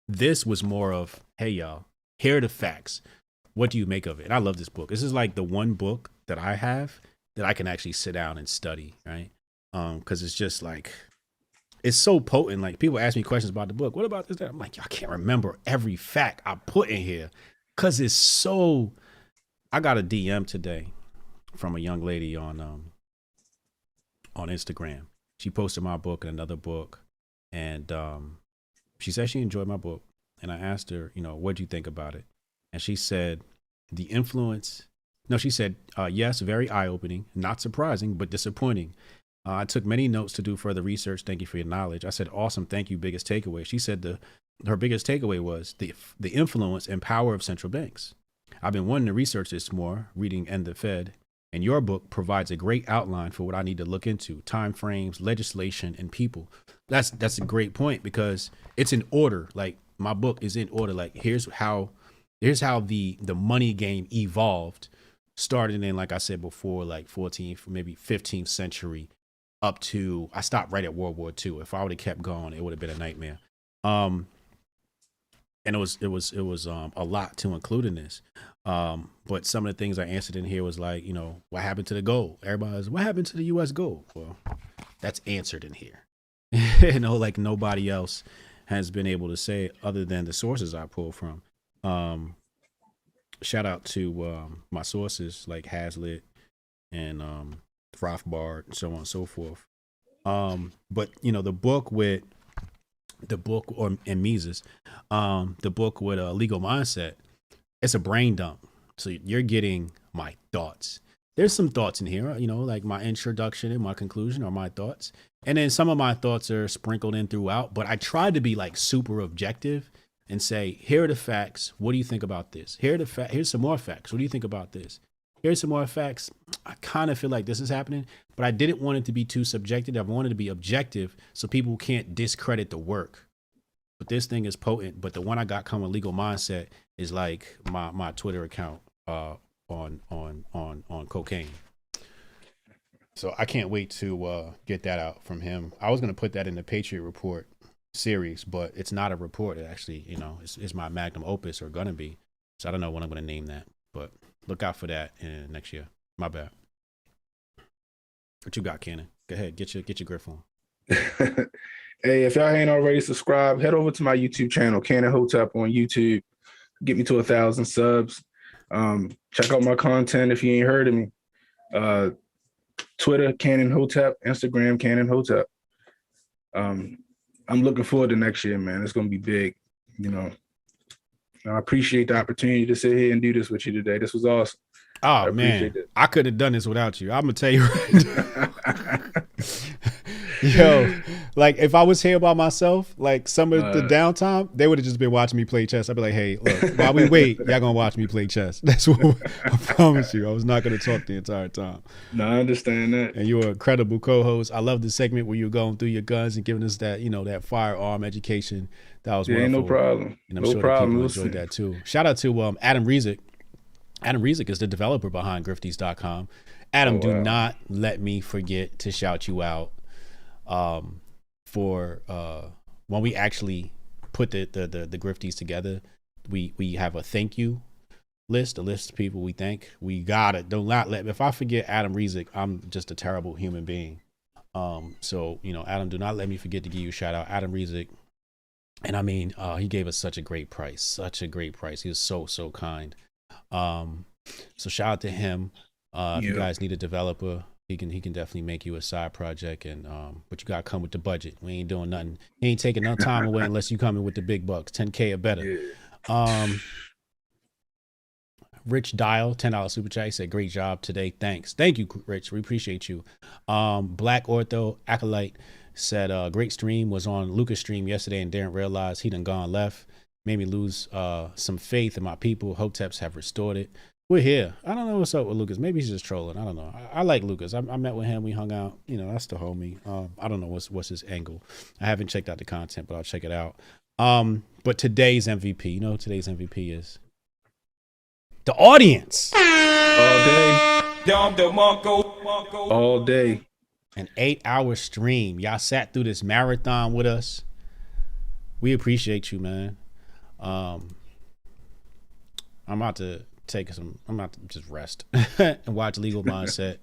this was more of, hey, y'all, here are the facts. What do you make of it? And I love this book. This is like the one book that I have that I can actually sit down and study, right? Because it's just like, it's so potent. Like people ask me questions about the book. What about this? That? I'm like, I can't remember every fact I put in here because it's so. I got a DM today from a young lady on Instagram. She posted my book and another book, and she said she enjoyed my book. And I asked her, what do you think about it? And she said, the influence. No, she said, yes, very eye-opening, not surprising, but disappointing. I took many notes to do further research. Thank you for your knowledge. I said, awesome. Thank you. Biggest takeaway. She said her biggest takeaway was the influence and power of central banks. I've been wanting to research this more, reading End the Fed, and your book provides a great outline for what I need to look into: time frames, legislation, and people. That's a great point because it's in order. Like my book is in order. Like here's how the money game evolved, starting in, like I said before, like 14th, maybe 15th century. Up to, I stopped right at World War II. If I would have kept going, it would have been a nightmare. And it was a lot to include in this. But some of the things I answered in here was like, what happened to the gold? Everybody's, what happened to the U.S. gold? Well, that's answered in here. Like nobody else has been able to say other than the sources I pulled from. Shout out to my sources like Hazlitt and Rothbard and so on and so forth. But the book with Mises, the book with Legal Mindset, it's a brain dump. So you're getting my thoughts. There's some thoughts in here, like my introduction and my conclusion are my thoughts. And then some of my thoughts are sprinkled in throughout, but I tried to be like super objective and say, here are the facts. What do you think about this? Here's some more facts. What do you think about this? Here's some more facts. I kind of feel like this is happening, but I didn't want it to be too subjective. I wanted to be objective so people can't discredit the work. But this thing is potent. But the one I got coming, Legal Mindset, is like my Twitter account on cocaine. So I can't wait to get that out from him. I was going to put that in the Patriot Report series, but it's not a report. It actually, it's my magnum opus, or gonna be. So I don't know when I'm going to name that, but look out for that in next year. My bad. What you got, Cannon? Go ahead, get your grip on. Hey, if y'all ain't already subscribed, head over to my YouTube channel, Cannon Hotep on YouTube. Get me to 1,000 subs. Check out my content if you ain't heard of me. Twitter, Cannon Hotep. Instagram, Cannon Hotep. I'm looking forward to next year, man. It's gonna be big. I appreciate the opportunity to sit here and do this with you today. This was awesome. Oh man, I couldn't have done this without you. I'm gonna tell you right now. Yo, like if I was here by myself, like some of the downtime, they would have just been watching me play chess. I'd be like, hey, look, while we wait, y'all gonna watch me play chess. That's what I promise you. I was not gonna talk the entire time. No, I understand that. And you were a credible co-host. I love the segment where you're going through your guns and giving us that, that firearm education. That was wonderful. No problem. And I'm sure that people enjoyed that too. Shout out to Adam Rezick. Adam Rezick is the developer behind Grifties.com. Adam, do not let me forget to shout you out for when we actually put the Grifties together. We have a thank you list, a list of people we thank. We got it. Don't not let me. If I forget Adam Rezick, I'm just a terrible human being. So, you know, Adam, do not let me forget to give you a shout out. Adam Rezick. And I mean, he gave us such a great price. He was so kind. So shout out to him. If you guys need a developer, he can definitely make you a side project, and but you gotta come with the budget. We ain't doing nothing. He ain't taking no time away unless you come in with the big bucks, 10K or better. Rich Dial, $10 super chat, said great job today. Thanks. Thank you, Rich. We appreciate you. Black Ortho Acolyte said great stream. Was on Lucas' stream yesterday and didn't realize he done gone left. Made me lose some faith in my people. Hoteps have restored it. We're here. I don't know what's up with Lucas. Maybe he's just trolling. I don't know. I like Lucas. I met with him. We hung out. You know, that's the homie. I don't know what's his angle. I haven't checked out the content, but I'll check it out. But today's MVP, you know who today's MVP is? The audience. All day. An 8-hour stream. Y'all sat through this marathon with us. We appreciate you, man. I'm about to just rest and watch Legal Mindset.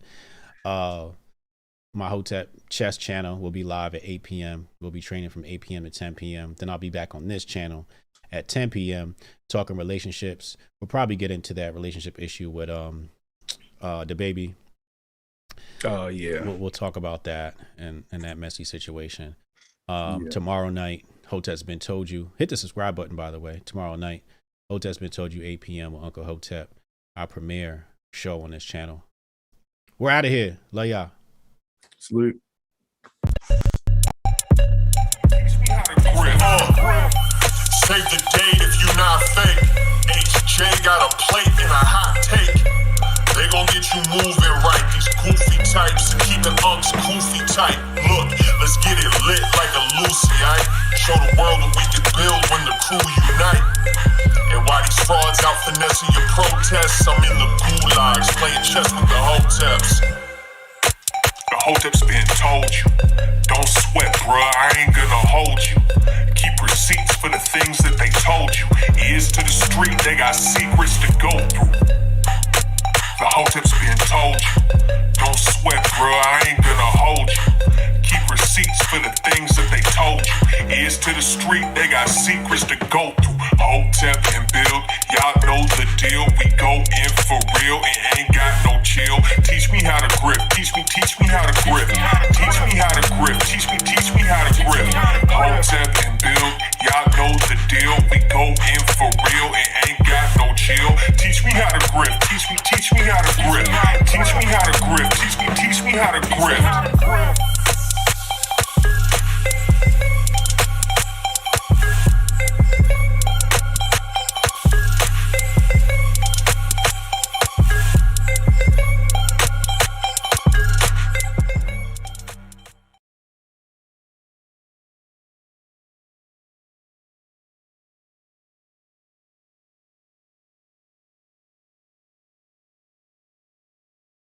My Hotep chess channel will be live at 8 p.m. We'll be training from 8 p.m. to 10 p.m. Then I'll be back on this channel at 10 p.m. talking relationships. We'll probably get into that relationship issue with the baby. Oh yeah. We'll talk about that and that messy situation. Tomorrow night, Hotep's Been Told You. Hit the subscribe button, by the way. Tomorrow night, Hotep's Been Told You, 8 p.m. with Uncle Hotep. Our premiere show on this channel. We're out of here. Love y'all. Salute. Save the date if you not fake. HJ got a plate and a hot take. They gon' get you moving right. These goofy types keeping unks goofy tight. Look, let's get it lit like a Lucy, aight? Show the world what we can build when the crew unite. And while these frauds out finessing your protests, I'm in the gulags playing chess with the Hoteps. The Hotep's been told you. Don't sweat, bruh, I ain't gonna hold you. Keep receipts for the things that they told you. Ears to the street, they got secrets to go through. The Hotep's been told you. Don't sweat, bruh, I ain't gonna hold you. Keep receipts for the things that they told you. Ears to the street, they got secrets to go through. Hotep and build, y'all know the deal. We go in for real and ain't got no chill. Teach me how to grip, teach me how to grip. Teach me how to grip, teach me how to grip. Hotep and build, y'all know the deal. We go in for real and ain't got no chill. Teach me how to grip, teach me how to grip. Teach me how to grip, teach me how to grip.